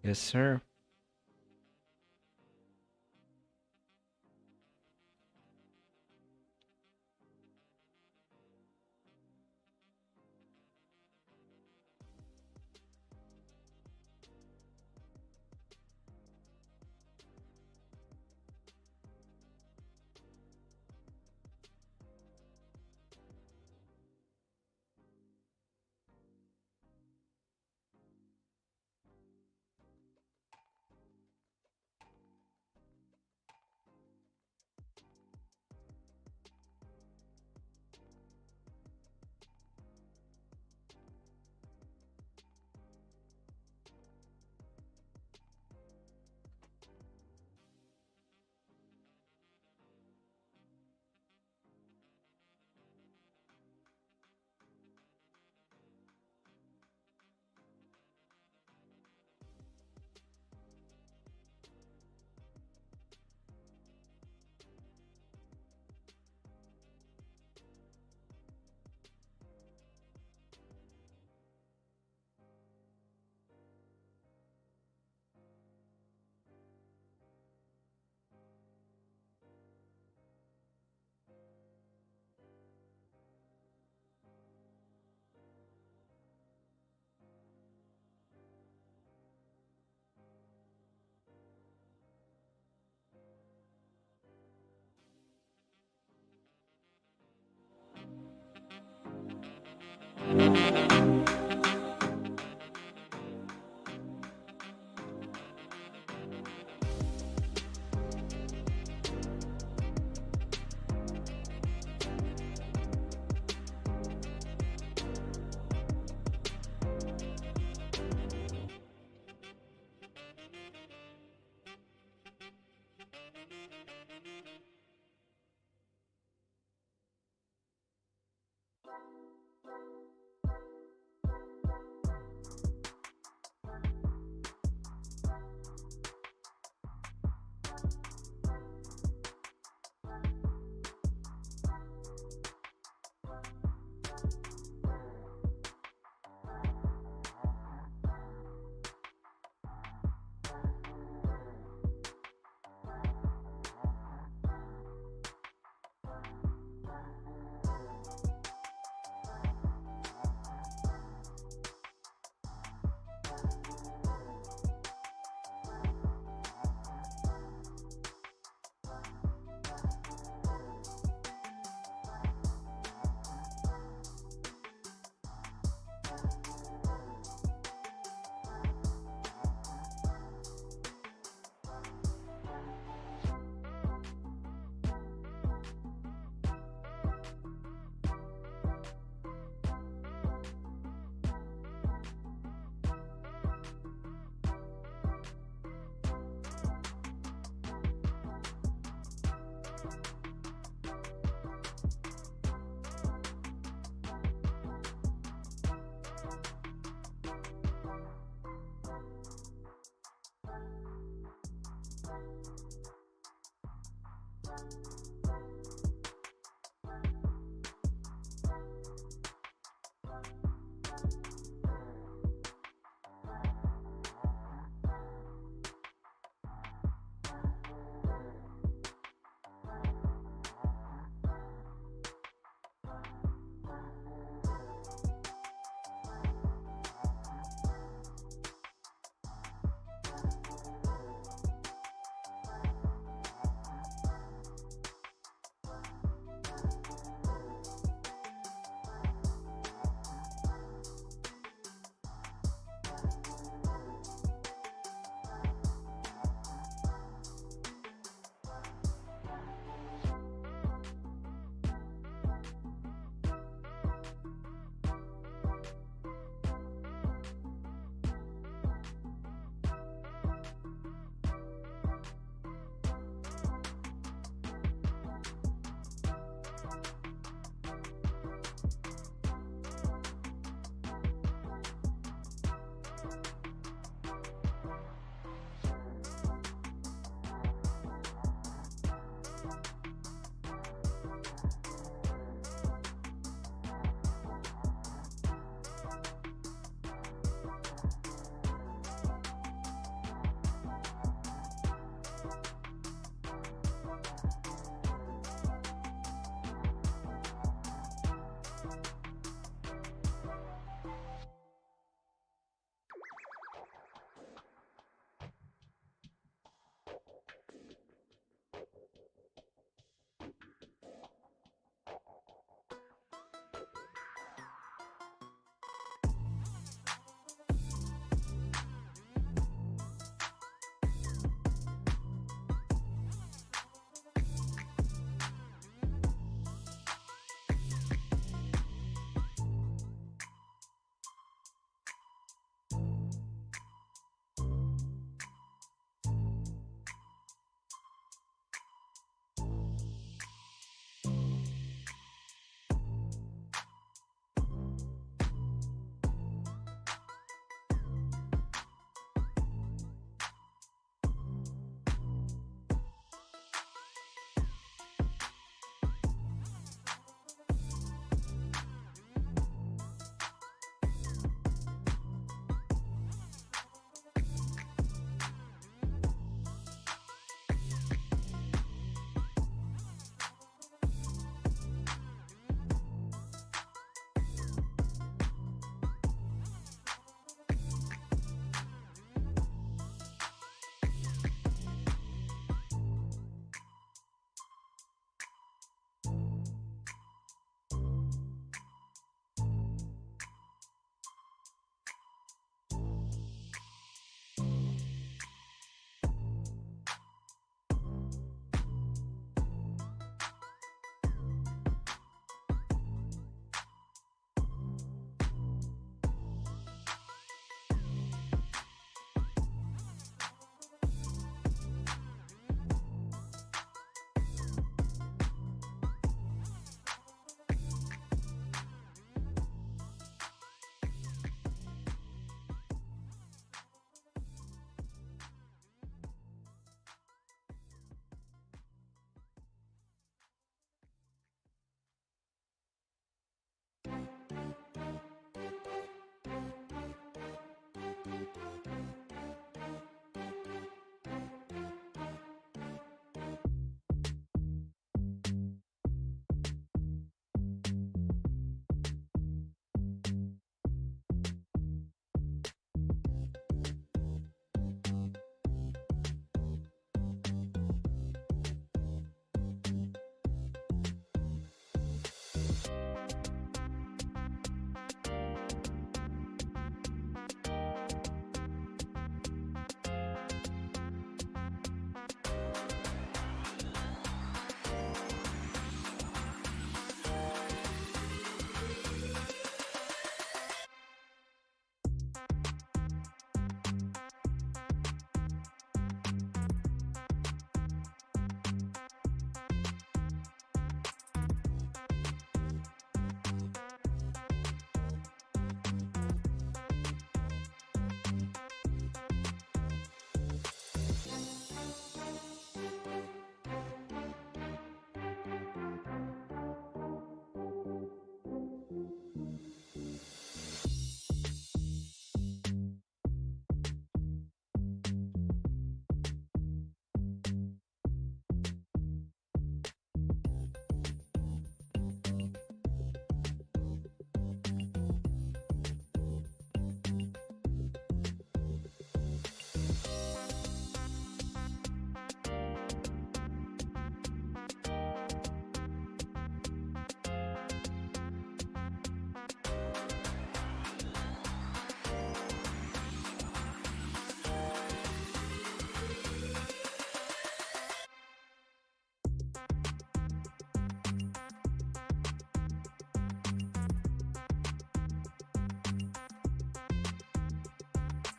Yes, sir.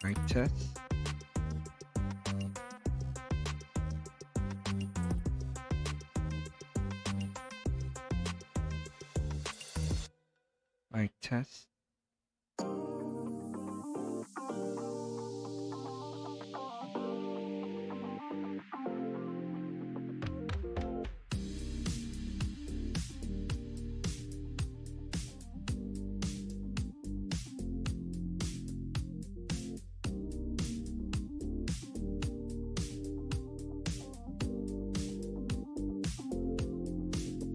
Mic test. Mic test.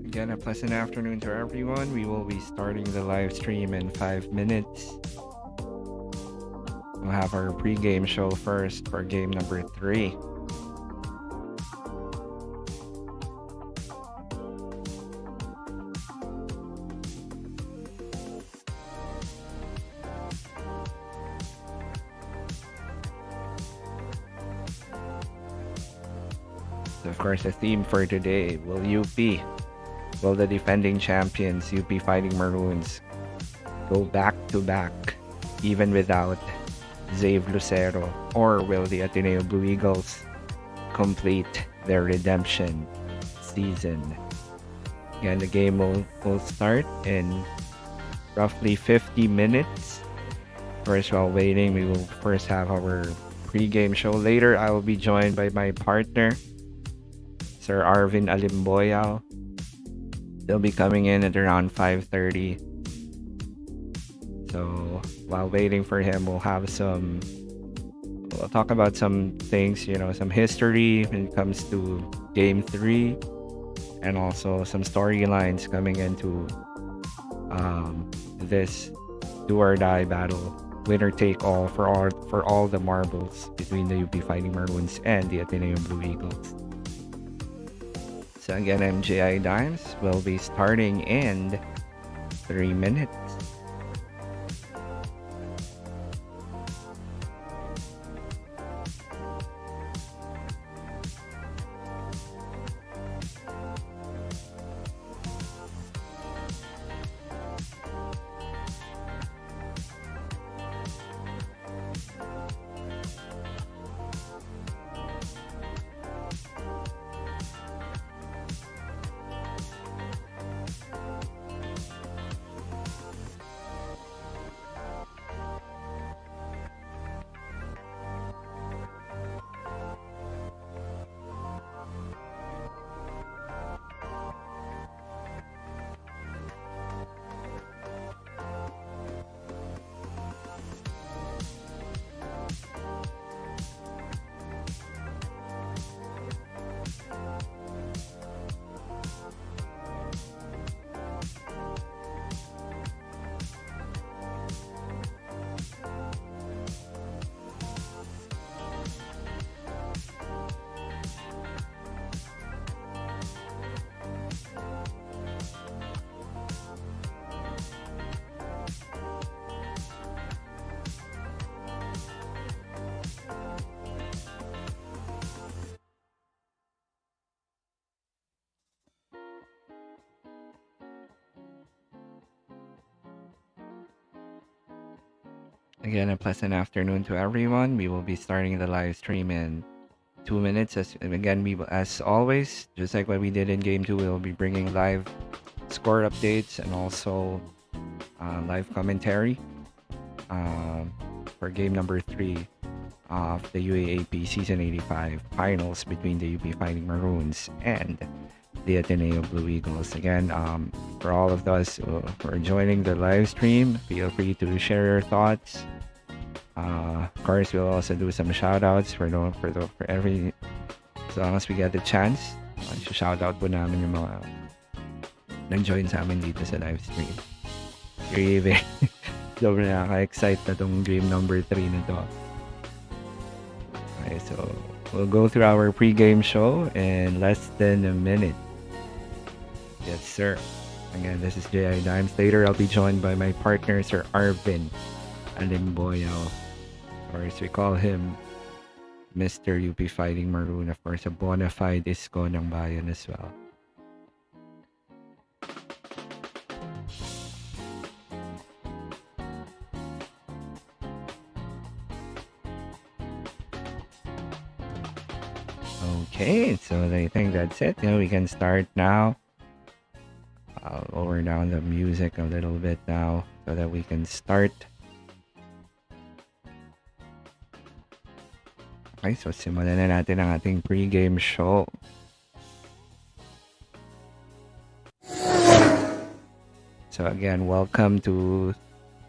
Again, a pleasant afternoon to everyone. We will be starting the live stream in 5 minutes. We'll have our pre-game show first for game number 3. So of course, the theme for today, will the defending champions, UP Fighting Maroons, go back-to-back even without Zave Lucero, or will the Ateneo Blue Eagles complete their redemption season? Again, the game will start in roughly 50 minutes. First, while waiting, we will first have our pre-game show. Later, I will be joined by my partner, Sir Arvin Alimboyao. They'll be coming in at around 5:30. So while waiting for him, we'll talk about some things, some history when it comes to game 3, and also some storylines coming into this do or die battle, winner take all for all the marbles between the UP Fighting Maroons and the Ateneo Blue Eagles. So again, MJI Dimes will be starting in 3 minutes. Again, a pleasant afternoon to everyone. We will be starting the live stream in 2 minutes. As always, just like what we did in Game 2, we'll be bringing live score updates and also live commentary for game number 3. of the UAAP Season 85 finals between the UP Fighting Maroons and the Ateneo Blue Eagles. Again, for all of us who are joining the live stream, feel free to share your thoughts. Of course, we'll also do some shout outs for every, as long as we get the chance. Shout out po namin yung mga nag-join sa amin dito sa live stream. Very, sobrang nakaka-excite na tong game number 3 na to. Okay, so we'll go through our pre-game show in less than a minute. Yes, sir. Again, this is J.I. Dimes. Later, I'll be joined by my partner, Sir Arvin Alimboyao. Of course, we call him Mr. UP Fighting Maroon. Of course, a bona fide isko ng bayan as well. Okay, so I think that's it. We can start now. I'll lower down the music a little bit now so that we can start. Okay, so simulan na natin ang ating pre-game show. So again, welcome to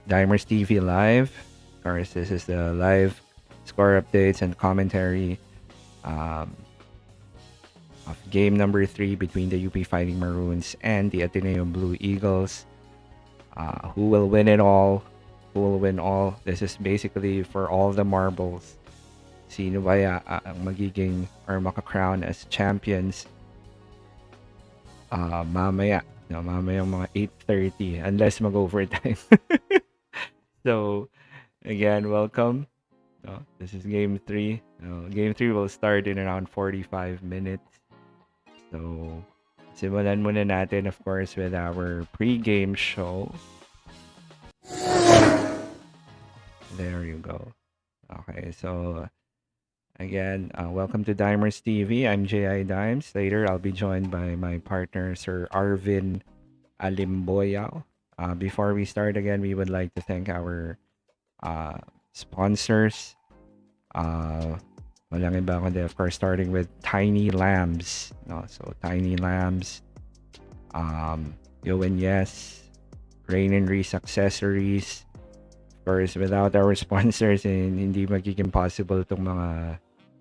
Dimers TV Live. Of course, this is the live score updates and commentary of game number 3 between the UP Fighting Maroons and the Ateneo Blue Eagles. Who will win it all? Who will win all? This is basically for all the marbles. Sino ba ang magiging or maka-crown as champions mamaya. Mamaya mga 8:30 unless mag-overtime. So, again, welcome. This is game 3. Game 3 will start in around 45 minutes. So, simulan muna natin, of course, with our pre-game show. There you go. Okay, so again, welcome to Dimers TV. I'm J.I. Dimes. Later, I'll be joined by my partner, Sir Arvin Alimboyao. Before we start again, we would like to thank our sponsors. Walang iba kundi, of course, starting with Tiny Lambs. So, Tiny Lambs, Yo and Yes, Rain and Reese Accessories. Of course, without our sponsors, hindi magiging possible itong mga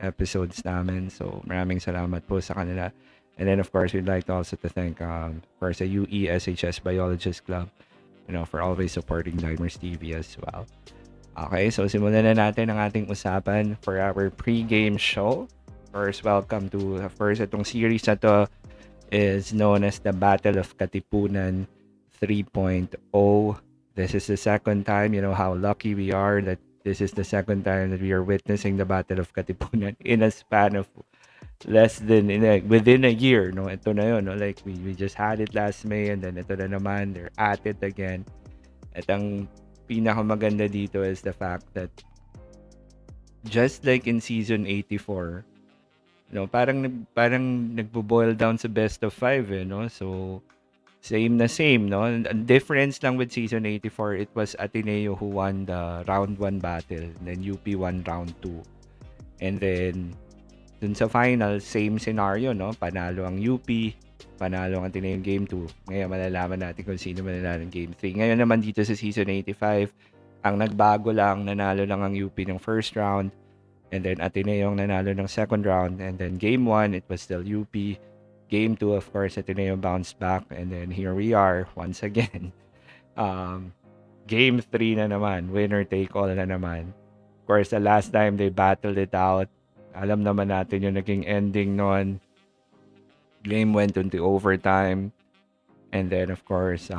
episodes namin. So, maraming salamat po sa kanila. And then, of course, we'd like to also to thank, of course, the UESHS Biologist Club, for always supporting Dimers TV as well. Okay, so simulan na natin ang ating usapan for our pre-game show. First, welcome to, first, itong series na to is known as the Battle of Katipunan 3.0. This is the second time, how lucky we are that this is the second time that we are witnessing the Battle of Katipunan in a span of less than, within a year, Ito na yun, Like, we just had it last May and then ito na naman, they're at it again. At ang pinakamaganda dito is the fact that just like in season 84, parang nagbo-boil down sa best of 5, So, same na same, And difference lang with season 84, it was Ateneo who won the round 1 battle, and then UP won round 2. And then, dun sa final, same scenario, Panalo ang UP, panalo ang Ateneo game 2. Ngayon, malalaman natin kung sino mananalo ng game 3. Ngayon naman dito sa season 85, ang nagbago lang, nanalo lang ang UP ng first round, and then Ateneo ang nanalo ng second round, and then game 1, it was still UP. Game 2, of course, Ateneo bounced back, and then here we are once again. Game 3 na naman, winner take all na naman. Of course, the last time they battled it out, alam naman natin yung naging ending nun. Game went into overtime, and then of course,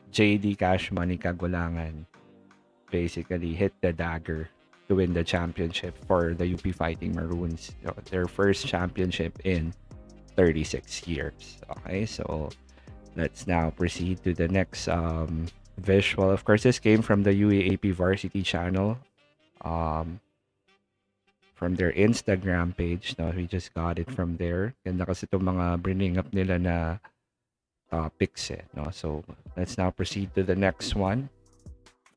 JD Cash Money Kagulangan basically hit the dagger to win the championship for the UP Fighting Maroons. Their first championship in 36 years. Okay, so let's now proceed to the next visual. Of course, this came from the UAAP Varsity channel, from their Instagram page. We just got it from there. Ganda kasi itong mga bringing up nila na topics. So let's now proceed to the next one.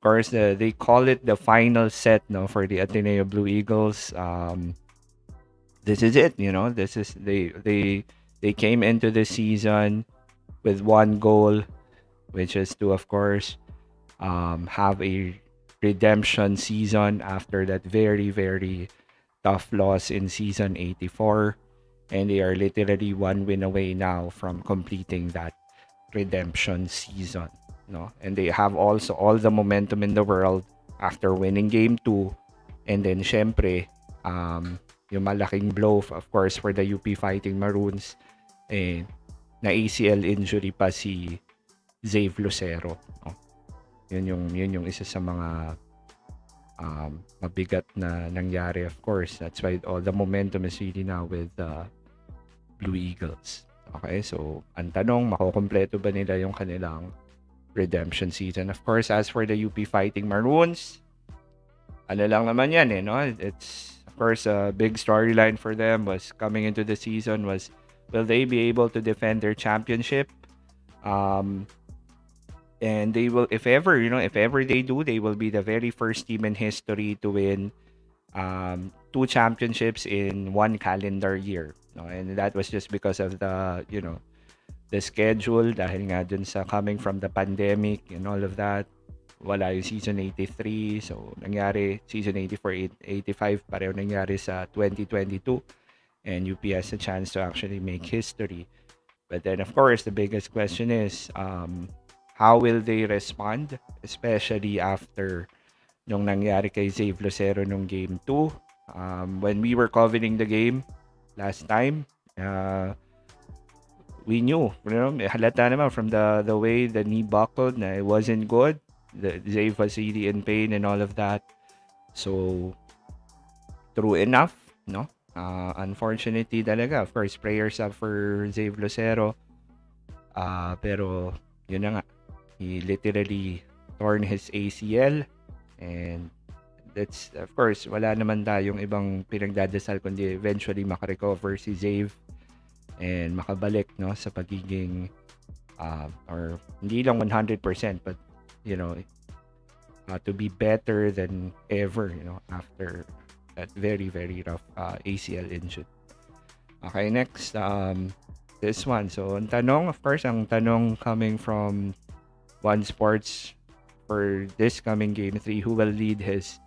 Of course, they call it the final set, no, for the Ateneo Blue Eagles. This is it, This is they came into the season with one goal, which is to, of course, have a redemption season after that very, very tough loss in season 84. And they are literally one win away now from completing that redemption season. No? And they have also all the momentum in the world after winning game 2. And then, syempre, yung malaking blow, of course, for the UP Fighting Maroons, eh, na ACL injury pa si Zave Lucero. No? Yun yung isa sa mga mabigat na nangyari, of course. That's why all the momentum is really now with the Blue Eagles. Okay, so ang tanong, makukompleto ba nila yung kanilang redemption season? Of course, as for the UP Fighting Maroons, ano lang naman yan, no? It's, of course, a big storyline for them was coming into the season was, will they be able to defend their championship? And they will, if ever they do, they will be the very first team in history to win 2 championships in 1 calendar year. No? And that was just because of the, the schedule, dahil nga dun sa coming from the pandemic and all of that. Wala yung season 83. So, nangyari season 84, 85, pareho nangyari sa 2022. And UP has a chance to actually make history. But then, of course, the biggest question is, how will they respond? Especially after nung nangyari kay Zave Lucero nung game 2. When we were covering the game last time, we knew, halata naman from the way the knee buckled na it wasn't good. Zave was really in pain and all of that. So, true enough, no? Unfortunately talaga. Of course, prayers up for Zave Lucero. Pero, yun na nga. He literally torn his ACL. And that's, of course, wala naman tayong ibang pinagdadasal kundi eventually makarecover si Zave and makabalik, no, sa pagiging or hindi lang 100% but to be better than ever, after that very, very rough ACL injury. Okay, next, this one. So, ang tanong, of course, coming from One Sports for this coming game 3, who will lead his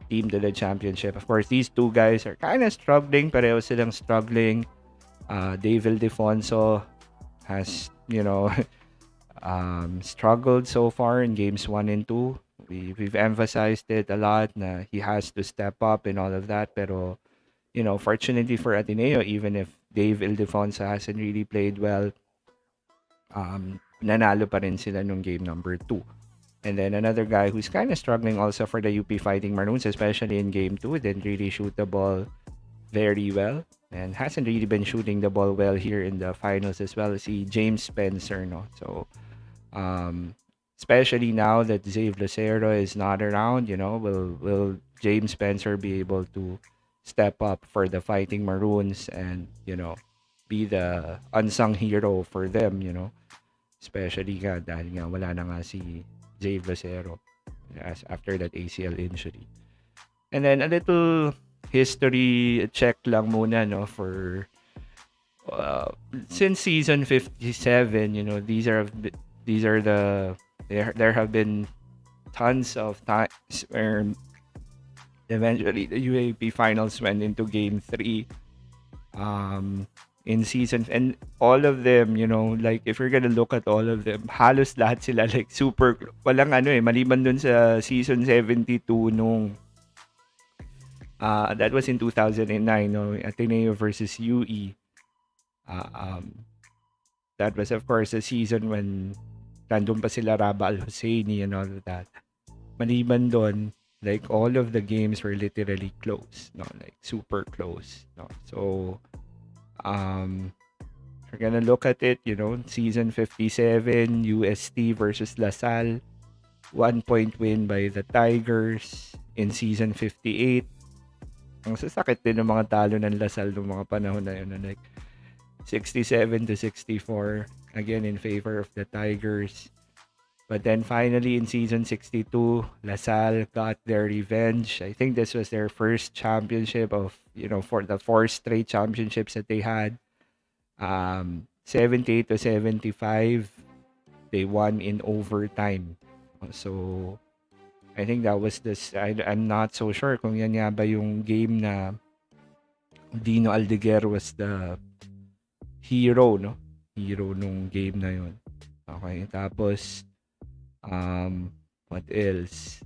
team to the championship? Of course, these two guys are kind of struggling. Pareho silang struggling. Dave Ildefonso has, struggled so far in games 1 and 2. We've emphasized it a lot na he has to step up and all of that. Pero, fortunately for Ateneo, even if Dave Ildefonso hasn't really played well, nanalo pa rin sila nung game number 2. And then another guy who's kind of struggling also for the UP Fighting Maroons, especially in game 2, didn't really shoot the ball very well and hasn't really been shooting the ball well here in the finals as well, si James Spencer, no? So, especially now that Zave Lucero is not around, will James Spencer be able to step up for the Fighting Maroons and, be the unsung hero for them, especially dahil nga wala na nga si Zave Lucero after that ACL injury. And then a little history check lang muna, no, for since season 57, there have been tons of times where eventually the UAAP finals went into game 3 in season, and all of them, like if you're gonna look at all of them, halos lahat sila like super, walang maliban dun sa season 72 nung that was in 2009, no, Ateneo versus UE. That was of course a season when nandun pa sila Raba Al-Husseini and all of that. Maliban doon, like all of the games were literally close, no, like super close, no. So we're gonna look at it, season 57, UST versus LaSalle, 1-point win by the Tigers. In season 58, ang sasakit din ng mga talo ng LaSalle noong mga panahon na yun, like 67-64, again in favor of the Tigers. But then finally in season 62, LaSalle got their revenge. I think this was their first championship of, for the four straight championships that they had. 78 to 75, they won in overtime. So I think that was this. I'm not so sure kung yan nga ba yung game na Dino Aldeguer was the hero, no? Hero nung game na yun. Okay, tapos what else?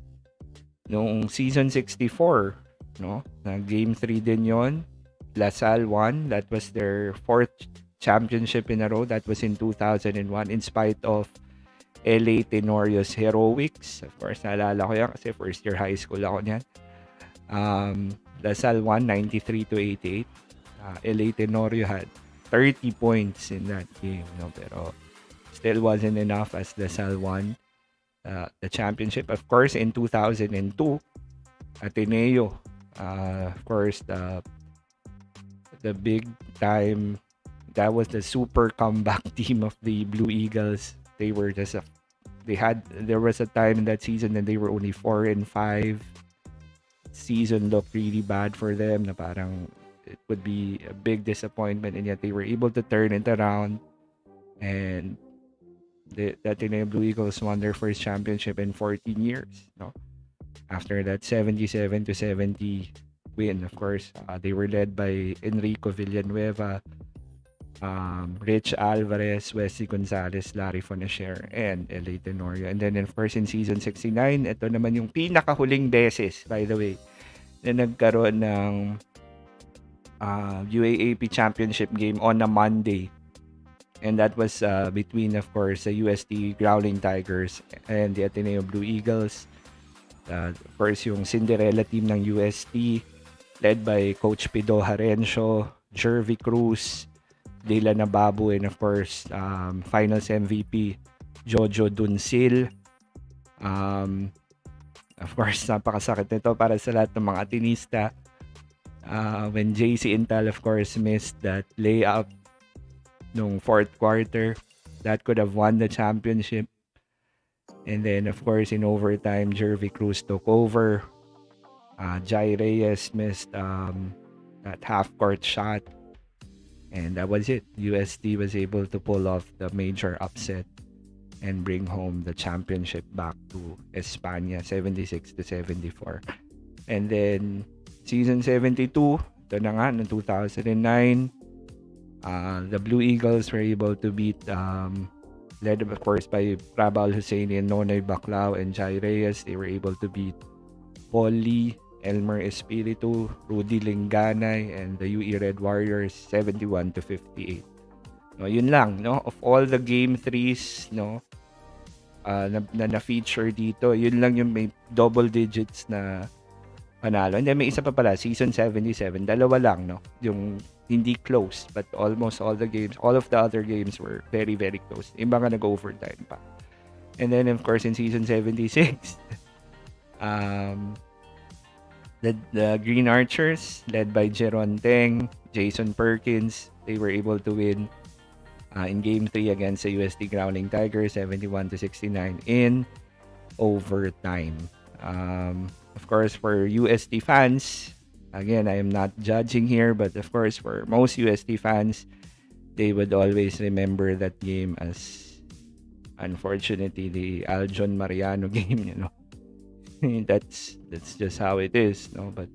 Noong season 64, no? Na game 3 din yon. LaSalle won. That was their fourth championship in a row. That was in 2001 in spite of LA Tenorio's heroics. Of course, naalala ko yan kasi first year high school ako niyan. LaSalle won 93 to 88. LA Tenorio had 30 points in that game, no? Pero still wasn't enough as LaSalle won the championship. Of course, in 2002, Ateneo, of course, the big time, that was the super comeback team of the Blue Eagles. They were just there was a time in that season that they were only 4-5. Season looked really bad for them, na parang it would be a big disappointment, and yet they were able to turn it around, and the Ateneo Blue Eagles won their first championship in 14 years, no? After that 77 to 70 win, of course, they were led by Enrico Villanueva, Rich Alvarez, Wesley Gonzalez, Larry Fonacher, and LA Tenorio. And then, of course, in season 69, ito naman yung pinakahuling beses, by the way, na nagkaroon ng UAAP championship game on a Monday. And that was between, of course, the UST Growling Tigers and the Ateneo Blue Eagles. Of course, yung Cinderella team ng UST, led by Coach Pido Harencio, Jervy Cruz, Dela Nababu, and of course, Finals MVP, Jojo Dunsil. Of course, napakasakit nito para sa lahat ng mga Atenista. When JC Intal, of course, missed that layup nung fourth quarter, that could have won the championship. And then, of course, in overtime, Jervy Cruz took over. Jai Reyes missed that half-court shot. And that was it. UST was able to pull off the major upset and bring home the championship back to España, 76 to 74. And then, season 72, ito na nga, noong 2009, the Blue Eagles were able to beat, led of course by Rabal Husseini and Nonoy Baclao and Jai Reyes. They were able to beat Paul Lee, Elmer Espiritu, Rudy Linganay, and the UE Red Warriors 71 to 58. No, yun lang, no? Of all the game 3s, no, na feature dito, yun lang yung may double digits na panalo. And then may isa pa pala, season 77, dalawa lang, no? Yung hindi close, but almost all the games, all of the other games were very, very close. Iba nga nag-overtime pa. And then, of course, in season 76, the Green Archers, led by Jeron Teng, Jason Perkins, they were able to win in Game 3 against the USD Growling Tigers, 71 to 69 in overtime. Of course, for USD fans, again, I am not judging here, but of course, for most USD fans, they would always remember that game as, unfortunately, the Aljon Mariano game, you know. That's just how it is, no? But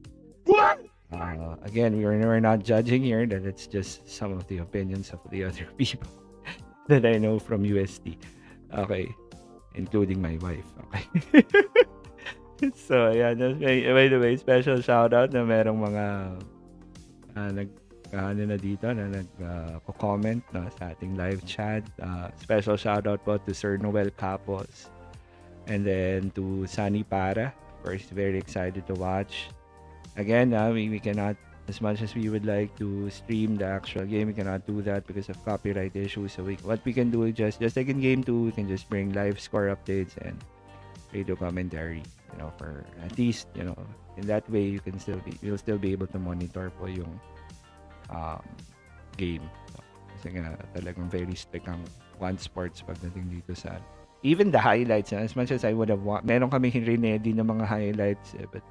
again, we're not judging here. That it's just some of the opinions of the other people that I know from USD. Okay, including my wife. Okay. So, yeah, by the way, special shout out na merong mga na dito na nag-comment no, sa ating live chat. Special shout out po to Sir Noel Capos, and then to Sunny Para. Of course, very excited to watch. Again, we cannot, as much as we would like to stream the actual game, we cannot do that because of copyright issues. So what we can do is just like in game 2, we can just bring live score updates and radio commentary, you know, for at least, you know, in that way you'll still be able to monitor po yung game. So, kasi nga talagang very strict ang One Sports pagdating dito sa even the highlights, as much as I would have want, meron kami rinedi ng mga highlights, but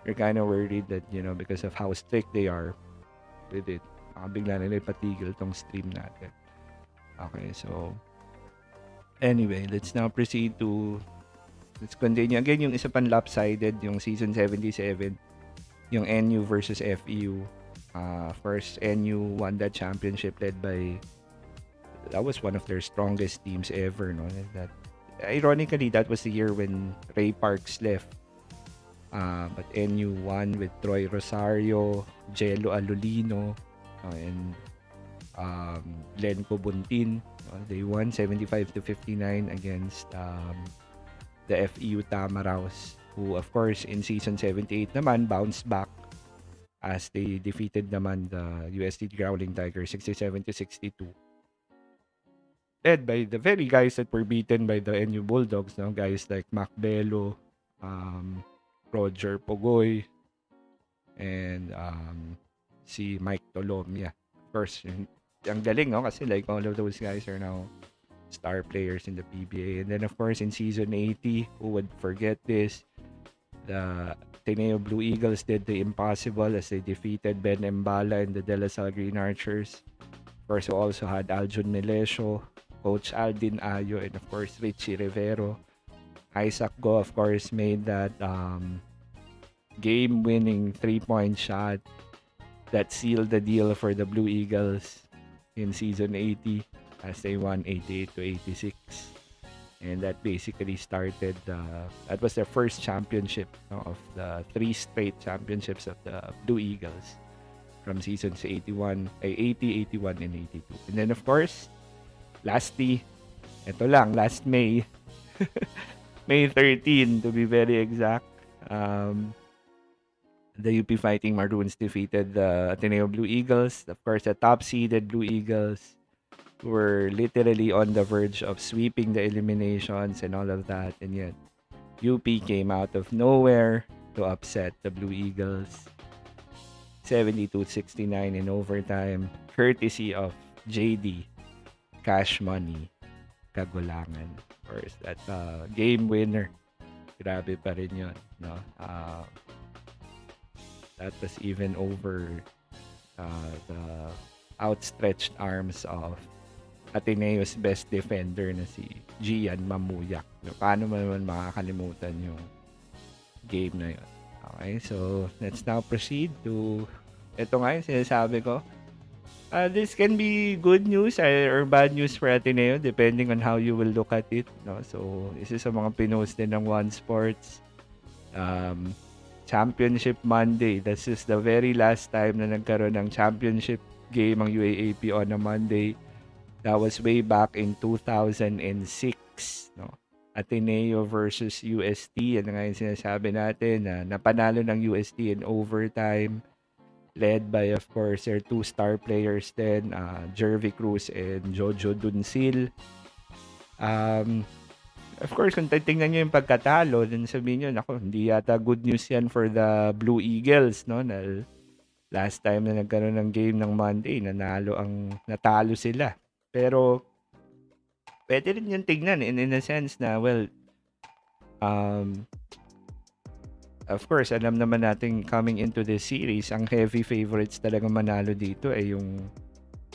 we're kind of worried that, because of how strict they are with it, bigla nila ipatigil tong stream natin. Okay, so anyway, let's continue. Again, yung isa pang lopsided, yung season 77, yung NU versus FEU. First, NU won that championship that was one of their strongest teams ever, no? That ironically, that was the year when Ray Parks left. But NU won with Troy Rosario, Jello Alolino, and Lenko Buntin. They won 75-59 against the FEU Tamaraws, who of course in season 78 naman bounced back as they defeated naman the UST Growling Tigers 67-62. Led by the very guys that were beaten by the NU Bulldogs, no? Guys like Mac Bello, Roger Pogoy, and si Mike Tolomia. Of course, ang galing, no? Kasi like all of those guys are now star players in the PBA. And then of course in season 80, who would forget this? The Ateneo Blue Eagles did the impossible as they defeated Ben Embala and the De La Salle Green Archers. Of course, we also had Aljun Melesio, Coach Aldin Ayo, and of course Richie Rivero. Isaac Go, of course, made that game-winning 3-point shot that sealed the deal for the Blue Eagles in season 80 as they won 88-86. And that basically started, that was their first championship, of the 3 straight championships of the Blue Eagles from seasons 80, 81, and 82. And then of course, lastly, last May, May 13 to be very exact, the UP Fighting Maroons defeated the Ateneo Blue Eagles. Of course, the top-seeded Blue Eagles were literally on the verge of sweeping the eliminations and all of that. And yet, UP came out of nowhere to upset the Blue Eagles 72-69 in overtime, courtesy of JD Cash Money Kagulangan. Of course, that game winner. Grabe pa rin yun, no? That was even over the outstretched arms of Ateneo's best defender na si Gian Mamuyak. Paano mo naman makakalimutan yung game na yun? Okay, so let's now proceed to ito nga yung sinasabi ko. This can be good news or bad news for Ateneo depending on how you will look at it, no? So, isa sa mga pinost din ng One Sports. Championship Monday. This is the very last time na nagkaroon ng championship game ang UAAP on a Monday. That was way back in 2006, no? Ateneo versus UST. Yan nga yung sinasabi natin na napanalo ng UST in overtime, led by, of course, their 2 star players then, Jervy Cruz and Jojo Duncil. Of course, kung titingnan nyo yung pagkatalo, then sabihin nyo, naku, hindi yata good news yan for the Blue Eagles, no? Na last time na nagkaroon ng game ng Monday, natalo sila. Pero, pwede rin yung tignan in a sense na, well, of course, alam naman natin coming into this series, ang heavy favorites talaga manalo dito ay yung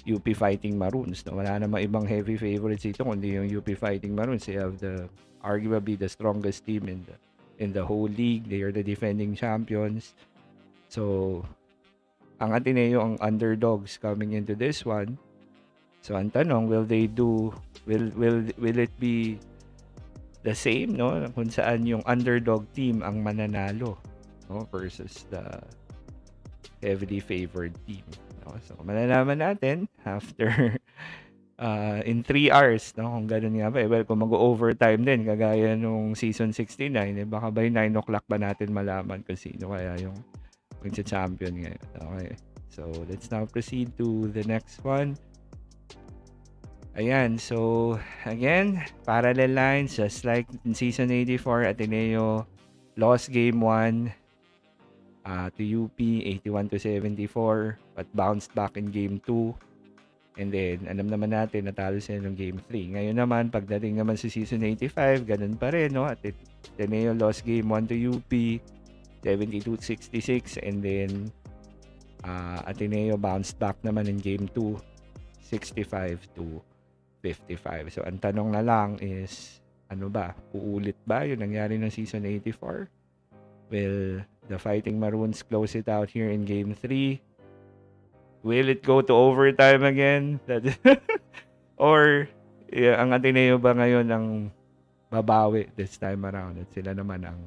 UP Fighting Maroons. No? Wala namang ibang heavy favorites dito kundi yung UP Fighting Maroons. They have arguably the strongest team in the whole league. They are the defending champions. So, ang Ateneo ang underdogs coming into this one. So, ang tanong, will it be the same, no? Kung saan yung underdog team ang mananalo, no? Versus the heavily favored team. No? So, malalaman natin after in 3 hours, no? Kung ganun nga ba. Well, kung mag-overtime din, kagaya nung season 69, baka by 9 o'clock ba natin malaman kung sino kaya yung magsa-champion ngayon. Okay. So, let's now proceed to the next one. Ayan, so again, parallel lines, just like in season 84, Ateneo lost game 1 to UP, 81-74, but bounced back in game 2. And then, alam naman natin, natalo sila ng Game 3. Ngayon naman, pagdating naman sa Season 85, ganun pa rin, no? At Ateneo lost Game 1 to UP, 72-66. And then, Ateneo bounced back naman in Game 2, 65-55. So, ang tanong na lang is, ano ba? Uulit ba yung nangyari ng Season 84? Will the Fighting Maroons close it out here in Game 3? Will it go to overtime again? Or ang Ateneo ba ngayon ang babawi this time around at sila naman ang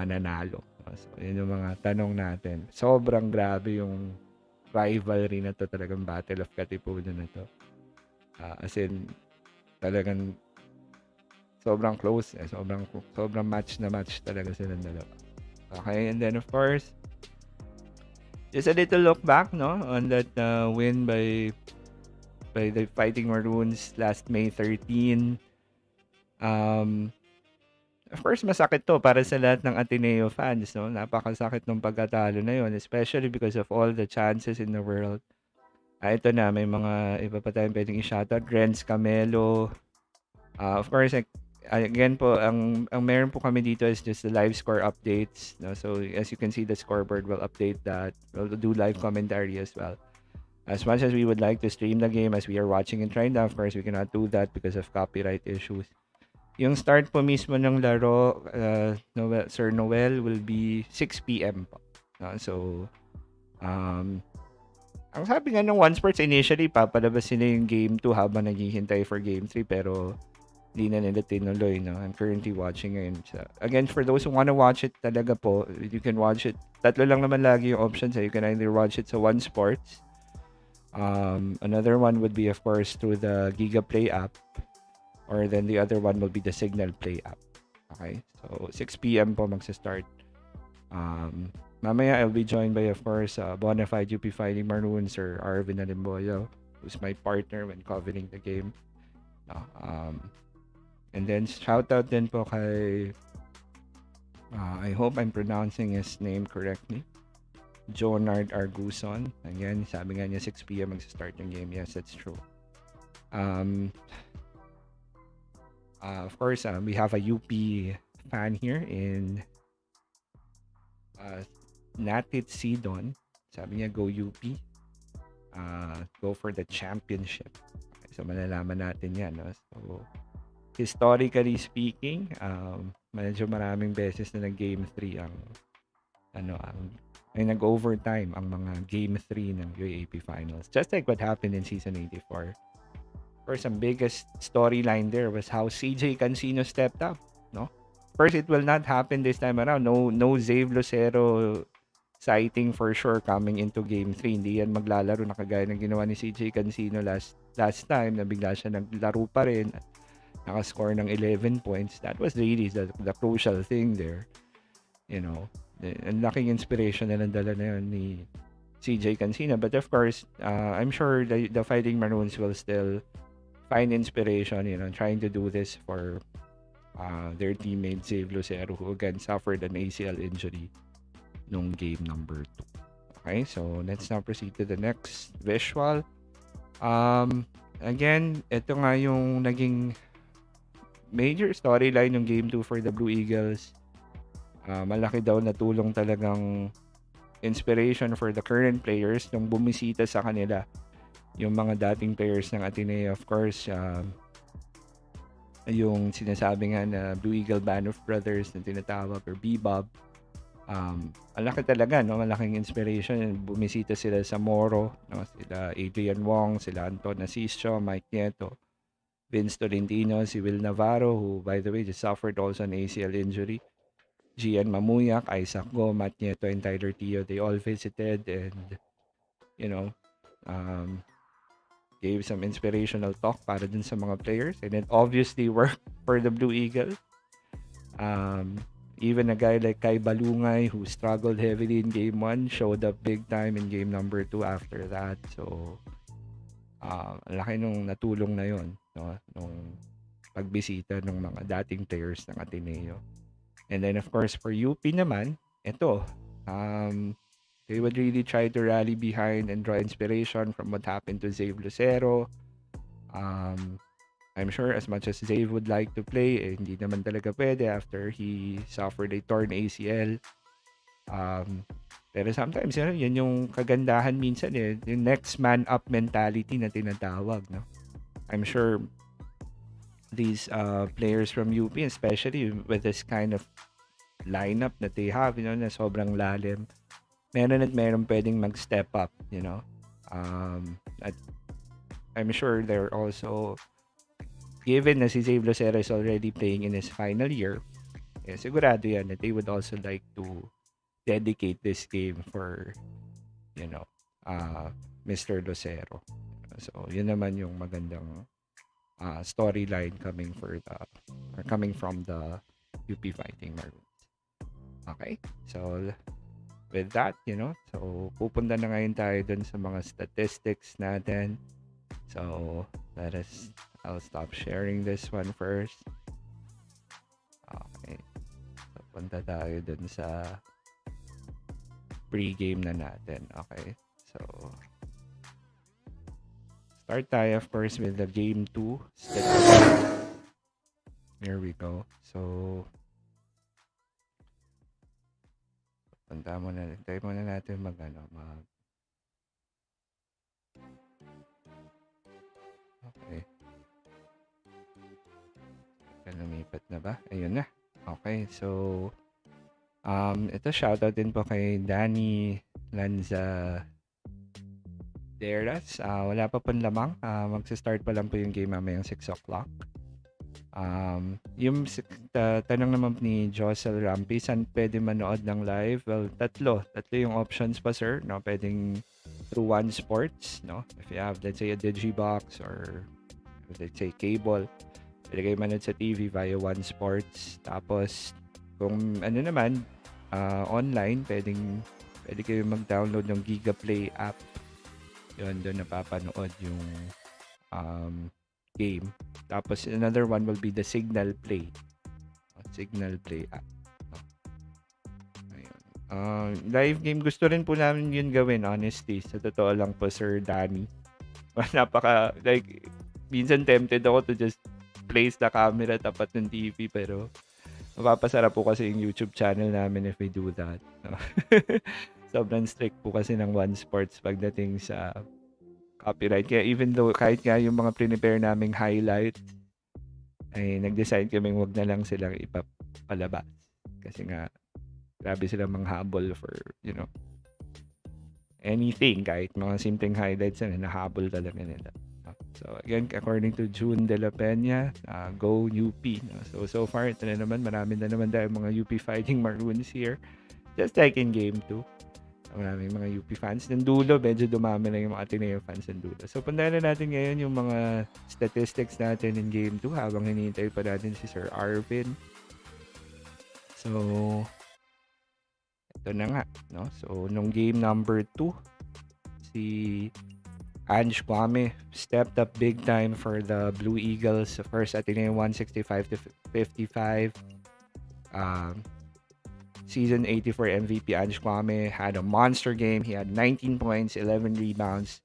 mananalo? So, yun yung mga tanong natin. Sobrang grabe yung rivalry na to, talagang Battle of Katipunan na to. As in, talagang sobrang close. Sobrang match na match talaga silang dalawa. Okay, and then of course, just a little look back, no, on that win by the Fighting Maroons last May 13. Of course, masakit to para sa lahat ng Ateneo fans, no? Napakasakit ng pagkatalo na yun, especially because of all the chances in the world. Ito na, may mga iba pa tayong pwedeng i-shoutout. Renz Camelo. Of course, again po, ang meron po kami dito is just the live score updates. No? So, as you can see, the scoreboard will update that. We'll do live commentary as well. As much as we would like to stream the game as we are watching it right now, of course, we cannot do that because of copyright issues. Yung start po mismo ng laro, Sir Noel, will be 6 p.m. po. So, ang sabi nga ng One Sports initially, papalabas nila yung Game 2 habang naghihintay for Game 3, pero hindi na nila tinuloy. No? I'm currently watching ngayon. So, again, for those who wanna watch it talaga po, you can watch it. Tatlo lang naman lagi yung options. You can either watch it sa One Sports. Another one would be, of course, through the Giga Play app. Or then the other one will be the Signal Play app. Okay? So, 6 p.m. po magsa-start. Mamaya, I'll be joined by, of course, Bonafide UP Fighting Maroons or Arvin Alimboyao, who's my partner when covering the game. And then, shoutout din po kay, I hope I'm pronouncing his name correctly, Jonard Arguson. Again, sabi nga niya 6 p.m. magsa-start yung game. Yes, that's true. Of course, we have a UP fan here in Natit Sidon. Sabi niya, go UP. Go for the championship. Okay, so, malalaman natin yan. No? So, historically speaking, medyo maraming beses na nag-game 3 ay nag-overtime ang mga game 3 ng UAAP Finals. Just like what happened in Season 84. First, ang biggest storyline there was how CJ Cancino stepped up, no? First, it will not happen this time around. No Zave Lucero sighting for sure coming into Game 3. Hindi yan maglalaro na kagaya ng ginawa ni CJ Cancino last time na bigla siya naglaro pa rin. Nakascore ng 11 points. That was really the crucial thing there. You know, ang laking inspiration na nandala na yun ni CJ Cancino. But of course, I'm sure the Fighting Maroons will still find inspiration, trying to do this for their teammate Zave Lucero, who again suffered an ACL injury nung game number 2. Okay, so let's now proceed to the next visual. Again, ito nga yung naging major storyline ng game 2 for the Blue Eagles. Malaki daw na tulong talagang inspiration for the current players nung bumisita sa kanila yung mga dating players ng Ateneo. Of course, yung sinasabi nga na Blue Eagle Band of Brothers na tinatawag or B-Bob, malaki talaga, no? Malaking inspiration. Bumisita sila sa Moro, no? Sila Adrian Wong, sila Anton Asisio, Mike Nieto, Vince Tolentino, si Will Navarro, who by the way just suffered also an ACL injury, Gian Mamuyak, Isaac Go, Matt Nieto, and Tyler Tio. They all visited and gave some inspirational talk para dun sa mga players, and it obviously worked for the Blue Eagles. Even a guy like Kai Balungay, who struggled heavily in Game 1, showed up big time in Game number 2 after that. So, laki nung natulong na yon, no? Nung pagbisita ng mga dating players ng Ateneo. And then, of course, for UP naman, ito, They would really try to rally behind and draw inspiration from what happened to Zave Lucero. Um, I'm sure as much as Zave would like to play, hindi naman talaga pwede after he suffered a torn ACL. Pero sometimes, yun yung kagandahan minsan yung next man up mentality na tinatawag, no? I'm sure these players from UP, especially with this kind of lineup that they have, na sobrang lalim, meron at meron pwedeng mag-step up, at I'm sure they're also, given na si Zave Lucero is already playing in his final year, sigurado yan that they would also like to dedicate this game for, Mr. Lucero. So, yun naman yung magandang storyline coming from the UP Fighting Maroons. Okay? So, with that, so pupunta na ngayon tayo dun sa mga statistics natin. So, I'll stop sharing this one first. Okay. So, punta tayo dun sa pre-game na natin. Okay. So, start tayo, of course, with the Game 2 statistics. Here we go. So, punta muna natin okay. Lumipat na ba? Ayun na. Okay, so ito shoutout din po kay Danny Lanza Deras. Wala pa pong lamang. Magsa-start pa lang po yung game mamayang 6 o'clock. Yung tanong naman ni Josel Rampi, saan pwede manood ng live? Well, tatlo yung options pa, sir, no? Pwedeng through One Sports, no? If you have, let's say, a Digibox or let's say cable, pwede kayo manood sa TV via One Sports. Tapos kung ano naman, online, pwede kayo mag-download ng Gigaplay app. Yun, doon napapanood yung game. Tapos another one will be the Signal Play app. Ayun. Live game, gusto rin po namin yun gawin, honestly. Sa totoo lang po, Sir Danny. Minsan tempted ako to just place the camera tapat ng TV, pero mapapasarap po kasi yung YouTube channel namin if we do that. Sobrang strict po kasi ng One Sports pagdating sa copyright. Kaya even though kahit nga yung mga prepare naming highlight, ay nag-decide kaming wag na lang silang ipapalabas. Kasi nga, grabe silang manghabol for, anything. Kahit mga simpleng highlights na nahabol talaga nila. So again, according to June De La Peña, go UP. So far, ito na naman, marami na naman dahil mga UP Fighting Maroons here. Just like in Game 2. Maraming mga UP fans ng dulo, medyo dumami na yung mga Ateneo fans ng dulo. So, puntahan na natin ngayon yung mga statistics natin in Game 2 habang hinihintay pa natin si Sir Arvin. So, ito na nga, no? So, nung game number 2, si Ange Kwame stepped up big time for the Blue Eagles. First, Ateneo 165-55. Season 84 MVP Ange Kwame had a monster game. He had 19 points, 11 rebounds,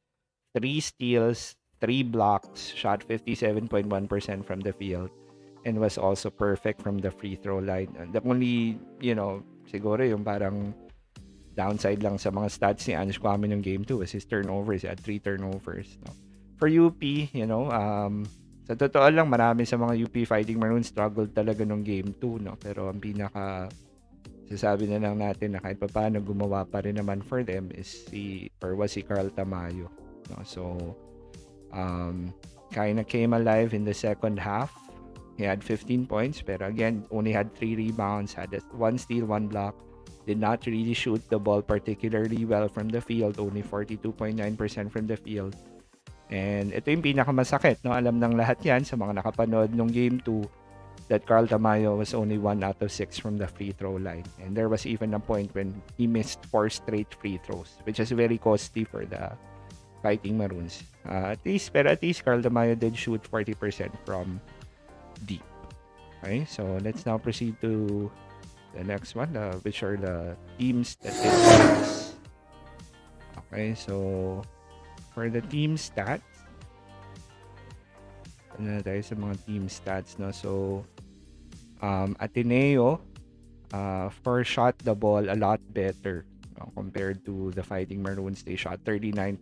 3 steals, 3 blocks, shot 57.1% from the field, and was also perfect from the free throw line. The only, siguro yung parang downside lang sa mga stats ni Ange Kwame ng Game 2 was his turnovers. He had 3 turnovers. No? For UP, sa totoo lang, marami sa mga UP Fighting Maroons struggled talaga nung Game 2. No? Pero ang sasabi na lang natin na kahit paano gumawa pa rin naman for them was si Carl Tamayo. No? So, kind of came alive in the second half. He had 15 points, pero again, only had 3 rebounds, had 1 steal, 1 block. Did not really shoot the ball particularly well from the field, only 42.9% from the field. And ito yung pinakamasakit, no? Alam ng lahat yan sa mga nakapanood nung Game 2, that Carl Tamayo was only 1 out of 6 from the free throw line. And there was even a point when he missed 4 straight free throws, which is very costly for the Fighting Maroons. At least Carl Tamayo did shoot 40% from deep. Okay, so let's now proceed to the next one, which are the teams that did this. Okay, so for the team stats, ano na tayo sa mga team stats, no? So, Ateneo, for shot the ball a lot better, no? Compared to the Fighting Maroons. They shot 39%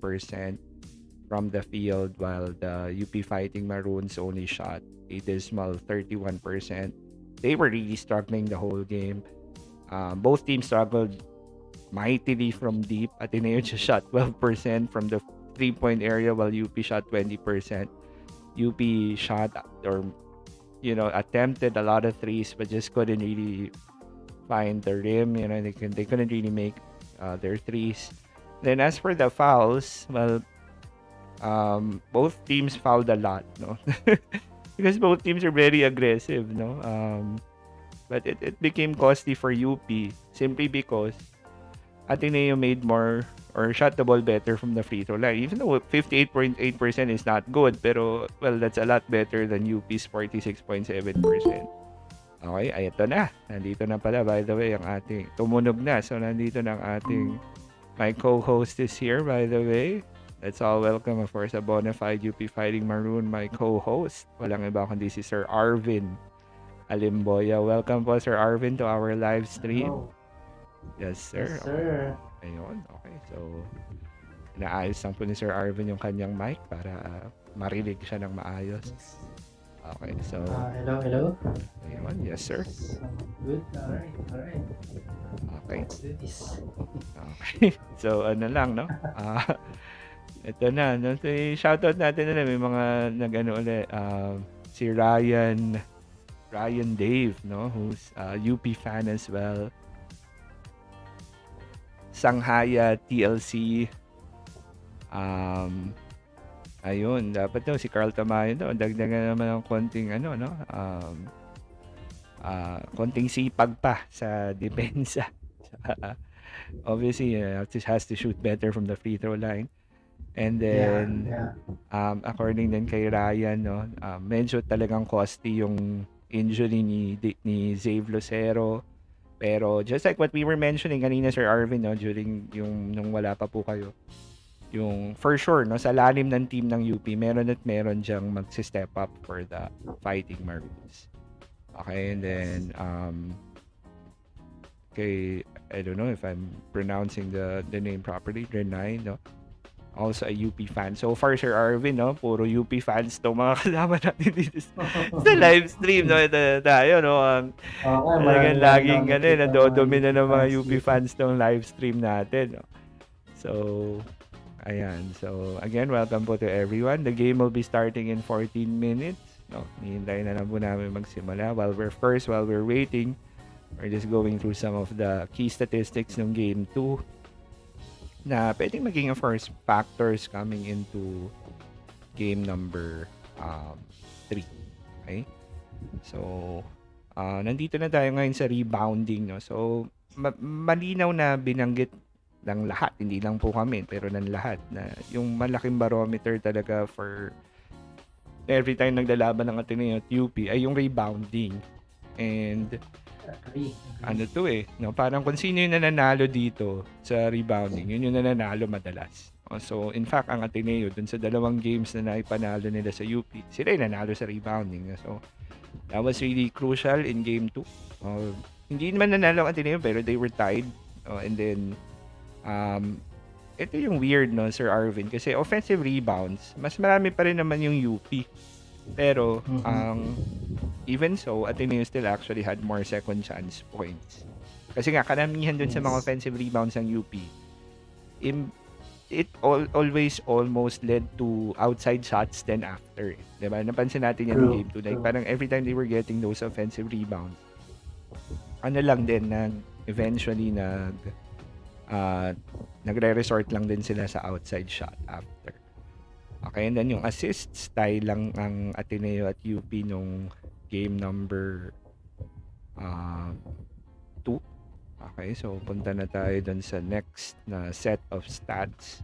from the field, while the UP Fighting Maroons only shot a dismal 31%. They were really struggling the whole game. Both teams struggled mightily from deep. Ateneo just shot 12% from the 3-point area, while UP shot 20%. UP shot, or attempted a lot of threes, but just couldn't really find the rim. They couldn't really make their threes. Then as for the fouls, well, both teams fouled a lot, no? Because both teams are very aggressive, no? But it became costly for UP simply because Ateneo made more or shot the ball better from the free throw line. Even though 58.8% is not good, pero well, that's a lot better than UP's 46.7%. Okay, ay ito na. Nandito na pala, by the way, ang ating tumunog na. So nandito na ang ating my co-host is here, by the way. Let's all welcome, of course, a bona fide UP Fighting Maroon, my co-host. Walang iba kundi si Sir Arvin Alimboyao. Welcome po, Sir Arvin, to our live stream. Hello. Yes, sir. Yes, sir. Okay. Ayun, okay. So, inaayos lang po ni Sir Arvin yung kanyang mic para marinig siya ng maayos. Okay, so... Hello. Ayun, yes, sir. Good. Alright. Okay. Let's do this. Okay. So, ano lang, no? Ito na, no? So, shoutout natin na may mga nag-ano ulit. Si Ryan Dave, no? Who's UP fan as well. Sanghaya TLC. Ayun, dapat daw si Carl Tamayo daw dagdagan naman ng konting konting sipag pa sa depensa. Obviously, has to shoot better from the free throw line. And then according din kay Ryan, no, medyo talagang costly yung injury ni Zave Lucero. Pero just like what we were mentioning kanina, Sir Arvin, no, during yung nung wala pa po kayo, yung for sure, no, sa lalim ng team ng UP, meron diyang magsi-step up for the Fighting Maroons. Okay, and then I don't know if I'm pronouncing the name properly, Renai, no? Also a UP fan. So far, Sir Arvin, no, puro UP fans to mga kasama natin dito sa live stream, no? Tayo, no, talagang laging nadodomina ng mga UP fans tong live stream natin, no? So, ayan. So, again, welcome po to everyone. The game will be starting in 14 minutes. No, hinihintay na lang po namin magsimula. While we're waiting, we're just going through some of the key statistics ng Game 2 na pwedeng maging first factors coming into game number 3. Okay? So, nandito na tayo ngayon sa rebounding, no? So, malinaw na binanggit ng lahat, hindi lang po kami, pero ng lahat, na yung malaking barometer talaga for every time naglalaban ng Ateneo at UP ay yung rebounding. And ano to no, parang kung sino yung nananalo dito sa rebounding, yun yung nananalo madalas. So in fact, ang Ateneo dun sa dalawang games na naipanalo nila sa UP, sila yung nanalo sa rebounding. So that was really crucial in game 2. Hindi naman nanalo ang Ateneo, pero they were tied. And then ito yung weird, no, Sir Arvin, kasi offensive rebounds, mas marami pa rin naman yung UP. Pero even so, Ateneo still actually had more second chance points. Kasi nga, karamihan dun sa mga offensive rebounds ng UP, it always almost led to outside shots then after. Diba? Napansin natin yan in Game 2. Like, parang every time they were getting those offensive rebounds, ano lang din, eventually nagre-resort lang din sila sa outside shot after. Okay, and then yung assists, tayo lang ang Ateneo at UP nung game number 2. Okay, so punta na tayo dun sa next na set of stats.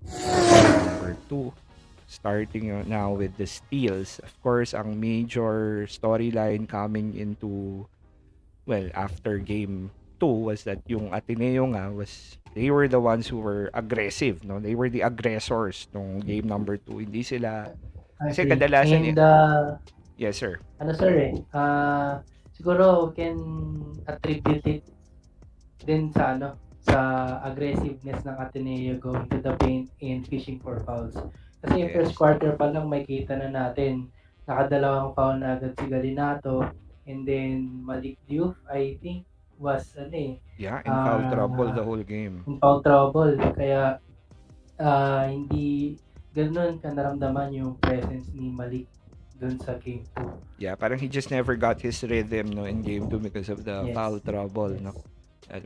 Number 2. Starting now with the steals. Of course, ang major storyline coming into, well, after game 2 was that yung Ateneo nga they were the ones who were aggressive, no? They were the aggressors nung game number 2. Hindi sila kasi Agree. kadalasan And yes sir. ano sir siguro can attribute it din sa sa aggressiveness ng Ateneo going to the paint and fishing for fouls. Kasi yung first Yes. quarter pa lang makita na natin nakadalawang foul na agad si Galinato, and then Malik Diouf I think was Yeah, in foul trouble the whole game. in foul trouble, kaya hindi ganoon ka naramdaman yung presence ni Malik dun sa game 2. Yeah, parang he just never got his rhythm, no, in game 2 because of the Yes. foul trouble, Yes. no.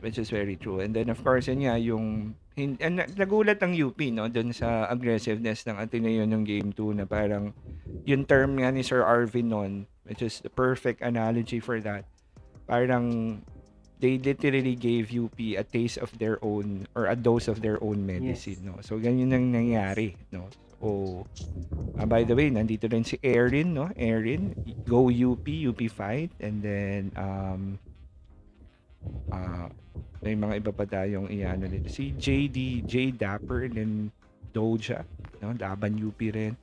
Which is very true. And then of course yun nga yung nagulat ang UP, no, dun sa aggressiveness ng Ateneo nung game 2 na parang yung term nga ni Sir Arvin noon, which is the perfect analogy for that. Parang they literally gave UP a taste of their own or a dose of their own medicine, Yes. no. So ganyan ang nangyari, no. So by the way, nandito rin si Erin, no. Erin, go UP fight, and then may mga iba pa tayong iano dito. Si J Dapper and then Doja, no, laban UP rin.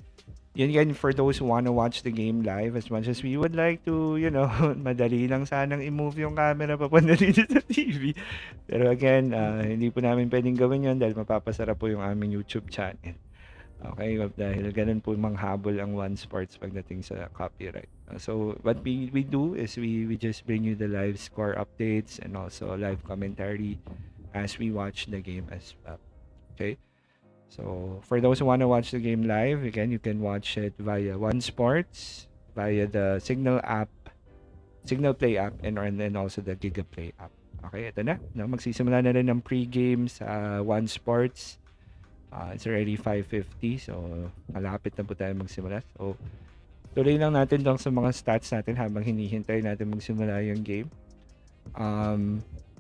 Yan for those who wanna watch the game live, as much as we would like to, madali lang sanang i-move yung camera papunta dito sa TV. Pero again, hindi po namin pwedeng gawin yun dahil mapapasara po yung aming YouTube channel. Okay, dahil ganun po manghabol ang One Sports pagdating sa copyright. So what we do is we just bring you the live score updates and also live commentary as we watch the game as well. Okay? So for those who want to watch the game live, again, you can watch it via One Sports, via the Signal Play app, and then also the Gigaplay app. Okay, ito na. No, magsisimula na rin ng pre-game sa One Sports. It's already 5:50, so malapit na po tayo magsimula. So tuloy lang natin lang sa mga stats natin habang hinihintay natin magsimula yung game.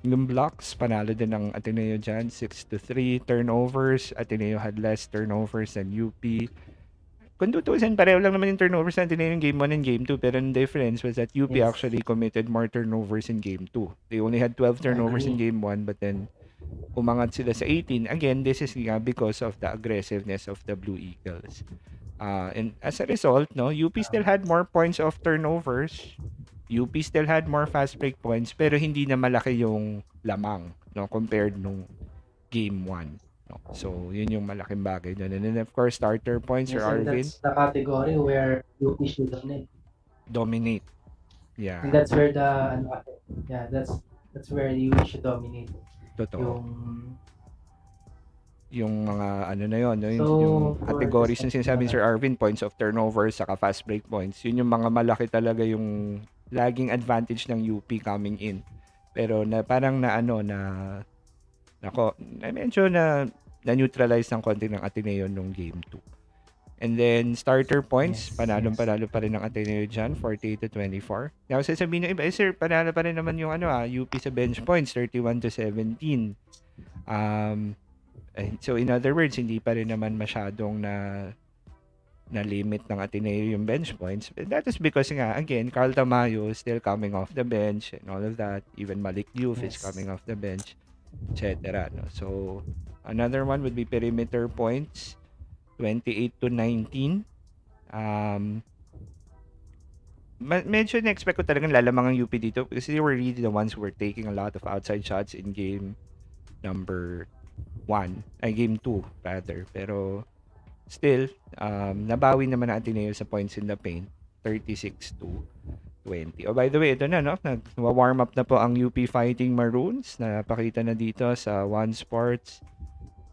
Yung blocks, panalo din ng Ateneo dyan, 6-3. Turnovers, Ateneo had less turnovers than UP. Kung tutusin, pareho lang naman yung turnovers ng Ateneo in game 1 and game 2, pero the difference was that UP Yes. actually committed more turnovers in game 2. They only had 12 turnovers in game 1, but then umangat sila sa 18. Again, this is nga because of the aggressiveness of the Blue Eagles. And as a result, no, UP still had more points of turnovers. UP still had more fast break points, pero hindi na malaki yung lamang, no, compared nung game 1. No? So, yun yung malaking bagay doon. And then, of course, starter points Yes, or and Arvin. that's the category where UP should Dominate. Yeah. And that's where that's where UP should dominate. Totoo. Yung mga ano na yun, no? Yung categories na sinasabi ni Sir Arvin, points of turnover, saka fast break points. Yun yung mga malaki talaga yung laging advantage ng UP coming in. Pero na parang medyo na-neutralize ng konti ng Ateneo nung game 2. And then starter points, panalo pa rin ng Ateneo dyan, 48-24. Now sasabihin ng iba, sir, panalo pa rin naman yung UP sa bench points, 31-17. So in other words, hindi pa rin naman masyadong na limit ng Ateneo yung bench points. But that is because nga, again, Carl Tamayo is still coming off the bench and all of that. Even Malik Diouf is coming off the bench, etc. No? So another one would be perimeter points, 28-19. Medyo na-expect ko talagang lalamang ang UP dito because they were really the ones who were taking a lot of outside shots in game number 1, game 2 rather. Pero still, nabawi naman ang Ateneo sa points in the paint, 36-20. Oh, by the way, ito na, no? Nag-warm up na po ang UP Fighting Maroons. Napakita na dito sa One Sports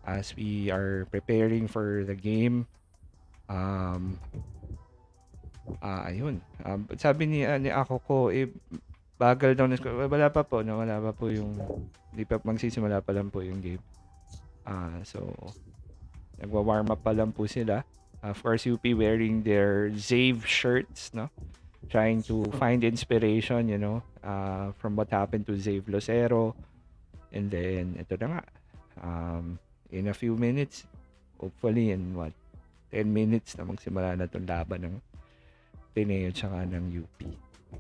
as we are preparing for the game. Ayun. Sabi ni ako ko, bagal daw. Wala pa po yung, hindi pa magsisimula pa lang po yung game. So, nagwa-warm up pa lang po sila. Of course, UP wearing their Zave shirts, no? Trying to find inspiration, from what happened to Zave Lucero. And then, ito na nga. In a few minutes, hopefully in 10 minutes na magsimula na itong laban ng Ateneo tsaka ng UP.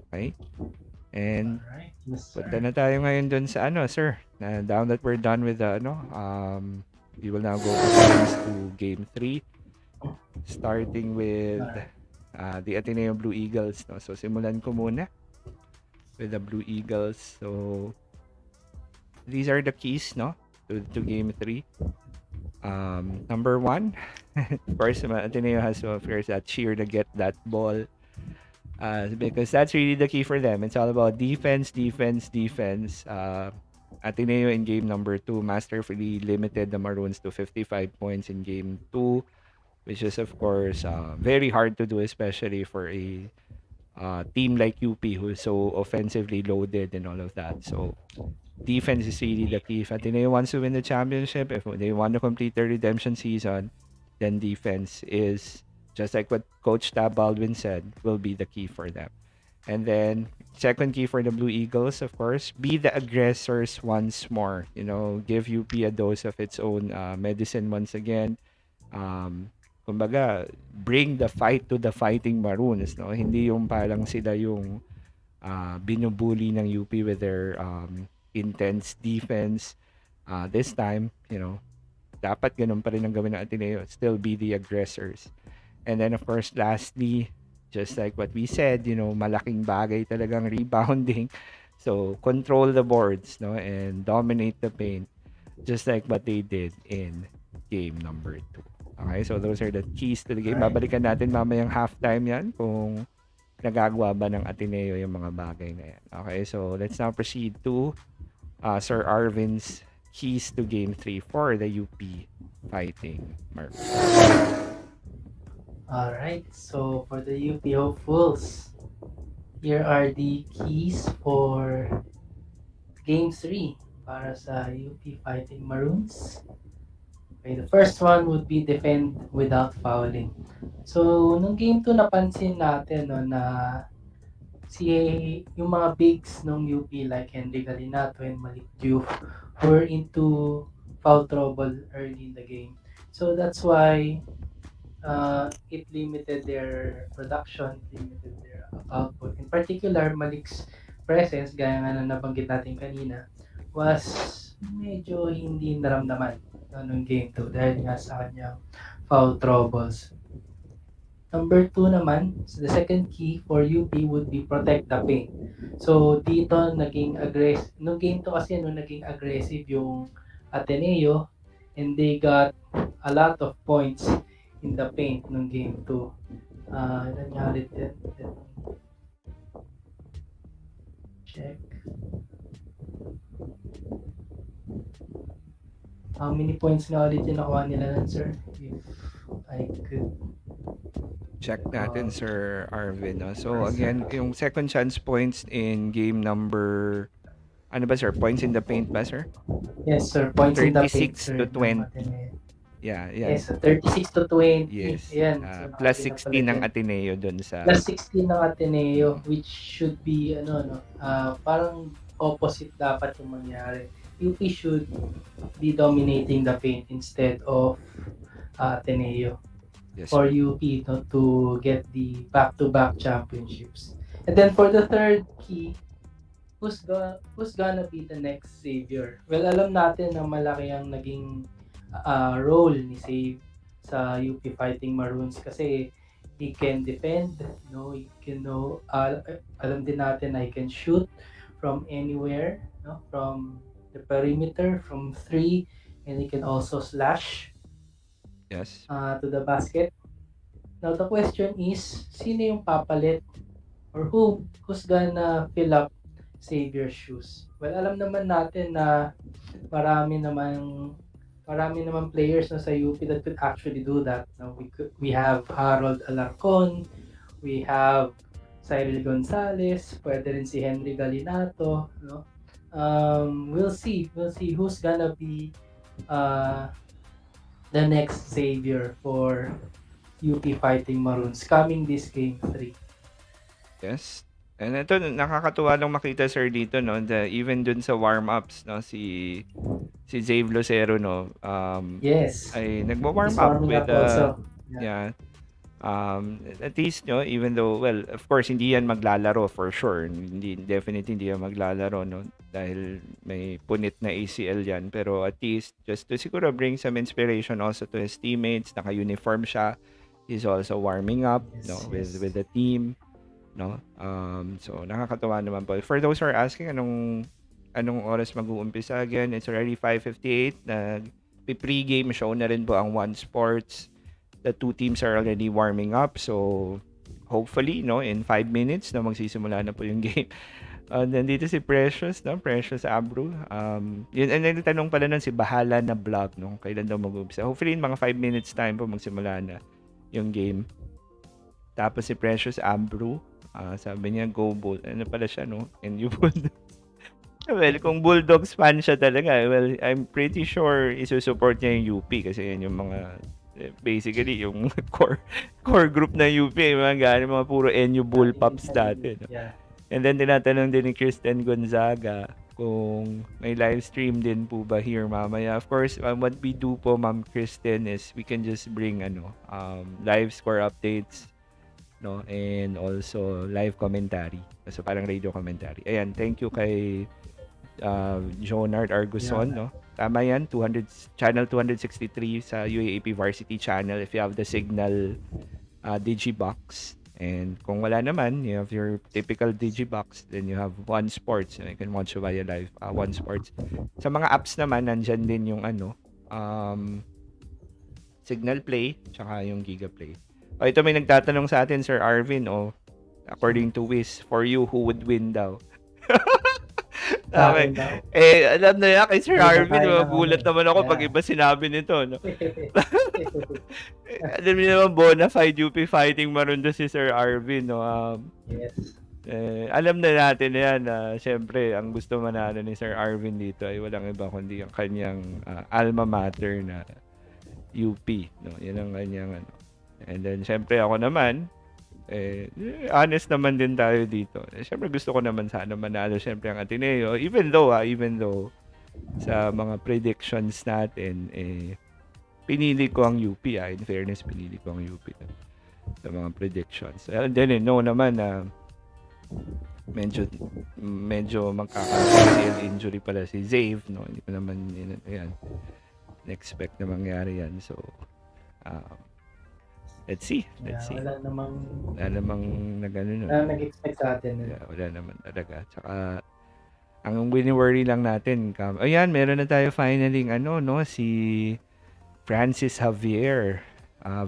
Okay? And Alright. Yes, punta sir. na tayo ngayon dun sa ano, sir. Now that we're done with the we will now go advance to game 3, starting with Alright. the Ateneo Blue Eagles, no? So simulan ko muna with the Blue Eagles. So these are the keys, no, to game 3. Number 1, of course, Ateneo has to, of course, that cheer to get that ball, because that's really the key for them. It's all about defense, defense, defense. Ateneo in game number 2 masterfully limited the Maroons to 55 points in game 2, which is, of course, very hard to do, especially for a team like UP who's so offensively loaded and all of that. So defense is really the key. If Ateneo wants to win the championship, if they want to complete their redemption season, then defense is, just like what Coach Tab Baldwin said, will be the key for them. And then second key for the Blue Eagles, of course, be the aggressors once more. You know, give UP a dose of its own medicine once again. Kumbaga, bring the fight to the Fighting Maroons. No, hindi yung parang sila yung binubuli ng UP with their intense defense. This time, you know, dapat ganun pa rin ang gawin ng Ateneo. Still be the aggressors. And then, of course, lastly, just like what we said, you know, malaking bagay talagang rebounding. So, control the boards, no, and dominate the paint, just like what they did in game number 2. Okay, so those are the keys to the game. Alright. Babalikan natin mamayang halftime yan kung nagagawa ba ng Ateneo yung mga bagay na yan. Okay, so let's now proceed to Sir Arvin's keys to game 3 for the UP Fighting Maroons. Alright. So for the UP hopefuls, here are the keys for game 3 para sa UP Fighting Maroons. Okay, the first one would be defend without fouling. So, nung game 2 napansin natin no, na yung mga bigs ng UP like Henry Galinato and Malik Diouf were into foul trouble early in the game. So that's why it limited their production, limited their output. In particular, Malik's presence, gaya nga na nabanggit natin kanina, was medyo hindi naramdaman nung game 2 dahil nga sa kanyang foul troubles. Number 2 naman, so the second key for UP would be protect the paint. So dito naging aggressive, nung game 2 kasi naging aggressive yung Ateneo and they got a lot of points in the paint nung game 2. Nangyari din. Check. How many points nga ulit yung nakuha nila nun, sir? If I could. Check natin, Sir Arvin. No? So, again, yung second chance points in game number... Ano ba, sir? Points in the paint ba, sir? Yes, sir. Points in the paint, 36 sir. to 20. Yeah, yeah. Yes, 36 to 20. Yes. Yan. So, plus 16 ng Ateneo dun sa... Plus 16 ng Ateneo, which should be, parang opposite dapat yung mangyari. UP should be dominating the paint instead of Ateneo. Yes, for sir. UP to get the back-to-back championships. And then for the third key, who's gonna be the next savior? Well, alam natin na malaki ang naging role ni Save sa UP Fighting Maroons kasi he can defend, he can alam din natin na he can shoot from anywhere, from the perimeter, from 3, and he can also slash. Yes. To the basket. Now the question is, sino yung papalit or who's gonna fill up Xavier's shoes? Well, alam naman natin na marami naman players na sa UP that could actually do that. Now, we have Harold Alarcon, we have Cyril Gonzalez, pwede rin si Henry Galinato, no? We'll see who's gonna be the next savior for UP Fighting Maroons coming this game 3. Yes. And ito, nakakatuwa lang makita, sir, dito, no, even dun sa warm-ups, no, si Zave Lucero, no, Yes. ay nagwa-warm He's up warming with up also. yeah, At least, no, even though, well, of course, hindi yan maglalaro for sure. Definitely hindi yan maglalaro, no? Dahil may punit na ACL yan. Pero at least, just to siguro bring some inspiration also to his teammates. Naka-uniform siya. He's also warming up, no, with the team, no? So, nakakatawa naman po. For those who are asking, anong oras mag-uumpisa again? It's already 5:58. Pre-game show na rin po ang One Sports. The two teams are already warming up, so hopefully, no, in 5 minutes na magsisimula na po yung game. Nandito si Precious, no? Precious Abru. Yun, and then tanong pala nun si Bahala na vlog, no? Kailan daw mag-umpisa. Hopefully, in mga 5 minutes time po magsimula na yung game. Tapos si Precious Abru, sabi niya, go Bull. Ano pala siya, no? And you Bulldogs. Well, kung Bulldogs fan siya talaga, well, I'm pretty sure isusupport niya yung UP kasi yan yung mga basically yung core group na UP, mga gano'n, mga puro NU Bullpups dati. No? Yeah. And then tinatanong din ni Kristen Gonzaga kung may live stream din po ba here mamaya. Of course, what we do po, Ma'am Kristen, is we can just bring live score updates, no, and also live commentary. So parang radio commentary. Ayan, thank you kay Jonard Arguson, no? Tama yan, channel 263 sa UAAP Varsity channel if you have the signal Digibox. And kung wala naman, you have your typical Digibox, then you have One Sports. You can watch via live One Sports. Sa mga apps naman, nandyan din yung Signal Play, tsaka yung Giga Play. Ito may nagtatanong sa atin, Sir Arvin, according to Wiz, for you, who would win daw? Alam na yan kay Sir Arvin, magulat naman ako pag iba sinabi nito, no? Alam niyo naman, bona fide UP Fighting Maroons si Sir Arvin, no? Yes. Alam na natin yan na syempre, ang gusto manalo ni Sir Arvin dito ay walang iba kundi ang kanyang alma mater na UP, no? Yan ang kanyang And then, syempre ako naman, honest naman din tayo dito. Siyempre gusto ko naman sana manalo siyempre ang Ateneo. Even though sa mga predictions natin, pinili ko ang UP. In fairness, pinili ko ang UP sa mga predictions. And then, no naman na medyo magkaka-ACL injury pala si Zave. No? Hindi ko naman expect na mangyari yan. So, let's see. Wala namang nag-expect sa atin. Wala naman talaga. Tsaka, ang wini-worry lang natin, ayan, meron na tayo finally, si Francis Javier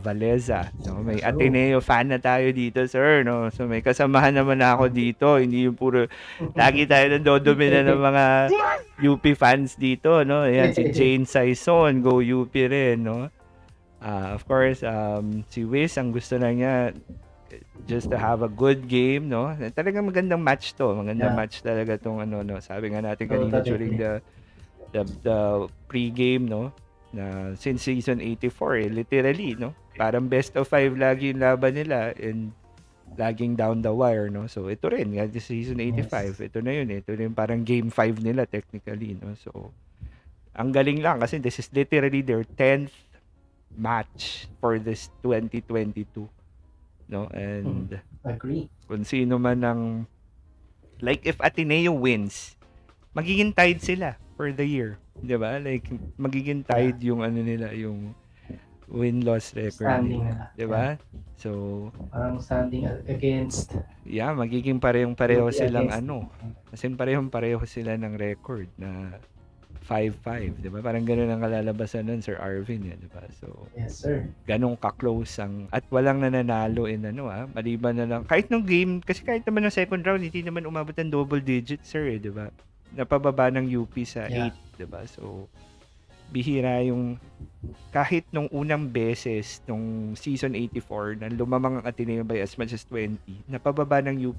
Valeza. No? May Ateneo fan na tayo dito, sir. No? So, may kasamahan naman ako dito. Hindi yung puro, lagi tayo nandodomina ng mga UP fans dito. No? Ayan, si Jane Saison, go UP rin, no? Of course, si Wiz, ang gusto na niya just to have a good game, no? Talagang magandang match to. Magandang match talaga tong Sabi nga natin kanina during the pre-game, no? Na since season 84, literally, no? Parang best of 5 lagi yung laban nila and laging down the wire, no? So, ito rin, season 85. Ito na yun, ito na yung parang game 5 nila technically, no? So, ang galing lang kasi this is literally their 10th match for this 2022, no? And agree, kung sino man ang like if Ateneo wins, magiging tied sila for the year, di ba? Like magiging tied yung nila, yung win-loss record nila, di ba? So parang standing against, magiging parehong-pareho silang kasi parehong-pareho sila ng record na 5-5, di ba? Parang gano'n ang kalalabasan nun, Sir Arvin, di ba? So, yes, sir. Ganong ka-close at walang nananalo in maliban na lang. Kahit nung game, kasi kahit naman ng second round, hindi naman umabot ng double digits, sir, di ba? Napababa ng UP sa 8, di ba? So, bihira yung, kahit nung unang beses, nung season 84, na lumamang ang Ateneo by as much as 20, napababa ng UP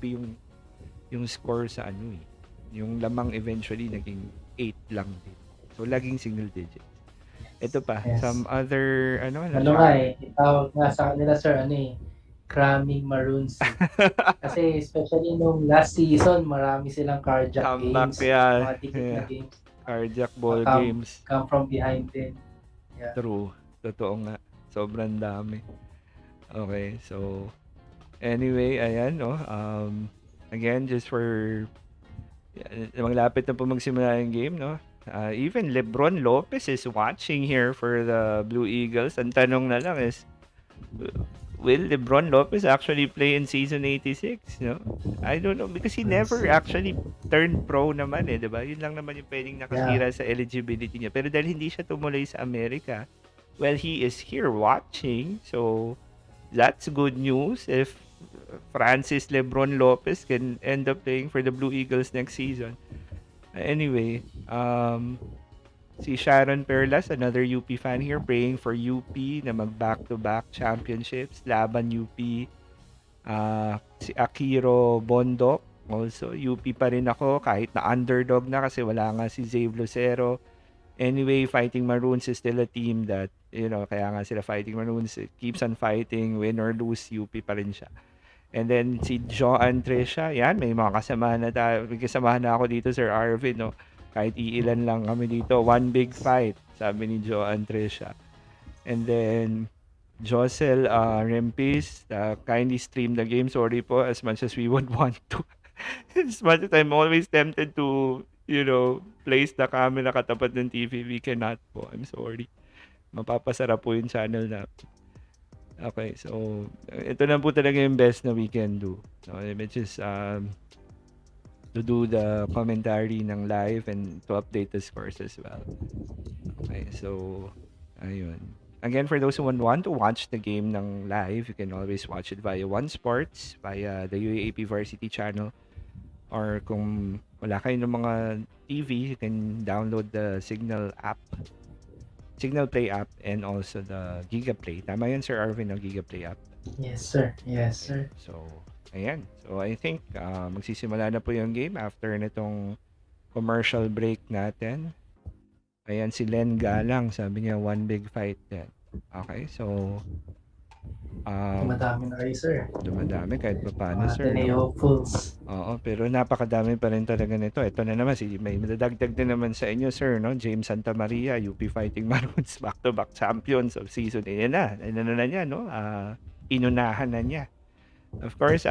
yung score sa yung lamang eventually naging 8 lang din. So, laging single digits. Ito pa, some other, tawag nga sa kanila, sir, cramming Maroons. Kasi, especially nung last season, marami silang carjack games. Mga dikit na games. Carjack ball games. Come from behind din. Yeah. True. Totoo nga. Sobrang dami. Okay, so anyway, ayan, no? Again, just for malapit na po magsimula yung game, no? Even Lebron Lopez is watching here for the Blue Eagles. Ang tanong na lang is, will LeBron Lopez actually play in season 86? No? I don't know because he never actually turned pro naman eh, 'di ba? Yun lang naman yung pwedeng nakasira sa eligibility niya. Pero dahil hindi siya tumuloy sa Amerika, well, he is here watching. So, that's good news if Francis LeBron Lopez can end up playing for the Blue Eagles next season. Anyway, si Sharon Perlas, another UP fan here, praying for UP na mag back-to-back championships, laban UP. Si Akiro Bondok, also UP pa rin ako kahit na underdog na kasi wala nga si Zave Lucero. Anyway, Fighting Maroons is still a team that, kaya nga sila Fighting Maroons, it keeps on fighting, win or lose, UP pa rin siya. And then si Joan Tresha, yan, may mga kasamahan na tayo. May kasamahan na ako dito, Sir Arvin, no? Kahit iilan lang kami dito. One big fight, sabi ni Joan Tresha. And then, Josel Rempis, kindly stream the game. Sorry po, as much as we would want to. As much as I'm always tempted to, place the camera katapat ng TV, we cannot po. I'm sorry. Mapapasarap po yung channel na. Okay, so ito na po talaga yung best na we can do. No, which is to do the commentary ng live and to update the scores as well. Okay, so ayun. Again, for those who want to watch the game ng live, you can always watch it via One Sports, via the UAAP Varsity channel. Or kung wala kayo ng mga TV, you can download the Signal Play app and also the Giga Play. Tama yun, Sir Arvin, ng Giga Play app. Yes, sir. Yes, sir. So, ayan. So, I think magsisimula na po yung game after nitong commercial break natin. Ayan, si Len Galang. Sabi niya, one big fight din. Okay, so Dumadami na kayo, sir. dumadami kahit pa paano, sir. Ateneo Fools. Oo, pero napakadami pa rin talaga nito. Ito na naman, may madadagdag din naman sa inyo, sir, no? James Santa Maria, UP Fighting Maroons, back-to-back champions of season. Ayan na niya, no? Inunahan na niya. Of course,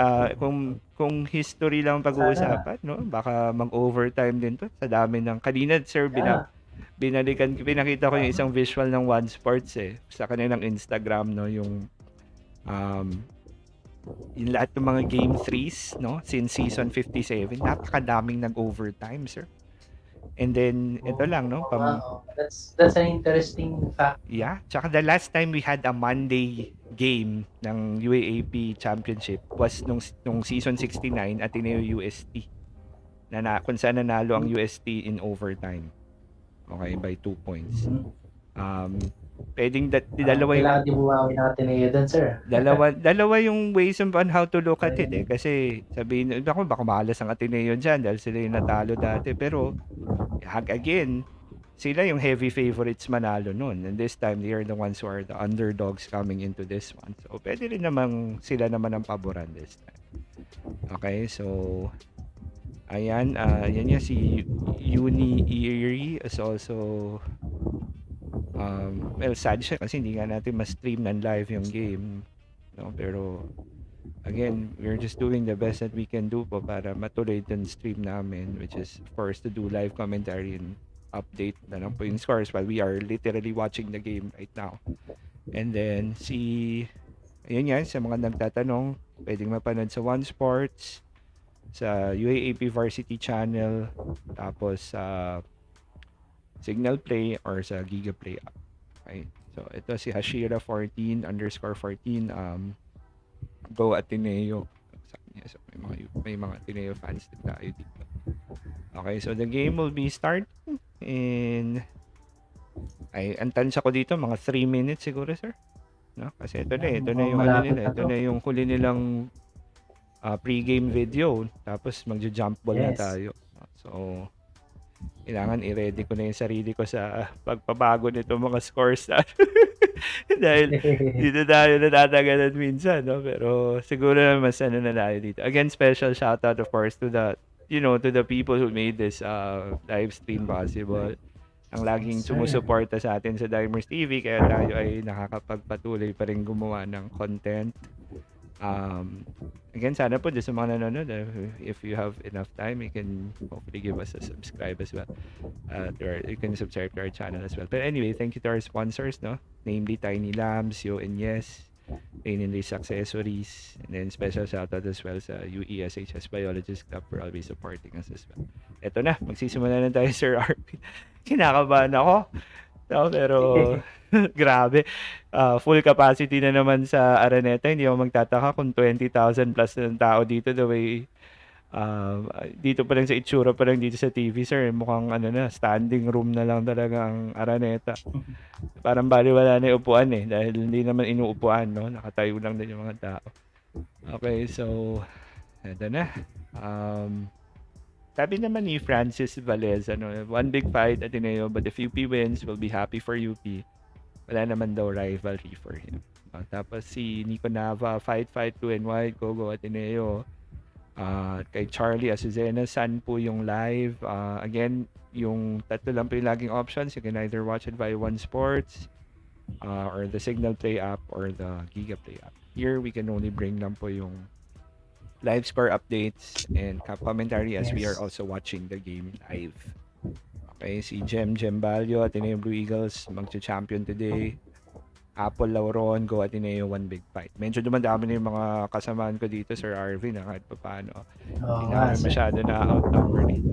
kung history lang pag-uusapan, no? Baka mag-overtime din to. Sa dami ng kanina, sir, pinakita ko yung isang visual ng One Sports sa kanilang Instagram, no? Yung lahat ng mga game 3s, no? Since season 57, napakadaming nag-overtime, sir. And then, ito lang, no? That's an interesting fact. Yeah. Tsaka the last time we had a Monday game ng UAAP Championship was nung season 69, Ateneo UST. Kung saan nanalo ang UST in overtime. Okay, by 2 points. Pwedeng dalawa yung kailangan din bumawi ng Ateneo dun, sir. dalawa yung ways on how to look at it kasi sabihin ako baka malas ang Ateneo dyan dahil sila yung natalo dati pero again sila yung heavy favorites manalo nun and this time they are the ones who are the underdogs coming into this one, so pwede rin namang sila naman ang paboran this time. Okay, so ayan, yan niya si Uni Erie is also well, sad siya kasi hindi nga natin ma-stream ng live yung game, no? Pero again, we're just doing the best that we can do po para matuloy yung stream namin, which is of course to do live commentary and update na lang po yung scores while we are literally watching the game right now. And then ayun yan, sa mga nagtatanong, pwedeng mapanood sa One Sports, sa UAAP Varsity channel, tapos sa Signal Play or sa Giga Play app. Okay. So, ito si Hashira14 _14 Go Ateneo. So, may mga Ateneo fans din tayo dito. Okay, so the game will be starting in ang tansya ko dito mga 3 minutes siguro, sir. No? Kasi ito na yung ito na yung huli nilang pre-game video, tapos magjo-jump ball na tayo. So, kailangan i-ready ko na yung sarili ko sa pagpabago nito mga scores dahil dito tayo natatagalan minsan, no? Pero siguro naman mas na tayo dito. Again, special shout out of course to the to the people who made this live stream possible. ang laging Sir. sumusuporta sa atin sa Dimers TV, kaya tayo ay nakakapagpatuloy pa rin gumawa ng content. Again, sana po sa mga nanonood, if you have enough time, you can hopefully give us a subscribe as well. Or you can subscribe to our channel as well. But anyway, thank you to our sponsors, no? Namely Tiny Lambs, Yo and Yes, Rain and Race Accessories, and then special shoutout as well sa UESHS Biologist Club for always supporting us as well. Eto na, magsisimula na tayo, Sir Arvin. Kinakabahan ako. No, pero grabe. Full capacity na naman sa Araneta. Hindi ako magtataka kung 20,000 plus ng tao dito the way dito pa lang sa itsura pa lang dito sa TV, sir. Mukhang standing room na lang talaga ang Araneta. Parang baliwala na yung upuan dahil hindi naman inuupuan, no? Nakatayo lang din yung mga tao. Okay, so eto na. Sabi naman ni Francis Valez, one big fight Ateneo, but if UP wins, we'll be happy for UP. Wala naman daw rivalry for him. Tapos si Nico Nava, fight, blue and white, go Ateneo. Kay Charlie Azucena San po yung live. Again, yung tatlo lang po yung laging options. You can either watch it via One Sports, or the Signal Play app, or the Giga Play app. Here, we can only bring lang po yung live score updates and commentary as we are also watching the game live. Okay, si Jem Balio, Ateneo Blue Eagles, magcha-champion today. Apple Lauron, go Ateneo, one big fight. Medyo dumadami na yung mga kasamaan ko dito, Sir Arvin, kahit pa paano. Hindi na kami masyado na outnumber dito.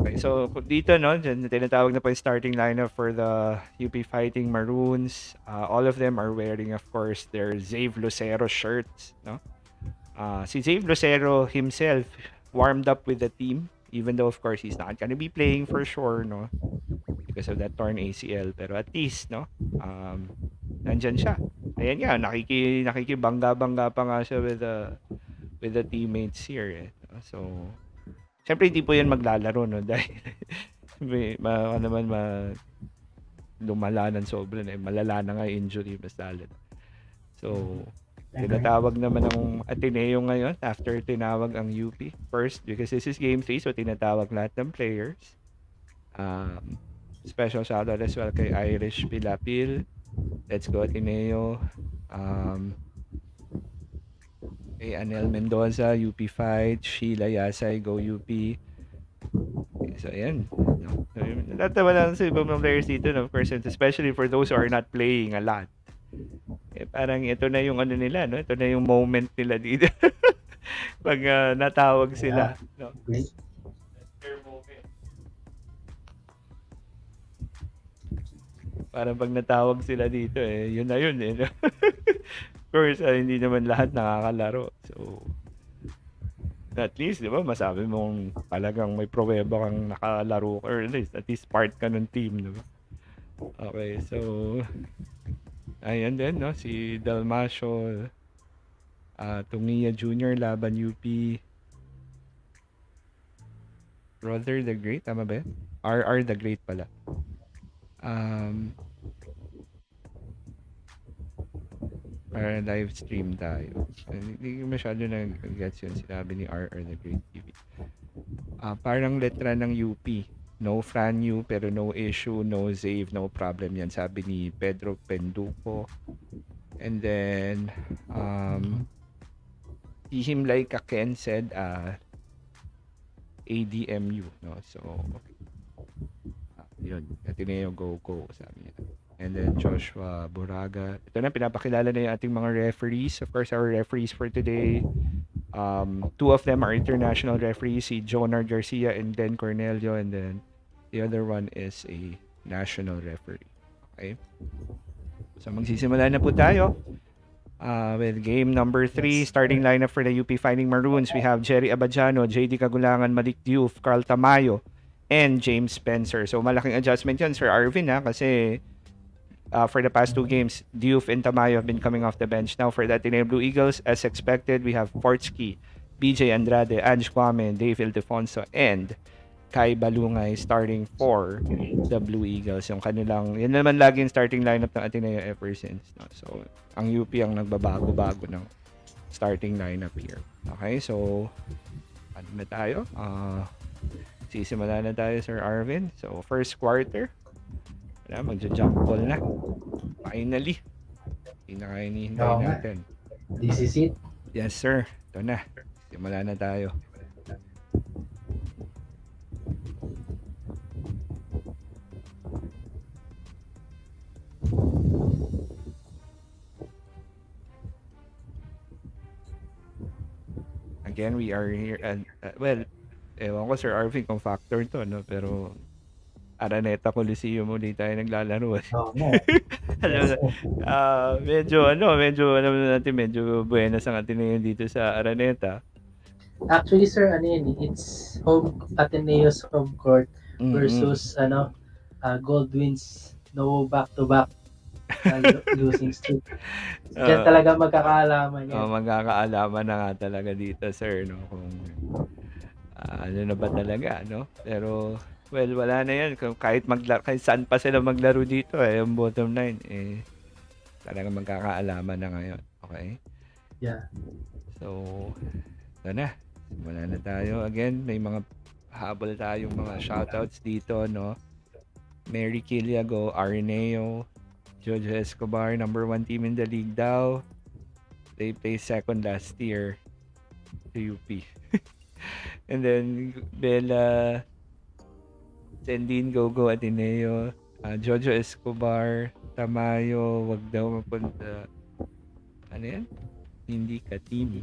Okay, so dito, no, tinatawag na po yung starting lineup for the UP Fighting Maroons. All of them are wearing, of course, their Zave Lucero shirts, no? Si Zave Lucero himself warmed up with the team, even though of course he's not gonna be playing for sure, no, because of that torn ACL. Pero at least, no, nandyan siya. Ayan nga, nakikibangga-bangga pa nga siya with the teammates here. So, syempre hindi po yan maglalaro, no, dahil lumala ng sobra na, malala na nga injury, mas lalo. So, tinatawag naman ng Ateneo ngayon after tinawag ang UP first because this is game 3, so tinatawag lahat ng players. Special shoutout as well kay Irish Pilapil. Let's go Ateneo. Kay Anel Mendoza, UP Fight. Sheila Yasay, go UP. So ayan. Natatawa lang sa ibang mga players dito, of course, especially for those who are not playing a lot. Parang ito na yung nila, no? Ito na yung moment nila dito. Pag natawag sila, no? Their moment. Parang pag natawag sila dito, yun na yun, no? Of course, hindi naman lahat nakakalaro. So, at least, di ba, masabi mong talagang may pruweba kang nakalaro, or at least part ka ng team, di ba? Okay, so ayan din, no? Si Dalmasio, Tungia Jr. laban UP. Brother the Great, tama ba yun? RR the Great pala. Para live stream tayo. Hindi masyado nag-gets yun sinabi ni RR the Great TV. Parang letra ng UP. No Fran U, pero no issue, no save, no problem yan. Sabi ni Pedro Penduco. And then, Himlay Kaken said, ADMU, no? So, yun. Ateneo, go, sabi niya. And then, Joshua Buraga. Ito na, pinapakilala na yung ating mga referees. Of course, our referees for today, two of them are international referees, si Jonar Garcia and Den Cornelio, and then the other one is a national referee. Okay? So magsisimula na po tayo with game number 3. Starting lineup for the UP Fighting Maroons. We have Jerry Abadjano, JD Kagulangan, Malik Diouf, Carl Tamayo, and James Spencer. So malaking adjustment yan, Sir Arvin, kasi for the past 2 games, Diouf and Tamayo have been coming off the bench. Now for the Ateneo Blue Eagles, as expected, we have Fortsky, BJ Andrade, Ange Kwame, Dave Ildefonso, and Kai Balungay starting for the Blue Eagles. Yung kanilang, yan naman laging starting lineup ng Ateneo ever since. No? So, ang UP ang nagbabago-bago ng starting lineup here. Okay, so, ano na tayo? Sisimula na tayo, Sir Arvin. So, first quarter. Wala, magja-jump ball na. Finally. Pinaka-hinihintay Oo nga. natin. This is it. Yes, sir. Ito na. Simula na tayo. Again, we are here and well, ewan ko Sir Arvin kung factor to, no? Pero Araneta Coliseum ulit tayo naglalaro. Oo nga. Alam Yes, na, sir. medyo alam na natin, medyo buenas ang Ateneo dito sa Araneta. Actually, sir, ano yun, it's Ateneo's home court Mm-mm. versus Gold Wins, no back-to-back losing streak. Diyan talaga magkakaalaman yan. Magkakaalaman na nga talaga dito, sir, no? Kung ano na ba talaga, no? Pero, well, wala na yan. Kahit saan pa sila maglaro dito, yung bottom line, talaga magkakaalaman na ngayon. Okay? Yeah. So, ito na. Simula na tayo. Again, may mga habol tayong mga shoutouts dito, no? Mary Kiliago, Areneo, Jojo Escobar, number 1 team in the league daw. They placed second last year to UP. And then, Bella, Sendin Gogo Ateneo, Jojo Escobar, Tamayo, wag daw mapunta. Ano yan? Hindi ka team.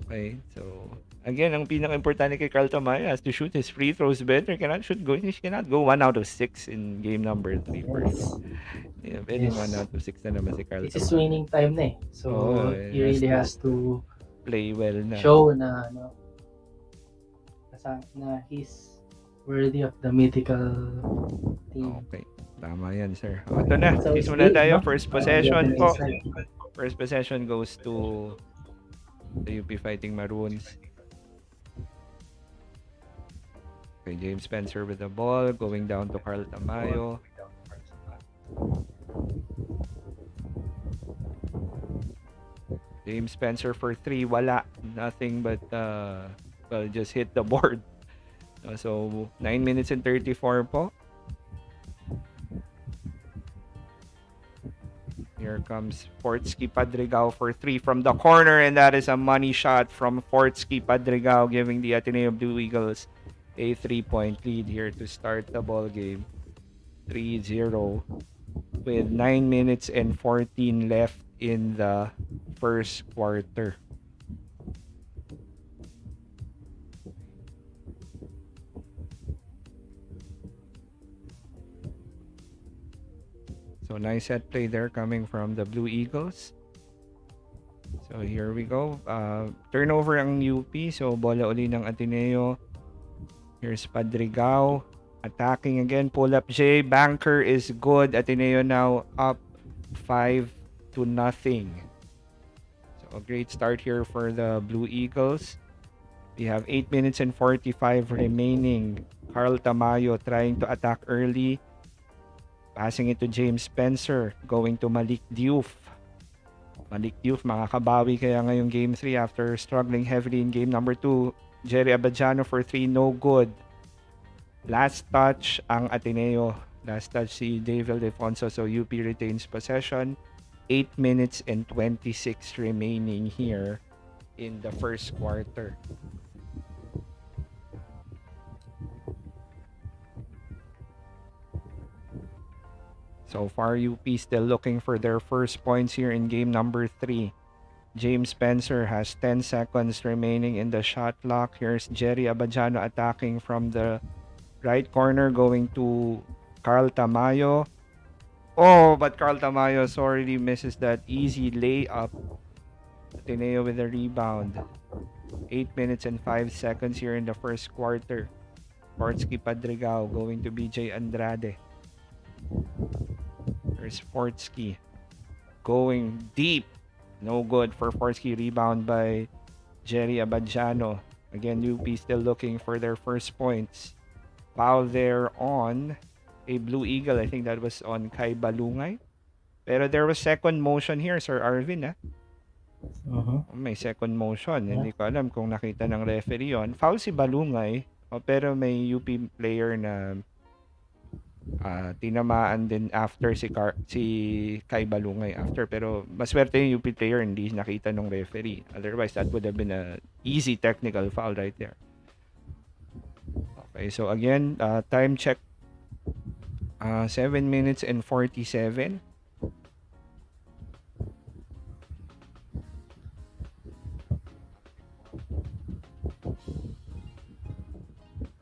Okay, so again, ang pinaka-importante kay Carl Tamayo has to shoot his free throws better. He cannot go 1 out of 6 in game number 3 first. Yeah, pwedeng 1 out of 6 na naman si Carl This is Tamayo. winning time na eh. So, he really has to play well na. Show na, na he's worthy of the mythical team. Okay, tama yan, sir. Ito na, So, kiss muna tayo. no? First possession po. First possession goes to the UP Fighting Maroons. Okay, James Spencer with the ball, going down to Carl Tamayo. James Spencer for 3, wala. Nothing but, well, just hit the board. So, 9 minutes and 34 po. Here comes Fortsky Padrigao for 3 from the corner, and that is a money shot from Fortsky Padrigao, giving the Ateneo Blue Eagles a 3-point lead here to start the ball game. 3-0 with 9 minutes and 14 left in the first quarter. So nice set play there coming from the Blue Eagles. So here we go. Turnover ang UP. So bola uli ng Ateneo. Here's Padrigao. Attacking again. Pull up J. Banker is good. Ateneo now up 5-0. So a great start here for the Blue Eagles. We have 8 minutes and 45 remaining. Carl Tamayo trying to attack early. Passing it to James Spencer. Going to Malik Diouf. Malik Diouf makakabawi kaya ngayong game 3 after struggling heavily in game number 2. Jerry Abadjano for 3. No good. Last touch ang Ateneo. Last touch si David Alfonso. So UP retains possession. 8 minutes and 26 remaining here in the first quarter. So far, UP still looking for their first points here in game number 3. James Spencer has 10 seconds remaining in the shot clock. Here's Jerry Abadjano attacking from the right corner, going to Carl Tamayo. Oh, but Carl Tamayo already misses that easy layup. Ateneo with a rebound. 8 minutes and 5 seconds here in the first quarter. Fortsky Padrigao going to BJ Andrade. There's Fortsky going deep. No good for Fortsky. Rebound by Jerry Abadjano. Again, UP still looking for their first points. Foul there on a Blue Eagle. I think that was on Kai Balungay. Pero there was second motion here, Sir Arvin. May second motion. Yeah. Hindi ko alam kung nakita ng referee yon. Foul si Balungay, pero may UP player na tinamaan din after si Kai Balungay after. Pero maswerte yung UP player, hindi nakita ng referee. Otherwise, that would have been a easy technical foul right there. Okay, so again, time check. 7 minutes and 47.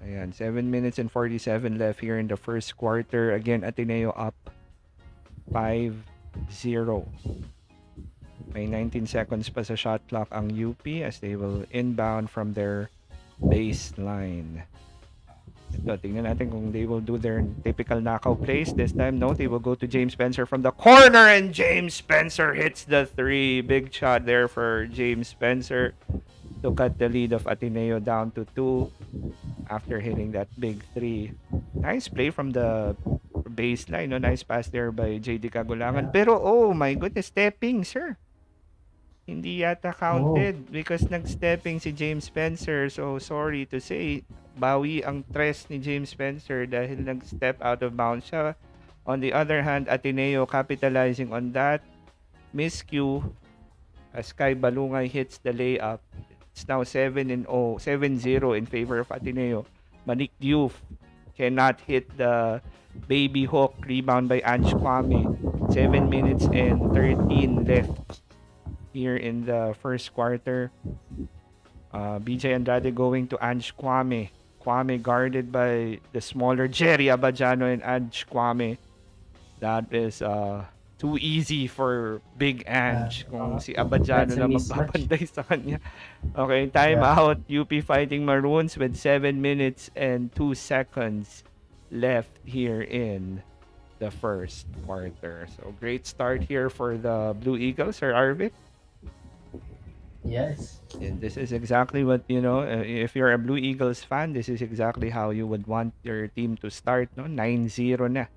Ayan, 7 minutes and 47 left here in the first quarter. Again, Ateneo up 5-0. May 19 seconds pa sa shot clock ang UP as they will inbound from their baseline. Ito, tingnan natin kung they will do their typical knockout plays. This time, no, they will go to James Spencer from the corner, and James Spencer hits the three. Big shot there for James Spencer to cut the lead of Ateneo down to 2 after hitting that big three. Nice play from the baseline. No? Nice pass there by JD Kagulangan. Yeah. Pero, oh my goodness, stepping, sir. Hindi yata counted because nag-stepping si James Spencer. So, sorry to say, bawi ang tres ni James Spencer dahil nag-step out of bounds siya. On the other hand, Ateneo capitalizing on that miscue as Kai Balungay hits the layup. It's now 7-0 in favor of Ateneo. Manik Diouf cannot hit the baby hook. Rebound by Ange Kwame. 7 minutes and 13 left here in the first quarter. BJ Andrade going to Ange Kwame. Kwame guarded by the smaller Jerry Abadjano and Ange Kwame. That is too easy for Big Ange kung si Abadjano na magbabantay sa kanya. Okay, time out. UP Fighting Maroons with 7 minutes and 2 seconds left here in the first quarter. So great start here for the Blue Eagles, Sir Arvin. Yes. And this is exactly what, if you're a Blue Eagles fan, this is exactly how you would want your team to start, no? 9-0 na.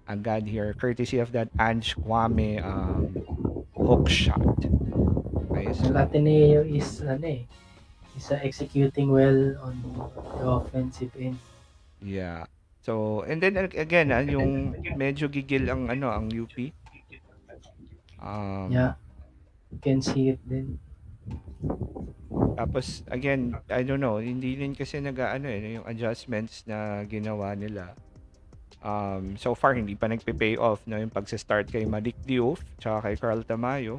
Agad here, courtesy of that Ange Kwame hook shot. Okay, so Ateneo is executing well on the offensive end. Yeah. So, and then again, yung medyo gigil ang UP. Yeah. You can see it then. Tapos again, I don't know, hindi rin kasi yung adjustments na ginawa nila. So far hindi pa nagpe-pay off, no, yung pagsa-start kay Malik Diouf tsaka kay Carl Tamayo.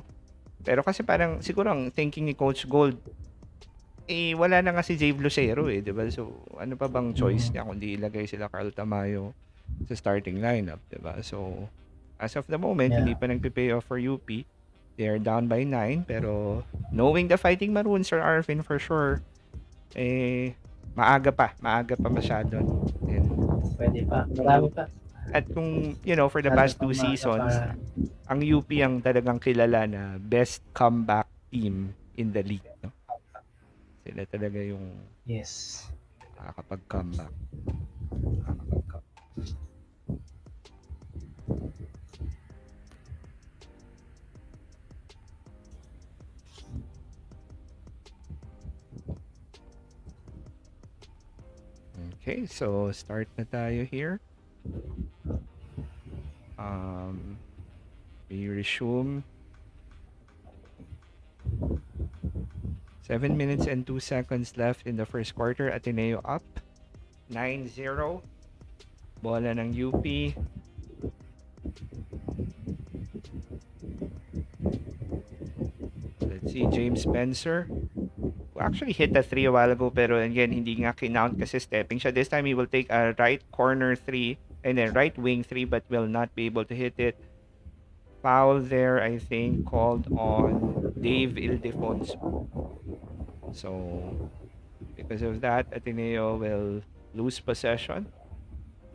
Pero kasi parang siguro ang thinking ni Coach Gold, wala na nga si Jave Lucero, di ba? So ano pa bang choice niya kundi ilagay sila Carl Tamayo sa starting lineup, di ba? So as of the moment, hindi pa nagpe-pay off for UP. They are down by 9, pero knowing the Fighting Maroons or Arvin for sure, maaga pa masyado. And pwede pa, marami pa. At kung, for the past 2 seasons, ang UP ang talagang kilala na best comeback team in the league, no? Sila talaga yung nakakapag-comeback. Okay, so start na tayo here. We resume. 7 minutes and 2 seconds left in the first quarter. Ateneo up 9-0. Bola ng UP. Let's see, James Spencer actually hit a 3 a while ago, pero again, hindi nga kinount kasi stepping siya. This time, he will take a right corner 3 and then right wing 3 but will not be able to hit it. Foul there, I think, called on Dave Ildefonso. So, because of that, Ateneo will lose possession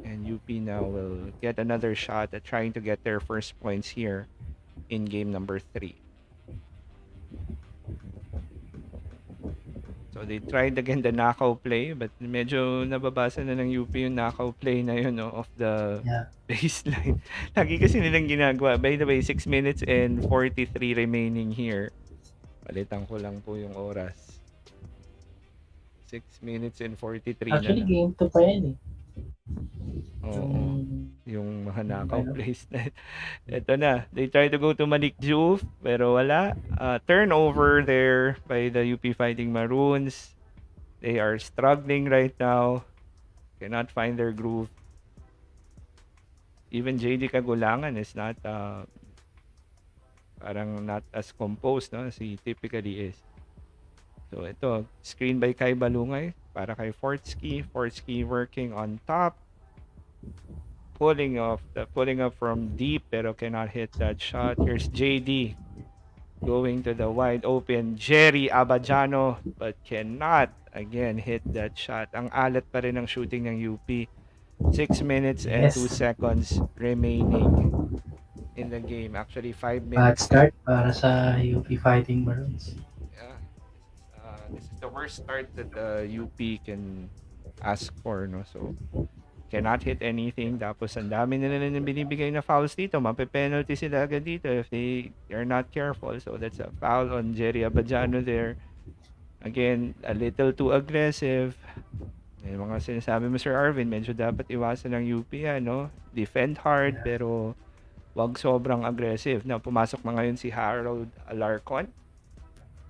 and UP now will get another shot at trying to get their first points here in game number 3. So they tried again the knockout play, but medyo nababasa na ng UP yung knockout play na yun, no, of the baseline. Lagi kasi nilang ginagawa. By the way, 6 minutes and 43 remaining here Palitan ko lang po yung oras. 6 minutes and 43 na Actually, lang. game 2 pa yan eh. Oo. Yung mga knockout ano, plays na. Ito na. They try to go to Malik Diouf, pero wala. Turnover there by the UP Fighting Maroons. They are struggling right now. Cannot find their groove. Even JD Kagulangan is not parang not as composed, no, as he typically is. So ito, screen by Kai Balungay para kay Fortsky. Fortsky working on top. Pulling up from deep pero cannot hit that shot. Here's JD going to the wide open Jerry Abajano but cannot again hit that shot. Ang alat pa rin ng shooting ng UP. 6 minutes and 2 yes. seconds remaining in the game. Actually, 5 Bad minutes. start para sa UP Fighting Maroons. Yeah, this is the worst start that UP can ask for, no? So, cannot hit anything. Tapos, ang dami nila na binibigay na fouls dito. Mape-penalty sila agad dito if they are not careful. So, that's a foul on Jerry Abadjano there. Again, a little too aggressive. Yung mga sinasabi mo, Sir Arvin, medyo dapat iwasan ng UP, no? Defend hard, Yeah. pero wag sobrang aggressive. Na pumasok na ngayon si Harold Alarcon.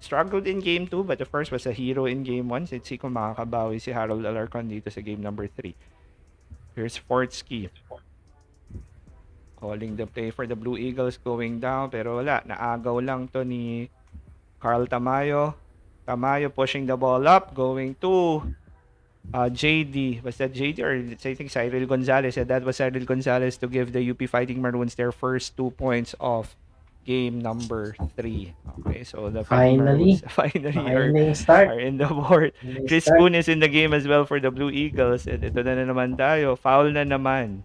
Struggled in game 2, but of course was a hero in game 1. Let's see kung makakabawi si Harold Alarcon dito sa game number 3. Here's Fortsky. Calling the play for the Blue Eagles going down, pero wala. Naagaw lang to ni Carl Tamayo. Tamayo pushing the ball up, going to JD. Was that JD or I think Cyril Gonzalez? And that was Cyril Gonzalez to give the UP Fighting Maroons their first 2 points of game number 3. Okay, so the Fighting Finally. Maroons finally Start. are in the board. Chris Kuhn is in the game as well for the Blue Eagles. And ito na naman tayo. Foul na naman.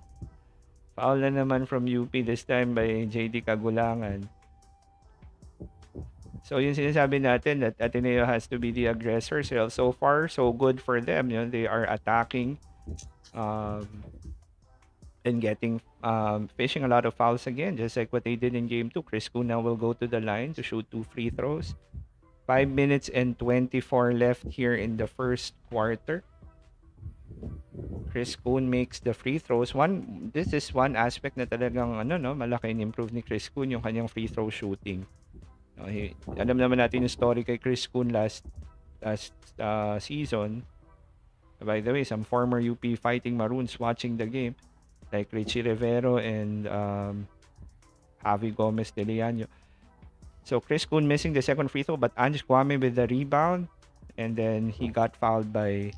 Foul na naman from UP this time by JD Kagulangan. So yung sinasabi natin that Ateneo has to be the aggressor. So far, so good for them. You know, they are attacking and getting fishing a lot of fouls again, just like what they did in game 2. Chris Kuhn now will go to the line to shoot 2 free throws. 5 minutes and 24 left here in the first quarter. Chris Kuhn makes the free throws. This is one aspect na talagang malaki in-improve ni Chris Kuhn, yung kanyang free throw shooting. Alam naman natin yung story kay Chris Kuhn last season. By the way, some former UP Fighting Maroons watching the game, like Richie Rivero and Javi Gomez de Leano. So Chris Kuhn missing the second free throw, but Ange Kwame with the rebound, and then he got fouled by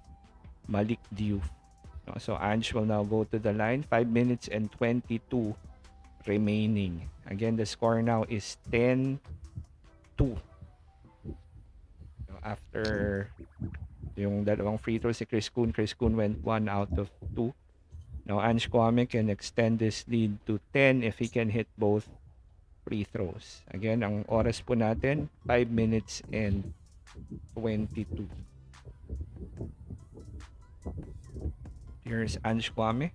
Malik Diouf. So Ange will now go to the line. 5 minutes and 22 remaining. Again, the score now is 10-2. After yung dalawang free throws si Chris Kuhn went 1 out of 2. Now Ange Kwame can extend this lead to 10 if he can hit both free throws. Again, ang oras po natin 5 minutes and 22. Here's Ange Kwame.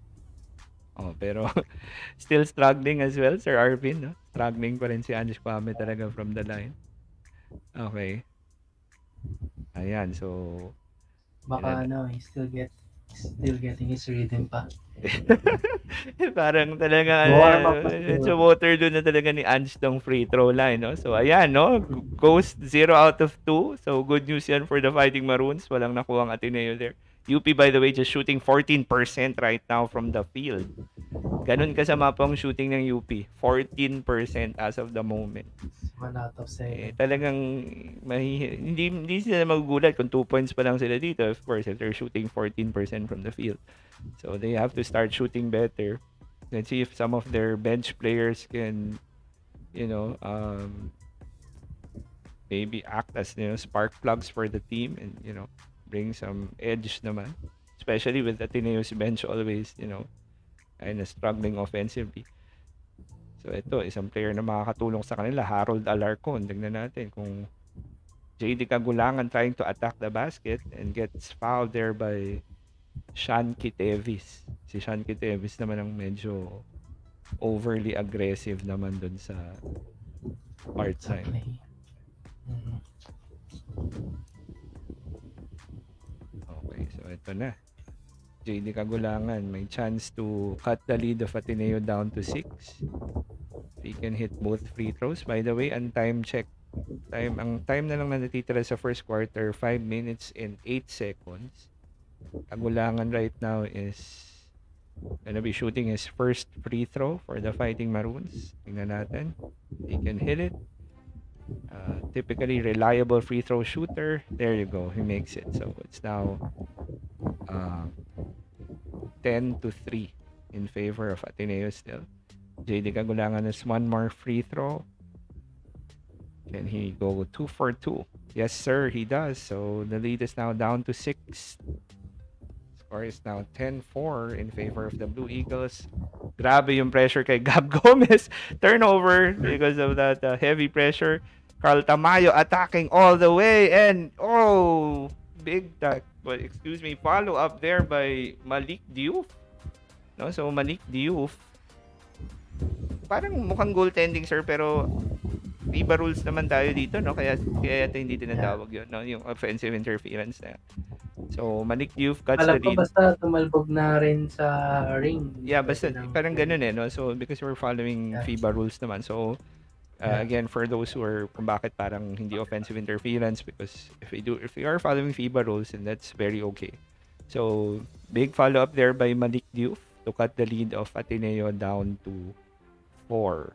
Pero still struggling as well, Sir Arvin, no? Struggling pa rin si Ange Kwame talaga from the line. Okay. Ayan, so Baka he's still getting his rhythm pa. Parang talaga So, water doon na talaga ni Ange tong free throw line, no? So ayan, no? Goes 0 out of 2. So good news yan for the Fighting Maroons. Walang nakuha ang Ateneo there. UP, by the way, just shooting 14% right now from the field. Ganun kasama po ang shooting ng UP. 14% as of the moment. 1 out of 7. Talagang hindi sila magugulat kung 2 points pa lang sila dito, of course, if they're shooting 14% from the field. So they have to start shooting better. Let's see if some of their bench players can, maybe act as spark plugs for the team and bring some edge naman. Especially with Ateneo's bench always, kind of struggling offensively. So ito, isang player na makakatulong sa kanila, Harold Alarcon. Tingnan natin kung JD Kagulangan trying to attack the basket and gets fouled there by Sean Kitevis. Si Sean Kitevis naman ang medyo overly aggressive naman dun sa part time. Mm-hmm. Ito na. JD Kagulangan may chance to cut the lead of Ateneo down to 6. He can hit both free throws. By the way, ang time check. Ang time na lang na natitira sa first quarter, 5 minutes and 8 seconds. Kagulangan right now is gonna be shooting his first free throw for the Fighting Maroons. Tingnan natin. He can hit it. Typically reliable free throw shooter. There you go. He makes it. So it's now 10-3 in favor of Ateneo still. JD Kagulangan has one more free throw. Can he go 2 for 2? Yes, sir, he does. So the lead is now down to 6. Score is now 10-4 in favor of the Blue Eagles. Grabe yung pressure kay Gab Gomez. Turnover because of that heavy pressure. Carl Tamayo attacking all the way. And, big follow up there by Malik Diouf. No? So, Malik Diouf, parang mukhang goaltending, sir, pero FIBA rules naman tayo dito, no? Kaya ito hindi tinatawag yun, no? Yung offensive interference na. So, Malik Diouf cuts the Alam ko lead. basta tumalbog na rin sa ring. Yeah, basta parang ganun no? So, because we're following FIBA rules naman. So, again, for those who are kung bakit parang hindi offensive interference, because if we are following FIBA rules, and that's very okay. So, big follow-up there by Malik Diouf to cut the lead of Ateneo down to 4.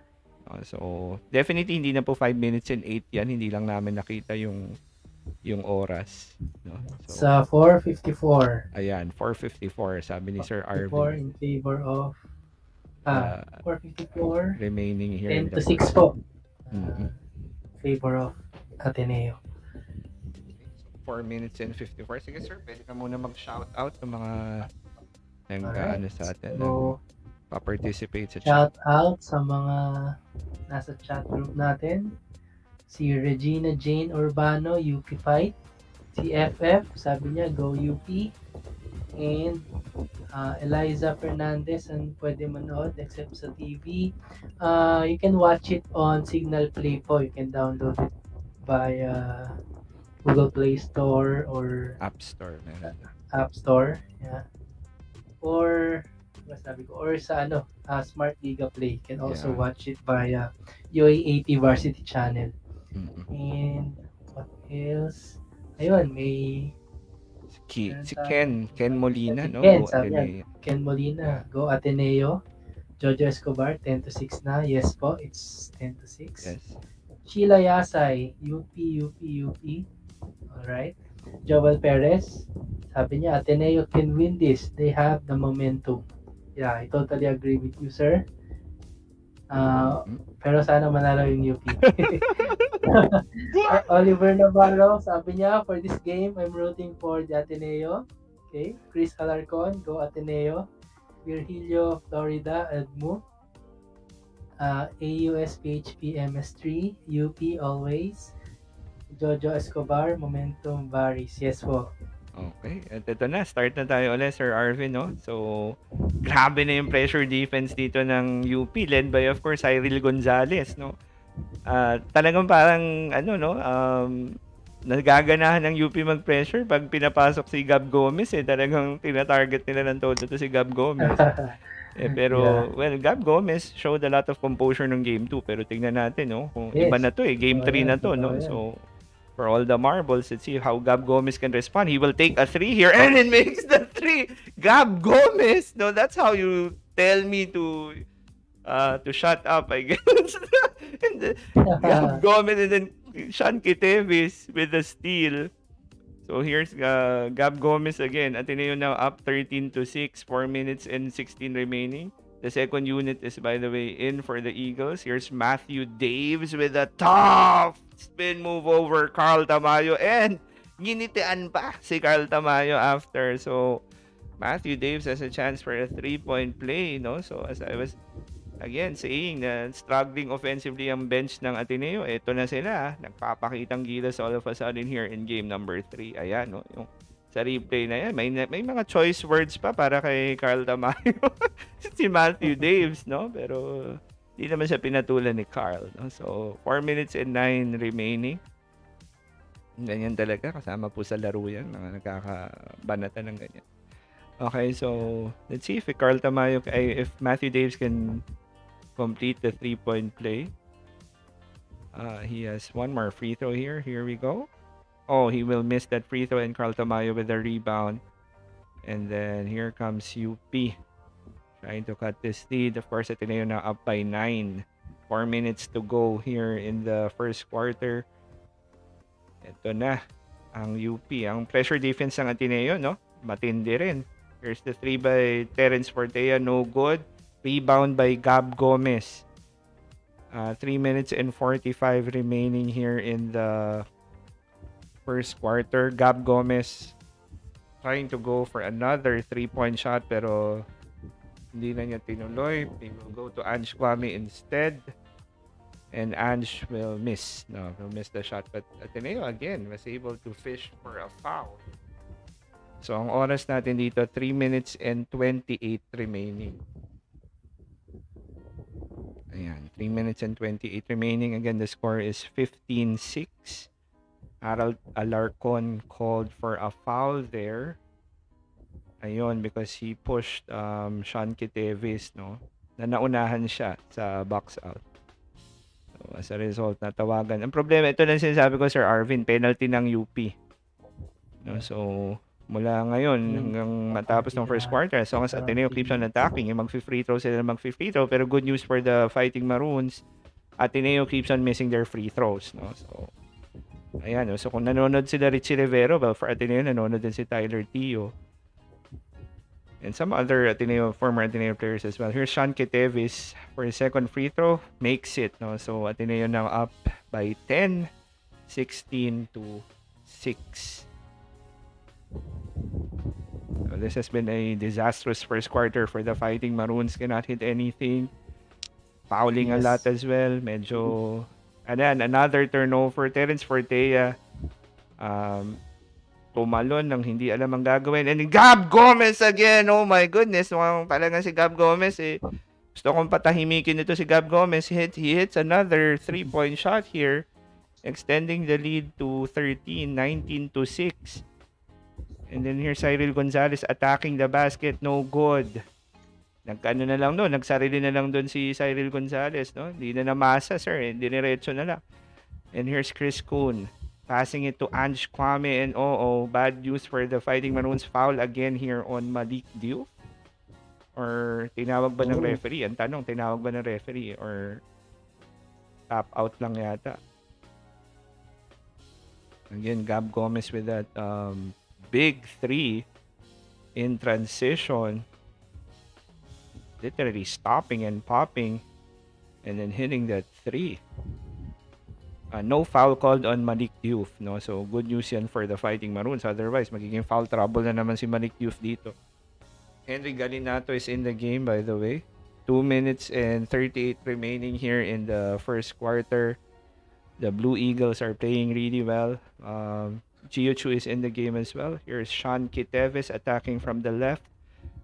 So, definitely hindi na po 5 minutes and 8 yan. Hindi lang namin nakita yung oras. No? So, sa 4:54. Ayan, 4:54 sabi ni Sir Arvin. 4 in favor of 4:54 remaining here. 10-6 po. Favor of Ateneo. 4 minutes and 54. Sige sir, pwede ka muna mag-shout out ng mga sa atin. So, pa-participate sa chat. Shout out sa mga nasa chat group natin. Si Regina Jane Urbano, UP Fight. Si FF, sabi niya, go UP. And Eliza Fernandez, and pwede manood except sa TV. You can watch it on Signal Play po. You can download it via Google Play Store or App Store. App Store. Yeah. Or sa Smart Liga Play. You can also watch it via UAAP Varsity Channel. And what else? Ayun, may si Ken Molina, no? Ken Molina, go Ateneo. Jojo Escobar, 10-6 na. Yes po, it's 10-6. Yes. Sheila Yasay, UP. Alright. Joel Perez, sabi niya, Ateneo can win this. They have the momentum. Yeah, I totally agree with you, sir. Pero sana manalo yung UP. Oliver Navarro, sabi niya, for this game, I'm rooting for the Ateneo. Okay. Chris Alarcon, go Ateneo. Virgilio Florida, Edmu. AUS PHP MS3, UP always. Jojo Escobar, momentum varies. Yes po. Okay, at ito na, start na tayo ulit, Sir Arvin, no? So, grabe na yung pressure defense dito ng UP, led by, of course, Cyril Gonzalez, no? Talagang parang, nagaganahan ng UP mag-pressure pag pinapasok si Gab Gomez, talagang tinatarget nila ng todo to si Gab Gomez. Pero, Gab Gomez showed a lot of composure ng Game 2, pero tingnan natin, no? Kung iba na to, Game 3 na to, no? So, for all the marbles, let's see how Gab Gomez can respond. He will take a 3 here, and it makes the 3. Gab Gomez, no, that's how you tell me to shut up, I guess. Gab Gomez, and then Sean Kitevis with the steal. So here's Gab Gomez again. Ateneo now up 13-6, 4 minutes and 16 remaining. The second unit is, by the way, in for the Eagles. Here's Matthew Daves with a tough spin move over Carl Tamayo. And ginitian pa si Carl Tamayo after. So, Matthew Daves has a chance for a 3-point play, no? So, as I was, again, saying na struggling offensively ang bench ng Ateneo. Ito na sila. Nagpapakitang gilas all of a sudden here in game number 3. Ayan, no? Yung sa replay na yan, may mga choice words pa para kay Carl Tamayo. Si Matthew Daves, no? Pero hindi naman siya pinatulan ni Carl, no? So, 4 minutes and 9 remaining. Ganyan talaga, kasama po sa laro yan, mga nagkakabanatan ng ganyan. Okay, so let's see if Carl Tamayo, if Matthew Daves can complete the 3-point play. He has one more free throw here. Here we go. Oh, he will miss that free throw, and Carl Tamayo with the rebound. And then here comes UP trying to cut this lead. Of course, Ateneo now up by 9. 4 minutes to go here in the first quarter. Ito na ang UP. Ang pressure defense ng Ateneo, no? Matindi rin. Here's the 3 by Terence Fortea. No good. Rebound by Gab Gomez. 3 minutes and 45 remaining here in the first quarter. Gab Gomez trying to go for another 3-point shot pero hindi na niya tinuloy. He will go to Ange Kwame instead. And Ange will miss. No, he'll miss the shot. But Ateneo again was able to fish for a foul. So ang oras natin dito, 3 minutes and 28 remaining. Ayan, 3 minutes and 28 remaining. Again, the score is 15-6. Alarcon called for a foul there. Ayun, because he pushed Sean Kitevis, no? Na naunahan siya sa box out. So, as a result, natawagan. Ang problema, ito na sinasabi ko, Sir Arvin, penalty ng UP. No? So, mula ngayon hanggang matapos ng first quarter, as long as Ateneo keeps on attacking, yung mag-free throw sila mag-free throw. Pero good news for the Fighting Maroons, Ateneo keeps on missing their free throws. No? So, ayan. No? So, kung nanonood sila Richie Rivero, well, for Ateneo, nanonood din si Tyler Tio. And some other former Ateneo players as well. Here's Sean Kitevis for his second free throw. Makes it. No? So, Ateneo now up by 10, 16-6. So, this has been a disastrous first quarter for the Fighting Maroons. Cannot hit anything. Fouling a lot as well. Medyo... And then, another turnover. Terence Fortea. Tumalon ng hindi alam ang gagawin. And Gab Gomez again. Oh my goodness. Talagang si Gab Gomez eh. Gusto kong patahimikin ito si Gab Gomez. He hits another 3-point shot here. Extending the lead to 13, 19-6. And then here's Cyril Gonzalez attacking the basket. No good. Nagkano na lang doon. Nagsarili na lang doon si Cyril Gonzalez. No? Hindi na namasa, sir. Diniretso na lang. And here's Chris Kuhn. Passing it to Ange Kwame and bad news for the Fighting Maroons. Foul again here on Malik Diouf. Or tinawag ba ng referee? Ang tanong, tinawag ba ng referee? Or tap out lang yata? Again, Gab Gomez with that big 3 in transition. Literally stopping and popping and then hitting that 3. No foul called on Malik Diouf, no? So, good news yan for the Fighting Maroons. Otherwise, magiging foul trouble na naman si Malik Diouf dito. Henry Galinato is in the game, by the way. 2 minutes and 38 remaining here in the first quarter. The Blue Eagles are playing really well. Gio Chu is in the game as well. Here's Sean Kitevis attacking from the left.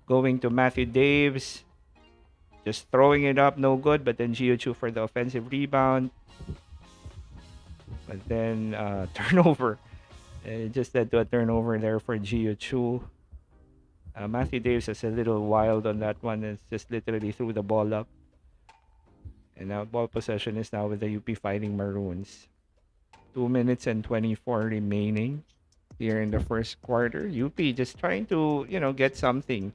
Going to Matthew Daves. Just throwing it up, no good. But then Gio Chu for the offensive rebound. But then turnover. It just led to a turnover there for Gio Chu. Matthew Davis is a little wild on that one. It's just literally threw the ball up. And now ball possession is now with the UP Fighting Maroons. 2 minutes and 24 remaining here in the first quarter. UP just trying to, get something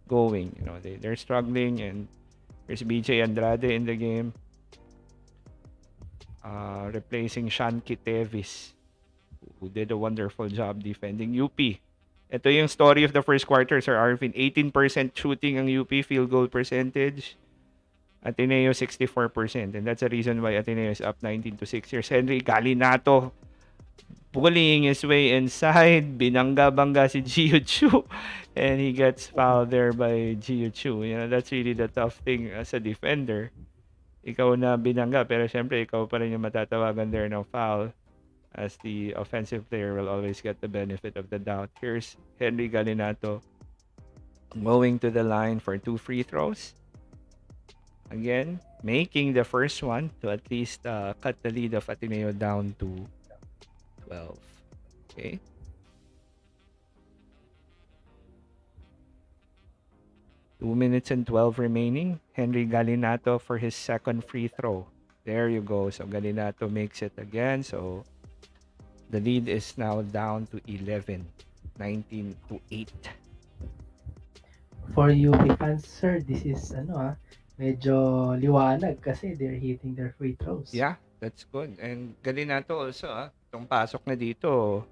going. They're struggling, and there's BJ Andrade in the game. Replacing Sean Kitevis, who did a wonderful job defending UP. Ito yung story of the first quarter, Sir Arvin. 18% shooting ang UP field goal percentage. Ateneo 64%. And that's the reason why Ateneo is up 19-6. Here's Henry Galinato bullying his way inside. Binangga-bangga si Gio Chu. And he gets fouled there by Gio Chu. That's really the tough thing as a defender. Ikaw na binangga, pero syempre ikaw pa rin yung matatawagan there ng foul, as the offensive player will always get the benefit of the doubt. Here's Henry Galinato going to the line for 2 free throws. Again, making the first one to at least cut the lead of Ateneo down to 12. Okay. Two minutes and 12 remaining. Henry Galinato for his second free throw. There you go. So Galinato makes it again. So the lead is now down to 11. 19-8. For UP fans, sir, this is medyo liwanag kasi they're hitting their free throws. Yeah, that's good. And Galinato also, itong pasok na dito,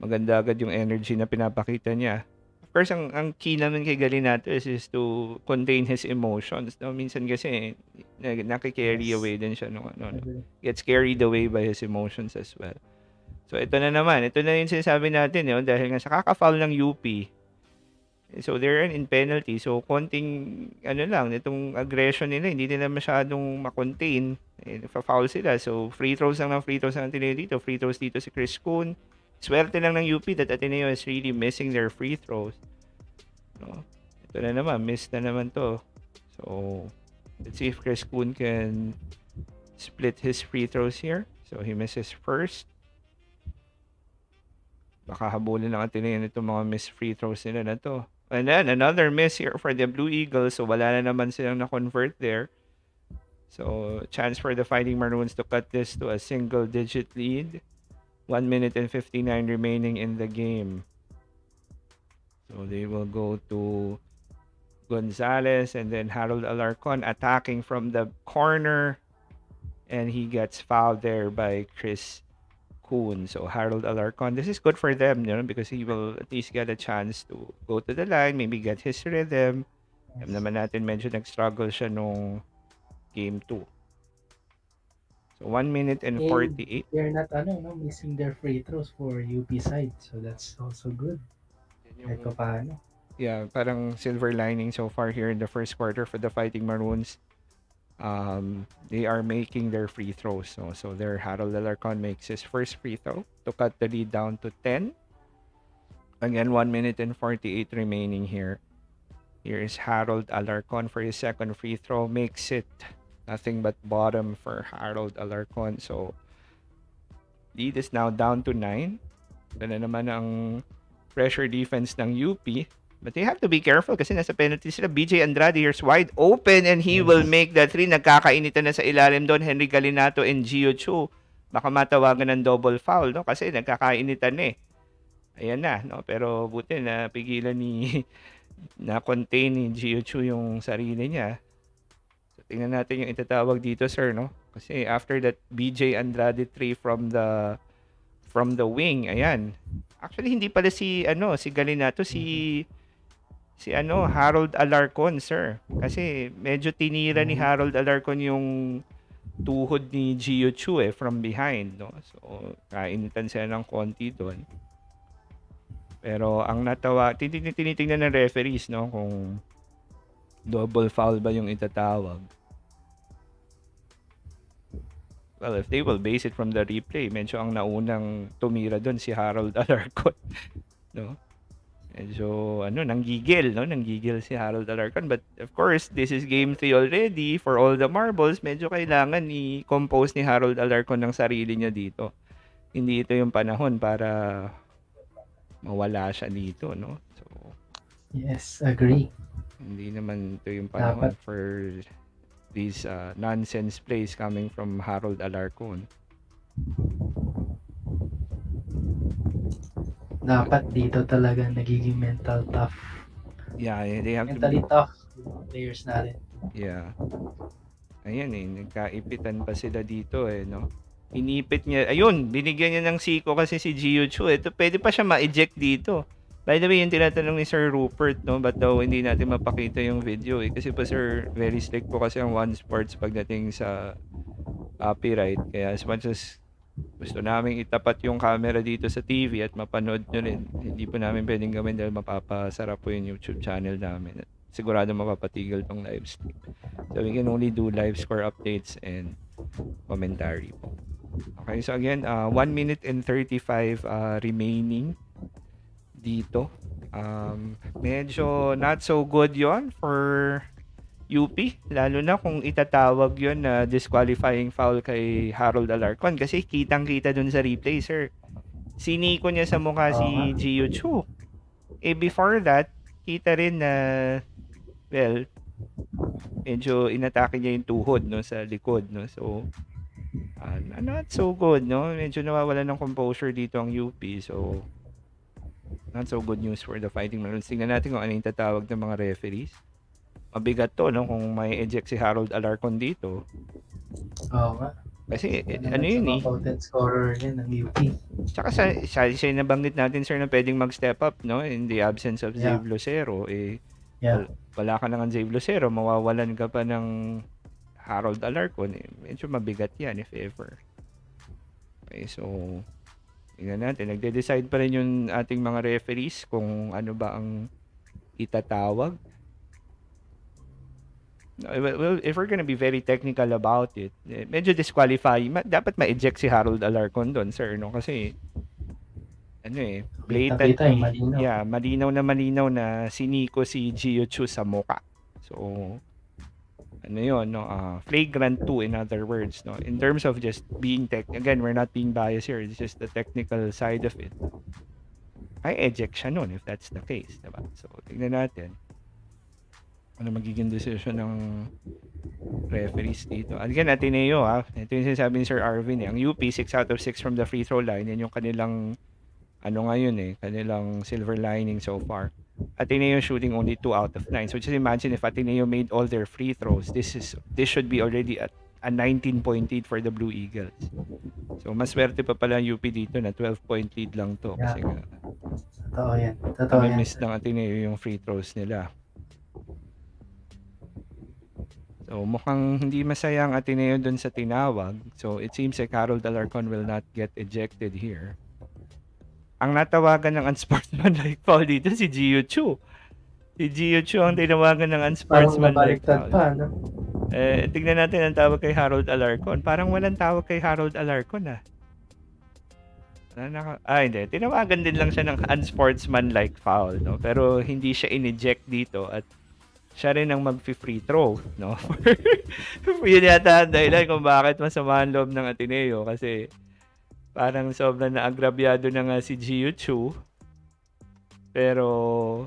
maganda agad yung energy na pinapakita niya. Of course, ang key naman kay Galinato is to contain his emotions. No? Minsan kasi, nakikarry Yes. away din siya. No? Agree. Gets carried away by his emotions as well. So, ito na naman. Ito na yung sinasabi natin. Yun, dahil nga sa kaka-foul ng UP. So, they're in penalty. So, konting, lang, itong aggression nila, hindi nila masyadong makontain. Fa-foul sila. So, free throws lang ng free throws ang Ateneo dito. Free throws dito si Chris Kuhn. Swerte lang ng UP that Ateneo is really missing their free throws. No? Ito na naman. Miss na naman to. So, let's see if Chris Kuhn can split his free throws here. So, he misses first. Baka habulin ng Ateneo nito mga miss free throws nila na to. And then, another miss here for the Blue Eagles. So, wala na naman silang na-convert there. So, chance for the Fighting Maroons to cut this to a single-digit lead. 1 minute and 59 remaining in the game. So, they will go to Gonzalez and then Harold Alarcon attacking from the corner. And he gets fouled there by Chris Kuhn. So Harold Alarcon, this is good for them, because he will at least get a chance to go to the line, maybe get his rhythm. Alam naman natin medyo nag-struggle siya nung game 2. So 1 minute and 48. They're not missing their free throws for UP side. So that's also good. Kahit pa paano. Yeah, parang silver lining so far here in the first quarter for the Fighting Maroons. They are making their free throws. So their Harold Alarcon makes his first free throw to cut the lead down to 10. Again, 1 minute and 48 remaining here. Here is Harold Alarcon for his second free throw. Makes it nothing but bottom for Harold Alarcon. So lead is now down to 9. Ito na naman ang pressure defense ng UP. But they have to be careful kasi nasa penalty sila. BJ Andrade here's wide open and he will make the 3. Nagkakainitan na sa ilalim doon. Henry Galinato and Gio Chu. Baka matawagan ng double foul, no? Kasi nagkakainitan eh. Ayan na, no? Pero buti na pigilan na-contain ni Gio Chu yung sarili niya. So tingnan natin yung itatawag dito, sir, no? Kasi after that BJ Andrade 3 from the wing, ayan. Actually hindi pala si Galinato, si Harold Alarcon, sir. Kasi medyo tinira ni Harold Alarcon yung tuhod ni Gio Chu from behind, no? So, kainitan siya ng konti doon. Pero ang tinitingnan ng referees, no, kung double foul ba yung itatawag. Well, if they will base it from the replay, medyo ang naunang tumira doon si Harold Alarcon, no? Medyo nanggigil si Harold Alarcon. But of course, this is game 3 already. For all the marbles, medyo kailangan i-compose ni Harold Alarcon ng sarili niya dito. Hindi ito yung panahon para mawala siya dito, no? So, yes, agree. hindi naman ito yung panahon for these nonsense plays coming from Harold Alarcon. Dapat dito talaga nagiging mental tough. Yeah, they have mentally tough players natin. Yeah. Ayan nagkaipitan pa sila dito no? Inipit niya. Ayun, binigyan niya ng siko kasi si Gio Chu. Ito, pwede pa siya ma-eject dito. By the way, yung tinatanong ni Sir Rupert, no? Ba't daw hindi natin mapakita yung video Kasi po, sir, very strict po kasi ang One Sports pagdating sa copyright. Kaya as much as gusto namin itapat yung camera dito sa TV at mapanood nyo rin, hindi po namin pwedeng gawin dahil mapapasara po yung YouTube channel namin. At sigurado mapapatigil tong live stream. So we can only do live score updates and commentary po. Okay, so again, 1 minute and 35 remaining dito. Medyo not so good yon for UP, lalo na kung itatawag yon na disqualifying foul kay Harold Alarcon kasi kitang-kita dun sa replay, sir. siniko niya sa mukha Oo nga. si Gio Chu. Before that, kita rin na, well, medyo inatake niya yung tuhod, no, sa likod, no. So, not so good, no. Medyo nawawalan ng composure dito ang UP. So, not so good news for the Fighting Maroons. Tingnan natin kung ano yung tatawag ng mga referees. Mabigat to, no, kung may eject si Harold Alarcon dito. Oo nga. Kasi, Ano ano naman sa yun mga eh. potent scorer yan ng UP. Tsaka siya yung nabanggit natin, sir, na pwedeng mag-step up, no, in the absence of Yeah. Zave Lucero. Yeah. Wala ka nang Zave Lucero, mawawalan ka pa ng Harold Alarcon. Medyo mabigat yan, if ever. Okay, so, tingnan natin. Nagde-decide pa rin yung ating mga referees kung ano ba ang itatawag. Well, if we're gonna be very technical about it, medyo disqualifying. Dapat ma-eject si Harold Alarcon doon, sir, no? Kasi, blatantly, malinaw na siniko si Gio Chu sa muka. So, flagrant 2 in other words, no? In terms of just being again, we're not being biased here. It's just the technical side of it. Ay eject siya nun if that's the case, diba? So, tignan natin ano magiging decision ng referees dito. Again, Ateneo, ito yung sinasabi ni Sir Arvin, Ang UP, 6 out of 6 from the free throw line. Yan yung kanilang, kanilang silver lining so far. Ateneo shooting only 2 out of 9. So just imagine if Ateneo made all their free throws, this should be already a 19-point lead for the Blue Eagles. So mas swerte pa pala ang UP dito na 12-point lead lang to. Kasi nga, totoo yan. Totoo yan. miss ng Ateneo yung free throws nila. So mukhang hindi masaya ang Ateneo dun sa tinawag. So it seems like Harold Alarcon will not get ejected here. Ang natawagan ng unsportsmanlike foul dito si Gio Chu. Si Gio Chu ang tinawagan ng unsportsmanlike foul. Pa, no? Tignan natin ang tawag kay Harold Alarcon. Parang walang tawag kay Harold Alarcon hindi. Tinawagan din lang siya ng unsportsmanlike foul, no? Pero hindi siya in-eject dito at siya rin ang mag-free throw, no? Yun yata ang dahilan kung bakit masama ang loob ng Ateneo kasi parang sobrang naagrabyado na nga si Gio Chu. Pero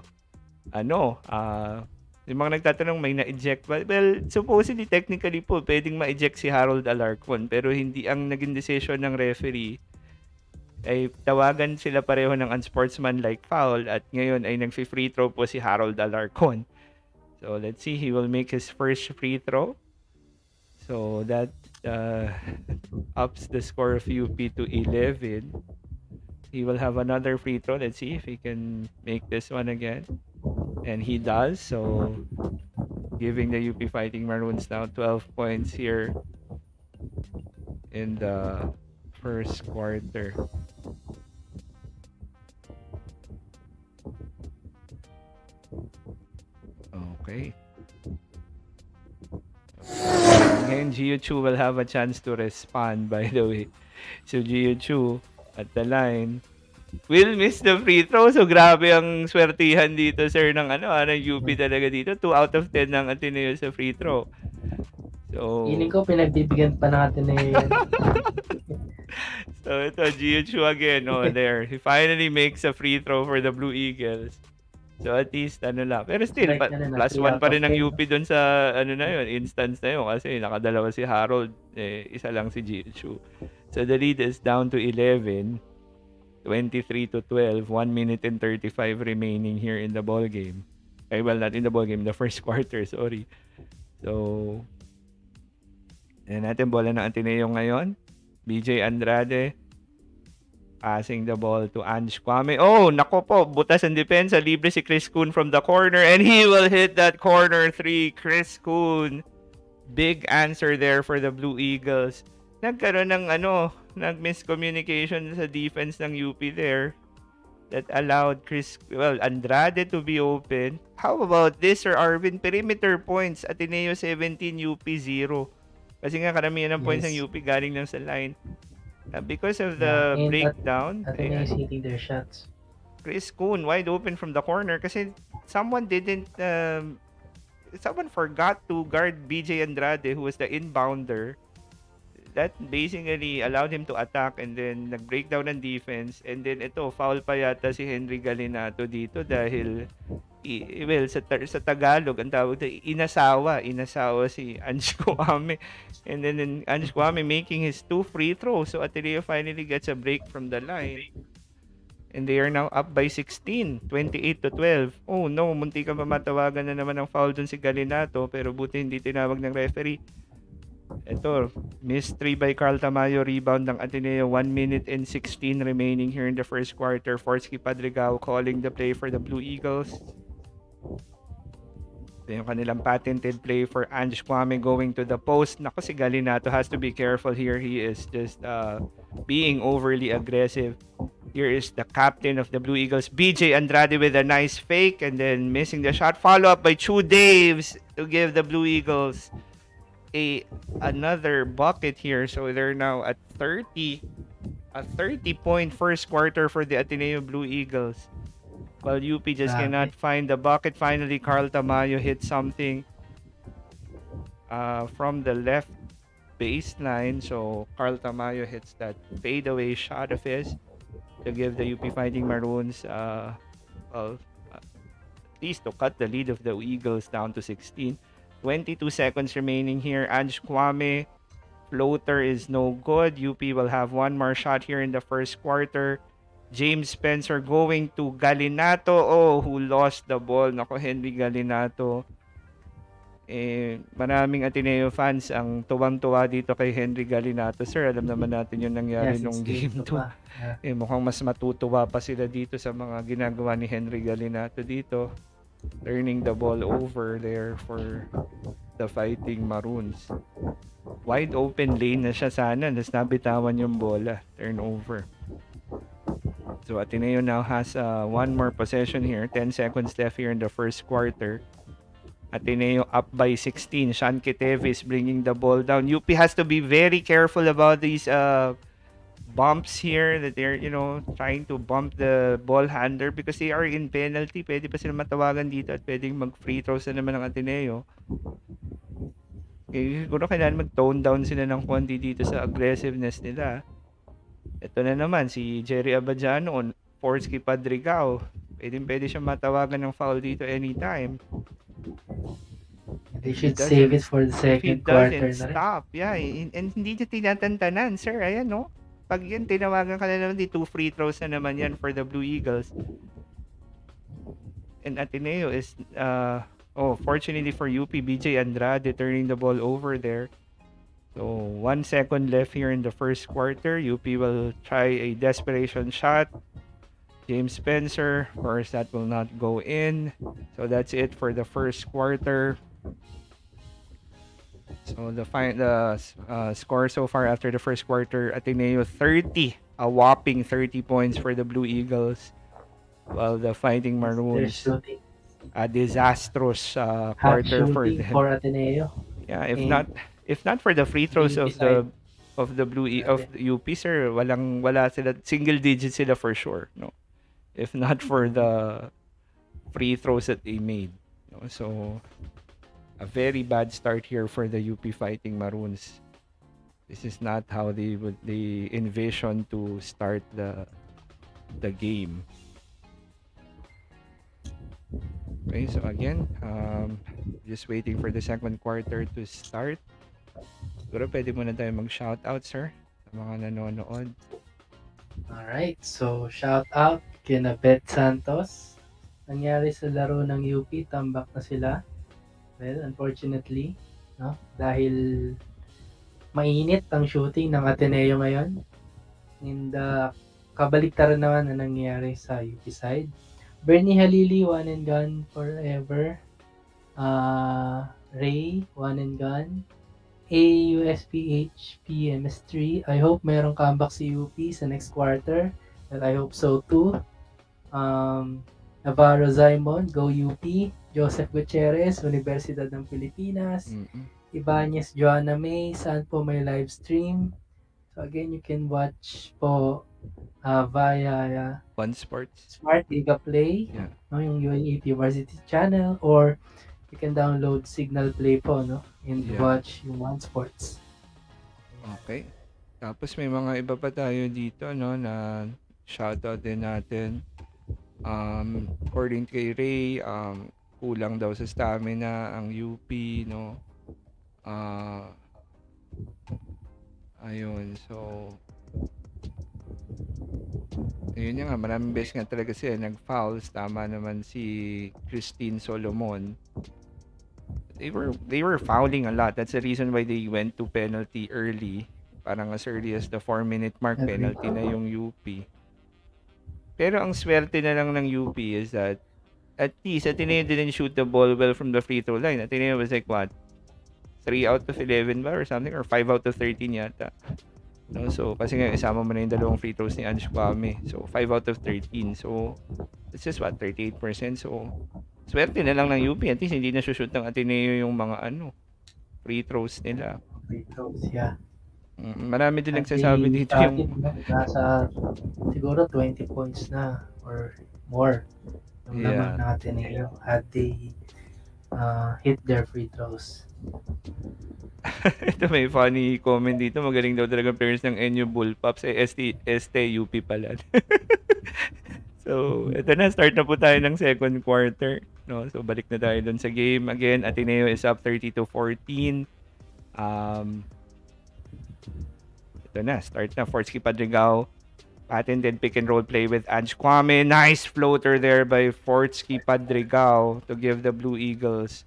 yung mga nagtatanong may na-eject ba? Well, supposedly technically po pwedeng ma-eject si Harold Alarcon pero hindi ang naging decision ng referee ay tawagan sila pareho ng unsportsmanlike foul at ngayon ay nag-free throw po si Harold Alarcon. So, let's see. He will make his first free throw. So, that ups the score of UP to 11. He will have another free throw. Let's see if he can make this one again. And he does. So, giving the UP Fighting Maroons now 12 points here in the first quarter. Okay. Ngayon, Gio Chu will have a chance to respond, by the way. So, Gio Chu, at the line, will miss the free throw. So, grabe ang swertihan dito, sir, ng UP talaga dito. 2 out of 10 ng Ateneo sa free throw. So, Feeling ko, pinagbibigyan pa natin yan. So, ito, Gio Chu again, there. He finally makes a free throw for the Blue Eagles. So at least lang. Pero still, plus 1 pa rin ang UP doon sa instance na yun kasi nakadalawa si Harold, isa lang si Gio Chu. So the lead is down to 11, 23-12, 1 minute and 35 remaining here in the ball game. Well, not in the ball game, the first quarter, sorry. So, natin bola ng Ateneo ngayon. BJ Andrade passing the ball to Ange Kwame. Oh, nako po. Butas ang depensa. Libre si Chris Kuhn from the corner. And he will hit that corner 3. Chris Kuhn. Big answer there for the Blue Eagles. Nagkaroon ng miscommunication sa defense ng UP there. That allowed Andrade to be open. How about this, Sir Arvin? Perimeter points. Ateneo 17, UP 0. Kasi nga karamihan ng points ng UP galing lang sa line. Because of the breakdown, Ateneo is hitting their shots. Chris Kuhn wide open from the corner kasi someone forgot to guard BJ Andrade who was the inbounder. that basically allowed him to attack and then nag-breakdown ng defense, and then ito foul pa yata si Henry Galinato dito dahil well, sa Tagalog ang tawag dito, inasawa si Ange Kwame, and then Ange Kwame making his 2 free throws, so Ateneo finally gets a break from the line. And they are now up by 16, 28-12. Oh no, munti ka pa matawagan na naman ng foul dun si Galinato, pero buti hindi tinawag ng referee. Ito, missed 3 by Carl Tamayo, rebound ng Ateneo, 1 minute and 16 remaining here in the first quarter. Forsky Padrigao calling the play for the Blue Eagles. Ito yung kanilang patented play for Ange Kwame going to the post. Naku, si Galinato has to be careful here. He is just being overly aggressive. Here is the captain of the Blue Eagles, BJ Andrade, with a nice fake and then missing the shot. Follow up by Chu Daves to give the Blue Eagles another bucket here. So they're now at 30. A 30-point first quarter for the Ateneo Blue Eagles. While UP just cannot find the bucket. Finally, Carl Tamayo hit something from the left baseline. So Carl Tamayo hits that fadeaway shot of his to give the UP Fighting Maroons at least to cut the lead of the Eagles down to 16. 22 seconds remaining here. Ange Kwame floater is no good. UP will have one more shot here in the first quarter. James Spencer going to Galinato, who lost the ball. Nako, Henry Galinato. Maraming Ateneo fans ang tuwang-tuwa dito kay Henry Galinato. Sir, alam naman natin yung nangyari nung game 2. Mukhang mas matutuwa pa sila dito sa mga ginagawa ni Henry Galinato dito. Turning the ball over there for the Fighting Maroons. Wide open lane na siya sana. Nas nabitawan yung bola. Turnover. So Ateneo now has one more possession here. 10 seconds left here in the first quarter. Ateneo up by 16. Sean Ketevis bringing the ball down. UP has to be very careful about these bumps here that they're, trying to bump the ball handler because they are in penalty. Pwede pa sila matawagan dito at pwedeng mag-free throws na naman ng Ateneo. Siguro kailangan mag-tone down sila ng konti dito sa aggressiveness nila. Ito na naman, si Jerry Abadjano, Forsky Padrigao. Pwede siya matawagan ng foul dito anytime. They should save it for the second quarter. Stop. Yeah, and hindi niya tinatantanan, sir. Ayan, no? Pag yan, tinawagan ka na naman, 2 free throws na naman yan for the Blue Eagles. And Ateneo is, fortunately for UP, BJ Andrade turning the ball over there. So, 1 second left here in the first quarter. UP will try a desperation shot. James Spencer, of course, that will not go in. So, that's it for the first quarter. So the score so far after the first quarter, Ateneo 30, a whopping 30 points for the Blue Eagles, while the Fighting Maroons a disastrous quarter for them. For Ateneo. Yeah, if not for the free throws of the UP, sir, wala sila, single digit sila for sure, no. If not for the free throws that they made, no? So a very bad start here for the UP Fighting Maroons. This is not how they envision to start the game. Okay, so again, just waiting for the second quarter to start. Siguro pwede muna tayo mag-shoutout, sir, sa mga nanonood. Alright, so shoutout kina Beth Santos. Nangyari sa laro ng UP, tambak na sila. Well, unfortunately, no? Dahil mainit ang shooting ng Ateneo ngayon. And kabaliktaran naman na nangyayari sa UP side. Bernie Halili, one and gone forever. Ray, one and gone. AUSPH PMS3. I hope mayroong comeback si UP sa next quarter. Well, I hope so too. Navarro Zaimon, go UP. Joseph Gutierrez, Universidad ng Pilipinas. Ibanez Joanna May, saan po may live stream. So again, you can watch po via One Sports Smart Giga Play, no, yung UAAP Varsity channel, or you can download Signal Play po, no, and watch yung One Sports. Okay. Tapos may mga iba pa tayo dito, no, na shoutout din natin. According kay Ray, kulang daw sa stamina ang UP, no. Ah, ayun. So, ayun nga, maraming beses nga talaga sila nag-fouls. Tama naman si Christine Solomon. They were fouling a lot. That's the reason why they went to penalty early. Parang as early as the 4-minute mark, Agree. penalty na yung UP. Pero ang swerte na lang ng UP is that at least Ateneo didn't shoot the ball well from the free throw line. Ateneo was like what? 3 out of 11 ba or something? Or 5 out of 13 yata. No, so, kasi nga isama mo na yung dalawang free throws ni Ange Kwame. So, 5 out of 13. So, it's just what? 38%. So, swerte na lang ng UP. At least hindi na shoot ng Ateneo yung mga free throws nila. Free throws, yeah. Marami din At nagsasabi they dito started, yung nasa siguro 20 points na or more yung laman yeah. ng Ateneo had they hit their free throws. Ito may funny comment dito. Magaling daw talaga players ng NU Bullpups. ST UP pala. So, ito na. Start na po tayo ng second quarter. No? So, balik na tayo dun sa game. Again, Ateneo is up 30-14. Ito na. Start na. Forsky Padrigao. Patented pick and roll play with Ange Kwame. Nice floater there by Forsky Padrigao to give the Blue Eagles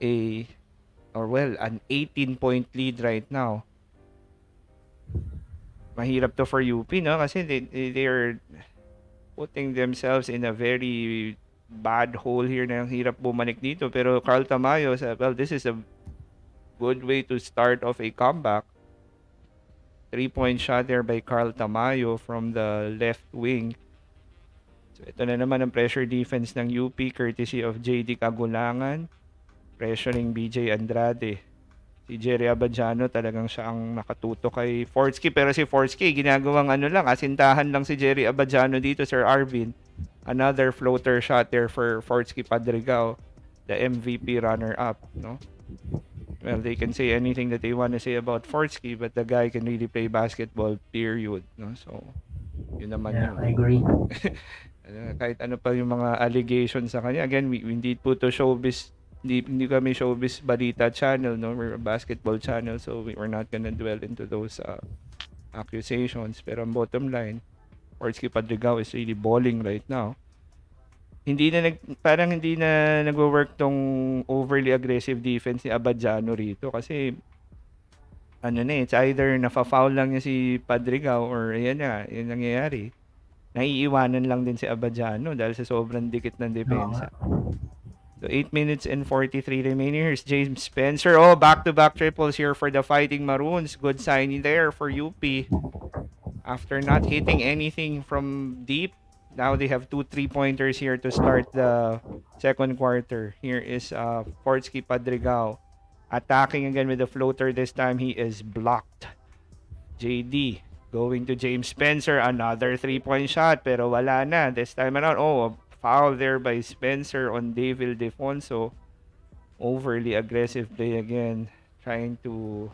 an 18-point lead right now. Mahirap to for UP, no? Kasi they're putting themselves in a very bad hole here na hirap bumalik dito. Pero Carl Tamayo said, well, this is a good way to start off a comeback. 3-point shot there by Carl Tamayo from the left wing. So ito na naman ang pressure defense ng UP courtesy of JD Kagulangan. Pressuring BJ Andrade. Si Jerry Abadjano talagang siya ang nakatuto kay Forsky. Pero si Forsky, ginagawang asintahan lang si Jerry Abadjano dito, Sir Arvin. Another floater shot there for Forsky Padrigao, the MVP runner-up, no? Well, they can say anything that they want to say about Forsky, but the guy can really play basketball, period, no? So, yun naman Yeah, yun. I agree. Kahit ano pa yung mga allegations sa kanya. Again, we need po to showbiz. Hindi kami showbiz balita channel, no? We're a basketball channel, so we're not gonna dwell into those accusations. Pero ang bottom line, Forsky Padrigao is really balling right now. Parang hindi na nagwo-work tong overly aggressive defense ni Abadjano rito kasi it's either nafa-foul lang niya si Padrigao or yun nangyayari. Naiiwanan lang din si Abadjano dahil sa sobrang dikit ng depensa. So 8 minutes and 43 remaining. Here's James Spencer. Oh, back-to-back triples here for the Fighting Maroons. Good signing there for UP. After not hitting anything from deep, now they have 2 3-pointers here to start the second quarter. Here is Forsky Padrigao attacking again with the floater. This time he is blocked. JD going to James Spencer. Another 3-point shot pero wala na. This time around, foul there by Spencer on Dave Ildefonso. Overly aggressive play again. Trying to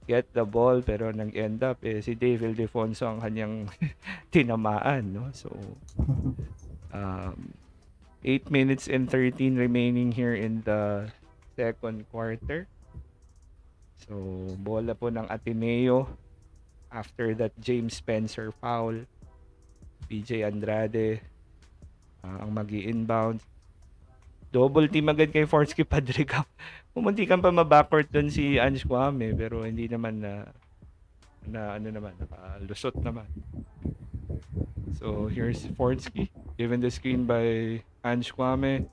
get the ball pero nag-end up si Dave Ildefonso ang kanyang tinamaan, no? So 8 minutes and 13 remaining here in the second quarter. So bola po ng Ateneo after that James Spencer foul. PJ Andrade ang magi-inbound. Double team agad kay Forsky Padrigao. Pumunti kan pa ma-backcourt doon si Ange Kwame pero hindi naman nakalusot naman. So here's Forsky given the screen by Ange Kwame.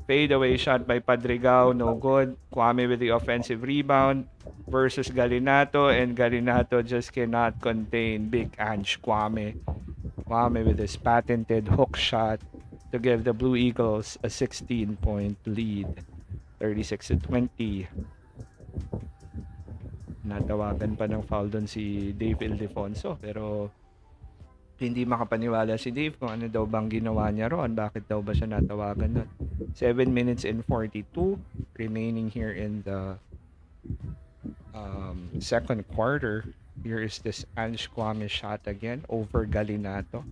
Fade away shot by Padrigao, no good. Kwame with the offensive rebound versus Galinato, and Galinato just cannot contain big Ange Kwame. Kwame with his patented hook shot to give the Blue Eagles a 16-point lead. 36-20. Natawagan pa ng foul doon si Dave Ildefonso pero hindi makapaniwala si Dave kung ano daw bang ginawa niya roon. Bakit daw ba siya natawagan doon? 7 minutes and 42 remaining here in the second quarter. Here is this Ange Kwame shot again over Galinato.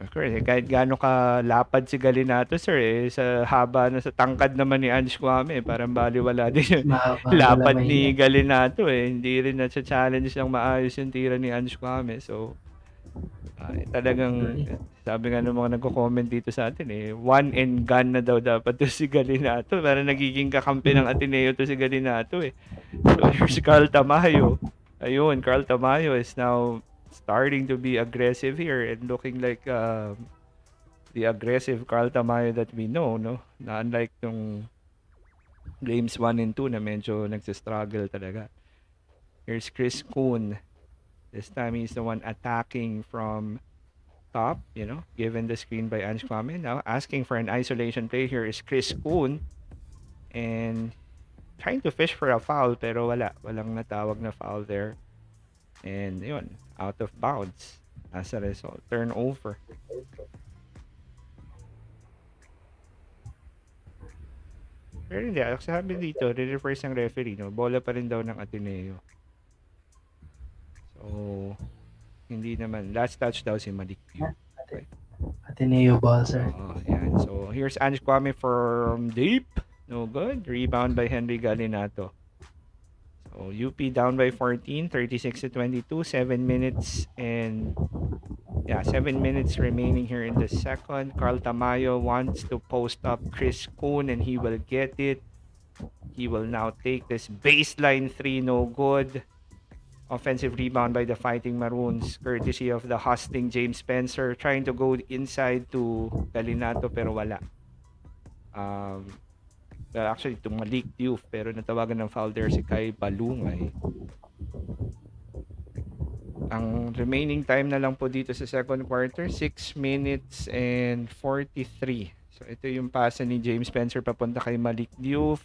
Of course, kahit gaano kalapad si Galinato, sir, sa haba na sa tangkad naman ni Ange Kwame, parang baliwala din yung Wala lapad ni mahinga. Galinato eh. Hindi rin na challenge ng maayos yung tira ni Ange Kwame. So, talagang sabi nga ng mga nagko-comment dito sa atin one and gun na daw dapat to si Galinato. Parang nagiging kakampi ng Ateneo to si Galinato eh. So here's Carl Tamayo. Ayun, Carl Tamayo is now starting to be aggressive here and looking like the aggressive Carl Tamayo that we know, no? Na unlike yung games 1 and 2 na medyo nagsistruggle talaga. Here's Chris Kuhn. This time he's the one attacking from top, given the screen by Ange Kwame. Now asking for an isolation play here is Chris Kuhn and trying to fish for a foul pero walang natawag na foul there. And yun, out of bounds as a result. Turnover. Pero hindi, sabi dito, re-reverse ng referee, no? Bola pa rin daw ng Ateneo. So, hindi naman. Last touch daw si Malik Yu. Okay. Ateneo ball, sir. Yan. So, here's Ange Kwame from deep. No good. Rebound by Henry Galinato. So, UP down by 14, 36-22. 7 minutes and 7 minutes remaining here in the second. Carl Tamayo wants to post up Chris Kuhn and he will get it. He will now take this baseline 3, no good. Offensive rebound by the Fighting Maroons, courtesy of the hustling James Spencer, trying to go inside to Galinato pero wala. Actually, to Malik Diouf pero natawagan ng foul there si Kai Balungay. Ang remaining time na lang po dito sa second quarter, 6 minutes and 43. So ito yung pasa ni James Spencer papunta kay Malik Diouf.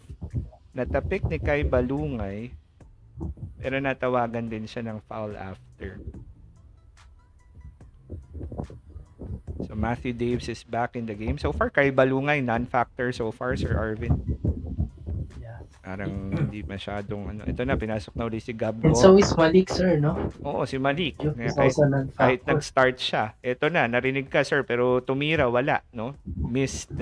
Natapik ni Kai Balungay pero natawagan din siya ng foul after. So Matthew Daves is back in the game. So far, Kai Balungay, non-factor so far, Sir Arvin. Yeah. Parang hindi masyadong Ito na, pinasok na ulit si Gabgo. And so is Malik, sir, no? Oo, si Malik. Kahit nag-start siya. Ito na, narinig ka, sir, pero tumira, wala, no? Missed.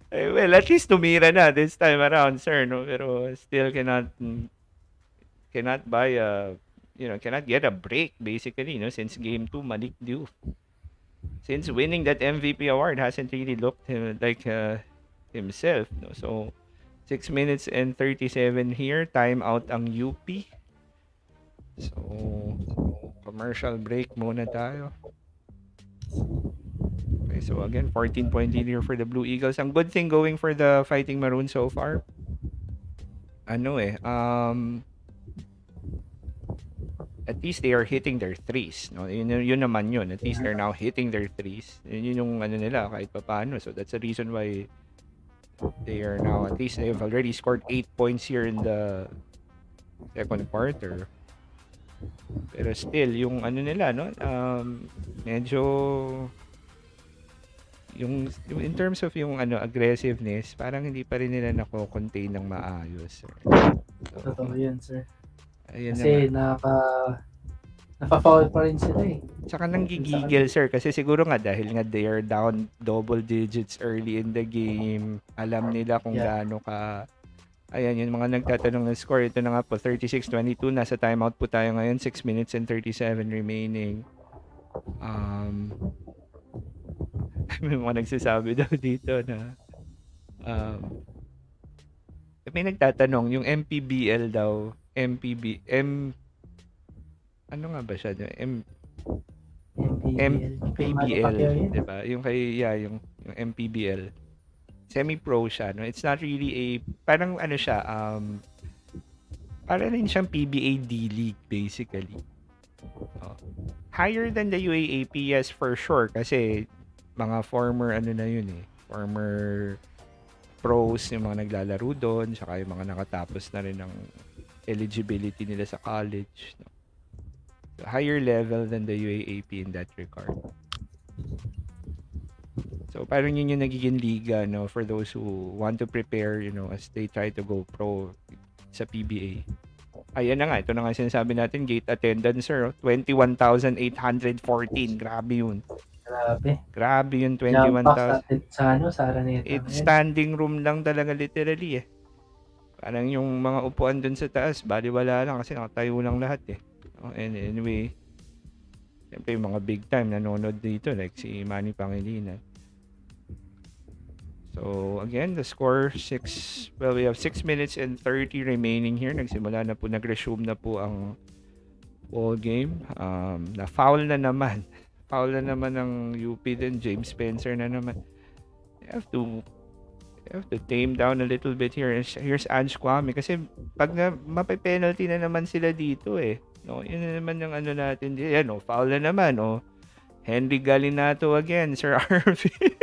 Well, at least tumira na this time around, sir, no? Pero still cannot buy cannot get a break basically, no? Since game 2, Malik Diouf. Since winning that MVP award, hasn't really looked like himself, no? So 6 minutes and 37 here. Time out ang UP. So commercial break muna tayo. Okay, so again, 14-point lead here for the Blue Eagles. Ang good thing going for the Fighting Maroons so far, at least they are hitting their threes. No? Yun naman yun. At least they're now hitting their threes. Yun yung nila kahit papaano. So that's the reason why they are now, at least they've already scored 8 points here in the second quarter. Pero still, yung nila, no? Medyo yung in terms of yung aggressiveness, parang hindi pa rin nila nako-contain ng maayos. Sir. So, totoo yun, sir. Ayun kasi napa-foul pa rin sila eh. Tsaka nanggigigil, sir, kasi siguro nga dahil nga they are down double digits early in the game, alam nila kung gaano ka. Ayan, yung mga nagtatanong ng score, ito na nga po, 36-22, nasa timeout po tayo ngayon, 6 minutes and 37 remaining. May mga nagsasabi daw dito na may nagtatanong, yung MPBL daw, ano nga ba siya? MPBL, diba? Yung kay, yung MPBL. Semi-pro siya, no? It's not really a, parang siya, parang rin siyang PBA D-League, basically. Higher than the UAAP, yes, for sure, kasi mga former, former pros, yung mga naglalaro doon, saka yung mga nakatapos na rin ng eligibility nila sa college, no? So, higher level than the UAAP in that regard. So parang yun yung nagiging liga, no, for those who want to prepare, as they try to go pro. sa PBA. Ayan na nga, ito na nga sinasabi natin, gate attendance, sir. 21,814. Grabe yun. Grabe yun, Jump pack 21,000. sa Araneta. It's standing room lang talaga literally eh. Parang yung mga upuan dun sa taas, baliwala lang kasi nakatayo lang lahat eh. And anyway, siyempre yung mga big time nanonood dito like si Manny Pangilinan. So again, the score we have 6 minutes and 30 remaining here. Nagsimula na po, nag-resume na po ang ball game. Na-foul na naman. Foul na naman ng UP din. James Spencer na naman. You have to tame down a little bit here. Here's Ange Kwame. Kasi pag mape-penalty na naman sila dito eh. No, yun na naman yung ano natin. Yan, foul na naman. Henry Galinato again, Sir Arvin.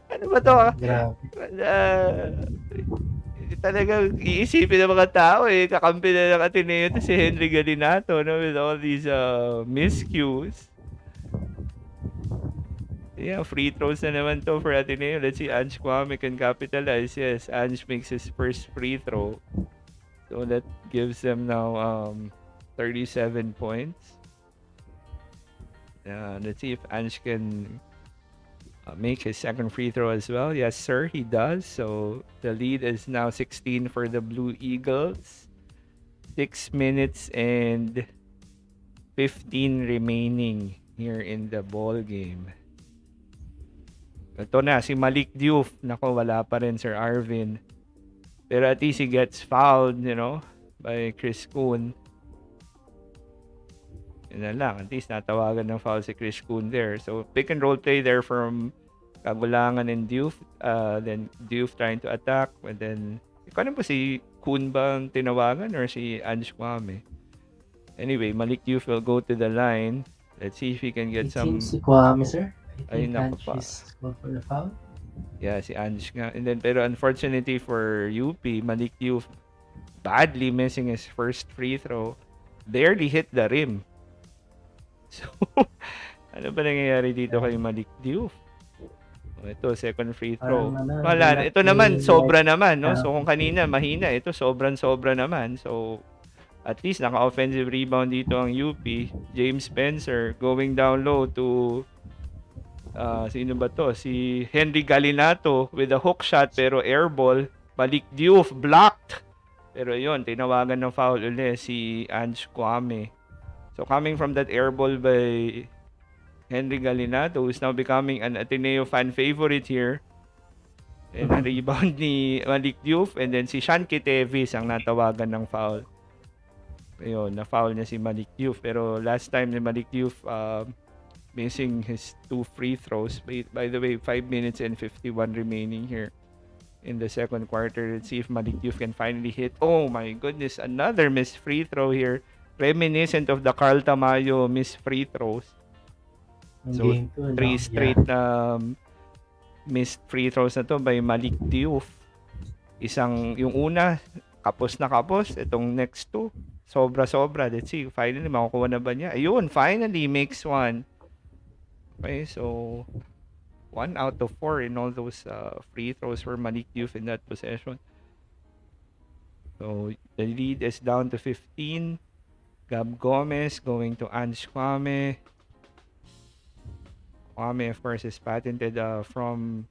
Ano ba to? Talagang iisipin ng mga tao eh. Kakampi na ng Ateneo to si Henry Galinato, no? With all these miscues. Yeah, free throws na naman to for Ateneo. Let's see, Ange Kwame can capitalize. Yes, Ange makes his first free throw. So that gives them now 37 points. Let's see if Ange can make his second free throw as well. Yes, sir, he does. So the lead is now 16 for the Blue Eagles. 6 minutes and 15 remaining here in the ball game. Ito na, si Malik Diouf. Nako, wala pa rin, Sir Arvin. Pero at least he gets fouled, by Chris Kuhn. Yun na lang. At least natawagan ng foul si Chris Kuhn there. So, pick and roll play there from Kagulangan and Diouf. Then, Diouf trying to attack. And then, ano po si Kuhn bang tinawagan or si Ange Kwame? Anyway, Malik Diouf will go to the line. Let's see if he can get some... Si Kwame, sir. Ay, naku pa. For the foul. Yeah, si Ange nga. And then, pero unfortunately for UP, Malik Diouf badly missing his first free throw. Barely hit the rim. So, ano ba nangyayari dito kay Malik Diouf? Ito, second free throw. Wala, ito naman, sobra naman, no? So, kung kanina, mahina, ito, sobra naman. So, at least, naka-offensive rebound dito ang UP. James Spencer going down low to, sino ba to? Si Henry Galinato with a hook shot, pero air ball. Malik Diouf, blocked. Pero yun, tinawagan ng foul ulit si Ange Kwame. So coming from that air ball by Henry Galinato, who's now becoming an Ateneo fan favorite here. And a rebound ni Malik Diouf. And then si Sean Kitevis ang natawagan ng foul. Ayun, na-foul niya si Malik Diouf. Pero last time ni Malik Diouf missing his 2 free throws. By the way, 5 minutes and 51 remaining here in the second quarter. Let's see if Malik Diouf can finally hit. Oh my goodness, another missed free throw here. Reminiscent of the Carl Tamayo missed free throws. So, 3 straight missed free throws na to by Malik Diouf. Yung una, kapos na kapos. Itong next 2, sobra-sobra. Let's see, finally, makukuha na ba niya? Ayun, finally makes one. Okay, so 1 out of 4 in all those free throws for Malik Diouf in that possession. So, the lead is down to 15. Gab Gomez going to Ange Kwame. Kwame, of course, is patented from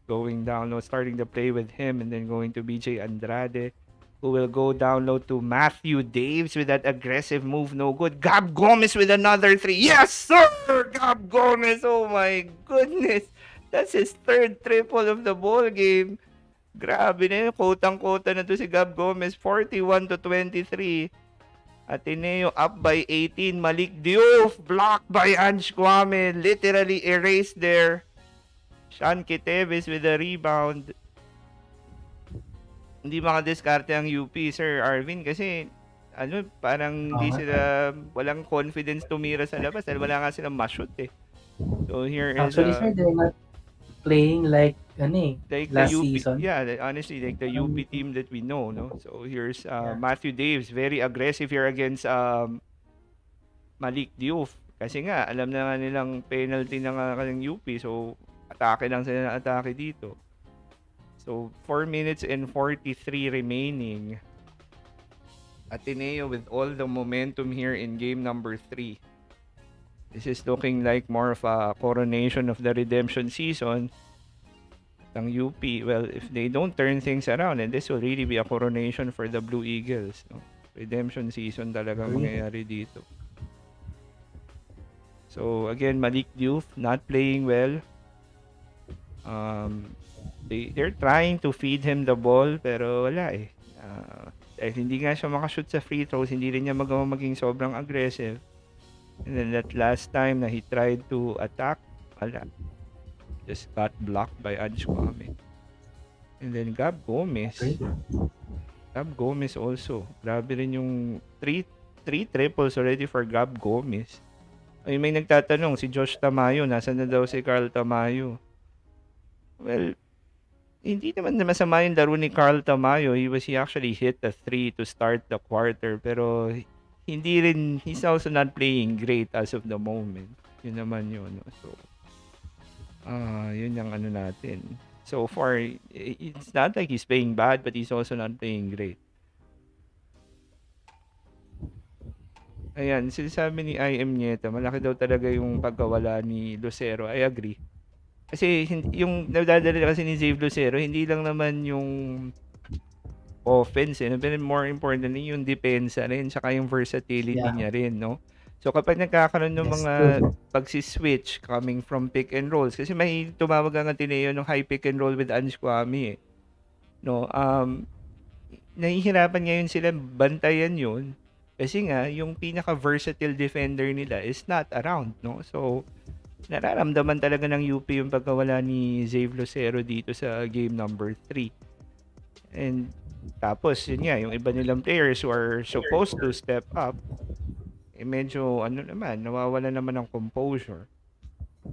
going down low, starting the play with him, and then going to BJ Andrade, who will go down low to Matthew Daves with that aggressive move. No good. Gab Gomez with another 3. Yes, sir! Gab Gomez. Oh, my goodness. That's his 3rd triple of the ball game. Grabe na yun. Quotang-quota na to si Gab Gomez. 41-23. Ateneo up by 18. Malik Diouf blocked by Ange Kwame. Literally erased there. Sean Kitevis with a rebound. Hindi makadiskarte ang UP, Sir Arvin, kasi parang hindi sila, walang confidence tumira sa labas dahil wala nga silang ma-shoot eh. So here is actually, sir, they're not playing like like last the UP, season. yeah, honestly, like the UP team that we know, no? So here's Matthew Daves, very aggressive here against Malik Diouf. Kasi nga, alam na nga nilang penalty na nga ng UP, so atake lang sila na atake dito. So 4 minutes and 43 remaining. Ateneo with all the momentum here in game number 3. This is looking like more of a coronation of the redemption season ng UP. Well, if they don't turn things around, and this will really be a coronation for the Blue Eagles. No? Redemption season talaga mangyayari dito. So again, Malik Diouf not playing well. They're trying to feed him the ball pero wala eh. Dahil hindi nga siya makashoot sa free throws, hindi rin niya magawa maging sobrang aggressive. And then that last time na he tried to attack, wala. Just got blocked by Ange Kwame. And then Gab Gomez. Gab Gomez also. Grabe rin yung 3 triples already for Gab Gomez. Ay, may nagtatanong, si Josh Tamayo, nasan na daw si Carl Tamayo? Well, hindi naman masama yung laro ni Carl Tamayo. He actually hit a 3 to start the quarter. Pero hindi rin, he's also not playing great as of the moment. Yun naman yun. No? So, yun yung ano natin. So far, it's not like he's playing bad, but he's also not playing great. Ayan, sinasabi ni IM Nieta, malaki daw talaga yung pagkawala ni Lucero. I agree. Kasi yung nadadala kasi ni Zave Lucero, hindi lang naman yung offense, but more importantly, yung depensa rin, saka yung versatility niya rin, no? So kapag nagkakaroon ng mga pagsiswitch coming from pick and rolls, kasi may tumawag ang Ateneo ng high pick and roll with Ange Kwame, no? Nahihirapan ngayon sila bantayan yun. Kasi nga, yung pinaka-versatile defender nila is not around, no? So, nararamdaman talaga ng UP yung pagkawala ni Zave Lucero dito sa game number 3. And tapos, yun nga, yung iba nilang players who are supposed to step up, medyo, nawawala naman ng composure.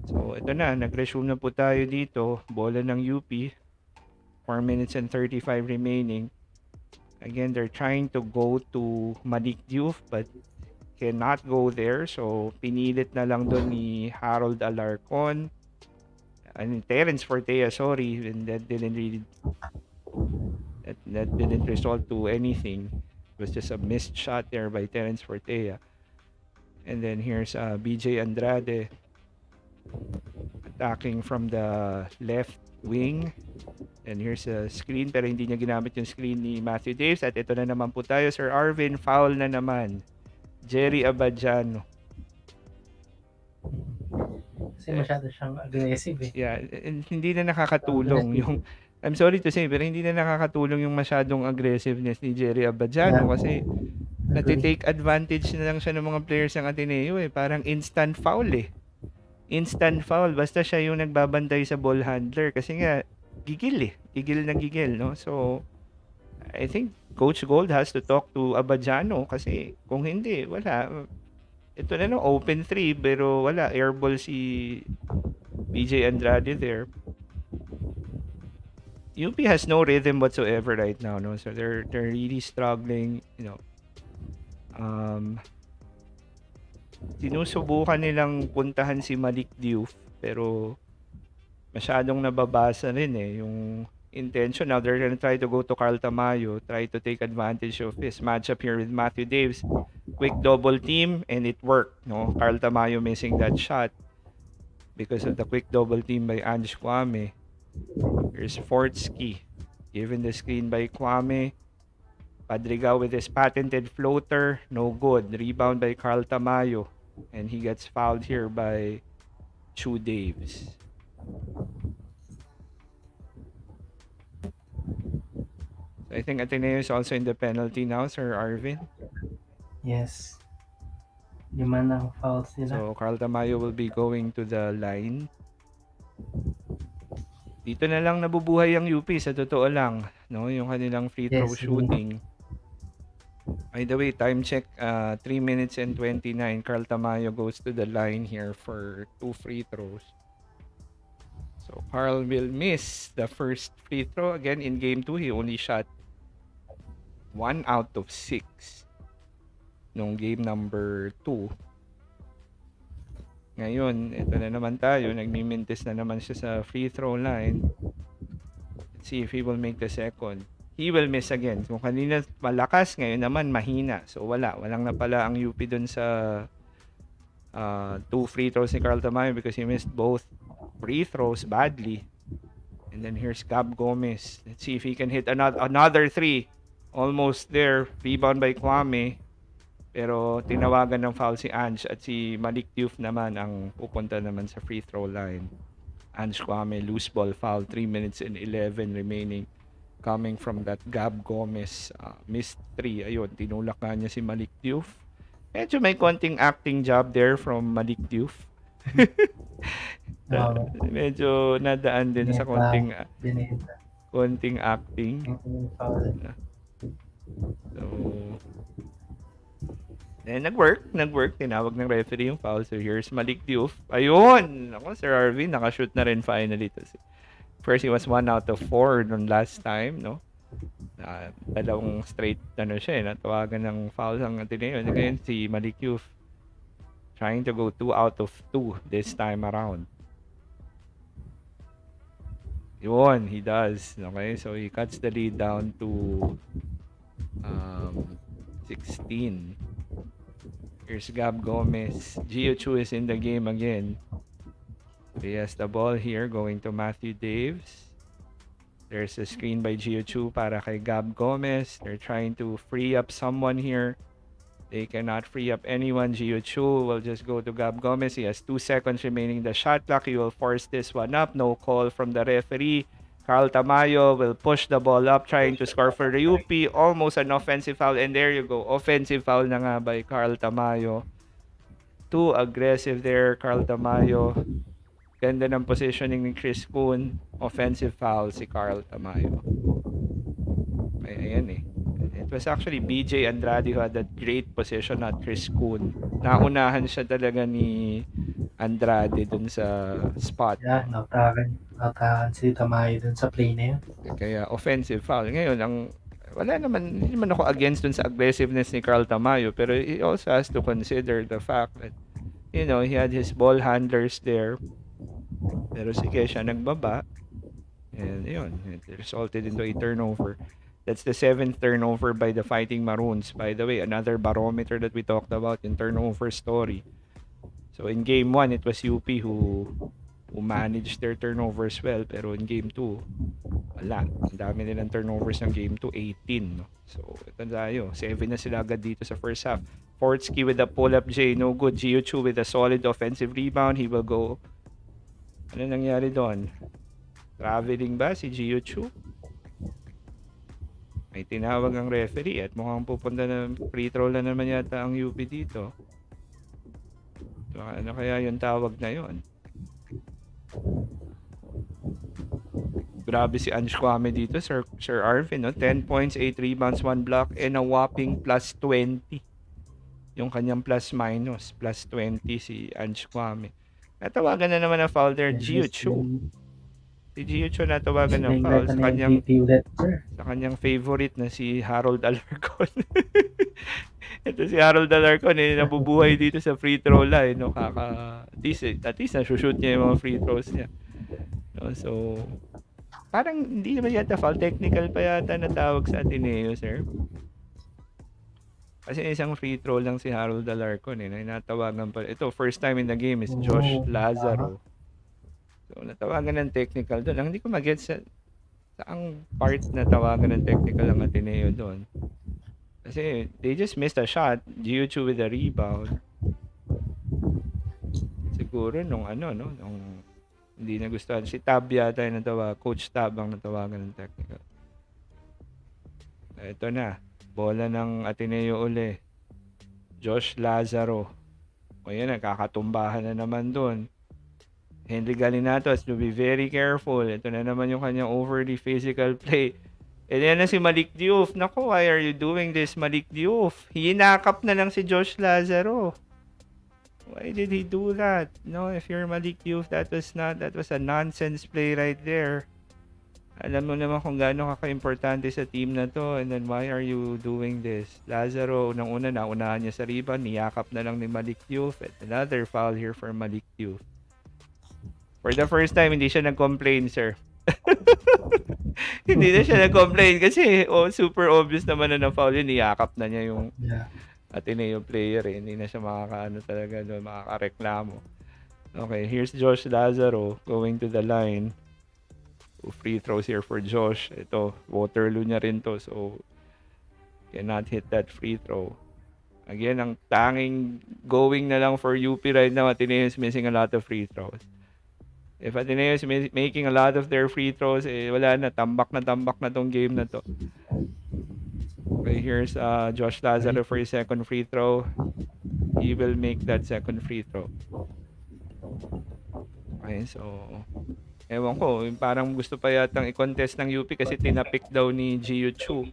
So, ito na, nag-resume na po tayo dito. Bola ng UP. 4 minutes and 35 remaining. Again, they're trying to go to Malik Diouf but cannot go there. So, pinilit na lang doon ni Harold Alarcon. Terence Fortea, sorry. And that didn't result to anything. It was just a missed shot there by Terence Fortea. And then here's BJ Andrade attacking from the left wing. And here's a screen pero hindi niya ginamit yung screen ni Matthew Daves. At ito na naman po tayo, Sir Arvin. Foul na naman. Jerry Abadjano. Kasi masyado siyang aggressive eh. Yeah, and hindi na nakakatulong yung... I'm sorry to say, pero hindi na nakakatulong yung masyadong aggressiveness ni Jerry Abadjano kasi nati-take advantage na lang siya ng mga players ng Ateneo eh. Parang instant foul eh. Instant foul. Basta siya yung nagbabantay sa ball handler kasi nga gigil eh. Gigil na gigil, no? So, I think Coach Gold has to talk to Abadjano kasi kung hindi, wala. Ito na no, open 3 pero wala. Airball si BJ Andrade there. UP has no rhythm whatsoever right now, no? So they're really struggling, you know. Sinusubukan nilang puntahan si Malik Diouf pero masyadong nababasa rin eh yung intention. Now they're gonna try to go to Carl Tamayo, try to take advantage of his matchup here with Matthew Daves. Quick double team and it worked, no? Carl Tamayo missing that shot because of the quick double team by Ange Kwame. Here's Fortsky given the screen by Kwame. Padrigal with his patented floater, no good. Rebound by Carl Tamayo and he gets fouled here by Chu Daves. So I think Ateneo is also in the penalty now, Sir Arvin. Yes. 5 ang fouls nila. So Carl Tamayo will be going to the line. Dito na lang nabubuhay ang UP sa totoo lang, no? Yung kanilang free throw shooting. By the way, time check, 3 minutes and 29. Carl Tamayo goes to the line here for 2 free throws. So Carl will miss the first free throw. Again, in game 2, he only shot 1 out of 6 nung game number 2. Ngayon, ito na naman tayo. Nagmimintis na naman siya sa free throw line. Let's see if he will make the second. he will miss again. So kanina malakas, ngayon naman mahina. So walang na pala ang UP dun sa 2 free throws ni Carl Tamayo because he missed both free throws badly. And then here's Gab Gomez. Let's see if he can hit another 3. Almost there. Rebound by Kwame. Pero tinawagan ng foul si Ange at si Malik Diouf naman ang pupunta naman sa free throw line. Ange Kwame, loose ball foul. 3 minutes and 11 remaining. Coming from that Gab Gomez missed 3. Ayun, tinulak nga niya si Malik Diouf. Medyo may konting acting job there from Malik Diouf. Medyo nadaan din sa konting acting. So, nag-work. Tinawag ng referee yung foul. So, here's Malik Diouf. Ayun! Ako, Sir Arvin, nakashoot na rin finally. First, he was 1 out of 4 nung last time, no? Dalawang straight, natawagan ng foul ang Ateneo. And ngayon, si Malik Diouf trying to go 2 out of 2 this time around. Yun, he does. Okay, so he cuts the lead down to 16. Here's Gab Gomez. Gio Chu is in the game again. He has the ball here going to Matthew Daves. There's a screen by Gio Chu para kay Gab Gomez. They're trying to free up someone here. They cannot free up anyone. Gio Chu will just go to Gab Gomez. He has 2 seconds remaining the shot clock. He will force this one up. No call from the referee. Carl Tamayo will push the ball up, trying to score for the UP. Almost an offensive foul. And there you go. Offensive foul na nga by Carl Tamayo. Too aggressive there, Carl Tamayo. Ganda ng positioning ni Chris Kuhn. Offensive foul si Carl Tamayo. Ayan eh. It was actually BJ Andrade who had that great position, not Chris Kuhn. Naunahan siya talaga ni Andrade dun sa spot. Yeah, nautakan si Tamayo dun sa play na yun. Kaya offensive foul. Ngayon, hindi naman ako against dun sa aggressiveness ni Carl Tamayo, pero he also has to consider the fact that, he had his ball handlers there. Pero sige, siya nagbaba. And yun, it resulted into a turnover. That's the 7th turnover by the Fighting Maroons. By the way, another barometer that we talked about in turnover story. So in game 1, it was UP who managed their turnovers well. Pero in game 2, wala. Ang dami nilang turnovers ng game 2, 18. No? So ito tayo. 7 na sila agad dito sa first half. Fortsky with a pull-up J. No good. Gio Chu with a solid offensive rebound. He will go. Ano nangyari doon? Traveling ba si Gio Chu? May tinawag ang referee at mukhang pupunta na free throw na naman yata ang UP dito. So, ano kaya yung tawag na yun? Grabe si Ange Kwame dito, Sir Arvin, no? 10 points, 8 rebounds, 1 block, and a whopping plus 20. Yung kanyang plus minus, plus 20 si Ange Kwame. Natawagan na naman ang foul there, Gio Chu. Si Gio Chu natawagan ng foul sa kanyang favorite na si Harold Alarcon. Ito si Harold Alarcon nabubuhay dito sa free throw line, no? At least na-shoot niya yung mga free throws niya. No? So parang hindi naman yata foul, technical pa yata natawag sa Ateneo, sir. Kasi isang free throw lang si Harold Alarcon na natawagan pa. Ito, first time in the game is Josh Lazaro. So, natawagan ng technical doon. Ang hindi ko mag-get saang part na tawagan ng technical ang Ateneo doon. Kasi they just missed a shot. Gio Chu with a rebound. Siguro nung hindi na gustuhan. Si Tab yata yung Coach Tab ang natawagan ng technical. Ito na. Bola ng Ateneo uli. Josh Lazaro. O yan, nakakatumbahan na naman doon. Henry Galinato has to be very careful. Ito na naman yung kanyang overly physical play. And yan na si Malik Diouf. Naku, why are you doing this, Malik Diouf? Hinakap na lang si Josh Lazaro. Why did he do that? No, if you're Malik Diouf, that was a nonsense play right there. Alam mo naman kung gaano ka-importante sa team na to, and then why are you doing this? Lazaro, unang-una, naunahan niya sa rebound, niyakap na lang ni Malik Diouf. At another foul here for Malik Diouf. For the first time, hindi siya nag-complain, sir. Hindi na siya nag-complain kasi super obvious naman na na-foul yun. Niyakap na niya yung Yeah. Ateneo player eh. Hindi na siya makakaano talaga doon, makakareklamo. Okay, here's Josh Lazaro going to the line. Free throws here for Josh. Ito, Waterloo niya rin to. So, cannot hit that free throw. Again, ang tanging going na lang for UP right now, Ateneo is missing a lot of free throws. If Ateneo is making a lot of their free throws, eh, wala na. Tambak na tong game na to. Okay, here's Josh Lazaro for his second free throw. He will make that second free throw. Okay, so ewan ko, parang gusto pa yatang i-contest ng UP kasi tinapik daw ni Gio Chu.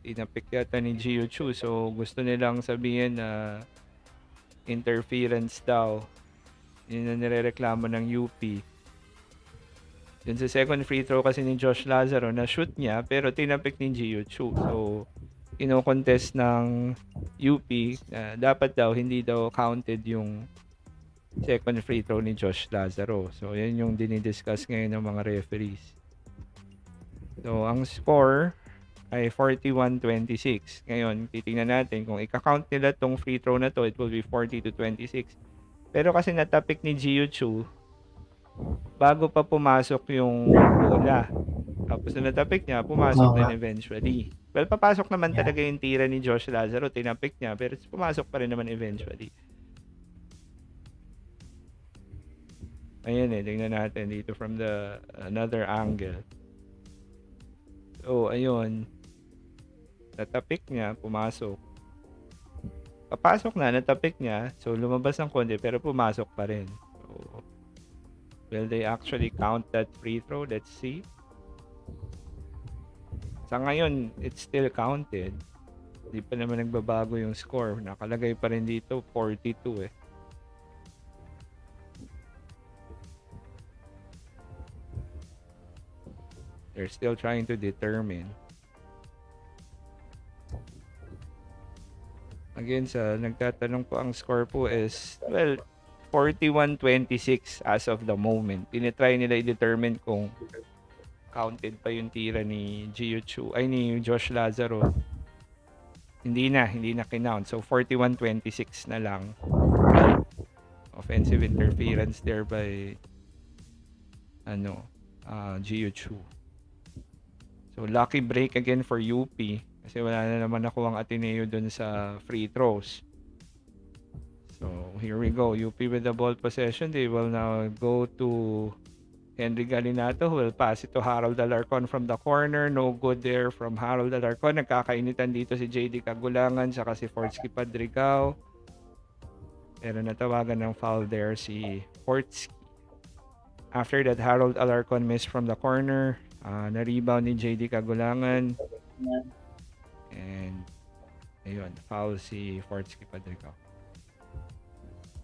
Tinapik yata ni Gio Chu. So, gusto nilang sabihin na interference daw. Yun ang nirereklamo ng UP. Dun sa second free throw kasi ni Josh Lazaro, na-shoot niya pero tinapik ni Gio Chu. So, ino-contest ng UP na dapat daw, hindi daw counted yung second free throw ni Josh Lazaro. So, yan yung dinidiscuss ngayon ng mga referees. So, ang score ay 41-26. Ngayon, titingnan natin kung i-count nila tong free throw na to, it will be 40-26. Pero kasi natapik ni Gio Chu bago pa pumasok yung bola. Tapos na natapik niya, pumasok din eventually. Well, papasok naman talaga yung tira ni Josh Lazaro. Tinapik niya, pero pumasok pa rin naman eventually. Ayan tingnan natin dito from the another angle. So, ayun. Natapik niya, pumasok. Papasok na, natapik niya. So, lumabas ng konti, pero pumasok pa rin. So, will they actually count that free throw? Let's see. Sa ngayon, it's still counted. Hindi pa naman nagbabago yung score. Nakalagay pa rin dito, 42 eh. They're still trying to determine. Again, sa nagtatanong po, ang score po is, well, 41-26 as of the moment. Tinitry nila i-determine kung counted pa yung tira ni Gio Chu, ay ni Josh Lazaro. Hindi na kinount. So, 41-26 na lang. Offensive interference there by Gio Chu. So, lucky break again for UP. Kasi wala na naman ako ang Ateneo dun sa free throws. So, here we go. UP with the ball possession. They will now go to Henry Galinato who will pass it to Harold Alarcon from the corner. No good there from Harold Alarcon. Nagkakainitan dito si JD Kagulangan saka si Fortsky Padrigao. Pero natawagan ng foul there si Fortsky. After that, Harold Alarcon missed from the corner. Na-rebound ni JD Kagulangan. And ayun, foul si Fortsky Padrigao.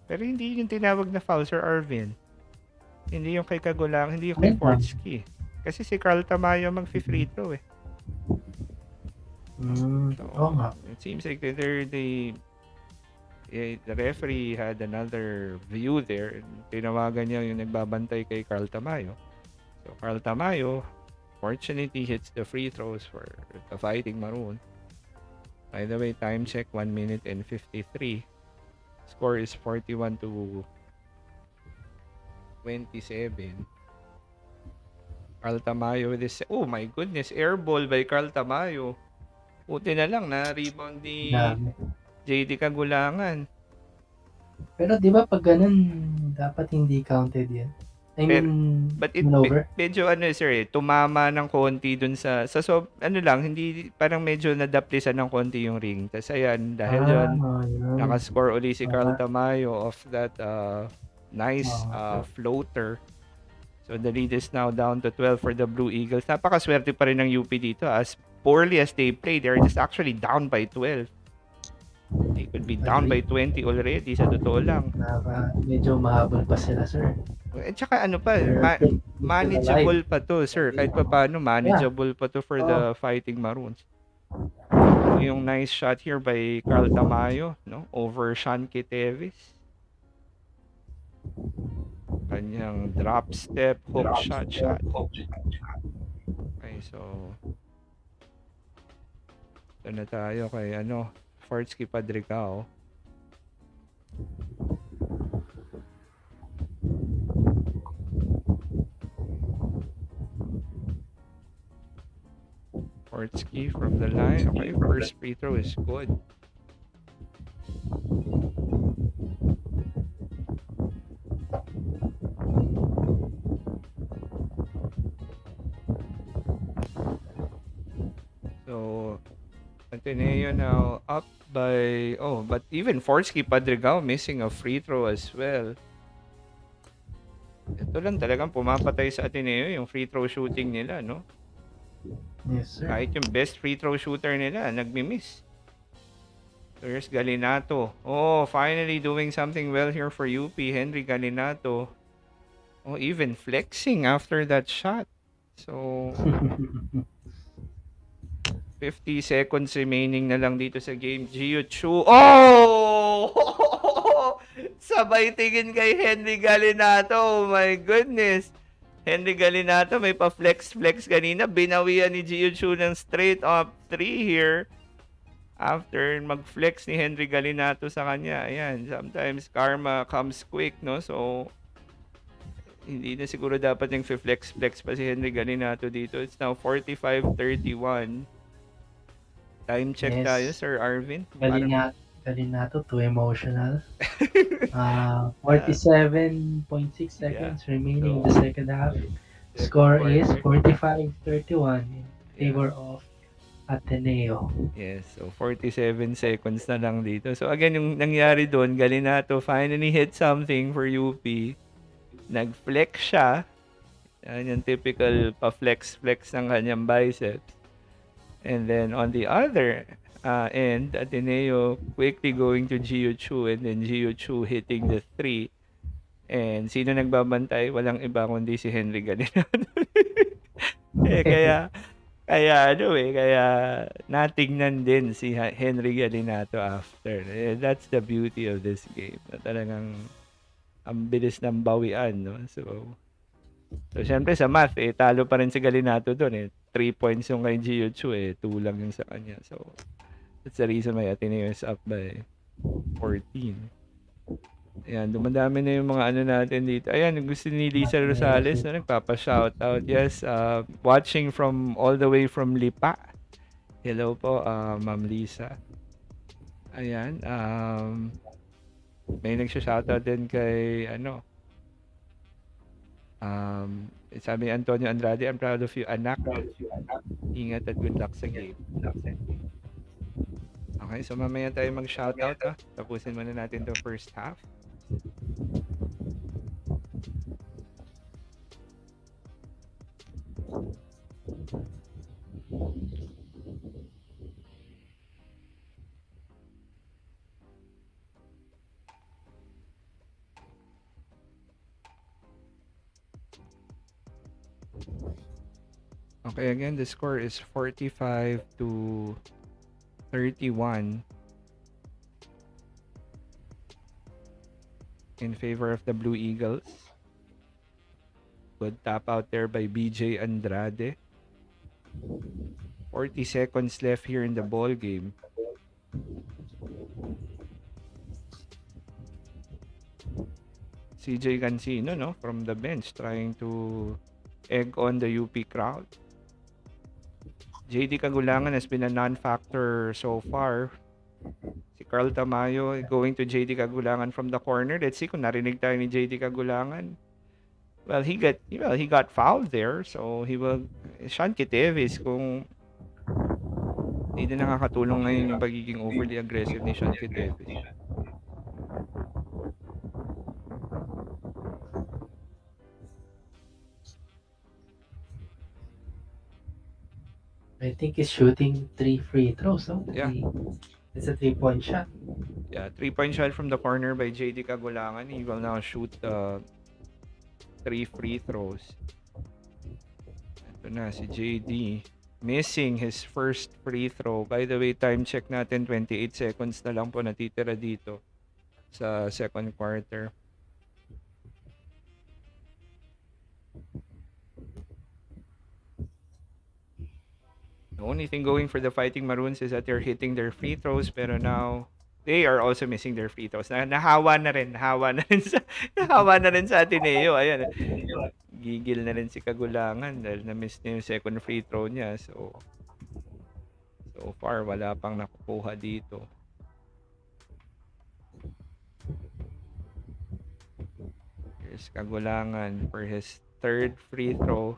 Pero hindi yung tinawag na foul, Sir Arvin. Hindi yung kay Kagulangan, hindi yung kay Fortsky. Kasi si Carl Tamayo mag-free throw eh. So, it seems like the referee had another view there. Tinawagan niya yung nagbabantay kay Carl Tamayo. So, Carl Tamayo, fortunately, hits the free throws for the Fighting Maroons. By the way, time check, 1 minute and 53. Score is 41-27. Carl Tamayo with this. Oh my goodness, air ball by Carl Tamayo. Puti na lang, na-rebound ni JD Kagulangan. Pero di ba pag ganun, dapat hindi counted yan? I mean, but it over? medyo sir tumama ng konti dun sa hindi parang medyo nadaplisan ng konti yung ring. Tapos ayan, dahil yun, nakascore uli si Carl Tamayo of that nice floater. So the lead is now down to 12 for the Blue Eagles. Napakaswerte pa rin ng UP dito. As poorly as they play, they're just actually down by 12. They could be down by 20 already, sa totoo lang. Medyo mahabol pa sila, sir. At saka manageable pa to, sir. Kahit pa paano, manageable pa to for the Fighting Maroons. Yung nice shot here by Carl Tamayo, no? Over Sean Kitevis. kanyang drop step, hook shot. Okay, so ito na tayo kay Fortsky Padricao. Fortsky from the line. Okay, first free throw is good. So Ateneo now up by but even Fortsky Padrigao missing a free throw as well. Ito lang talagang pumapatay sa Ateneo yung free throw shooting nila, no? Yes, sir. Kahit yung best free throw shooter nila, nagmi-miss. There's Galinato. Oh, finally doing something well here for UP. Henry Galinato. Oh, even flexing after that shot. So, 50 seconds remaining na lang dito sa game. Gio Chu. Oh! Sabay tingin kay Henry Galinato. Oh my goodness. Henry Galinato may pa-flex kanina. Binawian ni Gio Chu ng straight up 3 here. After mag-flex ni Henry Galinato sa kanya. Ayan, sometimes karma comes quick, no? So, hindi na siguro dapat yung flex pa si Henry Galinato dito. It's now 45-31. Time check tayo, Sir Arvin. Galinato, too emotional. 47.6 seconds remaining in the second half. Score is 45-31 in favor of Ateneo. Yes, so 47 seconds na lang dito. So again, yung nangyari doon, Galinato finally hit something for UP. Nag-flex siya. Yan yung typical pa-flex ng kanyang biceps. And then on the other end, Ateneo quickly going to Gio Chu and then Gio Chu hitting the 3. And sino nagbabantay? Walang iba kundi si Henry Galinato. Kaya natingnan din si Henry Galinato after. That's the beauty of this game. Talagang ang bilis ng bawian, no? So syempre sa math, talo pa rin si Galinato doon. 3 points yung kay Gio Chu, 2 lang yung sa kanya. So that's the reason why Ateneo is up by 14. Ayan, dumadami na yung mga natin dito. Ayan, gusto ni Lisa Rosales na nagpapa-shoutout. Yes, watching from all the way from Lipa. Hello po, Ma'am Lisa. Ayan, may nagsha-shoutout din kay sabi ni Antonio Andrade, I'm proud of you, anak. Ingat at good luck sa game. Okay, so mamaya tayo mag-shoutout. Tapusin muna natin the first half. Okay, again, the score is 45-31 in favor of the Blue Eagles. Good tap out there by BJ Andrade. 40 seconds left here in the ball game. CJ Cancino, no, from the bench, trying to egg on the UP crowd. JD Kagulangan has been a non-factor so far. Si Carl Tamayo going to JD Kagulangan from the corner. Let's see kung narinig tayo ni JD Kagulangan. Well, he got fouled there, so he will Sean Kitevis kung hindi na nakakatulong ngayon yung pagiging overly aggressive ni Sean Kitevis. I think he's shooting 3 free throws. So yeah, it's a 3-point shot. Yeah, 3-point shot from the corner by JD Kagulangan. He will now shoot 3 free throws. Ito na si JD missing his first free throw. By the way, time check natin, 28 seconds na lang po natitira dito sa second quarter. The only thing going for the Fighting Maroons is that they're hitting their free throws, pero now they are also missing their free throws. Nahawa na rin sa nahawa na rin sa Ateneo. Ayan, gigil na rin si Kagulangan dahil na-miss niya yung second free throw niya. So far wala pang nakukuha dito. Here's Kagulangan for his third free throw.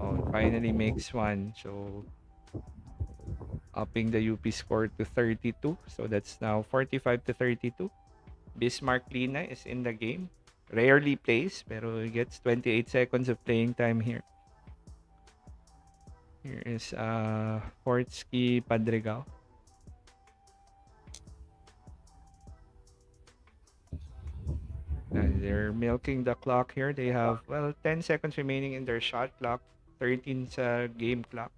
Oh, finally makes one. So upping the UP score to 32. So that's now 45 to 32. Bismarck Lina is in the game. Rarely plays, pero he gets 28 seconds of playing time here. Here is Fortsky Padregao. And they're milking the clock here. They have, 10 seconds remaining in their shot clock. 13 sa game clock.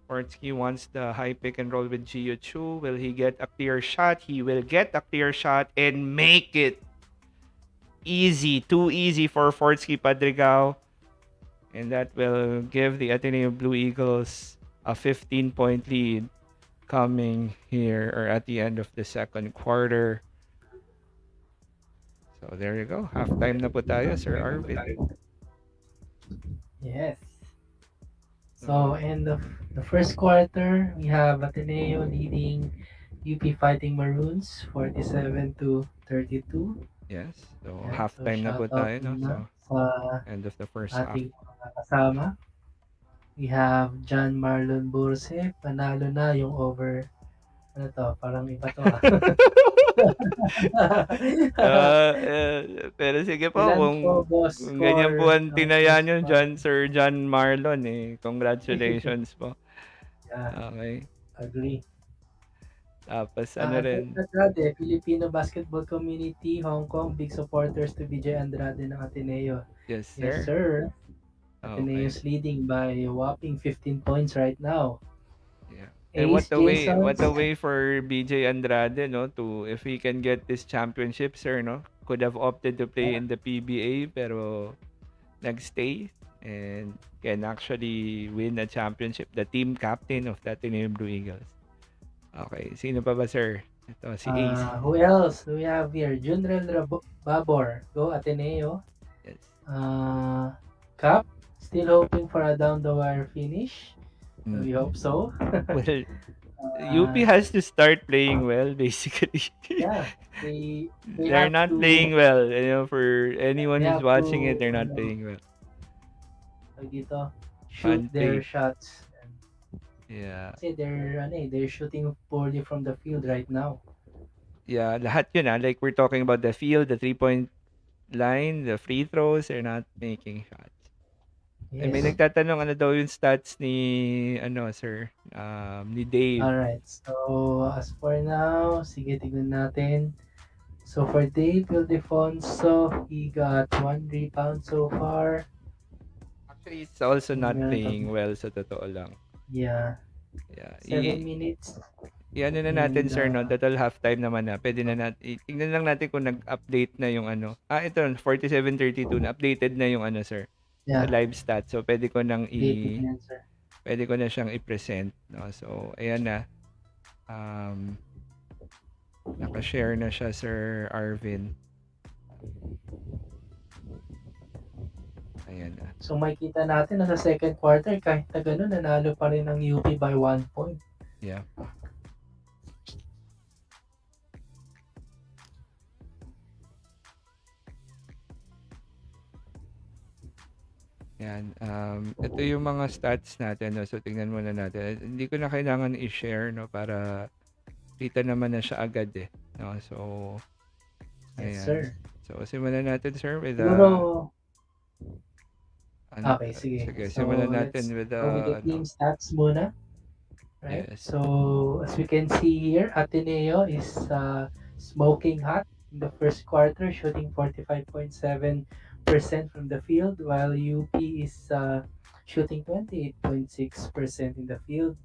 Fortsky wants the high pick and roll with Gio Chu. Will he get a clear shot? He will get a clear shot and make it. Easy. Too easy for Fortsky Padregao. And that will give the Ateneo Blue Eagles a 15-point lead coming here or at the end of the second quarter. So there you go. Halftime na po tayo, Sir Arvin. Yes. So in the first quarter, we have Ateneo leading UP Fighting Maroons 47 to 32. Yes. So Yan. halftime na po shoutout tayo, no? muna So sa end of the first half. ating mga kasama. We have John Marlon Burse. Panalo na yung over. Ano to? Parang iba to Pero sige po, Ilan kung, po, boss, kung ganyan po score ang ng tinaya first nyo, quarter? Sir John Marlon, congratulations po. Yeah, Okay. agree. Tapos ano rin. Andrade, Filipino basketball community, Hong Kong, big supporters to BJ Andrade ng Ateneo. Yes, Yes, sir. sir. Okay. Ateneo is leading by a whopping 15 points right now. Yeah. And Ace what a Jasons. way for BJ Andrade, no, to if he can get this championship, sir, no? Could have opted to play in the PBA pero nagstay and can actually win a championship, the team captain of the Ateneo Blue Eagles. Okay, sino pa ba, sir? Ito si Ace. Who else do we have here? Junrel Babor, go Ateneo. Yes. Cap, still hoping for a down the wire finish. We hope so. Well, UP has to start playing well, basically. Yeah, they're not playing well. You know, for anyone who's watching it, they're not playing well. Dito, shoot their shots. Yeah. Kasi they're shooting poorly from the field right now. Yeah, lahat yun like we're talking about the field, the 3-point line, the free throws, they're not making shots. Yes. May nagtatanong ano daw yung stats ni sir, ni Dave. Alright, so as for now, sige tignan natin. So for Dave Ildefonso, he got 1 rebound so far. Actually, it's also not playing well sa totoo lang. Yeah. 7 minutes. Yan na natin, sir, no? Total halftime naman na. Pwede na natin, tingnan lang natin kung nag-update na yung ito, 47-32 na updated na yung sir. Yeah. Sa live stat. So pwede ko nang pwede ko na siyang i-present, no? So ayan na. Naka-share na siya, Sir Arvin. Ayan na. So makikita natin na sa second quarter kahit na ganun nanalo pa rin ang UP by 1 point. Yeah. Yan. Ito yung mga stats natin, no? So tingnan muna natin. Hindi ko na kailangan i-share, no, para kita naman na siya agad no? So ayan. Yes, sir. So simulan natin, sir, with okay, sige. So, simulan natin with the team stats muna. Right? Yes. So as we can see here, Ateneo is smoking hot in the first quarter, shooting 45.7% from the field, while UP is shooting 28.6% in the field.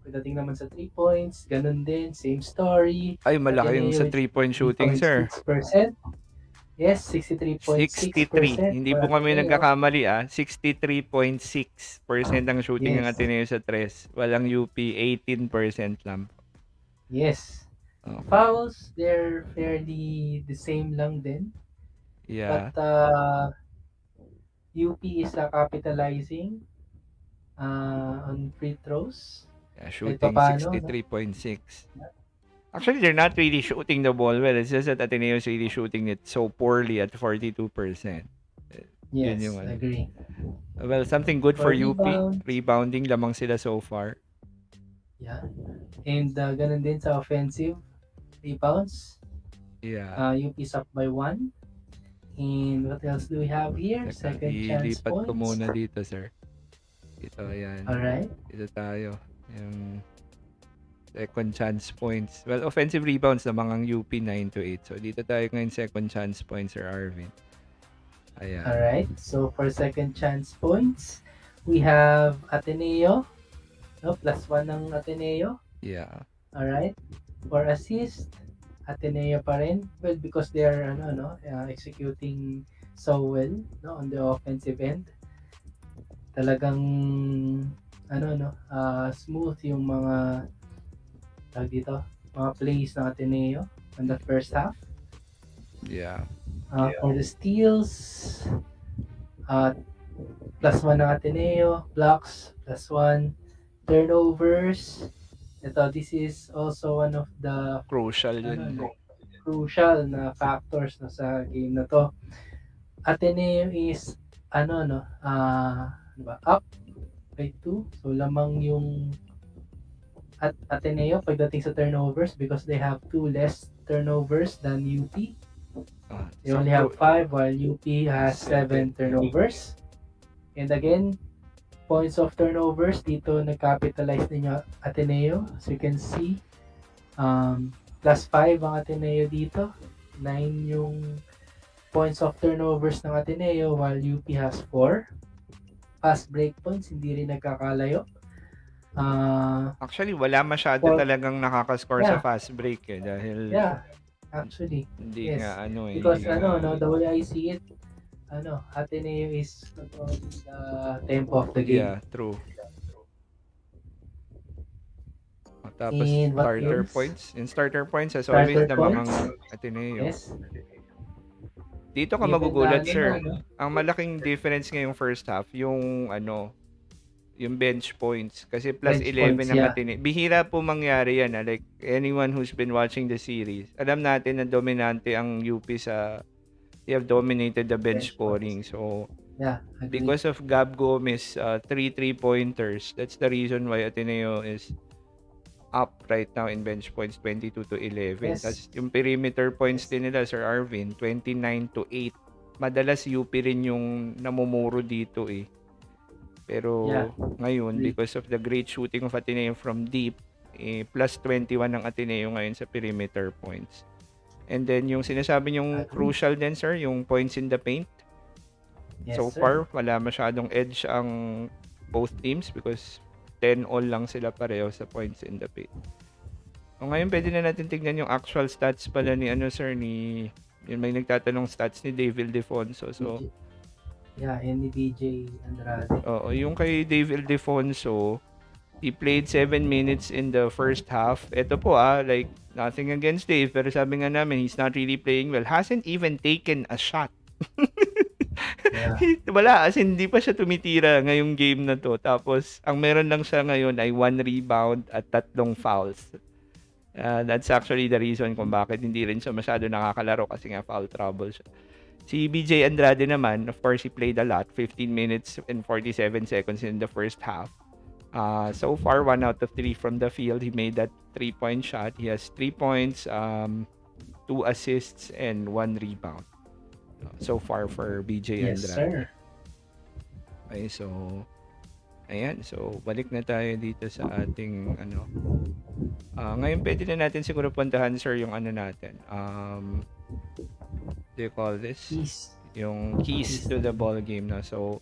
Pagdating naman sa 3 points, ganun din, same story. Ay, malaki yung sa 3-point shooting, sir. 6%. Yes, 63.6% 63. Hindi for po kami Ateneo. nagkakamali 63.6% ang shooting ng Yes. Ateneo sa 3. Walang UP, 18% lang. Yes. Okay. Fouls, they're fairly the same lang din. But Yeah. UP is capitalizing on free throws. Yeah, Kahit shooting paano, no? 63.6. Actually, they're not really shooting the ball well. It's just that Ateneo is really shooting it so poorly at 42%. Yun yung Yes, ano. agree. Well, something good for For UP. rebound, Rebounding lamang sila so far. yeah. And ganun din sa offensive rebounds. Yeah. UP is up by 1. And what else do we have here? Teka, Second chance ilipat ko points. muna dito, sir. Ito, ayan. Alright. Dito tayo. Yung second chance points. Well, offensive rebounds namang ang UP 9 to 8. So, dito tayo ngayon second chance points, Sir Arvin. Ayan. Alright. So for second chance points, we have Ateneo. No, +1 ng Ateneo. Yeah. Alright. For assist, Ateneo pa rin. Well, because they are executing so well, no, on the offensive end. Talagang smooth yung mga mga plays ng Ateneo on the first half. Yeah. For the steals, +1 ng Ateneo, blocks, +1, turnovers. This is also one of the Crucial yun. crucial na factors sa game na to. Ateneo is up by 2. So lamang yung Ateneo pagdating sa turnovers because they have 2 less turnovers than UP. They only have 5 while UP has 7 turnovers. And again, points of turnovers, dito nag-capitalize din yung Ateneo. As you can see, +5 ang Ateneo dito. 9 yung points of turnovers ng Ateneo while UP has 4. Fast break points, hindi rin nagkakalayo. Actually, wala masyado talagang nakaka-score sa fast break dahil actually. hindi nga Because the way I see it, Ateneo is controlling the tempo of the game. Yeah, true. Tapos And what starter else? points. In starter points, as always, Starter namang points. Ateneo. Yes. Dito ka Even magugulat, na, sir. Ang malaking difference ngayong first half, yung yung bench points. Kasi plus Bench 11 points, ang yeah. Ateneo. Bihira po mangyari yan. Like, anyone who's been watching the series, alam natin na dominante ang UP they have dominated the bench scoring. So, yeah, agree. because of Gab Gomez, 3 3-pointers, that's the reason why Ateneo is up right now in bench points, 22 to 11. Yes. Tapos yung perimeter points din nila, Sir Arvin, 29 to 8. Madalas UP rin yung namumuro dito eh. Pero ngayon, because of the great shooting of Ateneo from deep, plus 21 ng Ateneo ngayon sa perimeter points. And then yung sinasabi yung crucial din, sir, yung points in the paint. Yes, So far, wala masyadong edge ang both teams because 10 all lang sila pareho sa points in the paint. O ngayon, pwede na natin tignan yung actual stats pala ni yung may nagtatanong stats ni Dave Ildefonso. So, and ni DJ Andrade. Oo, yung kay Dave Ildefonso, he played 7 minutes in the first half. Ito po like nothing against Dave, pero sabi nga namin, he's not really playing well. Hasn't even taken a shot. Wala, as in, hindi pa siya tumitira ngayong game na to. Tapos, ang meron lang siya ngayon ay 1 rebound at 3 fouls. That's actually the reason kung bakit hindi rin siya masyado nakakalaro kasi nga foul trouble siya. Si BJ Andrade naman, of course, he played a lot. 15 minutes and 47 seconds in the first half. So far, 1 out of 3 from the field. He made that 3-point shot. He has 3 points, 2 assists, and 1 rebound. So far for BJ Andrade. Yes, sir. Okay, so ayan. So, balik na tayo dito sa ating ngayon, pwede na natin siguro puntahan, sir, yung natin. Do you call this? Keys. Yung keys to the ball game, no? So,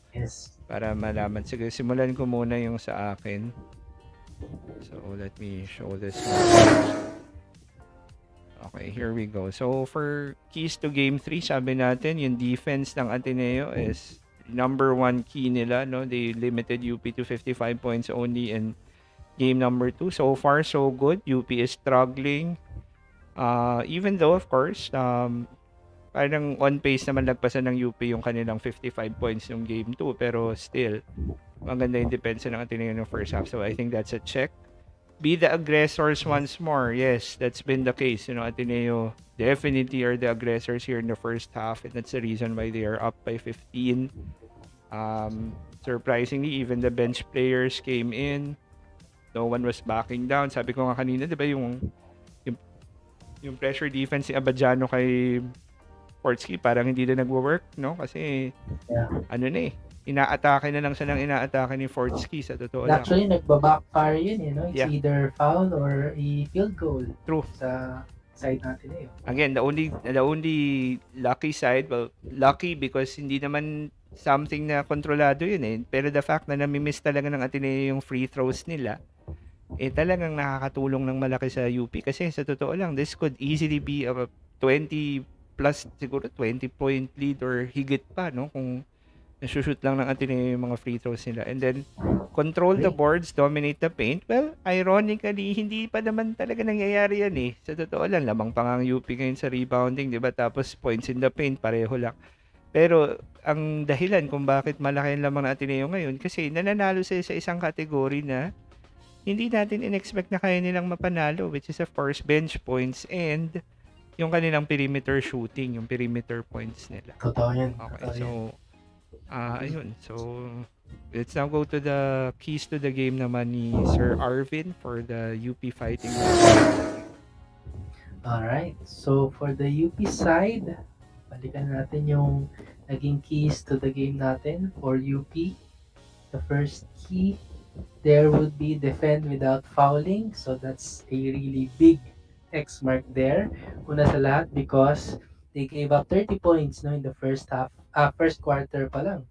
para malaman. Sige, simulan ko muna yung sa akin. So, let me show this one. Okay, here we go. So, for keys to Game 3, sabi natin, yung defense ng Ateneo is number one key nila, no? They limited UP to 55 points only in game number 2. So far, so good. UP is struggling. Even though, of course, parang on pace naman lagpasan ng UP yung kanilang 55 points yung game 2. Pero still, maganda yung depensa ng Ateneo ng first half. So, I think that's a check. Be the aggressors once more. Yes, that's been the case. Ateneo definitely are the aggressors here in the first half, and that's the reason why they are up by 15. Surprisingly, even the bench players came in. No one was backing down. Sabi ko nga kanina, di ba yung, yung pressure defense ni Abadjano kay Portsky parang hindi na nagwo-work, no? Kasi, ano na eh, inaatake na lang siya ng inaatake ni Fortsky sa totoo lang. Actually, nagbabackfire yun, It's either foul or a field goal. True. Sa side natin Again, the only lucky side, well, lucky because hindi naman something na kontrolado yun eh. Pero the fact na nami-miss talaga ng Ateneo yung free throws nila, talagang nakakatulong ng malaki sa UP. Kasi sa totoo lang, this could easily be a 20 plus, siguro 20 point lead or higit pa, no? Kung nasushoot lang ng Ateneo yung mga free throws nila. And then, control the boards, dominate the paint. Well, ironically, hindi pa naman talaga nangyayari yan eh. Sa totoo lang, lamang pa nga ang UP ngayon sa rebounding, di ba? Tapos, points in the paint, pareho lang. Pero, ang dahilan kung bakit malaki ang lamang ng Ateneo ngayon, kasi nananalo sila sa isang kategory na hindi natin in-expect na kaya nilang mapanalo, which is of course, bench points and yung kanilang perimeter shooting, yung perimeter points nila. Totoo yan. Okay, so, ayun. So, let's now go to the keys to the game naman ni Sir Arvin for the UP Fighting Maroons. Alright. So, for the UP side, balikan natin yung naging keys to the game natin for UP. The first key there would be defend without fouling. So, that's a really big X mark there. Una sa lahat because they gave up 30 points in the first half, first quarter pa lang.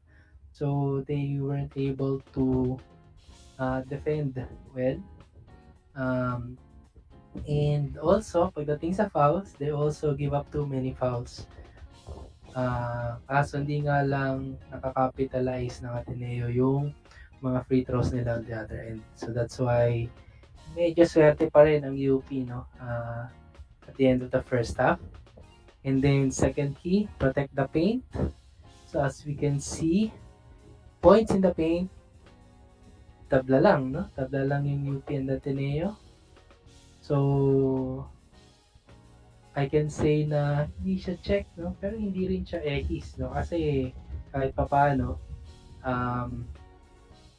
So they weren't able to defend well. And also, pagdating sa fouls, they also give up too many fouls. Kaso hindi nga lang nakakapitalize ng Ateneo yung mga free throws nila on the other end. So that's why medyo swerte pa rin ang UP at the end of the first half. And then second key, protect the paint. So as we can see, points in the paint, tabla lang, no? Tabla lang yung UP and Ateneo. So I can say na hindi siya check, no? Pero hindi rin siya X, no? Kasi kahit papaano,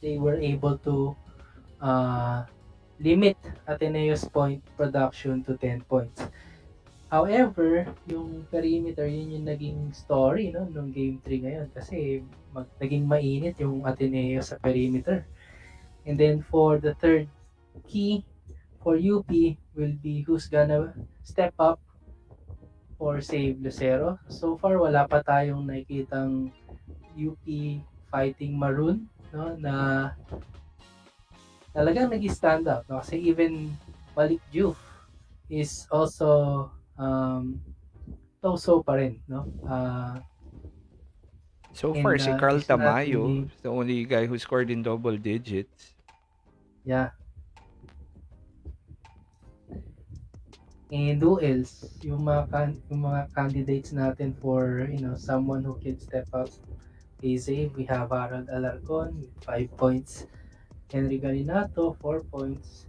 they were able to limit Ateneo's point production to 10 points. However, yung perimeter, yun yung naging story nung Game 3 ngayon kasi naging mainit yung Ateneo sa perimeter. And then for the third key for UP will be who's gonna step up or save Lucero. So far, wala pa tayong nakikitang UP Fighting Maroon na talagang nag-stand out. No? Kasi even Malik Diouf is also so pa rin. No? So far, si Carl Tamayo, the only guy who scored in double digits. Yeah. And who else? Yung mga candidates natin for someone who can step up. Easy. We have Harold Alarcon with 5 points. Henry Galinato, 4 points.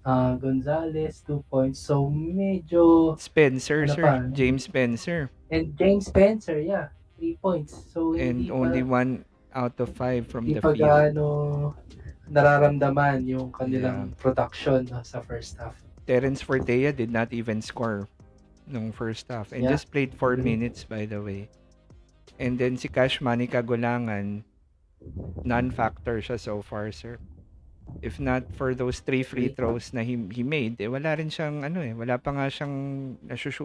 Gonzalez, 2 points. So, medyo... Spencer, sir. James Spencer. And James Spencer, yeah. 3 points. So, and only 1 out of 5 from the field. Hindi pa gaano nararamdaman yung kanilang production sa first half. Terence Fortea did not even score nung first half. And just played 4 minutes, by the way. And then si Cash Manny Kagulangan, non-factor siya so far, sir. If not for those 3 free throws na he made, wala rin siyang wala pa nga siyang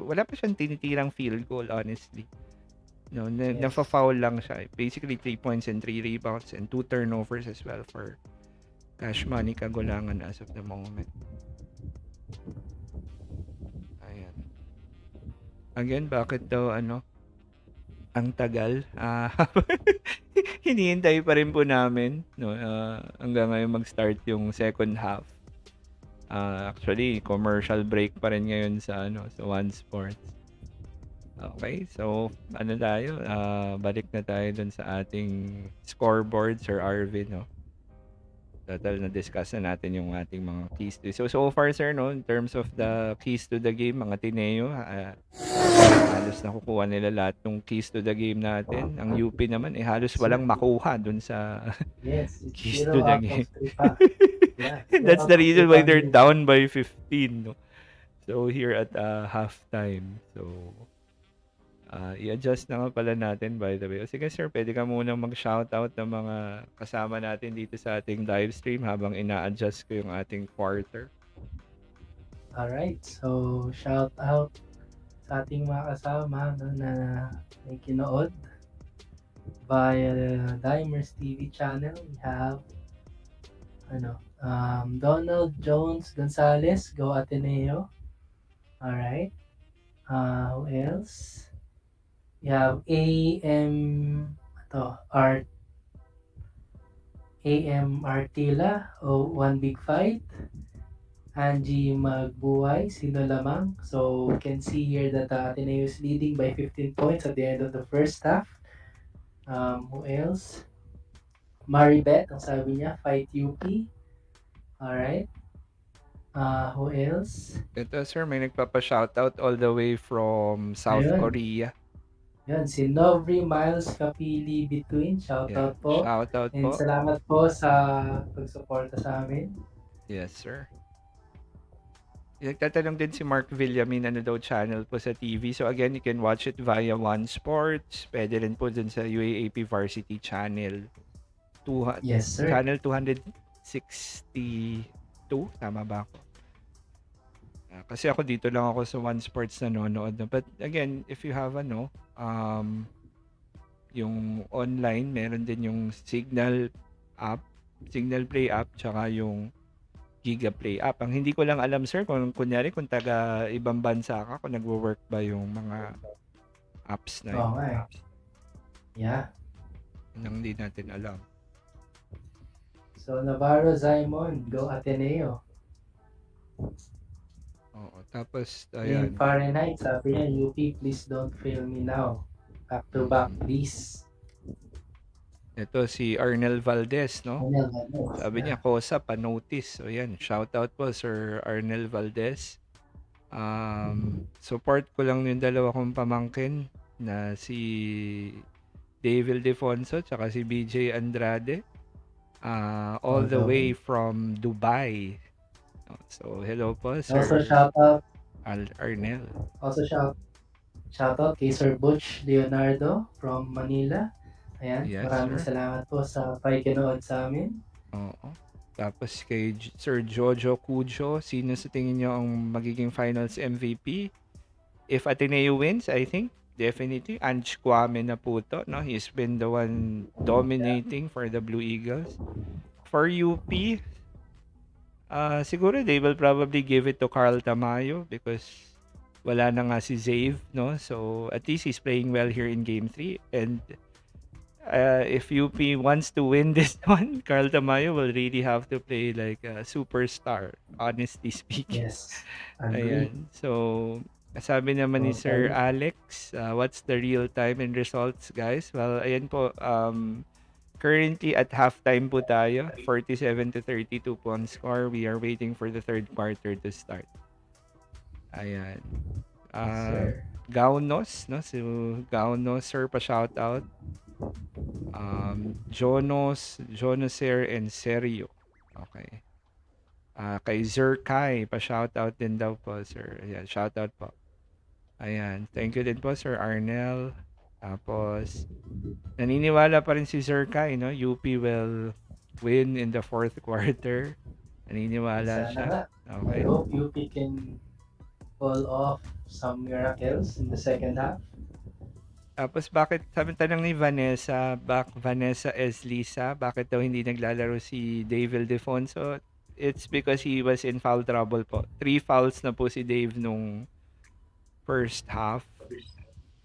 wala pa siyang tinitirang field goal, honestly. No, nafa-foul lang siya. Basically 3 points and 3 rebounds and 2 turnovers as well for Cash Manny Kagulangan as of the moment. Ayan. Again, bakit daw ang tagal? Hinihintay pa rin po namin, no, hanggang ngayon mag-start yung second half. Actually, commercial break pa rin ngayon sa sa One Sports. Okay, so tayo, balik na tayo dun sa ating scoreboard, Sir Arvin, no? Total na-discuss na natin yung ating mga keys to. So far, sir, no, in terms of the keys to the game, mga Ateneo, halos nakukuha nila lahat ng keys to the game natin. Ang UP naman, halos Yes, sir. walang makuha dun sa Yes, it's keys 0 to the out of game. 3 pa. Yeah, 0 That's out the of 3 reason why they're combination. down by 15, no? So here at halftime, so i-adjust na nga pala natin by the way. O sige sir, pwede ka munang mag-shoutout ng mga kasama natin dito sa ating live stream habang ina-adjust ko yung ating quarter. Alright, so shout out sa ating mga kasama no, na may kinood via Dimers TV channel. We have Donald Jones Gonzalez, Go Ateneo. Alright. Who else? We have AM Artila, One Big Fight. Angie Magbuhay, Sino Lamang. So we can see here that Ateneo is leading by 15 points at the end of the first half. Who else? Maribeth, ang sabi niya, Fight UP. Alright. Who else? Ito sir, may nagpapa-shoutout all the way from South Ayun. Korea. Yun, si Novri Miles Kapili Between. Shoutout po. Shoutout And po. salamat po sa pagsuporta sa amin. Yes sir. Nagtatanong din si Mark Villamin ano daw channel po sa TV. So again, you can watch it via One Sports. Pwede rin po dun sa UAAP Varsity Channel. Yes, sir. Channel 262. Tama ba ako? Kasi ako dito lang ako sa One Sports nanonood. But again, if you have yung online, meron din yung Signal app, Signal Play app, tsaka yung Giga Play app. Ang hindi ko lang alam sir kung kunyari kung taga ibang bansa ka, kung nagwo-work ba yung mga apps na yun. Okay. Yeah. Yun ang hindi natin alam. So Navarro Zaimon, Go Ateneo. Oo, tapos In ayan. Fahrenheit, sabi niya, UP, please don't fail me now. Back to back, please. Ito si Arnel Valdez, no? Arnel Valdez, Sabi niya, Kosa, pa-notice. So, yan. Shoutout po, Sir Arnel Valdez. Support ko lang yung dalawa kong pamangkin na si David Defonso tsaka si BJ Andrade. All the way from Dubai. So, hello po, Sir Also, shoutout. Arnel. Also, shoutout kay Sir Butch Leonardo from Manila. Ayan, Yes, maraming sir. salamat po sa pakikinood sa amin. Oo. Tapos kay Sir Jojo Cujo, sino sa tingin nyo ang magiging finals MVP? If Ateneo wins, I think definitely Ange Kwame na po to, no? He's been the one dominating for the Blue Eagles. For UP, siguro they will probably give it to Carl Tamayo because wala na nga si Zave, no? So at least he's playing well here in Game 3 and if UP wants to win this one, Carl Tamayo will really have to play like a superstar, honestly speaking. Yes, agree. Ayan. So, sabi naman ni Sir Alex, what's the real time and results, guys? Well, ayan po, currently at halftime po tayo, 47-32 po ang score. We are waiting for the third quarter to start. Ayan. Gaunos, no? So, Gaunos, sir, pa-shoutout. Jonas and Serio. Okay. Kay Zerkai, pa-shoutout din daw po, sir. Ayan, shoutout po. Ayan, thank you din po, Sir Arnel. Tapos, naniniwala pa rin si Zerkai, no? UP will win in the fourth quarter. Naniniwala siya. Okay. I hope UP can pull off some miracles in the second half. Tapos bakit, sabi tanong ni Vanessa Eslisa, bakit daw hindi naglalaro si Dave Ildefonso? It's because he was in foul trouble po. 3 fouls na po si Dave nung first half.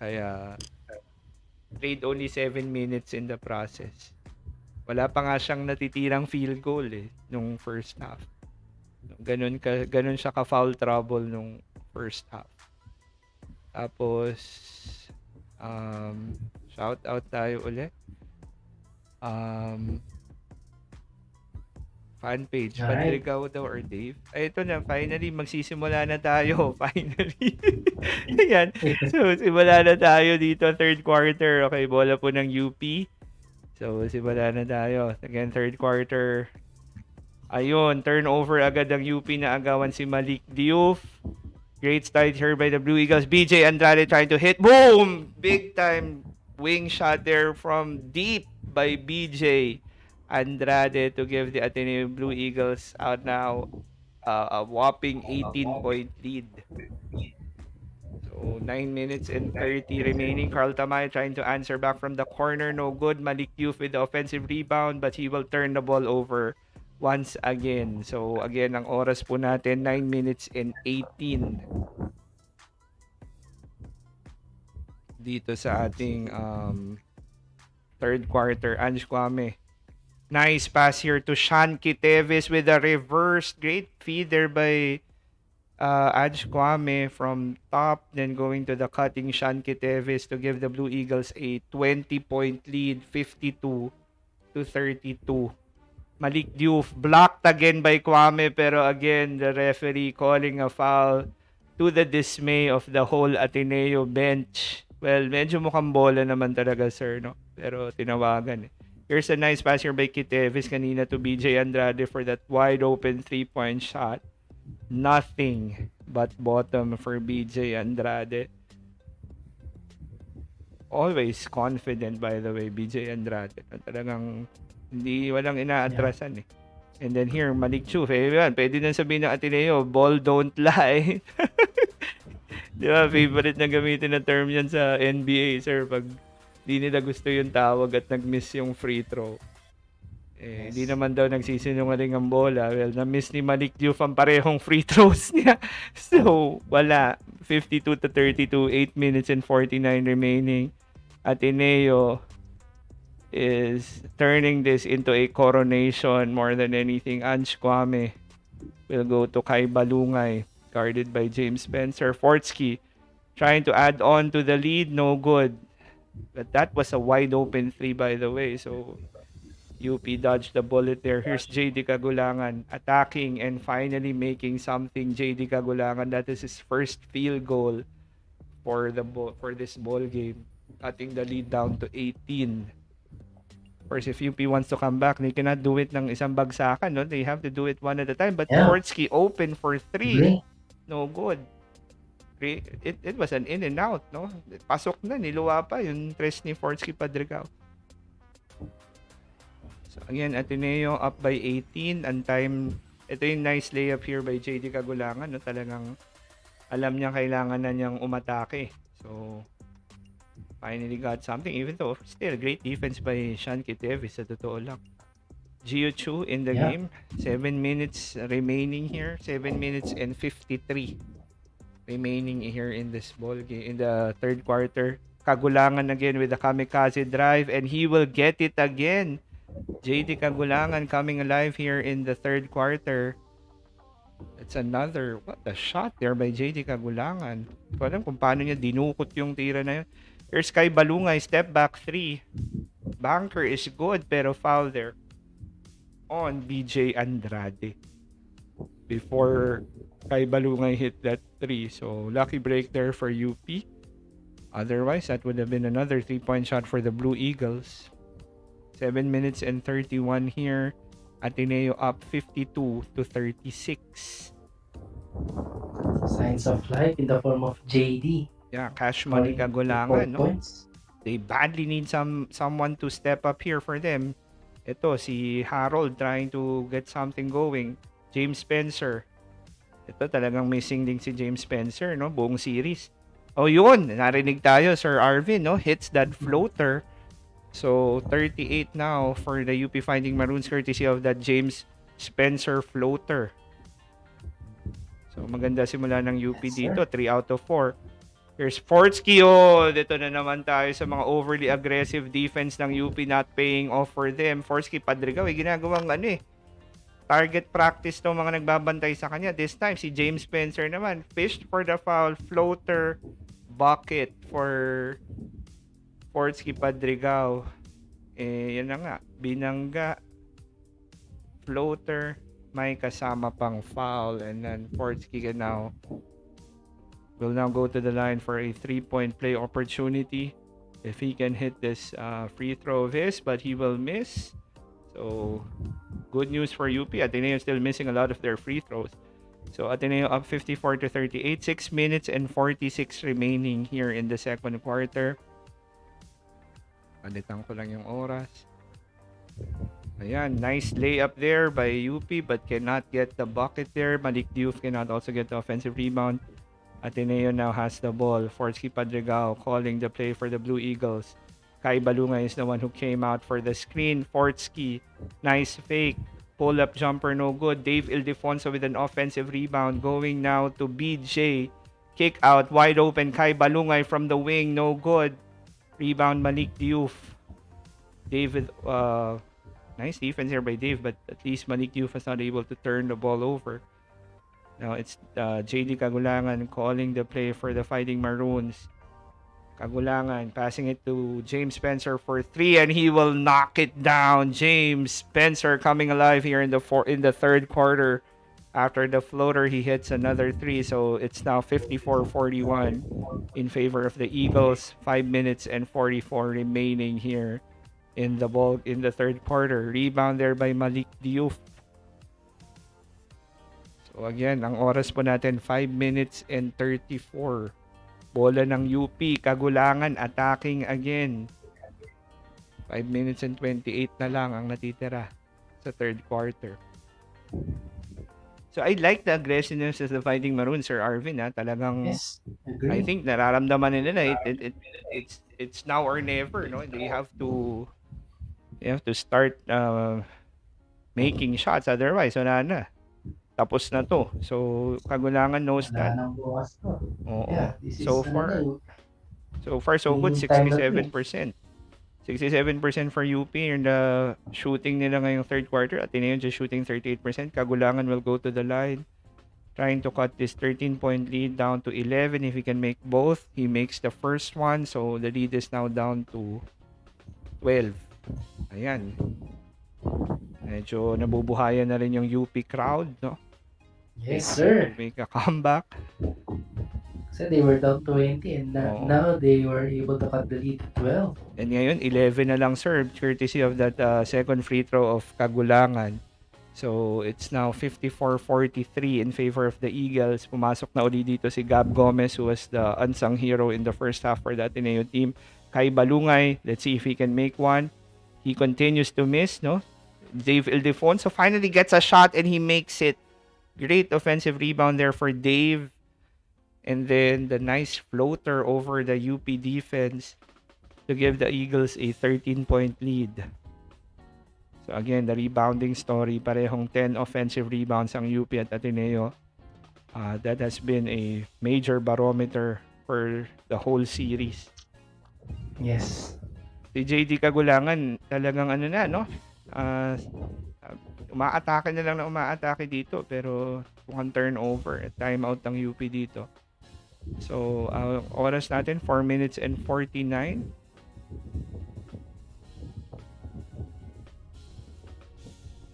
Kaya played only 7 minutes in the process. Wala pa nga siyang natitirang field goal nung first half. Ganun siya ka foul trouble nung first half. Tapos shout out tayo ulit. Fan page, Alright. Padrigaw daw or Dave. Ay, ito na, finally, magsisimula na tayo. Finally. Ayan. So, simula na tayo dito, third quarter. Okay, bola po ng UP. So, simula na tayo. Again, third quarter. Ayun, turnover agad ang UP na agawan si Malik Diouf. Great start here by the Blue Eagles. BJ Andrade trying to hit. Boom! Big time wing shot there from deep by BJ Andrade to give the Ateneo Blue Eagles out now a whopping 18-point lead. So 9 minutes and 30 remaining. Carl Tamay trying to answer back from the corner. No good. Malik Diouf with the offensive rebound, but he will turn the ball over once again. So again, ang oras po natin 9 minutes and 18 dito sa ating third quarter. Ange Kwame. Nice pass here to Sean Kiteves with a reverse. Great feed there by Ange Kwame from top. Then going to the cutting Sean Kiteves to give the Blue Eagles a 20-point lead. 52-32. Malik Diouf blocked again by Kwame, pero again the referee calling a foul to the dismay of the whole Ateneo bench. Well, medyo mukhang bola naman talaga, sir, no? Pero tinawagan Here's a nice pass here by Kiteves kanina to BJ Andrade for that wide open 3-point shot. Nothing but bottom for BJ Andrade. Always confident, by the way, BJ Andrade. Talagang walang inaatrasan And then here, Malik Diouf. Pwede na sabihin ng Ateneo, ball don't lie. Di ba? Favorite na gamitin na term yan sa NBA, sir. Pag di nila gusto yung tawag at nag-miss yung free throw. Hindi naman daw nagsisinungaling ang bola. Well, na-miss ni Malik Diouf ang parehong free throws niya. So, wala. 52-32, 8 minutes and 49 remaining. Ateneo is turning this into a coronation more than anything. Ange Kwame will go to Kai Balungay, guarded by James Spencer. Fortsky trying to add on to the lead. No good. But that was a wide open 3, by the way. So, UP dodged the bullet there. Here's JD Kagulangan attacking and finally making something. JD Kagulangan, that is his first field goal for this ball game, cutting the lead down to 18. Of course, if UP wants to come back, they cannot do it ng isang bagsakan, no? They have to do it one at a time. But Fortsky open for 3. No good. It was an in and out, no? Pasok na, niluwa pa yung tres ni Fortsky Padrigaw. So again, Ateneo up by 18. And time, ito yung nice layup here by JD Kagulangan, no? Talagang alam niya kailangan na niyang umatake. So finally got something, even though still great defense by Sean Kiteves, sa totoo lang. Gio Chu in the game. 7 minutes remaining here. 7 minutes and 53 remaining here in this ball game, in the third quarter. Kagulangan again with the kamikaze drive, and he will get it again. JD Kagulangan coming alive here in the third quarter. It's another, what a shot there by JD Kagulangan. Hindi ko alam kung paano niya dinukot yung tira na yun. Here's Kai Balungay, step back 3. Banker is good, pero foul there on BJ Andrade before Kai Balungay hit that 3. So, lucky break there for UP. Otherwise, that would have been another 3-point shot for the Blue Eagles. 7 minutes and 31 here. Ateneo up 52-36. Signs of life in the form of JD. Yeah, cash money Kagulangan, no? Points. They badly need someone to step up here for them. Ito, si Harold trying to get something going. James Spencer. Ito, talagang missing din si James Spencer, no? Buong series. Oh, yun. Narinig tayo, Sir Arvin, no? Hits that floater. So, 38 now for the UP Fighting Maroons, courtesy of that James Spencer floater. So, maganda simula ng UP dito. 3 out of 4. Here's Fortsky. Oh, dito na naman tayo sa mga overly aggressive defense ng UP not paying off for them. Fortsky Padrigaw, ginagawang target practice ng mga nagbabantay sa kanya. This time, si James Spencer naman, fished for the foul, floater, bucket for Fortsky Padrigaw. Yan na nga, binangga, floater, may kasama pang foul, and then Fortsky will now go to the line for a 3-point play opportunity. If he can hit this free throw of his, but he will miss. So, good news for UP. Ateneo still missing a lot of their free throws. So, Ateneo up 54-38. 6 minutes and 46 remaining here in the second quarter. Palitan ko lang yung oras. Ayan, nice layup there by UP but cannot get the bucket there. Malik Diouf cannot also get the offensive rebound. Ateneo now has the ball. Fortsky Padrigaw calling the play for the Blue Eagles. Kai Balunga is the one who came out for the screen. Fortsky, nice fake. Pull-up jumper, no good. Dave Ildefonso with an offensive rebound. Going now to BJ. Kick out, wide open. Kai Balungay from the wing, no good. Rebound, Malik Diouf. David, nice defense here by Dave, but at least Malik Diouf was not able to turn the ball over. Now it's JD Kagulangan calling the play for the Fighting Maroons. Kagulangan passing it to James Spencer for 3 and he will knock it down. James Spencer coming alive here in the third quarter. After the floater, he hits another 3. So it's now 54-41 in favor of the Eagles. 5 minutes and 44 remaining here in the third quarter. Rebound there by Malik Diouf. So again, ang oras po natin 5 minutes and 34. Bola ng UP, Kagulangan attacking again. 5 minutes and 28 na lang ang natitira sa third quarter. So I like the aggressiveness of the Fighting Maroons, Sir Arvin. Talagang Yes, agree. I think nararamdaman nila na it's now or never, no? They have to start making shots, otherwise wala na. Tapos na to. So, Kagulangan knows that. Wala nang bukas to. Oo. Yeah, this is So far, so good. 67%. 67% for UP in the shooting nila ngayong third quarter. Ateneo just shooting 38%. Kagulangan will go to the line. Trying to cut this 13-point lead down to 11. If he can make both, he makes the first one. So, the lead is now down to 12. Ayan. Medyo nabubuhayan na rin yung UP crowd, no? Yes, sir. Make a comeback. So they were down 20 and now they were able to cut the lead to 12. And ngayon, 11 na lang served courtesy of that second free throw of Kagulangan. So, it's now 54-43 in favor of the Eagles. Pumasok na uli dito si Gab Gomez, who was the unsung hero in the first half for the Ateneo team. Kai Balungay, let's see if he can make one. He continues to miss, no? Dave Ildefonso finally gets a shot and he makes it. Great offensive rebound there for Dave. And then the nice floater over the UP defense to give the Eagles a 13-point lead. So again, the rebounding story, parehong 10 offensive rebounds ang UP at Ateneo. That has been a major barometer for the whole series. Yes. Si JD Kagulangan, talagang no? Umaatake na lang na umaatake dito, pero mukhang turnover at timeout ng UP dito. So, oras natin, 4 minutes and 49.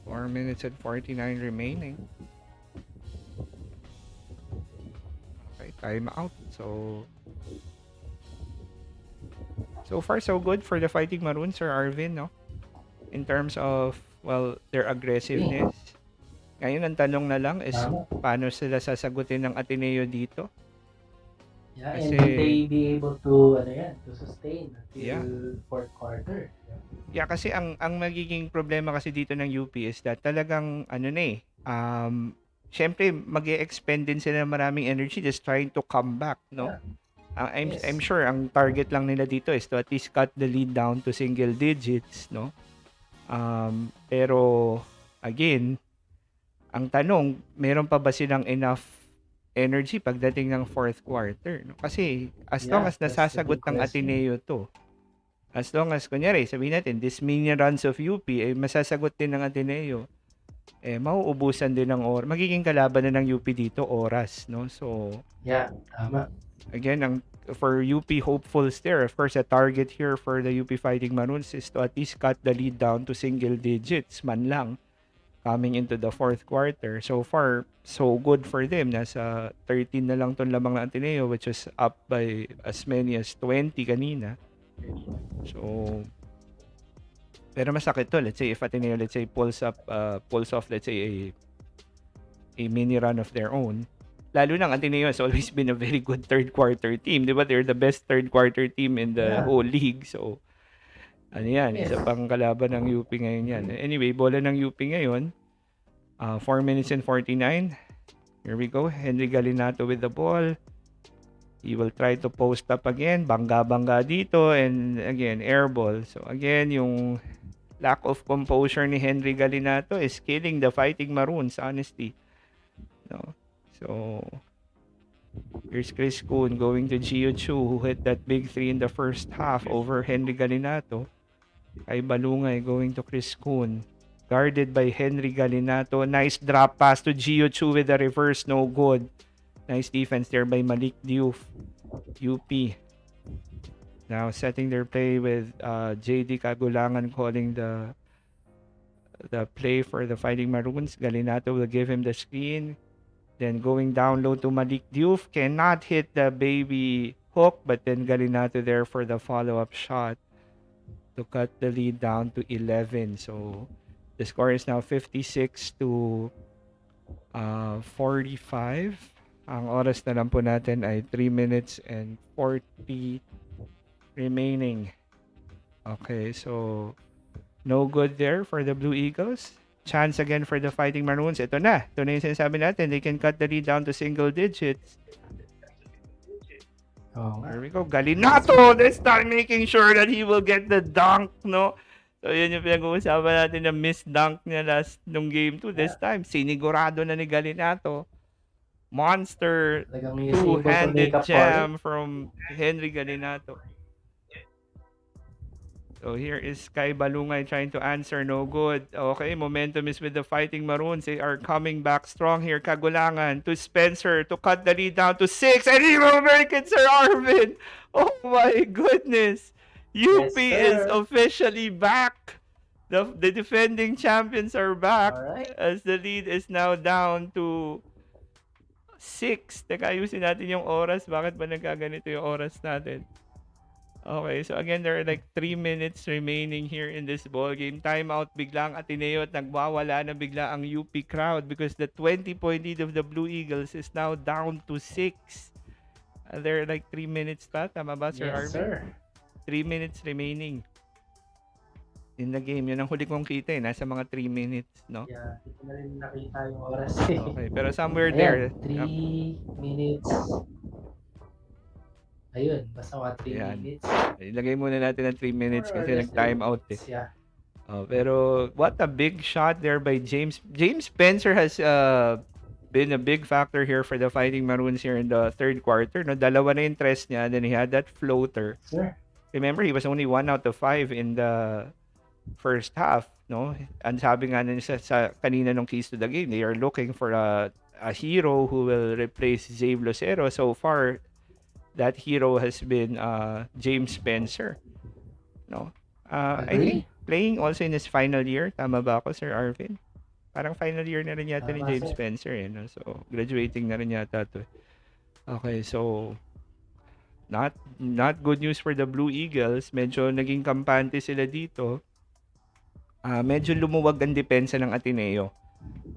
Minutes and 49 remaining. Okay, timeout. So far, so good for the Fighting Maroons, Sir Arvin, no? In terms of, their aggressiveness. Ngayon, ang tanong na lang is, paano sila sasagutin ng Ateneo dito? Yeah, kasi, and they be able to, to sustain until fourth quarter. Yeah, kasi ang magiging problema kasi dito ng UP is that talagang, syempre, mag-e-expend din sila ng maraming energy just trying to come back, no? Yeah. I'm sure ang target lang nila dito is to at least cut the lead down to single digits, no? Pero again, ang tanong, meron pa ba silang enough energy pagdating ng fourth quarter. No? Kasi as long as That's the nasasagot big ng question. Ateneo to, as long as, kunyari, sabihin natin, this mini runs of UP, masasagot din ng Ateneo, mauubusan din ng oras. Magiging kalaban na ng UP dito, oras, no? So, Tama. again, for UP hopefuls there, of course, a target here for the UP Fighting Maroons is to at least cut the lead down to single digits, man lang, coming into the fourth quarter. So far, so good for them. Nasa 13 na lang tong lamang ng Ateneo, which is up by as many as 20 kanina. So, pero masakit to. Let's say if Ateneo, let's say, pulls off, let's say, a mini run of their own. Lalo na Ateneo has always been a very good third quarter team. Di ba? They're the best third quarter team in the whole league. So, ano yan? Yes. Isa pang kalaban ng UP ngayon yan. Anyway, bola ng UP ngayon. 4 minutes and 49. Here we go. Henry Galinato with the ball. He will try to post up again. Bangga-bangga dito. And again, air ball. So again, yung lack of composure ni Henry Galinato is killing the Fighting Maroons, honestly. No? So, here's Chris Kuhn going to Gio Chu, who hit that big 3 in the first half over Henry Galinato. Kay Balungay going to Chris Kuhn. Guarded by Henry Galinato. Nice drop pass to Gio Chu with a reverse, no good. Nice defense there by Malik Diouf. UP. Now setting their play with JD Kagulangan calling the play for the Fighting Maroons. Galinato will give him the screen. Then going down low to Malik Diouf. Cannot hit the baby hook, but then Galinato there for the follow-up shot to cut the lead down to 11. So the score is now 56 to 45. Ang oras na lang po natin ay 3 minutes and 40 remaining. Okay, so no good there for the Blue Eagles. Chance again for the Fighting Maroons. Ito na. Ito na yung sinasabi natin. They can cut the lead down to single digits. Here we go. Galinato this time making sure that he will get the dunk, no? So, yun yung pinag-uusapan natin na missed dunk niya last nung game 2. This time, sinigurado na ni Galinato. Monster two-handed jam from Henry Galinato. So here is Kai Balungay trying to answer, no good. Okay, momentum is with the Fighting Maroons. They are coming back strong here. Kagulangan to Spencer to cut the lead down to 6. And Hero American Sir Arvin. Oh my goodness. UP is officially back. The defending champions are back. As the lead is now down to 6. Teka, ayusin natin yung oras. Bakit ba nagkaganito yung oras natin? Okay, so again, there are like 3 minutes remaining here in this ball game. Timeout bigla ang Ateneo at nagwawala na bigla ang UP crowd because the 20-point lead of the Blue Eagles is now down to 6. There are like 3 minutes pa. Tama ba, Sir Arvin? Sir. 3 minutes remaining in the game. Yun ang huli kong kita Nasa mga 3 minutes, no? Yeah, hindi na rin nakita yung oras Okay, pero somewhere there. 3 minutes. Ayun, basta mga 3 minutes. Ilagay muna natin ng 3 minutes kasi nag-time out Yeah. Pero what a big shot there by James. James Spencer has been a big factor here for the Fighting Maroons here in the third quarter. No, dalawa na yung tres niya. Then he had that floater. Sure. Remember, he was only 1 out of 5 in the first half. No, ang sabi nga niya sa kanina nung keys to the game, they are looking for a hero who will replace Zave Lucero. So far, that hero has been James Spencer. No? I think playing also in his final year. Tama ba ako, Sir Arvin? Parang final year na rin yata ni James Spencer. No? So, graduating na rin yata to. Okay, so not good news for the Blue Eagles. Medyo naging kampante sila dito. Medyo lumuwag ang depensa ng Ateneo.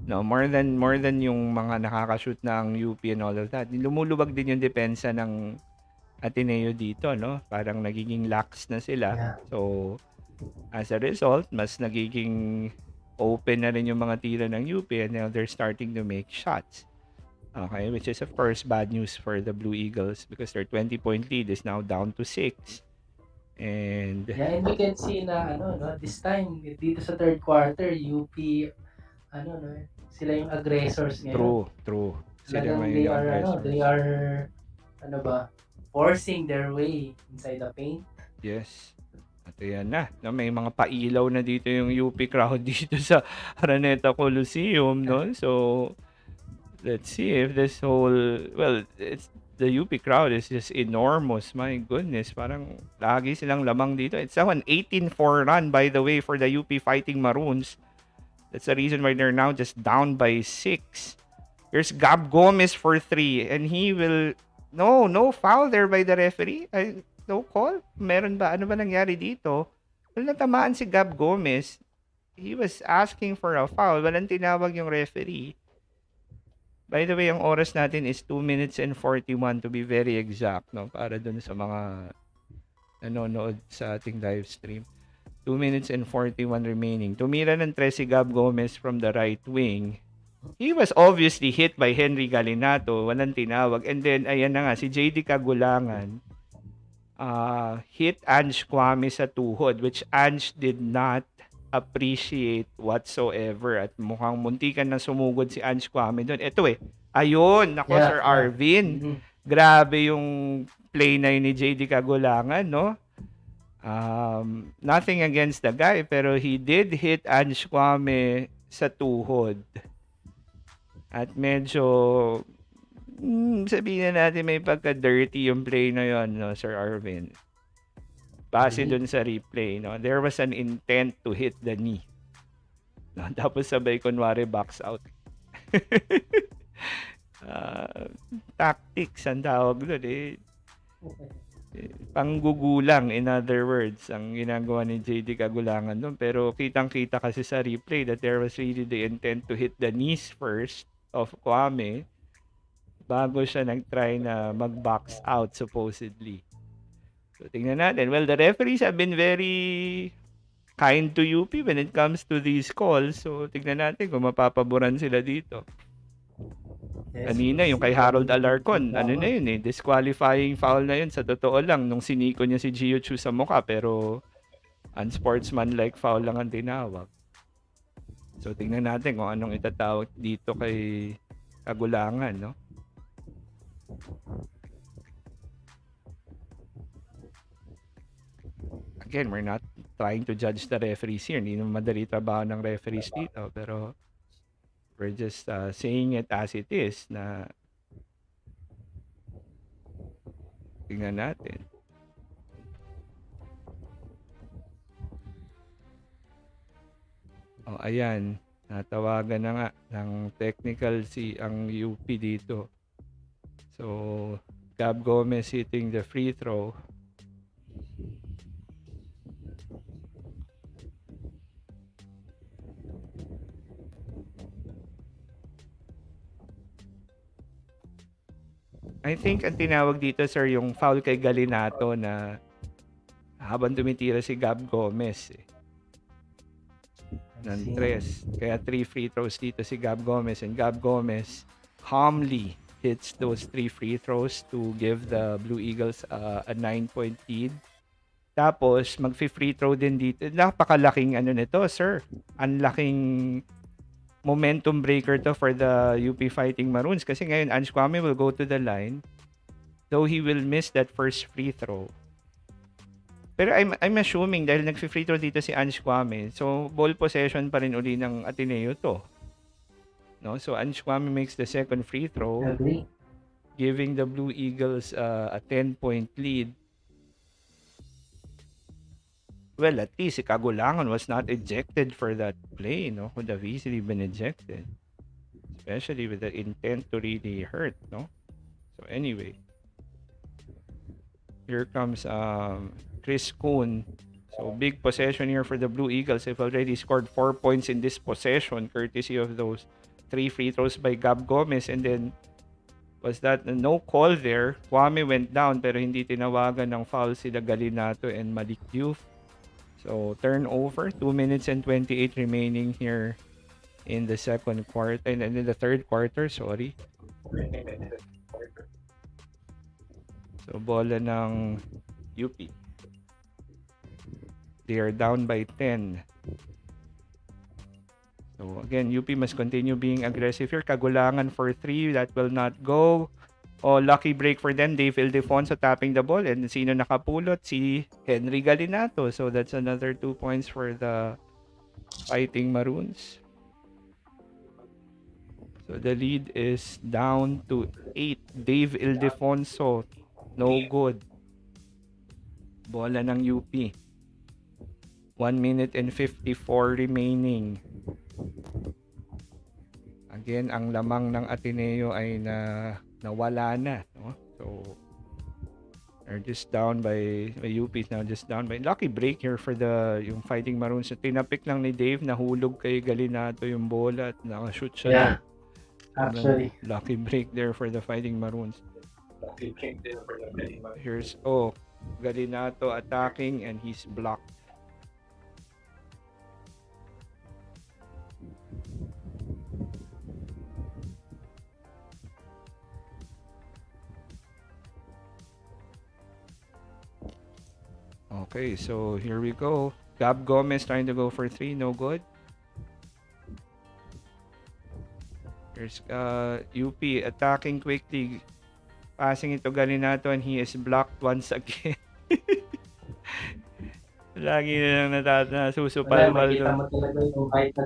No, more than yung mga nakaka-shoot ng UP and all of that. Lumuluwag din yung depensa ng Ateneo dito, no? Parang nagiging lax na sila. Yeah. So, as a result, mas nagiging open na rin yung mga tira ng UP and now they're starting to make shots. Okay, which is of course bad news for the Blue Eagles because their 20-point lead is now down to 6. And you can see na this time dito sa third quarter UP sila yung aggressors ngayon. True. sila Talagang magiging they aggressors. are, ano ba, forcing their way inside the paint. Yes. At ayan na, no, may mga pailaw na dito yung UP crowd dito sa Araneta Coliseum, no? So, let's see if this whole, well, it's the UP crowd is just enormous. My goodness, parang lagi silang lamang dito. It's now an 18-4 run, by the way, for the UP Fighting Maroons. That's the reason why they're now just down by 6. Here's Gab Gomez for 3, and he will, no foul there by the referee. No call? Meron ba? Ano ba nangyari dito? Well, natamaan si Gab Gomez. He was asking for a foul. Walang tinawag yung referee. By the way, ang oras natin is 2 minutes and 41 to be very exact, no? Para dun sa mga nanonood sa ating live stream. 2 minutes and 41 remaining. Tumira ng 3 si Gab Gomez from the right wing. He was obviously hit by Henry Galinato. Walang tinawag. And then, ayan na nga, si JD Kagulangan hit Ange Kwame sa tuhod, which Ange did not appreciate whatsoever. At mukhang muntikan na sumugod si Ange Kwame doon. Ito ayun, nako Yeah, Sir yeah. Arvin. Mhm. Grabe yung play na yun ni JD Kagulangan, no? Nothing against the guy, pero he did hit Ange Kwame sa tuhod. At medyo, sabihin na natin may pagka-dirty yung play na yun, no, Sir Arvin. Base dun sa replay, no, there was an intent to hit the knee. No, tapos sabay kunwari box out. Tactics ang tawag doon panggugulang, in other words, ang ginagawa ni JD Kagulangan doon. Pero kitang-kita kasi sa replay that there was really the intent to hit the knees first of Kwame bago siya nag-try na mag-box out supposedly. So tingnan natin. Well, the referees have been very kind to UP when it comes to these calls. So tingnan natin kung mapapaboran sila dito. Yes, Kanina, yung kay Harold Alarcon, ano na yun disqualifying foul na yun. Sa totoo lang, nung siniko niya si Gio Chu sa mukha, pero unsportsmanlike foul lang ang tinawag. So, tingnan natin kung anong itatawag dito kay Kagulangan, no? Again, we're not trying to judge the referees here. Hindi naman madali trabaho ng referees dito, pero we're just saying it as it is na tingnan natin. Oh, ayan. Natawagan na nga ng technical ang UP dito. So, Gab Gomez hitting the free throw. I think ang tinawag dito, sir, yung foul kay Galinato na habang tumitira si Gab Gomez ng 3. Kaya 3 free throws dito si Gab Gomez, and Gab Gomez calmly hits those 3 free throws to give the Blue Eagles a 9-point lead. Tapos mag-free throw din dito. Napakalaking nito, sir. Ang laking momentum breaker to for the UP Fighting Maroons kasi ngayon Ange Kwame will go to the line, though he will miss that first free throw. Pero I'm assuming dahil nag-free throw dito si Ange Kwame, so ball possession pa rin uli ng Ateneo to. No? So Ange Kwame makes the second free throw, giving the Blue Eagles a 10-point lead. Well, at least si Kagulangan was not ejected for that play, no? Could have easily been ejected. Especially with the intent to really hurt, no? So anyway. Here comes Chris Kuhn. So big possession here for the Blue Eagles. They've already scored 4 points in this possession, courtesy of those 3 free throws by Gab Gomez. And then, was that no call there? Kwame went down pero hindi tinawagan ng foul sila Galinato and Malik Diouf. So, turnover, 2 minutes and 28 remaining here in the second quarter, and in the third quarter, sorry. So, bola ng UP. They are down by 10. So again, UP must continue being aggressive here. Kagulangan for 3. That will not go. Oh, lucky break for them. Dave Ildefonso tapping the ball. And sino nakapulot? Si Henry Galinato. So that's another 2 points for the Fighting Maroons. So the lead is down to 8. Dave Ildefonso. No good. Bola ng UP. 1 minute and 54 remaining. Again, ang lamang ng Ateneo ay nawala na, no? So they're just down by UP is now just down by. Lucky break here for yung Fighting Maroons. Tinapik lang ni Dave, nahulog kay Galinato yung bola at nakashoot siya. Yeah, actually. Lucky break there for the Fighting Maroons. Here's Galinato attacking and he's blocked. Okay, so here we go. Gab Gomez trying to go for 3, no good. Here's UP attacking quickly, passing it to Galinato and he is blocked once again. Lagi na lang nasusupal-pal. Makita mo talaga yung height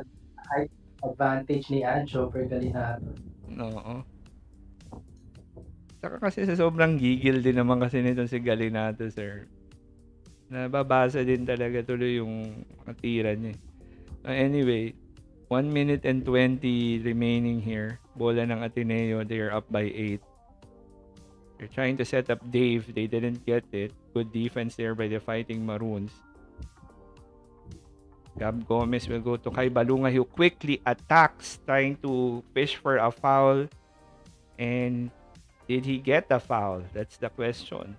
advantage ni Ancho per Galinato. Oo. Saka kasi sa sobrang gigil din naman kasi nito si Galinato, sir. Nababasa din talaga tuloy yung tira niya. Anyway, 1 minute and 20 remaining here. Bola ng Ateneo, they are up by 8. They're trying to set up Dave. They didn't get it. Good defense there by the Fighting Maroons. Gab Gomez will go to Kai Balungay who quickly attacks, trying to fish for a foul. And did he get a foul? That's the question.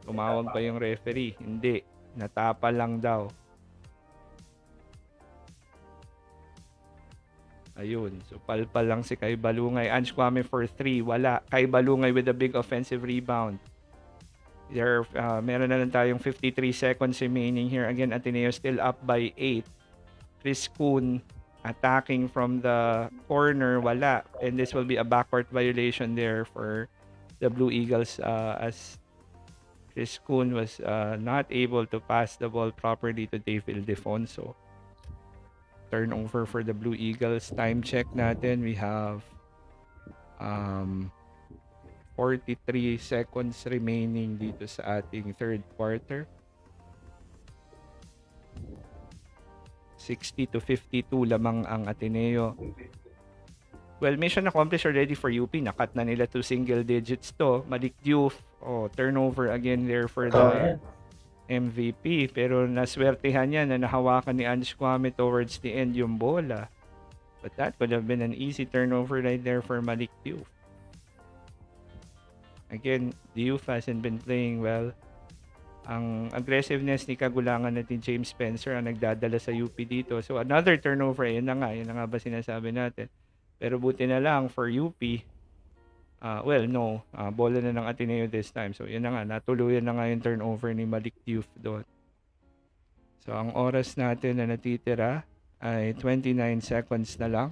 Tumawag pa yung referee. Hindi. Natapa lang daw. Ayun. So, palpal lang si Kai Balungay. Ange Kwame for 3. Wala. Kai Balungay with a big offensive rebound. Meron na lang tayong 53 seconds remaining here. Again, Ateneo still up by 8. Chris Kuhn attacking from the corner. Wala. And this will be a backcourt violation there for the Blue Eagles as Chris Kuhn was not able to pass the ball properly to Dave Ildefonso. Turnover for the Blue Eagles. Time check natin. We have 43 seconds remaining dito sa ating third quarter. 60-52 lamang ang Ateneo. Well, mission accomplished already for UP. Nakat na nila to single digits to. Malik Diouf, turnover again there for the MVP. Pero naswertehan niya na nahawakan ni Ange Kwame towards the end yung bola. But that could have been an easy turnover right there for Malik Diouf. Again, Diouf hasn't been playing well. Ang aggressiveness ni kagulangan natin James Spencer ang nagdadala sa UP dito. So another turnover, yun na nga ba sinasabi natin. Pero buti na lang for UP. Bola na ng Ateneo this time. So yun na nga, natuluyan na nga yung turnover ni Malik Diouf doon. So ang oras natin na natitira ay 29 seconds na lang.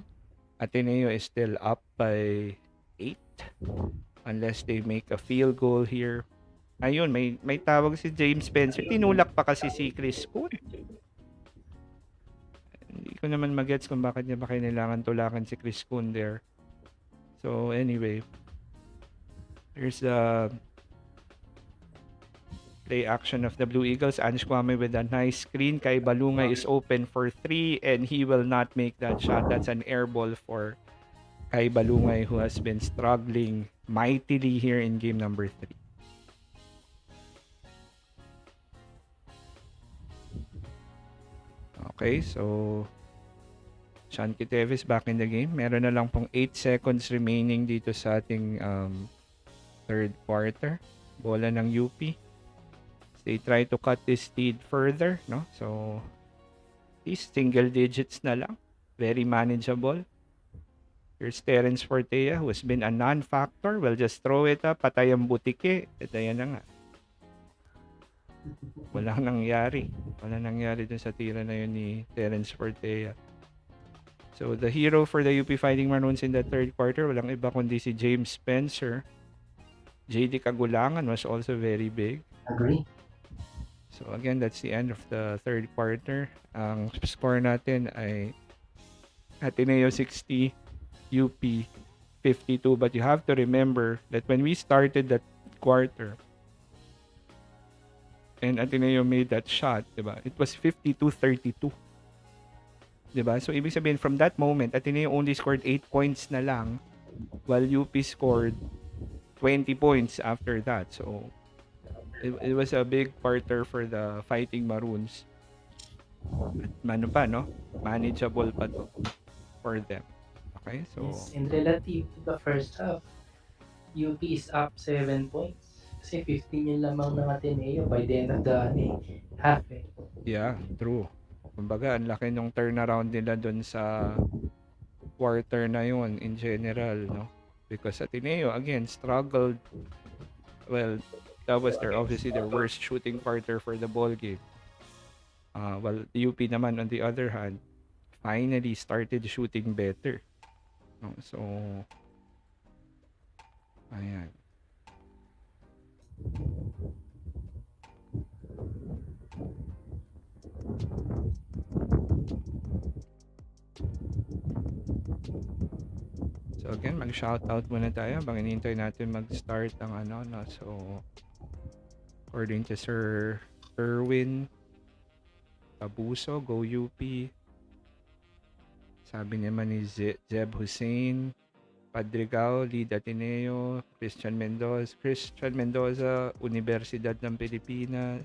Ateneo is still up by 8. Unless they make a field goal here. Ayun, may tawag si James Spencer. Tinulak pa kasi si Chris Kuhn. Hindi ko naman magets kung bakit niya ba kailangan tulakan si Chris Kuhn there. So anyway, here's the play action of the Blue Eagles. Ange Kwame with a nice screen. Kai Balungay is open for 3 and he will not make that shot. That's an air ball for Kai Balungay who has been struggling mightily here in game number 3. Okay, so Sean Kitevis back in the game. Meron na lang pong 8 seconds remaining dito sa ating third quarter. Bola ng UP. They try to cut this lead further, no? So these single digits na lang. Very manageable. Here's Terence Fortea who has been a non-factor. We'll just throw it up. Patay ang butike. Ito yan na nga. Walang nangyari dun sa tira na yun ni Terence Fortea. So the hero for the UP Fighting Maroons in the third quarter, walang iba kundi si James Spencer. JD Kagulangan was also very big. Agree. So again, that's the end of the third quarter. Ang score natin ay Ateneo 60, UP 52. But you have to remember that when we started that quarter and Ateneo made that shot, diba? It was 52-32. Diba? So ibig sabihin, from that moment, Ateneo only scored 8 points na lang while UP scored 20 points after that. So it was a big quarter for the Fighting Maroons. At pa, no? Manageable pa to for them. Okay, so Yes, in relative to the first half, UP is up 7 points. Kasi 15 yun lamang ng Ateneo by the end of the half. yeah, true. Kumbaga, ang laki ng turnaround nila dun sa quarter na yun in general, no? Because Ateneo, again, struggled. Well, that was obviously their worst shooting quarter for the ball game. While UP naman, on the other hand, finally started shooting better. No? So, ayan. So again, mag-shoutout muna tayo habang hinihintay natin mag-start ang ano, no? So, according to Sir Erwin Abuso, go UP. Sabi naman ni Zeb Hussein, Padrigao, Lead Ateneo, Christian Mendoza, Universidad ng Pilipinas.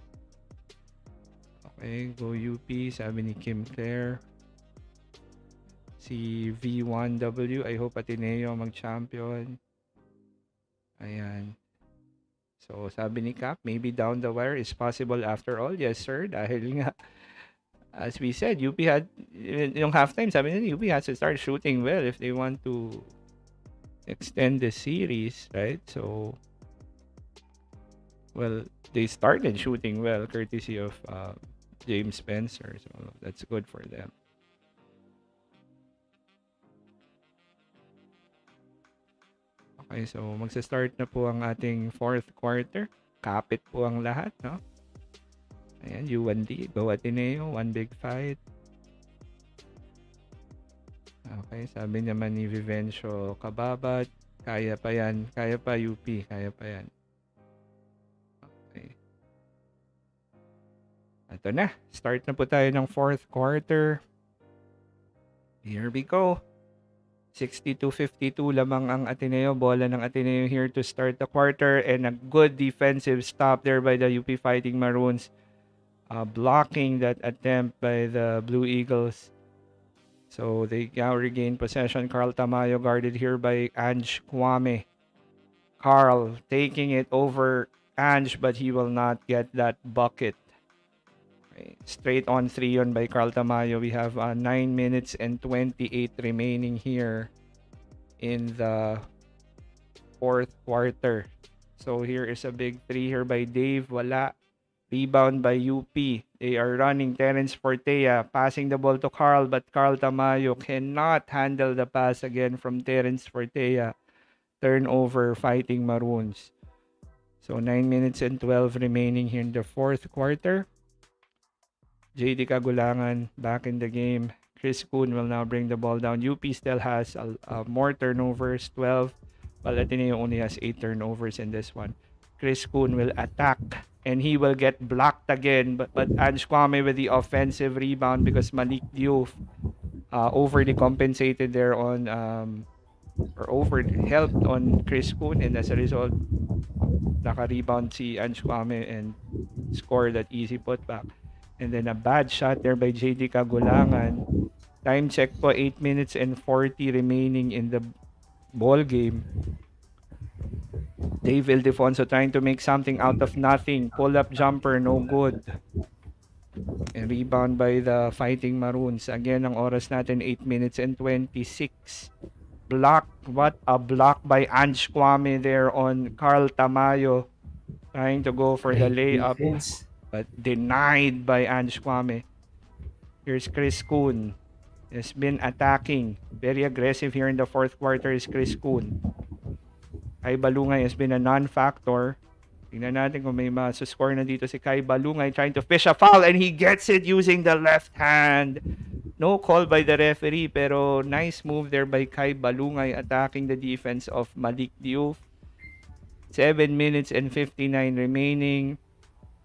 Okay, go UP, sabi ni Kim Claire. Si V1W, I hope Ateneo mag-champion. Ayan. So, sabi ni Cap, maybe down the wire is possible after all. Yes, sir. Dahil nga, as we said, UP had, yung halftime, sabi nila, UP has to start shooting well if they want to extend the series, right? So, well, they started shooting well, courtesy of James Spencer. So, that's good for them. Okay, so magsa-start na po ang ating fourth quarter. Kapit po ang lahat, no? Ayan, U1D, go Ateneo, one big fight. Okay, sabi naman ni Vivencio Kababat, kaya pa yan, kaya pa UP, kaya pa yan. Okay. Ito na, start na po tayo ng fourth quarter. Here we go. 62-52 lamang ang Ateneo. Bola ng Ateneo here to start the quarter, and a good defensive stop there by the UP Fighting Maroons. Blocking that attempt by the Blue Eagles. So they now regain possession. Carl Tamayo guarded here by Ange Kwame. Carl taking it over Ange, but he will not get that bucket. Okay. Straight on 3 on by Carl Tamayo. We have 9 minutes and 28 remaining here in the fourth quarter. So here is a big 3 here by Dave. Wala. Rebound by UP. They are running. Terence Fortea passing the ball to Carl, but Carl Tamayo cannot handle the pass again from Terence Fortea. Turnover, Fighting Maroons. So 9 minutes and 12 remaining here in the fourth quarter. JD Kagulangan back in the game. Chris Kuhn will now bring the ball down. UP still has more turnovers, 12, while Ateneo only has 8 turnovers in this one. Chris Kuhn will attack, and he will get blocked again. But Ange Kwame with the offensive rebound because Malik Diouf overly compensated there on or helped on Chris Kuhn, and as a result, naka-rebound si Ange Kwame and score that easy putback. And then a bad shot there by JD Kagulangan. Time check po, 8 minutes and 40 remaining in the ball game. Dave Ildefonso trying to make something out of nothing. Pull-up jumper, no good. And rebound by the Fighting Maroons. Again, ang oras natin, 8 minutes and 26. Block. What a block by Ange Kwame there on Carl Tamayo. Trying to go for the layup. But denied by Ange Kwame. Here's Chris Kuhn. has been attacking. Very aggressive here in the fourth quarter is Chris Kuhn. Kai Balungay has been a non-factor. Tingnan natin kung may masuscore na dito si Kai Balungay trying to fish a foul and he gets it using the left hand. No call by the referee pero nice move there by Kai Balungay attacking the defense of Malik Diouf. 7 minutes and 59 remaining.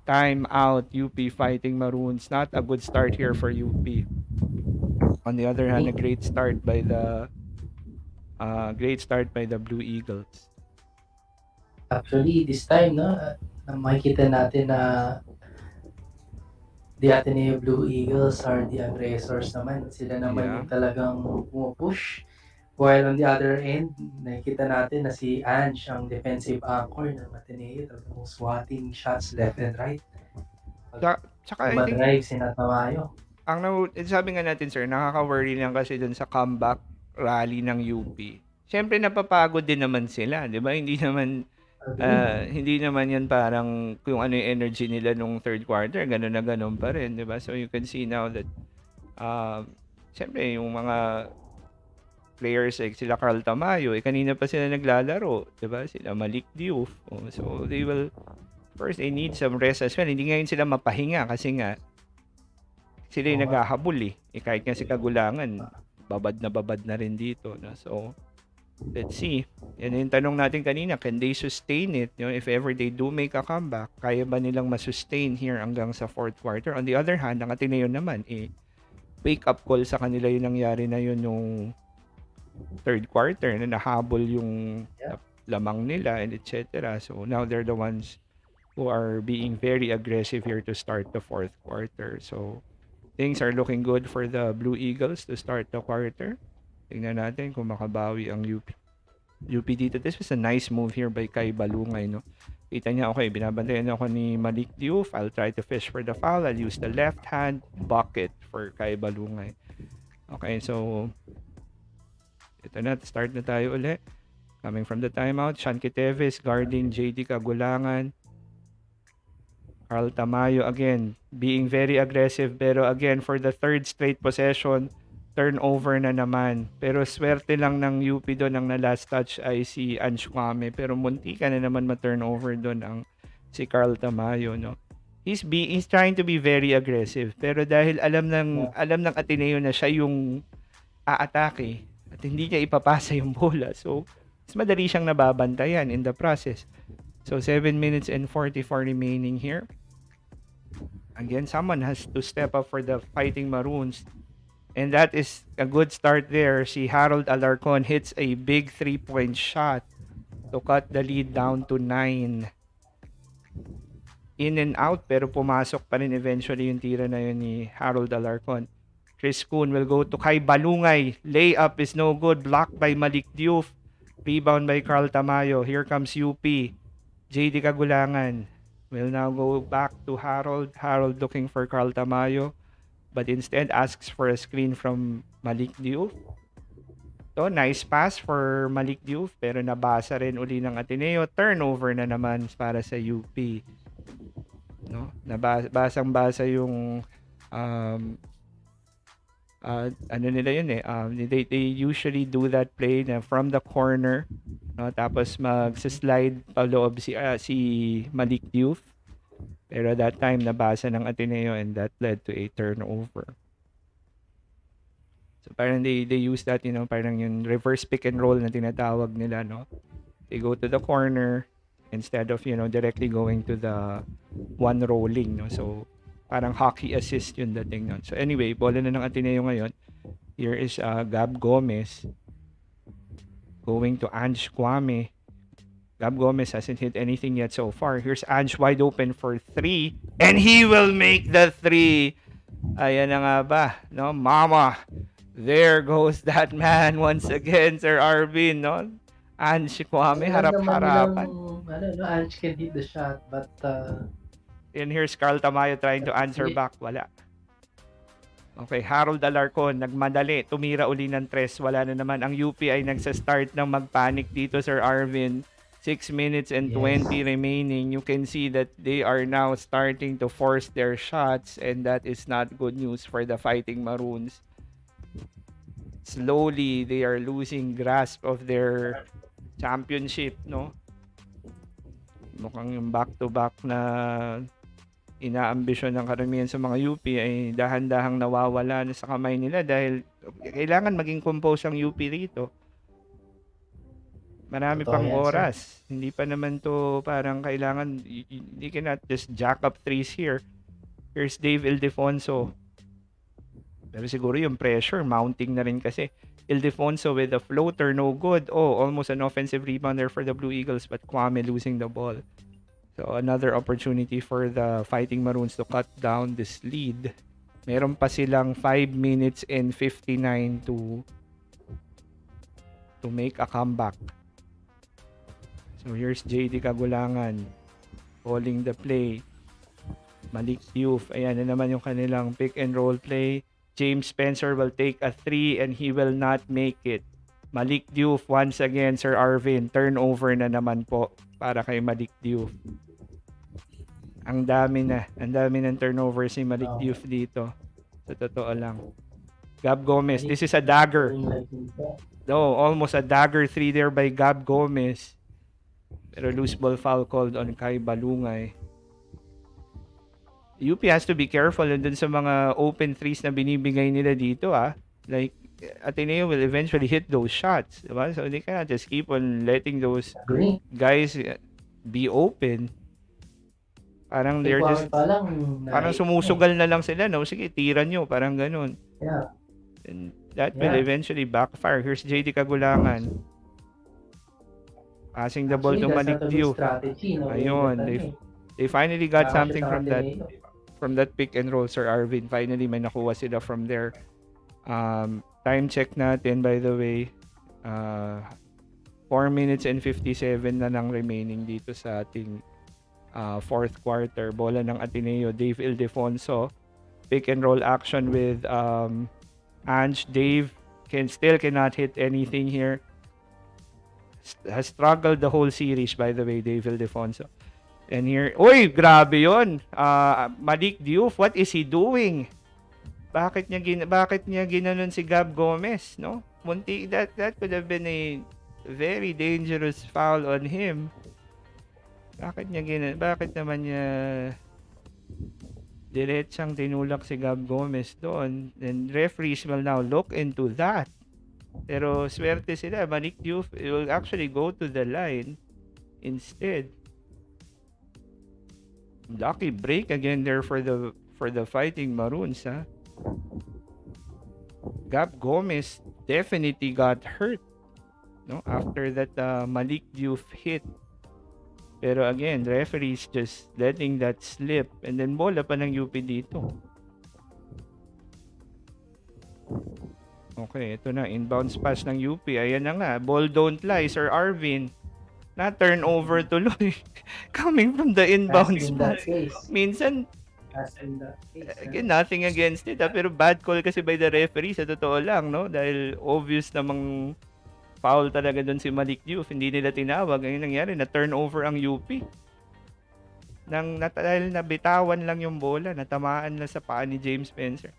Time out, UP Fighting Maroons. Not a good start here for UP. On the other hand, a great start by the Blue Eagles. Actually, this time, no, makikita natin na the Ateneo Blue Eagles are the aggressors naman. Sila naman Yeah. yung talagang pumupush. While on the other end, nakikita natin na si Ange, ang defensive anchor ng Ateneo, talagang swatting shots left and right. Tsaka I think, Drive, sinatawayo. sabi nga natin sir, nakaka-worry lang kasi dun sa comeback rally ng UP. Siyempre napapagod din naman sila, 'di ba? Hindi naman 'yan parang kung ano yung energy nila nung third quarter, ganun na ganun pa rin, 'di ba? So you can see now that siyempre yung mga players like sila Carl Tamayo, kanina pa sila naglalaro, 'di ba? Sila Malik Diouf. So they will first they need some rest as well. Hindi ngayon sila mapahinga kasi nga sila yung naghahabol eh. Kahit nga si Kagulangan, babad na rin dito. No? So, let's see. Yan yung tanong natin kanina, can they sustain it? You know, if ever they do make a comeback, kaya ba nilang masustain here hanggang sa fourth quarter? On the other hand, ang Ateneo naman, wake-up call sa kanila yung nangyari na yun nung third quarter na nahabol yung lamang nila and etc. So, now they're the ones who are being very aggressive here to start the fourth quarter. So, things are looking good for the Blue Eagles to start the quarter. Tingnan natin kung makabawi ang UP dito. This was a nice move here by Kai Balungay, no? Kita niya, okay, binabantayan ako ni Malik Diouf. I'll try to fish for the foul. I'll use the left hand bucket for Kai Balungay. Okay, so ito na, start na tayo ulit. Coming from the timeout, Sean Kiteves guarding JD Kagulangan. Carl Tamayo again being very aggressive pero again for the third straight possession turnover na naman. Pero swerte lang ng UP doon ang na last touch ay si Ange Kwame pero munti ka na naman ma-turnover doon ang si Carl Tamayo, no. He's trying to be very aggressive pero dahil alam ng Ateneo na siya yung aatake at hindi niya ipapasa yung bola. So mas madali siyang nababantayan in the process. So 7 minutes and 44 remaining here. Again, someone has to step up for the Fighting Maroons. And that is a good start there. Si Harold Alarcon hits a big 3-point shot to cut the lead down to 9. In and out, pero pumasok pa rin eventually yung tira na yun ni Harold Alarcon. Chris Kuhn will go to Kai Balungay. Layup is no good. Blocked by Malik Diouf. Rebound by Carl Tamayo. Here comes UP. JD Kagulangan will now go back to Harold. Harold looking for Carl Tamayo, but instead asks for a screen from Malik Diouf. So, nice pass for Malik Diouf, pero nabasa rin uli ng Ateneo. Turnover na naman para sa UP. No? Basang-basa yung ano nila yun eh. They usually do that play na from the corner, no? Tapos mag-slide paloob si Malik Diouf. Pero that time nabasa ng Ateneo and that led to a turnover. So parang they use that, you know, parang yung reverse pick and roll na tinatawag nila, no? They go to the corner instead of, you know, directly going to the one rolling, no? So parang hockey assist yung dating nun. So anyway, bola na ng Ateneo ngayon. Here is Gab Gomez going to Ange Kwame. Gab Gomez hasn't hit anything yet so far. Here's Ange wide open for 3. And he will make the 3. Ayan na nga ba, no? Mama, there goes that man once again, Sir Arvin, no? Ange Kwame, harap-harapan. Ange can hit the shot, but and here's Carl Tamayo trying to answer back. Wala. Okay, Harold Alarcon, nagmadali. Tumira uli ng 3. Wala na naman. Ang UP ay nagsa-start ng mag-panic dito, Sir Arvin. 6 minutes and 20 remaining. You can see that they are now starting to force their shots and that is not good news for the Fighting Maroons. slowly they are losing grasp of their championship, no? Mukhang yung back-to-back na inaambisyon ng karamihan sa mga UP ay dahan-dahang nawawala na sa kamay nila dahil kailangan maging compose ang UP rito. Marami Totoo pang yan, sir. oras. Hindi pa naman to parang kailangan, you cannot just jack up threes here. Here's Dave Ildefonso. Pero siguro yung pressure, mounting na rin kasi. Ildefonso with a floater, no good. Oh, almost an offensive rebounder for the Blue Eagles, but Kwame losing the ball. So another opportunity for the Fighting Maroons to cut down this lead. Meron pa silang 5 minutes and 59 to make a comeback. So here's JD Kagulangan calling the play. Malik Diouf, ayan na naman yung kanilang pick and roll play. James Spencer will take a 3 and he will not make it. Malik Diouf once again, Sir Arvin, turnover na naman po para kay Malik Diouf. Ang dami ng turnover si Malik Diouf dito. Sa totoo lang. Gab Gomez, this is a dagger. No, almost a dagger 3 there by Gab Gomez. Pero loose ball foul called on Kai Balungay. UP has to be careful dun sa mga open threes na binibigay nila dito Like, Ateneo will eventually hit those shots. Diba? So they cannot just keep on letting those guys be open. Parang they're just, parang sumusugal na lang sila, no? Sige, tira nyo. Parang ganun. Yeah. And that will eventually backfire. Here's JD Kagulangan. Passing the ball to Malik Diouf. Ayun, they finally got something from that pick and roll, Sir Arvin. Finally, may nakuha sila from there. Time check natin, by the way. 4 minutes and 57 na lang remaining dito sa ating fourth quarter. Bola ng Ateneo, Dave Ildefonso. Pick and roll action with Ange. Dave cannot hit anything here. Has struggled the whole series, by the way, Dave Ildefonso. And here, uy, grabe yun. Malik Diouf, what is he doing? Bakit niya ginanon si Gab Gomez, no? Munti, that could have been a very dangerous foul on him. Bakit naman niya diretsang tinulak si Gab Gomez doon? And referees will now look into that. Pero swerte sila, Malik Diouf will actually go to the line instead. Lucky break again there for the Fighting Maroons, Gab Gomez definitely got hurt, no, after that Malik Diouf hit. Pero again, referees just letting that slip, and then bola pa ng UP dito. Okay, ito na, inbounds pass ng UP. Ayan na nga, ball don't lie, Sir Arvin. Na turnover tuloy. Coming from the inbounds pass. Minsan, again, nothing against it, pero bad call kasi by the referee, sa totoo lang, no? Dahil obvious namang foul talaga doon si Malik Diouf. Hindi nila tinawag. Ngayon nangyari, na turnover ang UP. Dahil nabitawan lang yung bola, natamaan lang sa paa ni James Spencer.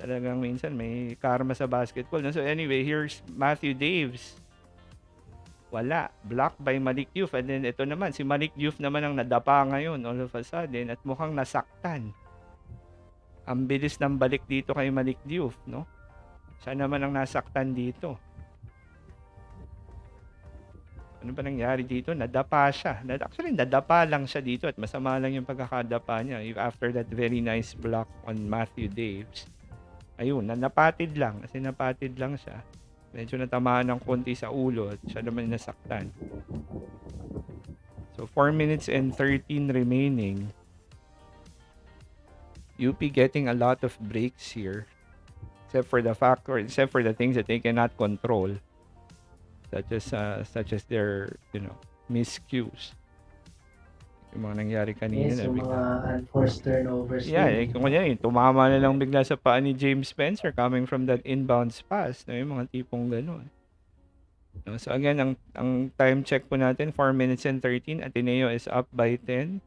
Talagang minsan may karma sa basketball. So anyway, here's Matthew Daves. Wala. Blocked by Malik Diouf. And then ito naman, si Malik Diouf naman ang nadapa ngayon all of a sudden at mukhang nasaktan. Ang bilis ng balik dito kay Malik Diouf, no? Siya naman ang nasaktan dito. Ano ba nangyari dito? Nadapa siya. Actually, nadapa lang siya dito at masama lang yung pagkakadapa niya after that very nice block on Matthew Daves. Ayun, napatid lang. Kasi napatid lang siya. Medyo natamaan ng konti sa ulo at siya naman nasaktan. So, 4 minutes and 13 remaining. UP getting a lot of breaks here. Except for the things that they cannot control. Such as their, miscues. Yung mga nangyari kanina. Yes, yung mga unforced turnovers. Yeah, kung kunyari, tumama na lang bigla sa paa ni James Spencer coming from that inbounds pass. No, yung mga tipong gano'n. No, so again, ang time check po natin, 4 minutes and 13. Ateneo is up by 10.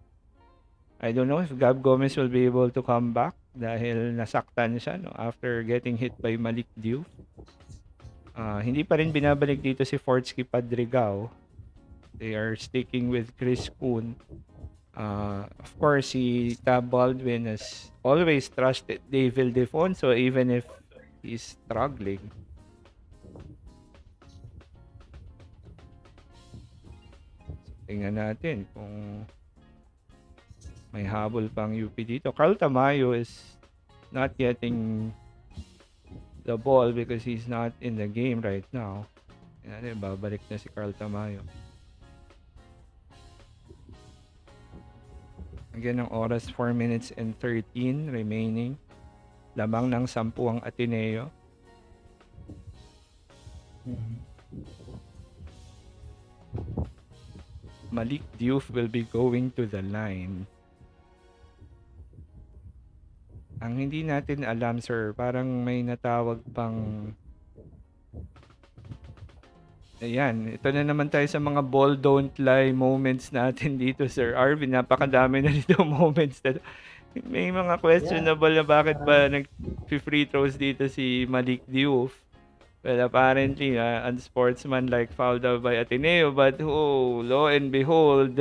I don't know if Gab Gomez will be able to come back dahil nasaktan siya, no, after getting hit by Malik Diouf. Hindi pa rin binabalik dito si Fortsky Padrigao. They are sticking with Chris Kuhn. Of course, si Tab Baldwin has always trusted David Defonso even if he's struggling. Tingnan natin kung may habol pang UP dito. Carl Tamayo is not getting the ball because he's not in the game right now. Yan, babalik na si Carl Tamayo. Again, ang oras 4 minutes and 13 remaining. Lamang ng 10 ang Ateneo. Malik Diouf will be going to the line. Ang hindi natin alam, sir, parang may natawag pang... Ayan, ito na naman tayo sa mga ball don't lie moments natin dito, Sir Arvin. Napakadami na dito moments. May mga questionable na bakit ba nag-free throws dito si Malik Diouf. Well, apparently, unsportsmanlike foul daw by Ateneo. But, lo and behold,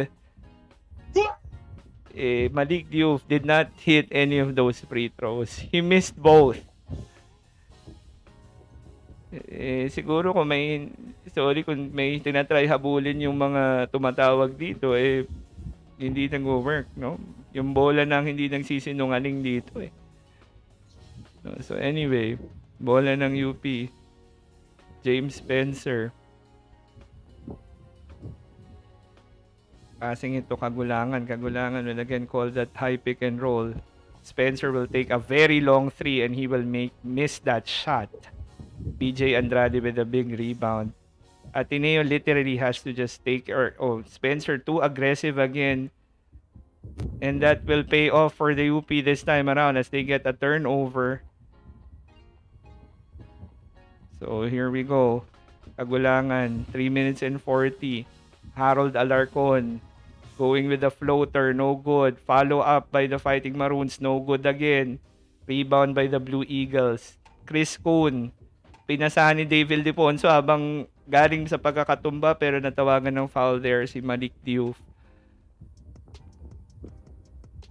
Malik Diouf did not hit any of those free throws. He missed both. Siguro kung kung may tinatry habulin yung mga tumatawag dito, hindi nag-work, no? Yung bola nang hindi nagsisinungaling dito, So anyway, bola ng UP. James Spencer. Passing ito, Kagulangan will again call that high pick and roll. Spencer will take a very long three and he will miss that shot. BJ Andrade with a big rebound. Ateneo literally has to just take Spencer too aggressive again. And that will pay off for the UP this time around as they get a turnover. So here we go. Kagulangan, 3 minutes and 40. Harold Alarcon going with the floater, no good. Follow up by the Fighting Maroons, no good again. Rebound by the Blue Eagles. Chris Kuhn, pinasahan ni David Defonso habang galing sa pagkakatumba pero natawagan ng foul there si Malik Diouf.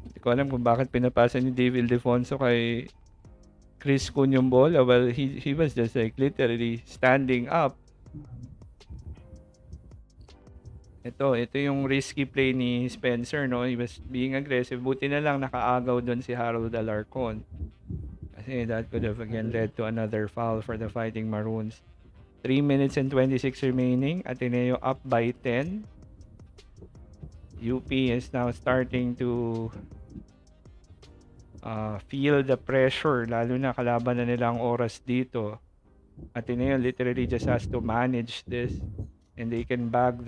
Hindi ko alam kung bakit pinapasa ni David Defonso kay Chris Kuhn yung bola. Well, he was just like literally standing up. Ito yung risky play ni Spencer, no? He was being aggressive. Buti na lang nakaagaw doon si Harold Alarcon. Kasi that could have again led to another foul for the Fighting Maroons. 3 minutes and 26 remaining. Ateneo up by 10. UP is now starting to feel the pressure. Lalo na kalaban na nila ang oras dito. Ateneo literally just has to manage this. And they can bag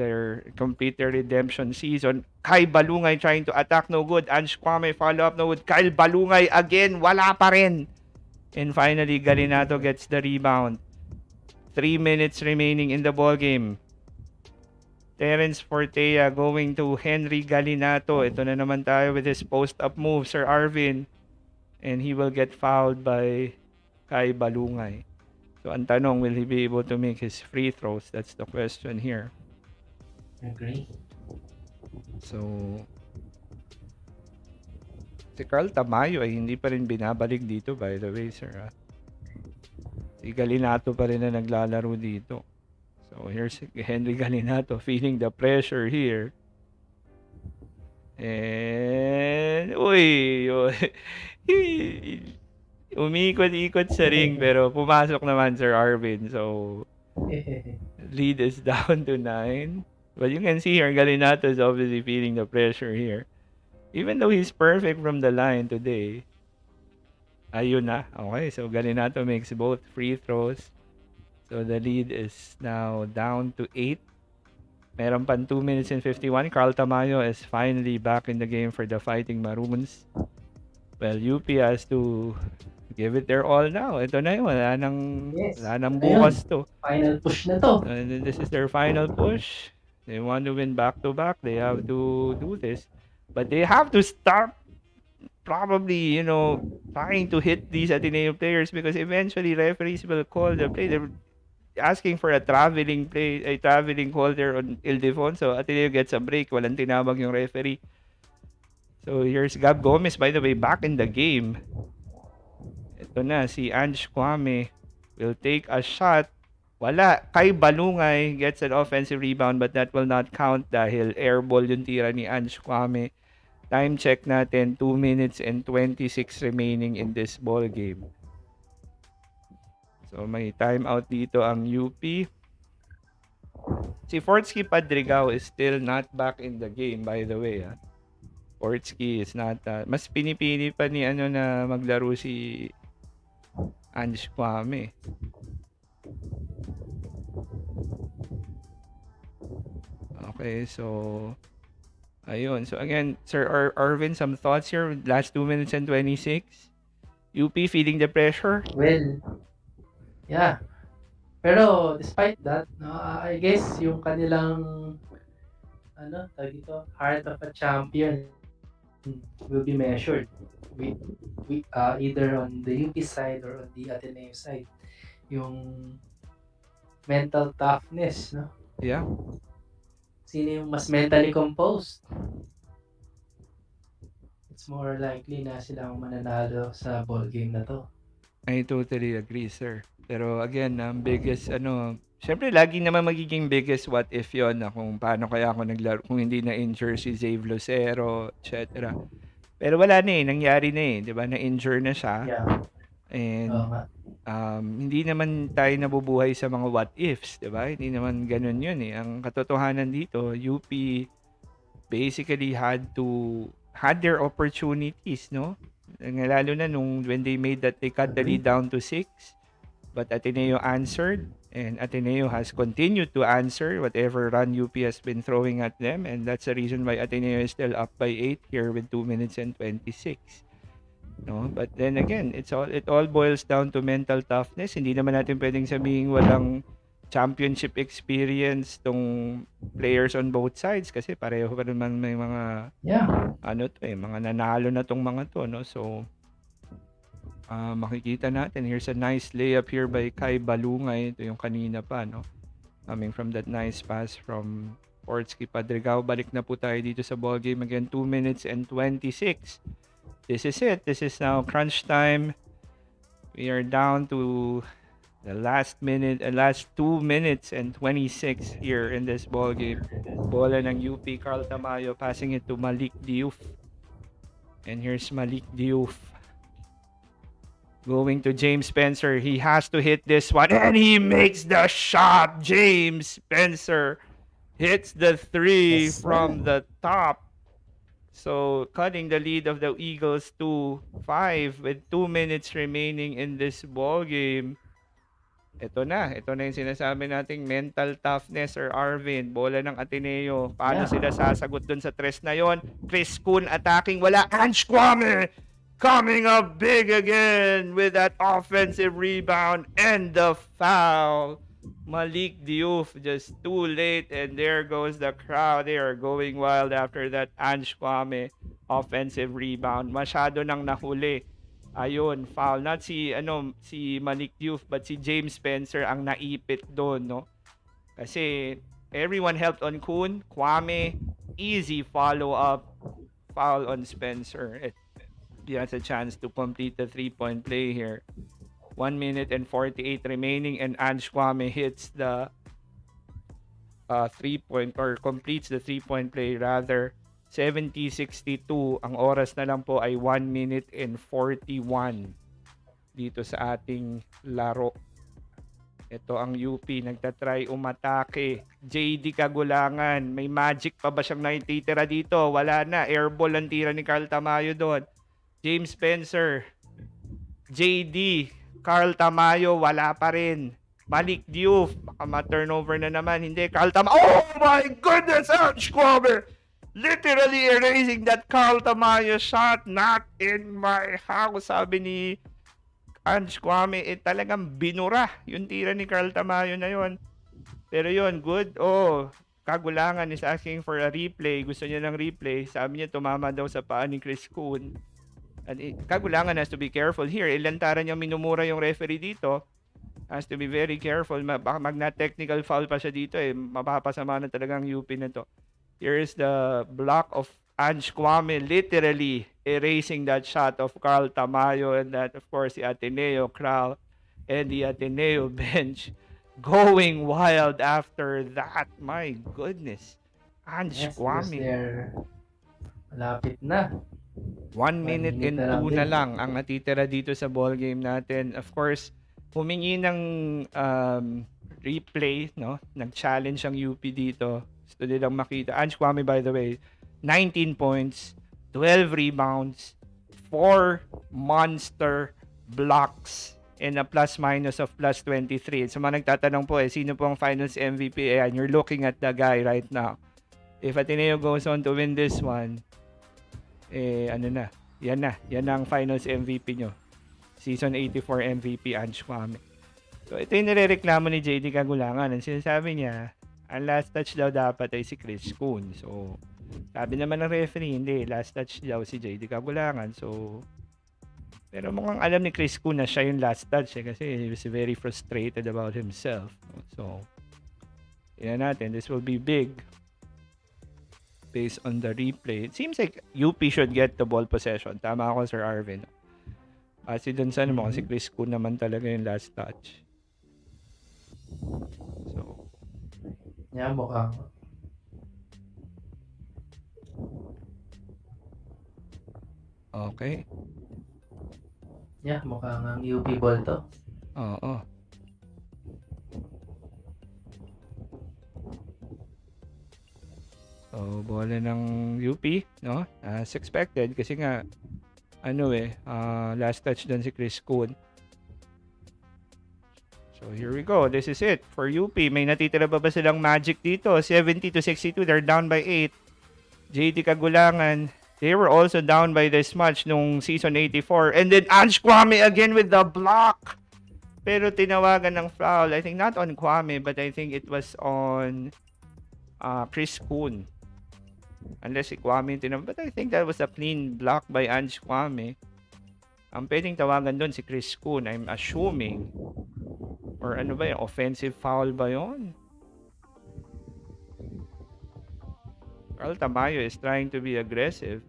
complete their redemption season. Kyle Balungay trying to attack, no good. Ange Kwame follow up, no good. Kyle Balungay again, wala pa rin. And finally, Galinato gets the rebound. 3 minutes remaining in the ball game. Terence Fortea going to Henry Galinato. Ito na naman tayo with his post-up move, Sir Arvin. And he will get fouled by Kyle Balungay. So, ang tanong, will he be able to make his free throws? That's the question here. Agree. So, si Carl Tamayo ay hindi pa rin binabalik dito, by the way, sir. Si Galinato pa rin na naglalaro dito. So, here's Henry Galinato feeling the pressure here. And, umiikot-ikot sa ring pero pumasok naman, Sir Arvin. So, lead is down to 9. But you can see here, Galinato is obviously feeling the pressure here. Even though he's perfect from the line today. Ayun na. Okay, so Galinato makes both free throws. So the lead is now down to 8. Meron pang 2 minutes and 51. Carl Tamayo is finally back in the game for the Fighting Maroons. Well, UP has to give it their all now. Ito na yun. Wala nang bukas to. Final push na to. And this is their final push. They want to win back-to-back. They have to do this. But they have to start probably, trying to hit these Ateneo players because eventually referees will call the play. asking for a traveling call there on Ildefonso. Ateneo gets a break. Walang tinawag yung referee. So here's Gab Gomez, by the way, back in the game. Ito na, si Ange Kwame will take a shot. Wala. Kay Balungay gets an offensive rebound but that will not count dahil airball yung tira ni Ange Kwame. Time check natin, 2 minutes and 26 remaining in this ball game. So may timeout dito ang UP. Si Fortsky Padrigao is still not back in the game, by the way. Fortsky is not, mas pinipili pa ni na maglaro si Ange Kwame. Okay, so ayun. So again, Sir Arvin, some thoughts here. Last 2 minutes and 26. UP feeling the pressure? Well, yeah. Pero despite that, no, I guess yung kanilang heart of a champion will be measured with either on the UP side or on the Ateneo side. Yung mental toughness, no? Yeah. Sino yung mas mentally composed? It's more likely na silang mananalo sa ball game na to. I totally agree, sir. Pero again, ang biggest, syempre lagi naman magiging biggest what if yon na kung paano kaya ako naglaro, kung hindi na-injure si Zave Lucero, etc. Pero wala na nangyari na di ba? Na-injure na siya. Yeah. And hindi naman tayo nabubuhay sa mga what ifs, di ba? Hindi naman ganun yun Ang katotohanan dito, UP basically had their opportunities, no? Lalo na when they made that they cut the lead down to 6. But Ateneo answered, and Ateneo has continued to answer whatever run UP has been throwing at them, and that's the reason why Ateneo is still up by 8 here with 2 minutes and 26. No, but then again, it all boils down to mental toughness. Hindi naman natin pwedeng sabihin walang championship experience tong players on both sides kasi pareho pa naman may mga mga nanalo na tong mga to, no? So makikita natin, here's a nice layup here by Kai Balungay. Ito yung kanina pa, no? Coming from that nice pass from Fortsky Padrigao. Balik na po tayo dito sa ball game again. 2 minutes and 26. This is it. This is now crunch time. We are down to the last 2 minutes and 26 here in this ball game. Bola ng UP, Carl Tamayo passing it to Malik Diouf. And here's Malik Diouf. Going to James Spencer. He has to hit this one. And he makes the shot. James Spencer hits the 3 from the top. So, cutting the lead of the Eagles to 5 with 2 minutes remaining in this ball game. Ito na yung sinasabi nating mental toughness, Sir Arvin. Bola ng Ateneo. Paano sila sasagot dun sa tres na yon? Chris Kuhn attacking. Wala. Ange Kwame coming up big again with that offensive rebound and the foul. Malik Diouf just too late, and there goes the crowd. They are going wild after that Ange Kwame offensive rebound. Masyado nang nahuli. Ayun, foul. Not si Malik Diouf, but si James Spencer ang naipit doon, no? Kasi everyone helped on Kuhn. Kwame, easy follow-up foul on Spencer. He has a chance to complete the 3-point play here. 1 minute and 48 remaining, and Ange Kwame hits the 3-point or completes the 3-point play rather. 70-62. Ang oras na lang po ay 1 minute and 41 dito sa ating laro. Ito ang UP, nagtatry umatake. JD Kagulangan, may magic pa ba siyang naititira dito? Wala na, airball ang tira ni Carl Tamayo doon. James Spencer, JD, Carl Tamayo, wala pa rin. Malik Diouf, baka ma-turnover na naman. Hindi, Carl Tamayo. Oh my goodness, Ange Kwame! Literally erasing that Carl Tamayo shot. Not in my house, sabi ni Ange Kwame. Talagang binura yung tira ni Carl Tamayo na yon. Pero yon, good. Kagulangan is asking for a replay. Gusto niya ng replay. Sabi niya tumama daw sa paa ni Chris Kuhn. Kagulangan has to be careful here. Ilantaran niya minumura yung referee dito. Has to be very careful. Baka magna-technical foul pa siya dito eh. Mapapasama na talagang UP na to. Here is the block of Ange Kwame literally erasing that shot of Carl Tamayo, and that of course the Ateneo crowd and the Ateneo bench going wild after that. My goodness. Ange Yes, because Kwame. they're malapit na. 1 minute minute and na lang 2 na din. lang ang natitira dito sa ball game natin. Of course, humingi ng replay, no? Nag-challenge ang UP dito. Gusto nilang makita. Ange Kwame, by the way, 19 points, 12 rebounds, 4 monster blocks, and a plus-minus of plus 23. So, mga nagtatanong po sino po ang finals MVP? Ayan, you're looking at the guy right now. If Ateneo goes on to win this one, ano na, yan ang finals MVP nyo. Season 84 MVP Ange Kwame. So, ito yung nirereklamo ni JD Kagulangan. Ang sinasabi niya, ang last touch daw dapat ay si Chris Kuhn. So, sabi naman ng referee, hindi, last touch daw si JD Kagulangan. So, pero mukhang alam ni Chris Kuhn na siya yung last touch kasi he was very frustrated about himself. So, yan natin. This will be big based on the replay. It seems like UP should get the ball possession. Tama ako, Sir Arvin. Kasi dun sa mo, kasi Chris Kuhn naman talaga yung last touch. So, Yeah, mukhang. okay. Yeah, mukhang ang UP ball to. Oo. So, bola ng UP, no? As expected, kasi nga, last touch dun si Chris Kuhn. So, here we go. This is it for UP. May natitira ba silang magic dito? 70-62. They're down by 8. JD Kagulangan, they were also down by this much nung season 84. And then Ange Kwame again with the block. Pero tinawagan ng foul. I think not on Kwame, but I think it was on Chris Kuhn. Unless si Kwame tinawag. But I think that was a clean block by Ange Kwame. Ang pwedeng tawagan doon si Chris Kuhn, I'm assuming. Or ano ba yun? Offensive foul ba yun? Carl Tamayo is trying to be aggressive.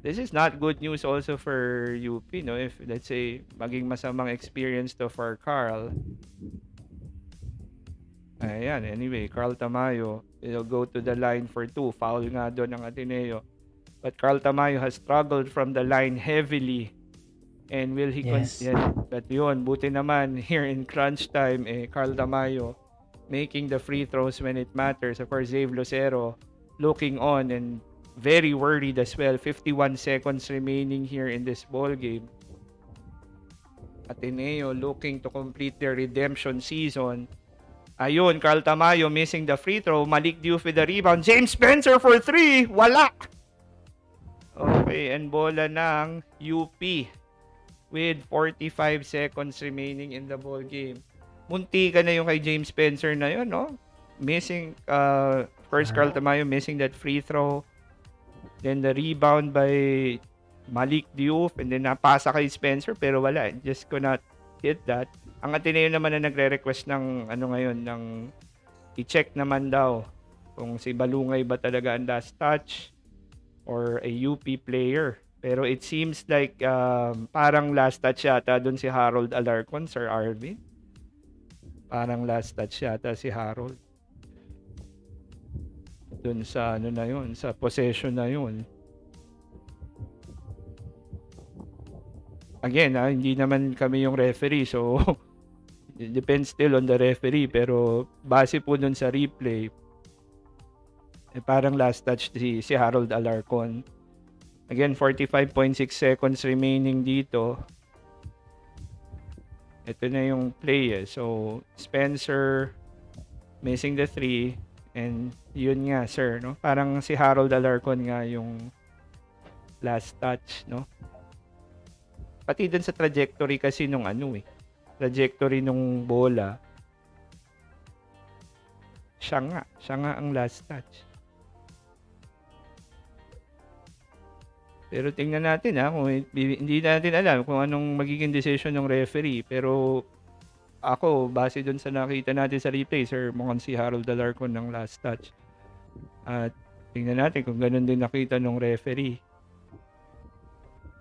This is not good news also for UP, no? If, let's say, maging masamang experience to for Carl. Ayan, anyway, Carl Tamayo will go to the line for 2. Foul nga doon ng Ateneo. But Carl Tamayo has struggled from the line heavily. And will he but yun, buti naman here in crunch time, Carl Tamayo making the free throws when it matters. Of course, Dave Lucero looking on and very worried as well. 51 seconds remaining here in this ball game. Ateneo looking to complete their redemption season. Ayun, Carl Tamayo missing the free throw. Malik Diouf with the rebound. James Spencer for 3. Wala! Okay, and bola ng UP with 45 seconds remaining in the ball game. Munti ka na yung kay James Spencer na yun, no? Missing, first Carl Tamayo missing that free throw. Then the rebound by Malik Diouf, and then napasa kay Spencer, pero wala. Just could not hit that. Ang Ateneo naman na nagre-request ng ng i-check naman daw kung si Balungay ba talaga ang last touch or a UP player. Pero it seems like parang last touch yata doon si Harold Alarcon, Sir Arvin. Parang last touch yata si Harold. Doon sa sa possession na yun. Again, hindi naman kami yung referee, so it depends still on the referee. Pero base po doon sa replay, parang last touch si Harold Alarcon. Again, 45.6 seconds remaining dito. Ito na yung play So, Spencer missing the 3. And yun nga, sir, no? Parang si Harold Alarcon nga yung last touch, no? Pati dun sa trajectory kasi nung trajectory nung bola. Siya nga ang last touch. Pero tingnan natin kung hindi natin alam kung anong magiging decision ng referee. Pero ako, base dun sa nakita natin sa replay, sir, mukhang si Harold Alarcon ng last touch. At tingnan natin kung ganun din nakita ng referee.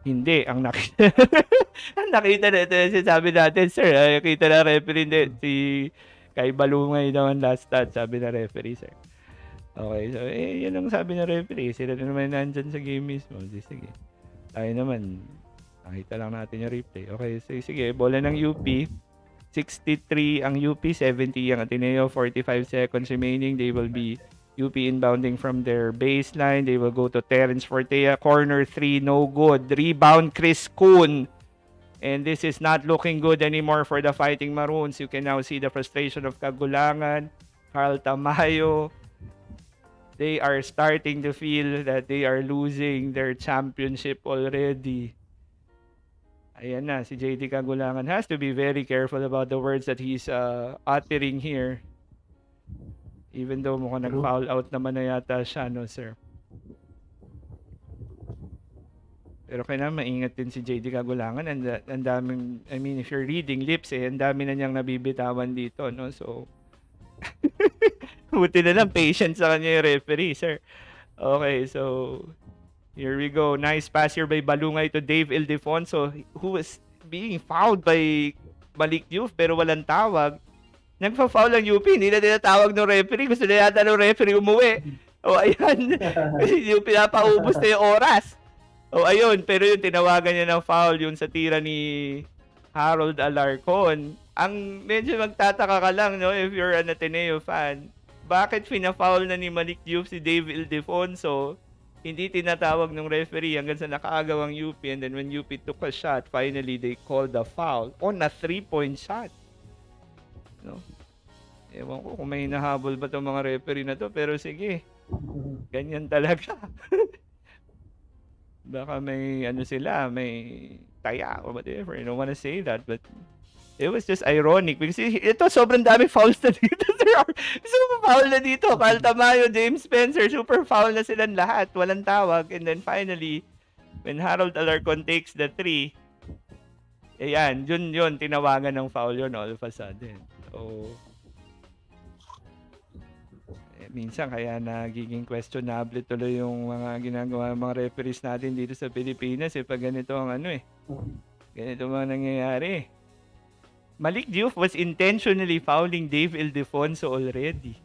Hindi, ang nakita ang nakita natin, sabi natin, sir, nakita na referee, hindi, si kay Balungay daw ang last touch, sabi na referee, sir. Okay, so yan ang sabi ng referee, sila na naman nandyan sa game mismo. Sige, tayo naman, nakita lang natin yung replay. Okay, so sige, bola ng UP, 63 ang UP, 70 ang Ateneo, 45 seconds remaining. They will be UP inbounding from their baseline. They will go to Terence Fortea. Corner 3, no good. Rebound, Chris Kuhn. And this is not looking good anymore for the Fighting Maroons. You can now see the frustration of Kagulangan, Carl Tamayo. They are starting to feel that they are losing their championship already. Ayan na, si JD Kagulangan has to be very careful about the words that he's uttering here. Even though mukhang nag-foul out naman na yata siya, no, sir? Pero kailangan maingat din si JD Kagulangan. Ang daming, I mean, if you're reading lips, ang dami na niyang nabibitawan dito, no? So, buti na lang, patient sa kanya yung referee, sir. Okay, so, here we go. Nice pass here by Balungay to Dave Ildefonso, who was being fouled by Malik Diouf, pero walang tawag. Nagpa-foul ang UP, hindi na tinatawag ng referee. Gusto na yata ng referee umuwi. O, ayan. Yung pinapaubos na yung oras. O, ayun. Pero yung tinawagan niya ng foul, yung sa tira ni Harold Alarcon. Ang medyo magtataka ka lang, no, if you're an Ateneo fan, bakit pina-foul na ni Malik Diouf si Dave Ildefonso? Hindi tinatawag ng referee hanggang sa nakaagaw ang UP, and then when UP took a shot, finally they called a foul on a 3-point shot. No? Ewan ko kung may hinahabol ba itong mga referee na to, pero sige, ganyan talaga. Baka may ano sila, may taya or whatever. I don't wanna say that, but it was just ironic because ito sobrang dami fouls na dito. Super foul na dito. Carl Tamayo, James Spencer, super foul na silang lahat. Walang tawag. And then finally, when Harold Alarcon takes the 3, ayan, yun, tinawagan ng foul yun all of a sudden. So, minsan kaya nagiging questionable tuloy yung mga ginagawa ng mga referees natin dito sa Pilipinas pag ganito ang ganito mga nangyayari. Malik Diouf was intentionally fouling Dave Ildefonso already.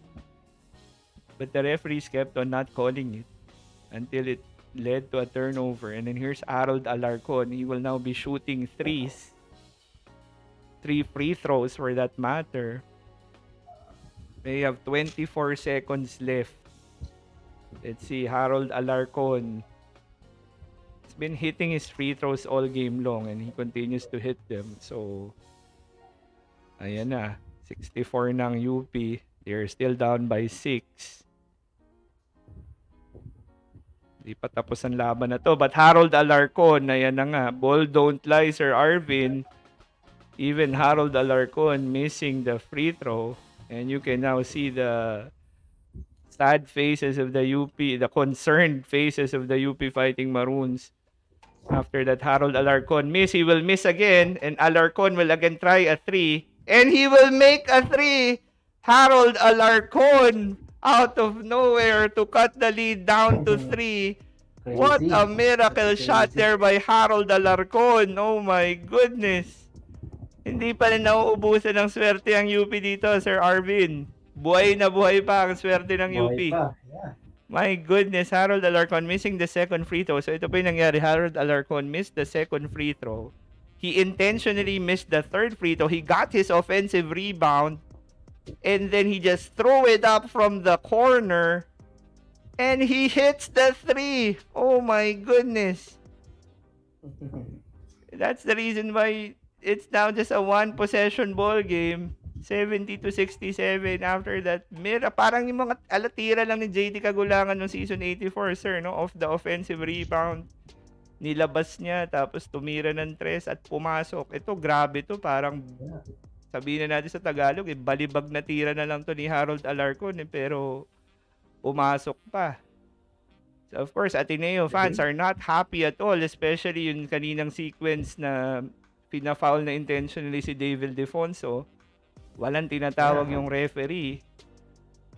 But the referees kept on not calling it until it led to a turnover. And then here's Harold Alarcon. He will now be shooting 3 free throws for that matter. They have 24 seconds left. Let's see, Harold Alarcon. He's been hitting his free throws all game long and he continues to hit them. So, ayan na. 64 ng UP. They're still down by 6. Di pa tapos ang laban na to. But Harold Alarcon, ayan na nga. Ball don't lie, Sir Arvin. Even Harold Alarcon missing the free throw. And you can now see the sad faces of the UP, the concerned faces of the UP Fighting Maroons. After that Harold Alarcon miss, he will miss again. And Alarcon will again try a 3. And he will make a 3. Harold Alarcon out of nowhere to cut the lead down to 3. What a miracle shot there by Harold Alarcon. Oh my goodness. Hindi pa rin nauubusan ng swerte ang UP dito, Sir Arvin. Buhay na buhay pa ang swerte ng UP. Yeah. My goodness, Harold Alarcon missing the second free throw. So ito pa yung nangyari. Harold Alarcon missed the second free throw. He intentionally missed the third free throw. He got his offensive rebound. And then he just threw it up from the corner. And he hits the 3. Oh my goodness. That's the reason why it's now just a one possession ball game. 70-67 after that. Parang yung mga alatira lang ni JD Kagulangan noong season 84, sir, no? Off the offensive rebound. Nilabas niya, tapos tumira ng 3 at pumasok. Ito, grabe to. Parang, sabihin na natin sa Tagalog, balibag na tira na lang to ni Harold Alarcon, pero pumasok pa. So, of course, Ateneo fans are not happy at all, especially yung kaninang sequence na pina-foul na intentionally si Dave Ildefonso. Walang tinatawag yung referee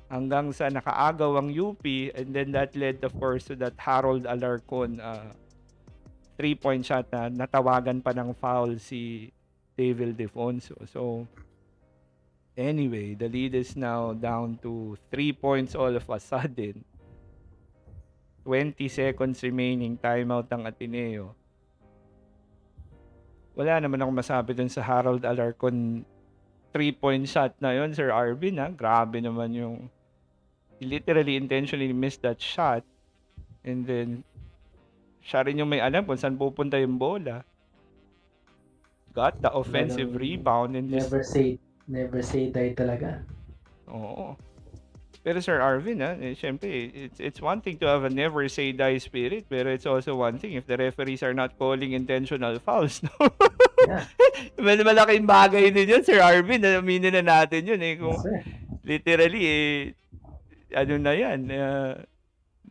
hanggang sa nakaagaw ang UP, and then that led of course to that Harold Alarcon 3-point shot na natawagan pa ng foul si David Defonso. So anyway, the lead is now down to 3 points all of a sudden. 20 seconds remaining, timeout ang Ateneo. Wala naman akong masabi dun sa Harold Alarcon 3-point shot na yun, Sir Arvin. Grabe naman yung he literally intentionally missed that shot, and then siya rin yung may alam kung saan pupunta yung bola. Got the offensive rebound and never say die talaga. Oo. Pero Sir Arvin, syempre, it's one thing to have a never say die spirit, pero it's also one thing if the referees are not calling intentional fouls, no? Yeah. Malaking bagay din yun, Sir Arvin. Aminin na natin yun kung Yes, literally ano na yan,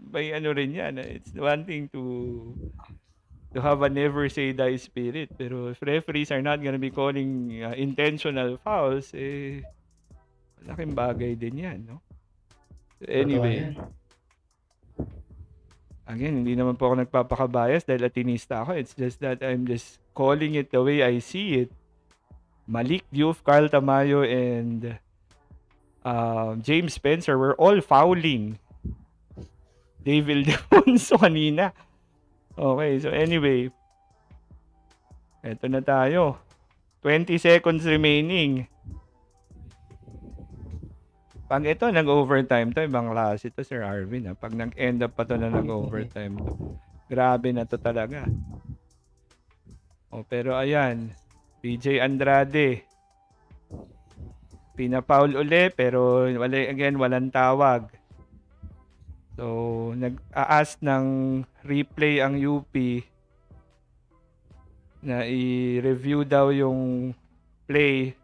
may ano rin yan. It's one thing to have a never say die spirit, pero if referees are not gonna be calling intentional fouls, malaking bagay din yan, no? Anyway, again, hindi naman po ako nagpapakabias dahil Atenista ako. It's just that I'm just calling it the way I see it. Malik Diouf, Carl Tamayo, and James Spencer were all fouling David Defonso kanina. Okay, so anyway, eto na tayo. 20 seconds remaining. Pag ito nag-overtime to, ibang klase ito, Sir Arvin. Pag nag-end up pa to na nag-overtime to, grabe na to talaga. Pero ayan, PJ Andrade. Pinapaul uli, pero walang tawag. So, nag-a-ask ng replay ang UP na i-review daw yung play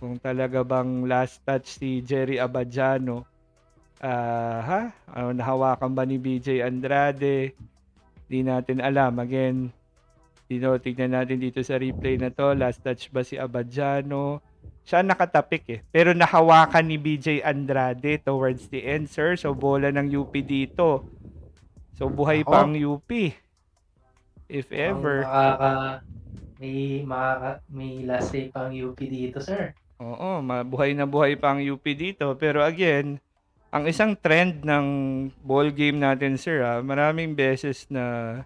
kung talaga bang last touch si Jerry Abadjano. Nahawakan ba ni BJ Andrade? Di natin alam. Again, tignan natin dito sa replay na to. Last touch ba si Abadjano? Siya nakatapik pero nahawakan ni BJ Andrade towards the end, sir. So, bola ng UP dito. So, buhay pa ang UP. If ever. May last say pa ang UP dito, sir. Oo, buhay na buhay pa ang UP dito. Pero again, ang isang trend ng ball game natin, sir, maraming beses na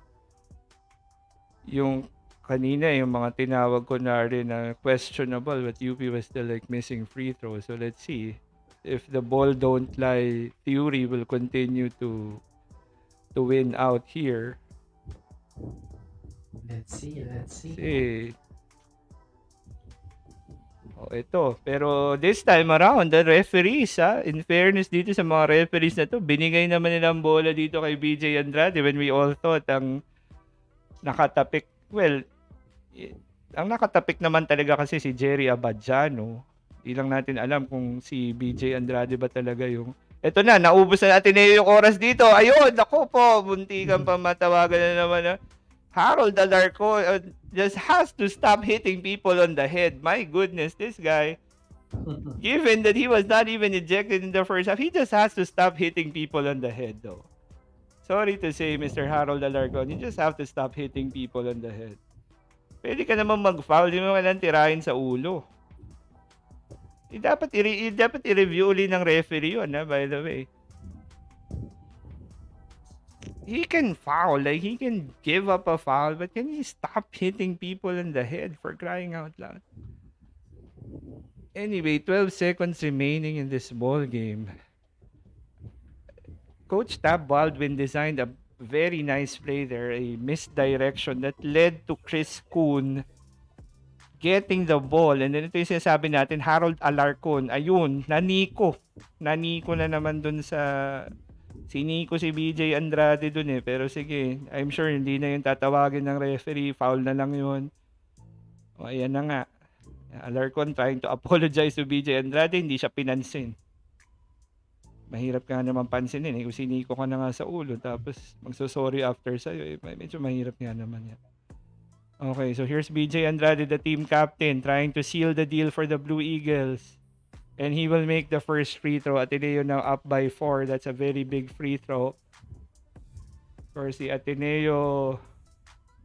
yung kanina, yung mga tinawag ko na rin na questionable, but UP was still like missing free throws. So let's see if the ball don't lie theory will continue to win out here. Let's see. Ito. Pero this time around, the referees, in fairness dito sa mga referees na to, binigay naman nila ang bola dito kay BJ Andrade when we all thought ang nakatapik, ang nakatapik naman talaga kasi si Jerry Abadjano. Di lang natin alam kung si BJ Andrade ba talaga yung... Ito na, naubos na natin yung oras dito. Ayun, ako po, buntikan pa matawagan na naman. Harold Alarcon just has to stop hitting people on the head. My goodness, this guy, given that he was not even ejected in the first half, he just has to stop hitting people on the head, though. Sorry to say, Mr. Harold Alarcon, you just have to stop hitting people on the head. Pwede ka naman mag-foul, di mo kailangan tirahin sa ulo. Dapat i-review uli ng referee yun, by the way. He can foul, like he can give up a foul, but can he stop hitting people in the head, for crying out loud? Anyway, 12 seconds remaining in this ball game. Coach Tab Baldwin designed a very nice play there, a misdirection that led to Chris Kuhn getting the ball. And then ito yung sinasabi natin, Harold Alarcon, ayun, naniko na naman dun sa... Siniko si BJ Andrade dun pero sige, I'm sure hindi na yung tatawagin ng referee, foul na lang yun. Ayan na nga. Alarcon trying to apologize to BJ Andrade, hindi siya pinansin. Mahirap ka naman pansinin kung siniko ka na nga sa ulo tapos magsosorry after sa'yo, medyo mahirap nga naman yan. Okay, so here's BJ Andrade, the team captain, trying to seal the deal for the Blue Eagles. And he will make the first free throw. Ateneo now up by 4. That's a very big free throw. Of course, the Ateneo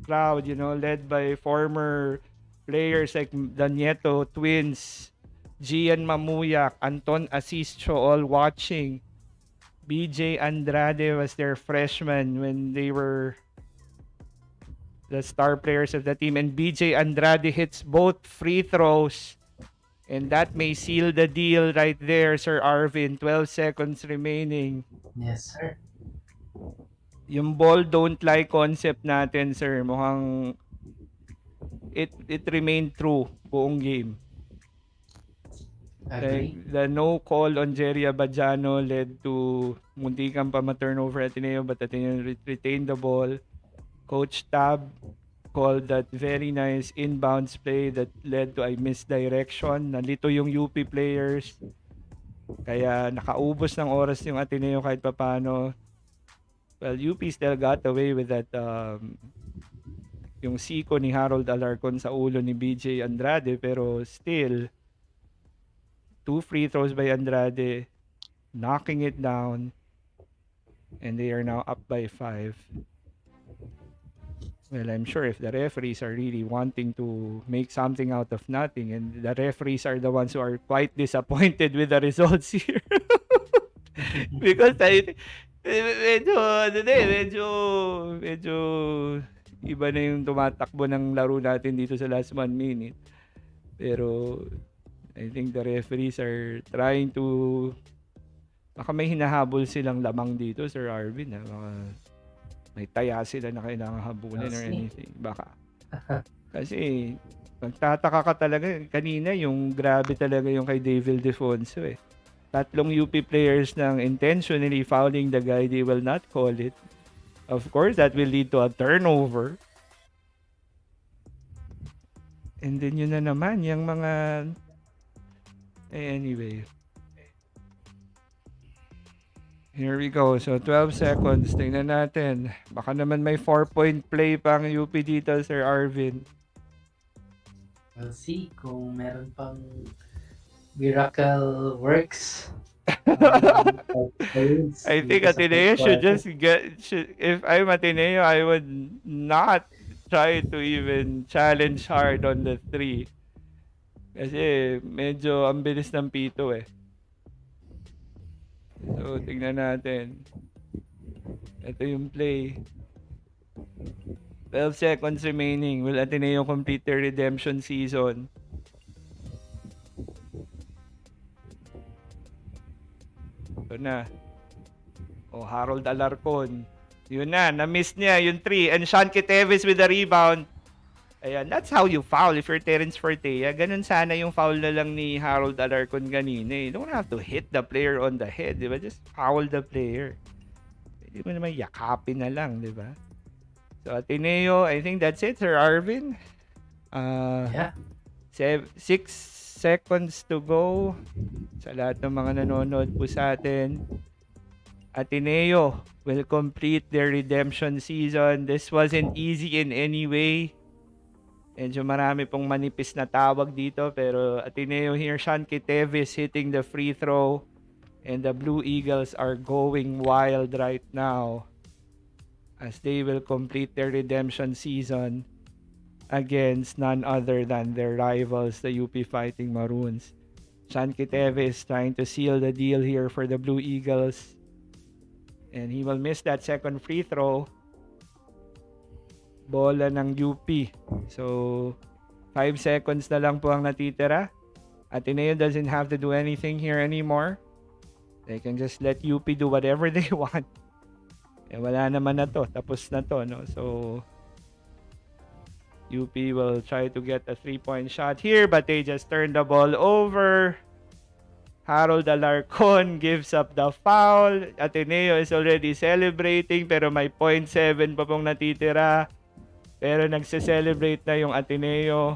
crowd, led by former players like the Nieto twins, Gian Mamuyak, Anton Asischo, all watching. BJ Andrade was their freshman when they were the star players of the team. And BJ Andrade hits both free throws. And that may seal the deal right there, Sir Arvin. 12 seconds remaining. Yes, sir. Yung ball don't lie concept natin, sir, mukhang it remained true buong game. Agree. Like, the no call on Jerry Abadjano led to muntikan pa ma-turnover Ateneo, but Ateneo retained the ball. Coach Tab called that very nice inbounds play that led to a misdirection. Nalito yung UP players. Kaya nakaubos ng oras yung Ateneo kahit papano. Well, UP still got away with that yung siko ni Harold Alarcon sa ulo ni BJ Andrade, pero still 2 free throws by Andrade, knocking it down, and they are now up by 5. Well, I'm sure if the referees are really wanting to make something out of nothing, and the referees are the ones who are quite disappointed with the results here. Because medyo iba na yung tumatakbo ng laro natin dito sa last 1 minute. Pero I think the referees are trying to, baka may hinahabol silang lamang dito, Sir Arvin. Baka may taya sila na kailangan habulin or anything. Baka. Kasi nagtataka ka talaga. Kanina yung grabe talaga yung kay David Defonso eh. 3 UP players nang intentionally fouling the guy, they will not call it. Of course, that will lead to a turnover. And then yun na naman, yung mga... Anyway. Here we go. So, 12 seconds. Tingnan natin. Baka naman may 4-point play pang UP dito, Sir Arvin. We'll see kung meron pang miracle works. I think Ateneo should just if I'm Ateneo, I would not try to even challenge hard on the 3. Kasi medyo ang bilis ng pito eh. So, tingnan natin. Ito yung play. 12 seconds remaining. Will Ateneo complete their redemption season? Ito na. Oh, Harold Alarcon. Yun na. Na-miss niya yung 3. And Sean Kiteves with the rebound. Ayan. That's how you foul if you're Terence Fortea. Ganun sana yung foul na lang ni Harold Alarcon kanina. You don't have to hit the player on the head. Diba? Just foul the player. Hindi mo naman yakapin na lang. Diba? So, Ateneo, I think that's it, Sir Arvin. Yeah. 6 seconds to go. Sa lahat ng mga nanonood po sa atin, Ateneo will complete their redemption season. This wasn't easy in any way. Medyo marami pong manipis na tawag dito, pero Ateneo here, Sean Kiteves hitting the free throw, and the Blue Eagles are going wild right now as they will complete their redemption season against none other than their rivals, the UP Fighting Maroons. Sean Kiteves trying to seal the deal here for the Blue Eagles. And he will miss that second free throw. Bola ng UP. So, 5 seconds na lang po ang natitira. Ateneo doesn't have to do anything here anymore. They can just let UP do whatever they want. Eh, wala naman na to. Tapos na to, no? So, UP will try to get a 3-point shot here, but they just turned the ball over. Harold Alarcon gives up the foul. Ateneo is already celebrating, pero may 0.7 pa pong natitira. Pero nagse-celebrate na yung Ateneo.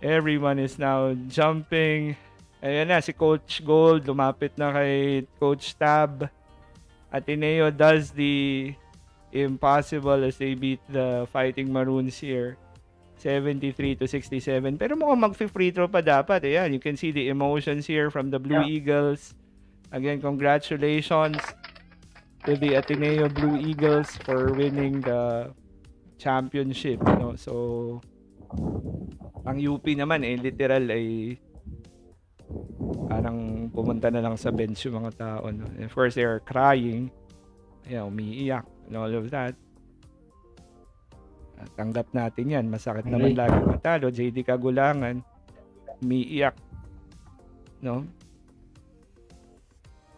Everyone is now jumping. Ayan na, si Coach Gold lumapit na kay Coach Tab. Ateneo does the impossible as they beat the Fighting Maroons here. 73-67. Pero mukhang mag-free throw pa dapat. Ayan, you can see the emotions here from the Blue Eagles. Again, congratulations to the Ateneo Blue Eagles for winning the championship. No? So, ang UP naman, literal ay parang pumunta na lang sa bench yung mga tao. No? And of course, they are crying. Ayan, umiiyak and all of that. Tanggap natin yan. Masakit naman lagi matalo. JD Kagulangan, umiiyak. No?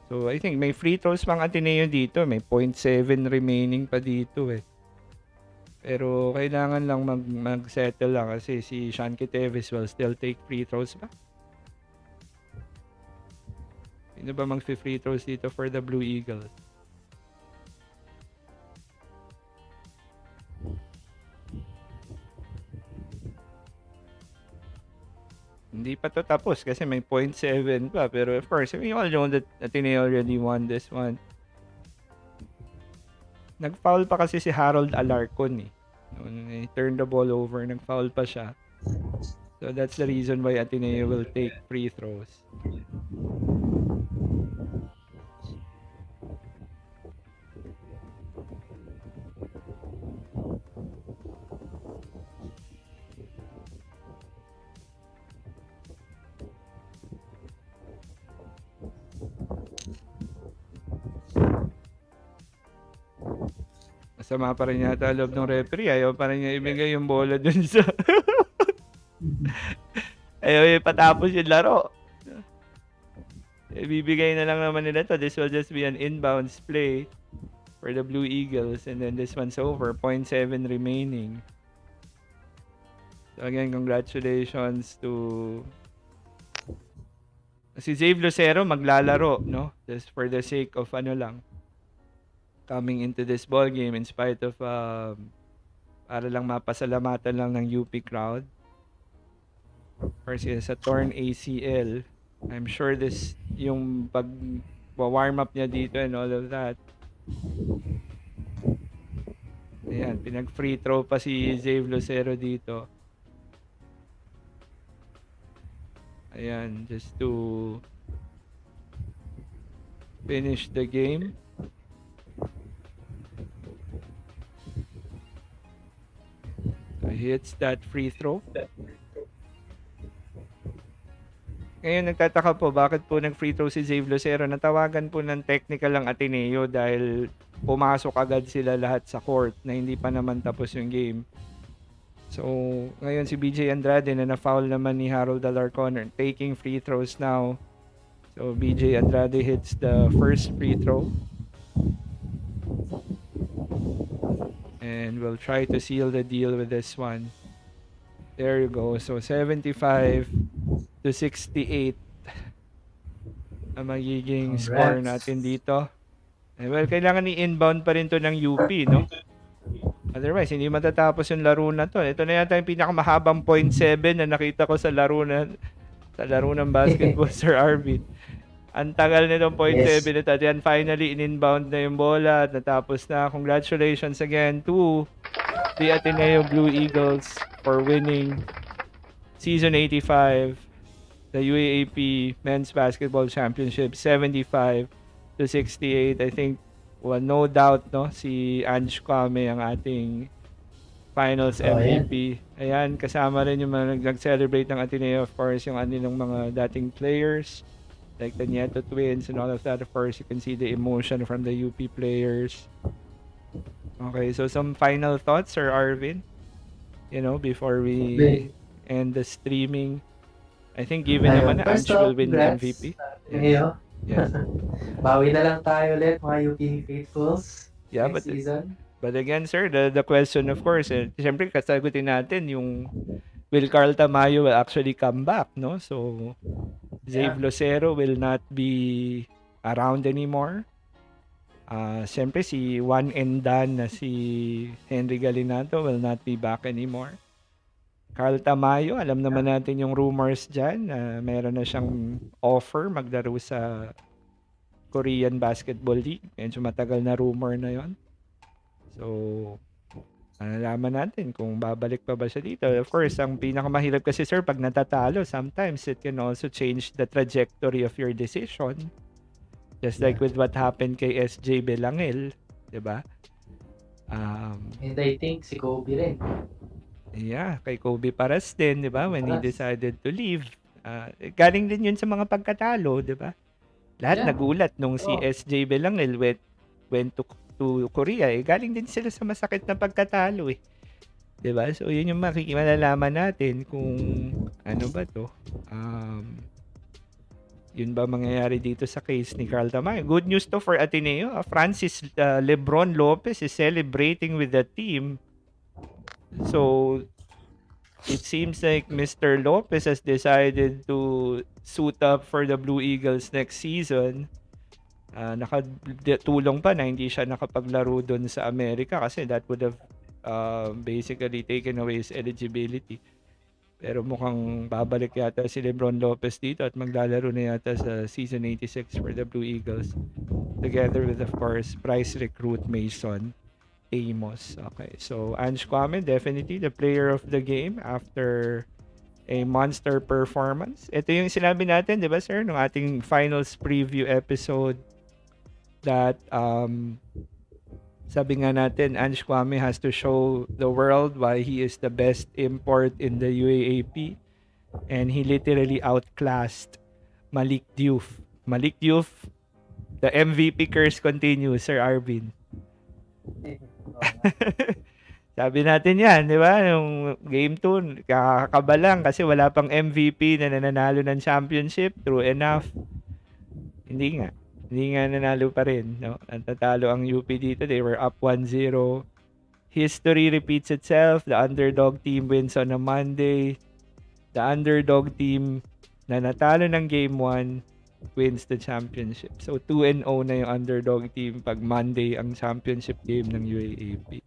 So, I think may free throws pang Ateneo dito. May 0.7 remaining pa dito eh. Pero kailangan lang mag-settle lang kasi si Sean Kitevis will still take free throws ba? Sino ba mag-free throws dito for the Blue Eagles? Hindi pa to tapos kasi may 0.7 pa. Pero of course, we all know that Ateneo already won this one. Nag-foul pa kasi si Harold Alarcon eh. He turned the ball over, nag-foul pa siya. So that's the reason why Ateneo will take free throws. Masama pa rin yata loob ng referee. Ayaw pa rin niya ibigay yung bola dun sa... Ayaw patapos yung laro. Ibibigay na lang naman nila to. This will just be an inbounds play for the Blue Eagles. And then this one's over. 0.7 remaining. So again, congratulations to... Si Zave Lucero maglalaro, no? Just for the sake of ano lang. Coming into this ball game in spite of para lang mapasalamatan lang ng UP crowd. First is a torn ACL. I'm sure this yung pag warm up niya dito and all of that. Ayan, pinag free throw pa si Zave Lucero dito. Ayan, just to finish the game. Hits that free throw. Ngayon nagtataka po bakit po nag-free throw si Zave Lucero. Natawagan po ng technical ang Ateneo dahil pumasok agad sila lahat sa court na hindi pa naman tapos yung game. So ngayon si BJ Andrade na na-foul naman ni Harold Alarcon taking free throws now. So BJ Andrade hits the first free throw. And we'll try to seal the deal with this one. There you go. So 75-68 ang magiging score natin dito. And well, kailangan i-inbound pa rin to ng UP, no? Otherwise, hindi matatapos yung laro na to. Ito na yata yung pinakamahabang 0.7 na nakita ko sa laro ng basketball, Sir Arvin. Ang tagal nitong 0.7 na ito. Yan, finally, in-inbound na yung bola at natapos na. Congratulations again to the Ateneo Blue Eagles for winning Season 85, the UAAP Men's Basketball Championship, 75-68. I think, well, no doubt, no, si Ange Kwame ang ating Finals MVP. Ayan, kasama rin yung mga nag-celebrate ng Ateneo, of course, yung anilang mga dating players. Like the Nieto twins and all of that. Of course, you can see the emotion from the UP players. Okay, so some final thoughts, Sir Arvin? You know, before we end the streaming. I think given naman na Ange will win MVP. Yes. Yes. Bawi na lang tayo ulit, mga UP faithfuls. Yeah, next season. But again, sir, the question, of course, siyempre kasagutin natin yung will Carl Tamayo will actually come back, no? So, Zave Lucero will not be around anymore. Siyempre, si one and done na si Henry Galinato will not be back anymore. Carl Tamayo, alam naman natin yung rumors dyan na meron na siyang offer maglaro sa Korean Basketball League. Medyo matagal na rumor na yon. So, nalaman natin kung babalik pa ba siya dito. Of course, ang pinakamahirap kasi sir, pag natatalo, sometimes it can also change the trajectory of your decision. Just like with what happened kay SJ Belangel, di ba? And I think si Kobe rin. Yeah, kay Kobe Paras din, di ba? When he Paras. decided to leave. Galing din yun sa mga pagkatalo, di ba? Lahat Yeah. nagulat nung si Oh. SJ Belangel went to Korea. Galing din sila sa masakit na pagkatalo eh. 'Di ba? So yun yung malalaman natin kung ano ba 'to. Yun ba mangyayari dito sa case ni Carl Tamayo? Good news to for Ateneo. Francis Lebron Lopez is celebrating with the team. So it seems like Mr. Lopez has decided to suit up for the Blue Eagles next season. Nakatulong pa na hindi siya nakapaglaro doon sa Amerika kasi that would have basically taken away his eligibility. Pero mukhang babalik yata si Lebron Lopez dito at maglalaro na yata sa season 86 for the Blue Eagles. Together with, of course, prize recruit Mason Amos. Okay, so Ange Kwame, definitely the player of the game after a monster performance. Ito yung sinabi natin, di ba sir, nung ating finals preview episode that sabi nga natin, Ange Kwame has to show the world why he is the best import in the UAAP. And he literally outclassed Malik Diouf. Malik Diouf, the MVP curse continues, Sir Arvin. Sabi natin yan, di ba? Yung game 2, kakakaba lang kasi wala pang MVP na nananalo ng championship. True enough. Hindi nga nanalo pa rin. No? Natatalo ang UP dito. They were up 1-0. History repeats itself. The underdog team wins on a Monday. The underdog team na natalo ng game 1 wins the championship. So 2-0 na yung underdog team pag Monday ang championship game ng UAAP.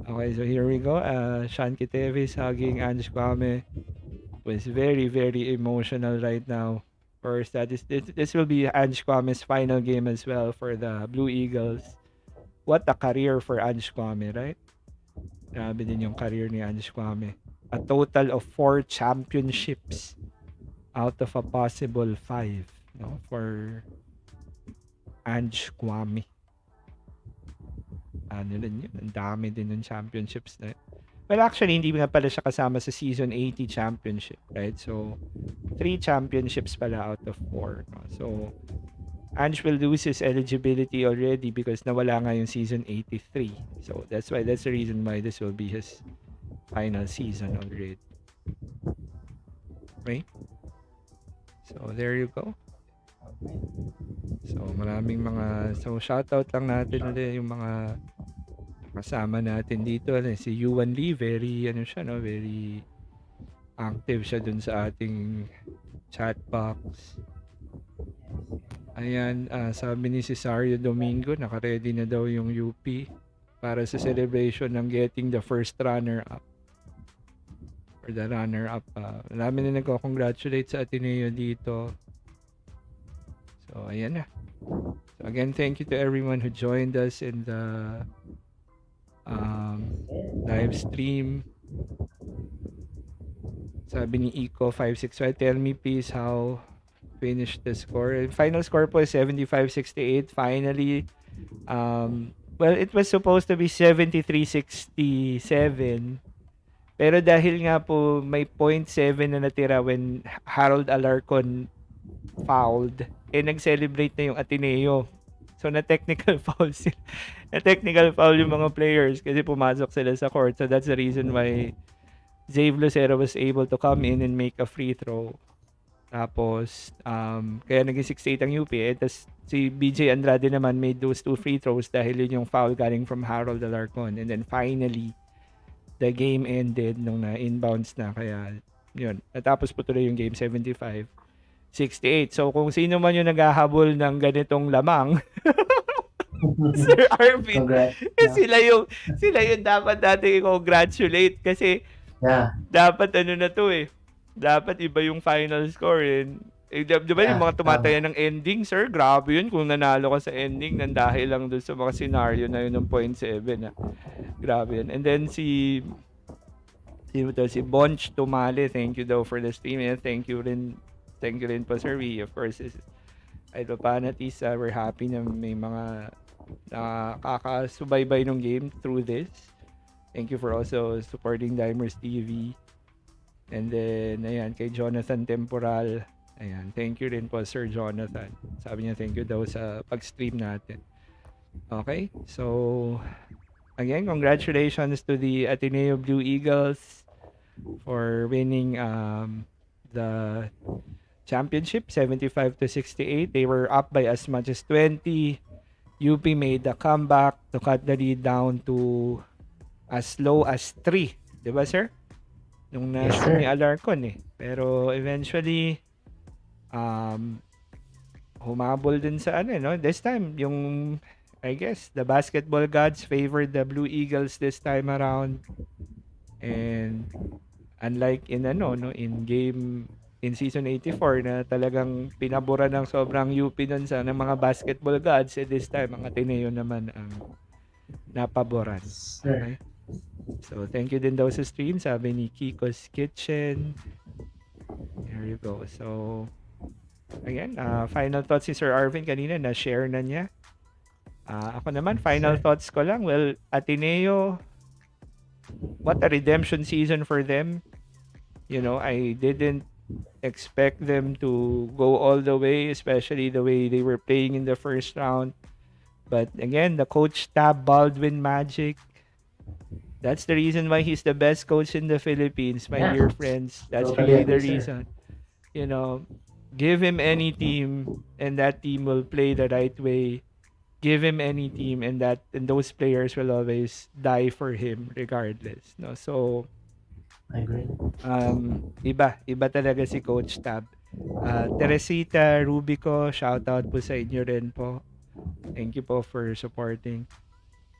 Okay, so here we go. Sean Kitevis hugging Ange Kwame was very, very emotional right now. First, this will be Ange Kwame's final game as well for the Blue Eagles. What a career for Ange Kwame, right? Grabe din yung career ni Ange Kwame. A total of 4 championships out of a possible 5, no, for Ange Kwame. Ano din yun? Ang dami din ng championships na yun. Well, actually, hindi nga pala siya kasama sa season 80 championship, right? So, 3 championships pala out of 4. No? So, Ange will lose his eligibility already because nawala nga yung season 83. So, that's the reason why this will be his final season already. Okay? So, there you go. So, maraming so, shoutout lang natin ulit yung mga kasama natin dito. Si Yuan Lee, very active siya dun sa ating chat box. Ayan, sabi ni Cesario Domingo, naka-ready na daw yung UP para sa celebration ng getting the first runner-up. Or the runner-up. Marami na nagko-congratulate sa Ateneo dito. So, ayan na. So, again, thank you to everyone who joined us in the live stream. Sabi ni Eco565, tell me please how finished the score. Final score po is 75-68. Finally, well, it was supposed to be 73-67. Pero dahil nga po may 0.7 na natira when Harold Alarcon fouled, nag-celebrate na yung Ateneo. So, na-technical foul sila. Na-technical foul yung mga players kasi pumasok sila sa court. So, that's the reason why Zave Lucero was able to come in and make a free throw. Tapos, kaya naging 6-8 ang UP. Tapos, si BJ Andrade naman made those 2 free throws dahil yun yung foul galing from Harold Alarcon. And then, finally, the game ended nung na-inbounds na. Kaya, yun. Natapos po tuloy yung game 75-68. So, kung sino man yung naghahabol ng ganitong lamang, Sir Arvin, sila yung dapat natin i-congratulate kasi dapat na to dapat iba yung final score. Di ba yung Yeah, mga tama. tumataya ng ending, sir? Grabe yun kung nanalo ka sa ending nang dahil lang dun sa mga scenario na yun ng point 7. Grabe yun. And then si Bonch Tumali, thank you daw for the stream. And thank you rin po, sir. We, of course, is kahit pa paano, at least we're happy na may mga nakakasubaybay ng game through this. Thank you for also supporting Dimers TV. And then, ayan, kay Jonathan Temporal. Ayan, thank you rin po, Sir Jonathan. Sabi niya, thank you daw sa pag-stream natin. Okay, so, again, congratulations to the Ateneo Blue Eagles for winning the championship, 75-68. They were up by as much as 20. UP made the comeback to cut the lead down to as low as 3. Diba, sir? Nung Yes, na-shoot sir. ni Alarcon eh. Pero eventually, humabol din sa no? This time, I guess, the basketball gods favored the Blue Eagles this time around. And unlike in no, in season 84 na talagang pinabura ng sobrang UP nun ng mga basketball gods, this time ang Ateneo naman ang napaboran. Sir. Okay? So, thank you din daw sa stream, sabi ni Kiko's Kitchen. There you go. So, again, final thoughts si Sir Arvin kanina, na-share na niya. Ako naman, final thoughts ko lang. Well, Ateneo, what a redemption season for them. I didn't expect them to go all the way, especially the way they were playing in the first round. But again, the coach Tab Baldwin magic. That's the reason why he's the best coach in the Philippines, my dear friends. That's Totally really the agree, sir. reason. Give him any team and that team will play the right way. Give him any team and those players will always die for him regardless. No? So, I agree. iba talaga si Coach Tab. Teresita Rubico, shoutout po sa inyo rin po. Thank you po for supporting.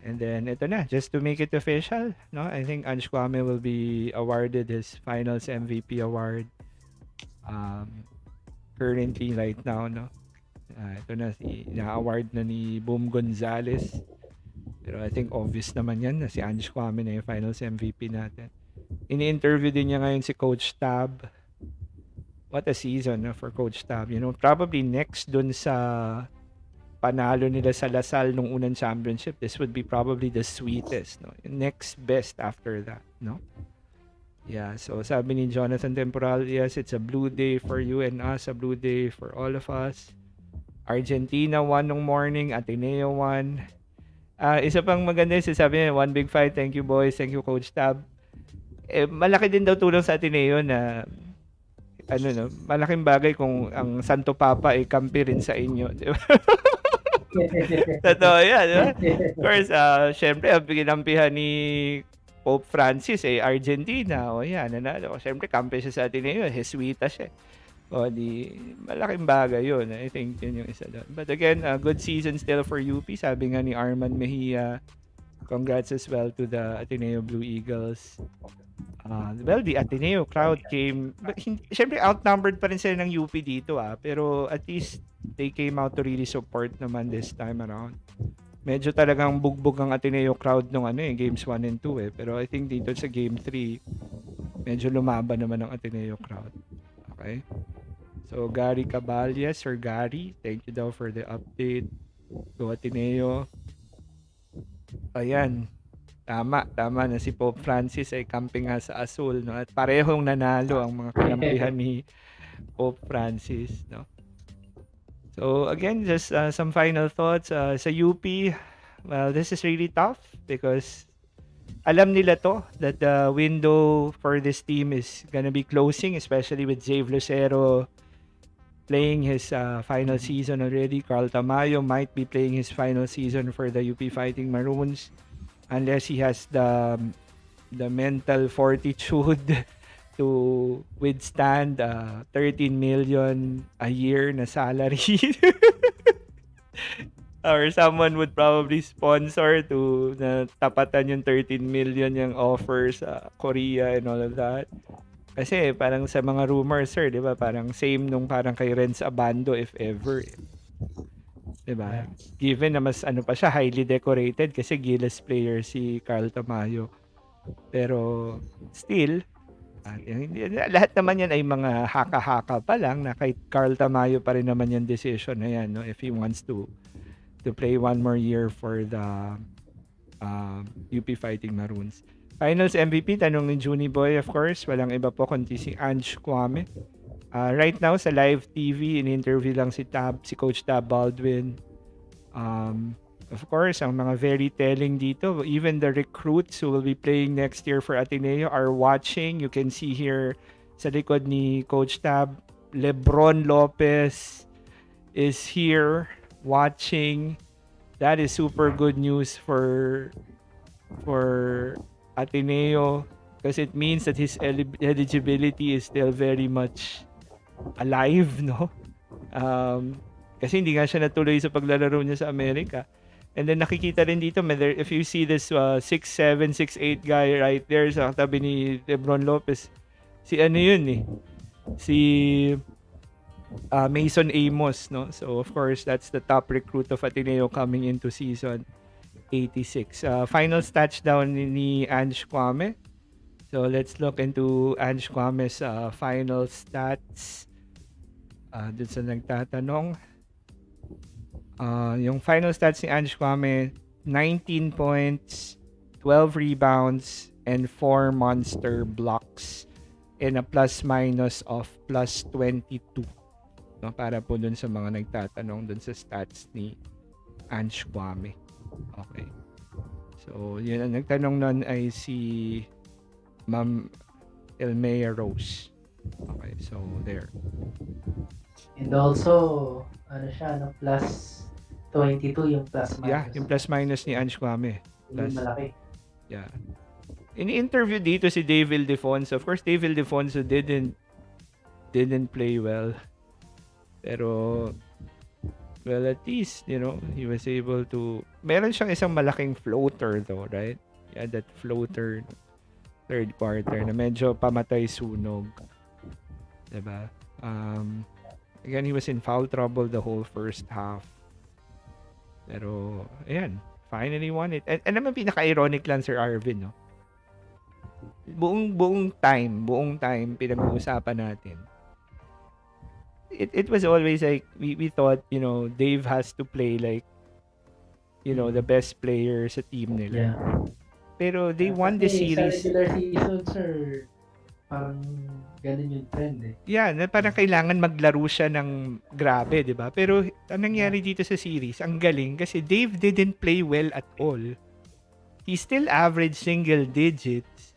And then, ito na, just to make it official, no? I think Ange Kwame will be awarded his Finals MVP award. Currently, right now, no? Ito na, na-award na ni Boom Gonzalez. Pero I think obvious naman yan na si Ange Kwame na yung Finals MVP natin. Ini-interview din niya ngayon si Coach Tab. What a season for Coach Tab. Probably next dun sa panalo nila sa Lasal nung unang championship, this would be probably the sweetest, no? Next best after that, no? Yeah, so sabi ni Jonathan Temporal, yes, it's a blue day for you and us, a blue day for all of us. Argentina won nung morning, Ateneo won. Isa pang maganda yung sabi niya, one big fight, thank you boys, thank you Coach Tab. Malaki din daw tulong sa Ateneo na malaking bagay kung ang Santo Papa ay kampi rin sa inyo, di ba? Totoo yan, di ba? Of course, syempre, ang pinampihan ni Pope Francis Argentina. O yan, nanalo. Syempre, kampi siya sa Ateneo. Jesuita siya. O di, malaking bagay yun. I think yun yung isa doon. But again, good season still for UP. Sabi nga ni Arman Mejia, congrats as well to the Ateneo Blue Eagles. Well, the Ateneo crowd came, but syempre outnumbered pa rin sila ng UP dito pero at least they came out to really support naman this time around. Medyo talagang bugbog ang Ateneo crowd nung games 1 and 2 pero I think dito sa game 3 medyo lumaban naman ang Ateneo crowd. Okay? So Gary Caballas or Gary, thank you daw for the update. Go Ateneo. Ayan. Tama na si Pope Francis ay camping nga sa Azul, no? At parehong nanalo ang mga kinampihan ni Pope Francis, no? So again, just some final thoughts sa UP. Well, this is really tough because alam nila to that the window for this team is gonna be closing, especially with Zave Lucero playing his final season already. Carl Tamayo might be playing his final season for the UP Fighting Maroons. Unless he has the mental fortitude to withstand 13 million a year na salary. Or someone would probably sponsor to na tapatan yung 13 million yung offer sa Korea and all of that. Kasi parang sa mga rumors, sir, 'di ba? Parang same nung parang kay Renz Abando if ever, 'di ba? Yeah. Given na mas ano pa siya, highly decorated kasi Gilas player si Carl Tamayo. Pero still, lahat naman yan ay mga haka-haka pa lang na kay Carl Tamayo pa rin naman yung decision na yan, no? If he wants to play one more year for the UP Fighting Maroons. Finals MVP, tanong ni Junie Boy, of course. Walang iba po kundi si Ange Kwame. Right now, sa live TV, in-interview lang si Coach Tab Baldwin. Of course, ang mga very telling dito, even the recruits who will be playing next year for Ateneo are watching. You can see here sa likod ni Coach Tab, Lebron Lopez is here watching. That is super good news for Ateneo because it means that his eligibility is still very much alive, no? Kasi hindi nga siya natuloy sa paglalaro niya sa Amerika. And then nakikita rin dito, if you see this 6'7", 6'8" guy right there sa tabi ni Lebron Lopez, si ano yun eh? Si Mason Amos, no? So of course, that's the top recruit of Ateneo coming into season 86. Final stats down ni Ange Kwame. So let's look into Ange Kwame's final stats. Dun sa nagtatanong. Yung final stats ni Ange Kwame, 19 points, 12 rebounds, and 4 monster blocks and a plus-minus of plus 22. No, para po dun sa mga nagtatanong dun sa stats ni Ange Kwame. Okay. So, yun ang nagtanong nun ay si Ma'am Elmea Rose. Okay, so there. And also, ano siya, no, plus 22 yung plus minus. Yeah, yung plus minus ni Ange Kwame. Yung malaki. Yeah. In-interview dito si Dave Ildefonso. Of course, Dave Ildefonso didn't play well. Pero well, at least, you know, he was able to... Meron siyang isang malaking floater though, right? Yeah, that floater third quarter na medyo pamatay sunog. Diba? Again, he was in foul trouble the whole first half. Pero, ayan, finally won it. And naman pinaka-ironic lang, Sir Arvin, no? Buong time, pinag-uusapan natin. It was always like, we thought, you know, Dave has to play like, you know, the best player sa team nila. Yeah. Pero they won the series. Sa regular season, sir, parang ganun yung trend eh. Yeah, na parang kailangan maglaro siya ng grabe, di ba? Pero ang nangyari dito sa series, ang galing kasi Dave didn't play well at all. He still averaged single digits.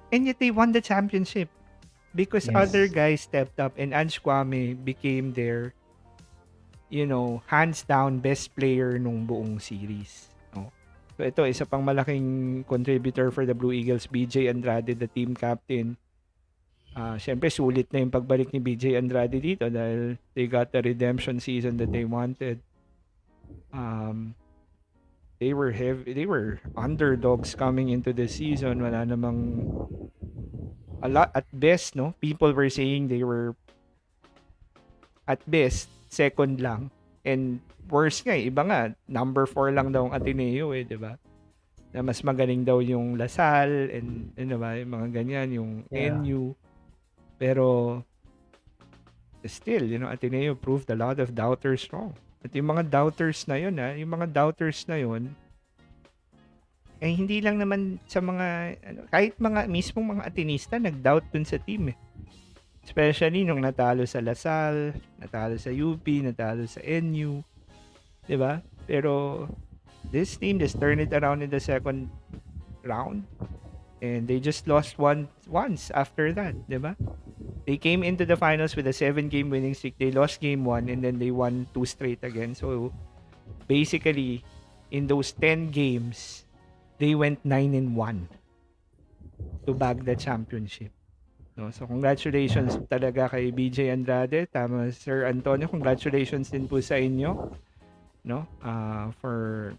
And yet they won the championship. Because other guys stepped up and Ange Kwame became their, you know, hands down best player nung buong series. No? So ito, isa pang malaking contributor for the Blue Eagles, BJ Andrade, the team captain. Siyempre, sulit na yung pagbalik ni BJ Andrade dito dahil they got the redemption season that they wanted. They were underdogs coming into the season. Wala namang a lot at best, no? People were saying they were at best second lang. And worse nga, iba nga, number 4 lang daw ang Ateneo eh, 'di ba? Na mas magaling daw yung Lasal and ano ba, yung mga ganyan, yung NU. Pero still, you know, Ateneo proved a lot of doubters wrong. At yung mga doubters na yun, eh hindi lang naman sa mga, kahit mga mismong mga Atenista nag-doubt dun sa team eh. Especially nung natalo sa Lasal, natalo sa UP, natalo sa NU. 'Di ba? Pero this team just turned it around in the second round. And they just lost once after that, 'di ba? They came into the finals with a 7-game winning streak. They lost game 1 and then they won 2 straight again. So basically in those 10 games, they went 9-1 to bag the championship. No, so congratulations talaga kay BJ Andrade, tama Sir Antonio, congratulations din po sa inyo, no? For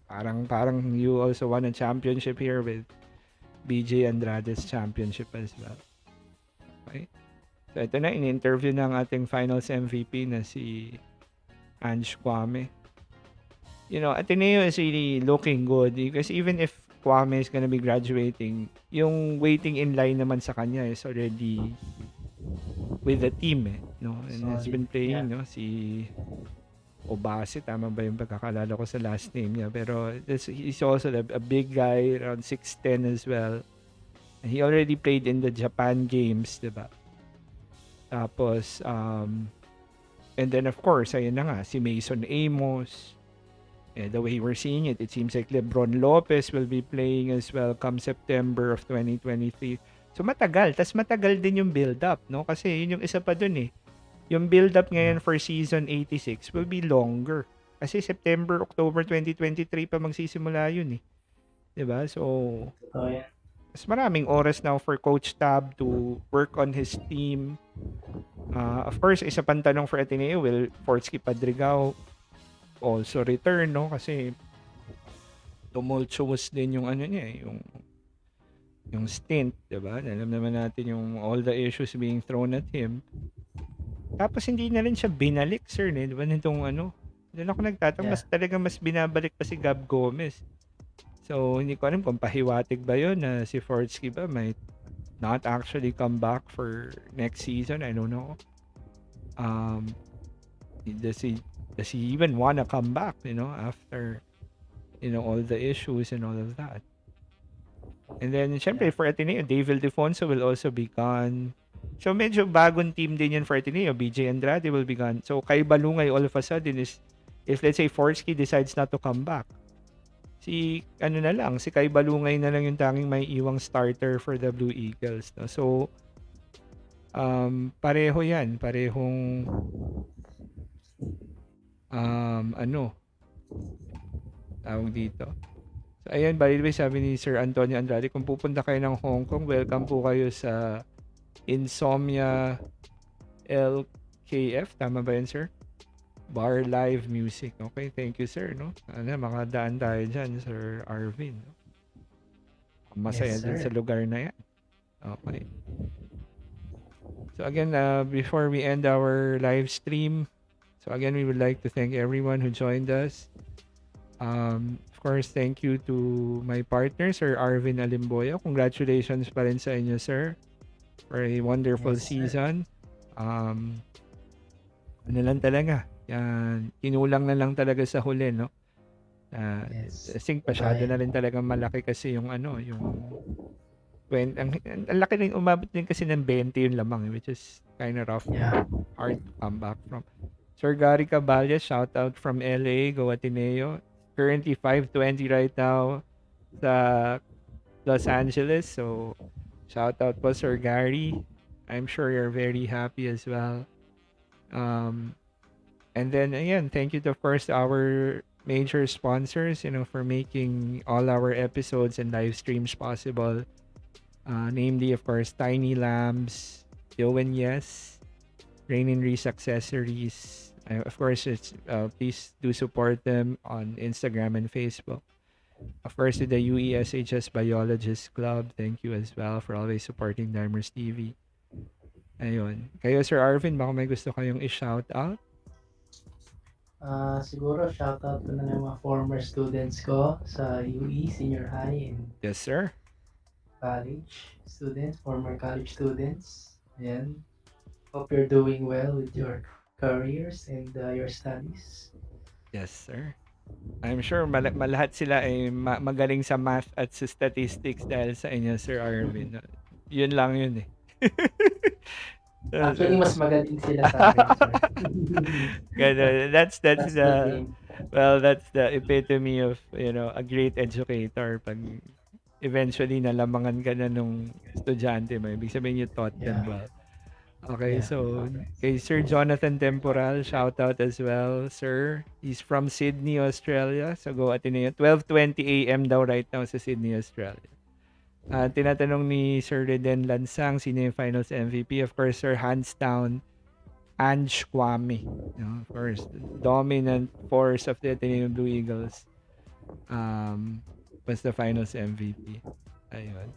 parang you also won a championship here with BJ Andrade's championship as well. Okay. So ito na, in-interview ng ating finals MVP na si Ange Kwame. Ateneo is really looking good because even if Kwame is gonna be graduating, yung waiting in line naman sa kanya is already with the team no? And has Solid. been playing, no? Si Obase, tama ba yung pagkakalala ko sa last name niya? Pero he's also a big guy, around 6'10 as well. And he already played in the Japan games, diba? Tapos, and then of course, ayun na nga, si Mason Amos. The way we're seeing it, it seems like Lebron Lopez will be playing as well come September of 2023. So matagal. Tas matagal din yung build-up, no? Kasi yun yung isa pa dun Yung build-up ngayon for season 86 will be longer. Kasi September, October 2023 pa magsisimula yun 'Di ba? So, Totoo yan. mas maraming oras now for Coach Tab to work on his team. Of course, isa pang tanong for Ateneo, will Fortsky Padrigao also return, no? Kasi tumultuous din yung niya, yung stint, 'di ba? Alam naman natin yung all the issues being thrown at him. Tapos hindi na rin siya binalik, sir, 'di ba? Nitong doon ako nagtatanong, mas binabalik pa si Gab Gomez. So, hindi ko alam kung pahiwatig ba yun na si Fortsky ba might not actually come back for next season. I don't know. Does he even wanna come back, after, all the issues and all of that? And then, syempre, for Ateneo, David Defonso will also be gone. So, medyo bagong team din yun for Ateneo. BJ Andrade will be gone. So, kay Balungay all of a sudden is, if let's say Fortsky decides not to come back, si Kai Balungay na lang yung tanging may iwang starter for the Blue Eagles. No? So, pareho yan. Parehong, tawag dito. So, ayan, by the way, sabi ni Sir Antonio Andrade, kung pupunta kayo ng Hong Kong, welcome po kayo sa Insomnia LKF. Tama ba yan, sir? Bar live music. Okay, thank you, sir, no? Makadaan tayo dyan, Sir Arvin. No? Masaya din sa lugar na yan. Okay. So again, before we end our live stream, so again, we would like to thank everyone who joined us. Of course, thank you to my partner, Sir Arvin Alimboyao. Congratulations pa rin sa inyo, sir, for a wonderful season. Lang talaga. Yan, kinulang na lang talaga sa huli, no? I think masyado na rin talaga malaki kasi yung ang laki rin, umabot din kasi ng 20 yung lamang, which is kind of rough. Hard to come back from. Sir Gary Caballes, shout out from LA, Go Ateneo. Currently 5:20 right now sa Los Angeles. So, shout out po, Sir Gary. I'm sure you're very happy as well. And then again, thank you to first our major sponsors, for making all our episodes and live streams possible. Namely, of course, Tiny Lambs, Yowen Yes, Rain and Reese Accessories. Of course, it's please do support them on Instagram and Facebook. Of course, to the UESHS Biologist Club, thank you as well for always supporting Dimers TV. Ayun. Kayo, Sir Arvin, baka may gusto kayong i-shout out? Siguro shoutout ko na ng mga former students ko sa UE, senior high, and yes, sir. College students, former college students. Ayan. Hope you're doing well with your careers and your studies. Yes, sir. I'm sure malahat sila ay magaling sa math at sa statistics dahil sa inyo, Sir Arvin. Yun lang yun eh. Actually, mas magaling sila sa akin, sir. That's the epitome of, a great educator. Pag eventually nalamangan ka na nung estudyante mo, ibig sabihin you taught them well. Okay, so kay Sir Jonathan Temporal, shout out as well, sir. He's from Sydney, Australia. So go Ateneo. 12:20 AM daw right now sa Sydney, Australia. Tinatanong ni Sir Reden Lansang, sino yung finals MVP? Of course, Sir, hands down, Ange Kwame. Of course, dominant force of the Ateneo Blue Eagles was the finals MVP. Ayun.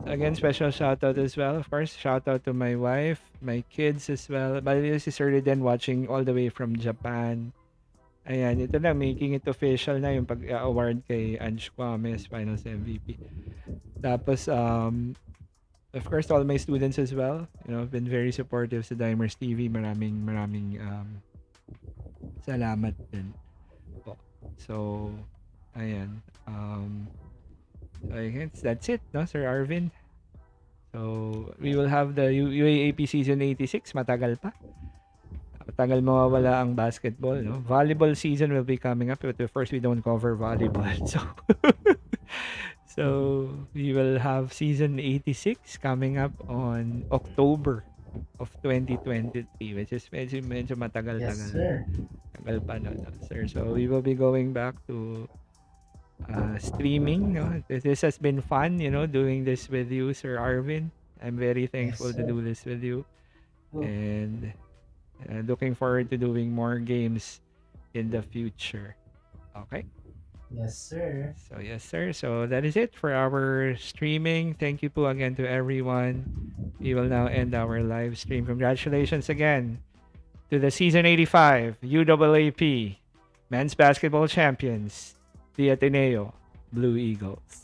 Again, special shout out as well. Of course, shout out to my wife, my kids as well. By the way, si Sir Riden watching all the way from Japan. Ayan, ito na, making it official na yung pag-award kay Ange Gomez, Finals MVP. Tapos, of course, all my students as well. Been very supportive sa Dimers TV. Maraming salamat din po. So, ayan. I guess that's it, no, Sir Arvin? So, we will have the UAAP Season 86. Matagal pa. Matagal mawawala ang basketball, no? Volleyball season will be coming up. But first, we don't cover volleyball. So we will have Season 86 coming up on October of 2023, which is medyo matagal-tagal. Yes, sir. Tagal pa, no, sir. So we will be going back to streaming, no? This has been fun, doing this with you, Sir Arvin. I'm very thankful Yes, to sir. do this with you. Oh. And looking forward to doing more games in the future. Okay? Yes, sir. So, yes, sir. So, that is it for our streaming. Thank you po again to everyone. We will now end our live stream. Congratulations again to the Season 85 UAAP Men's Basketball Champions, the Ateneo Blue Eagles.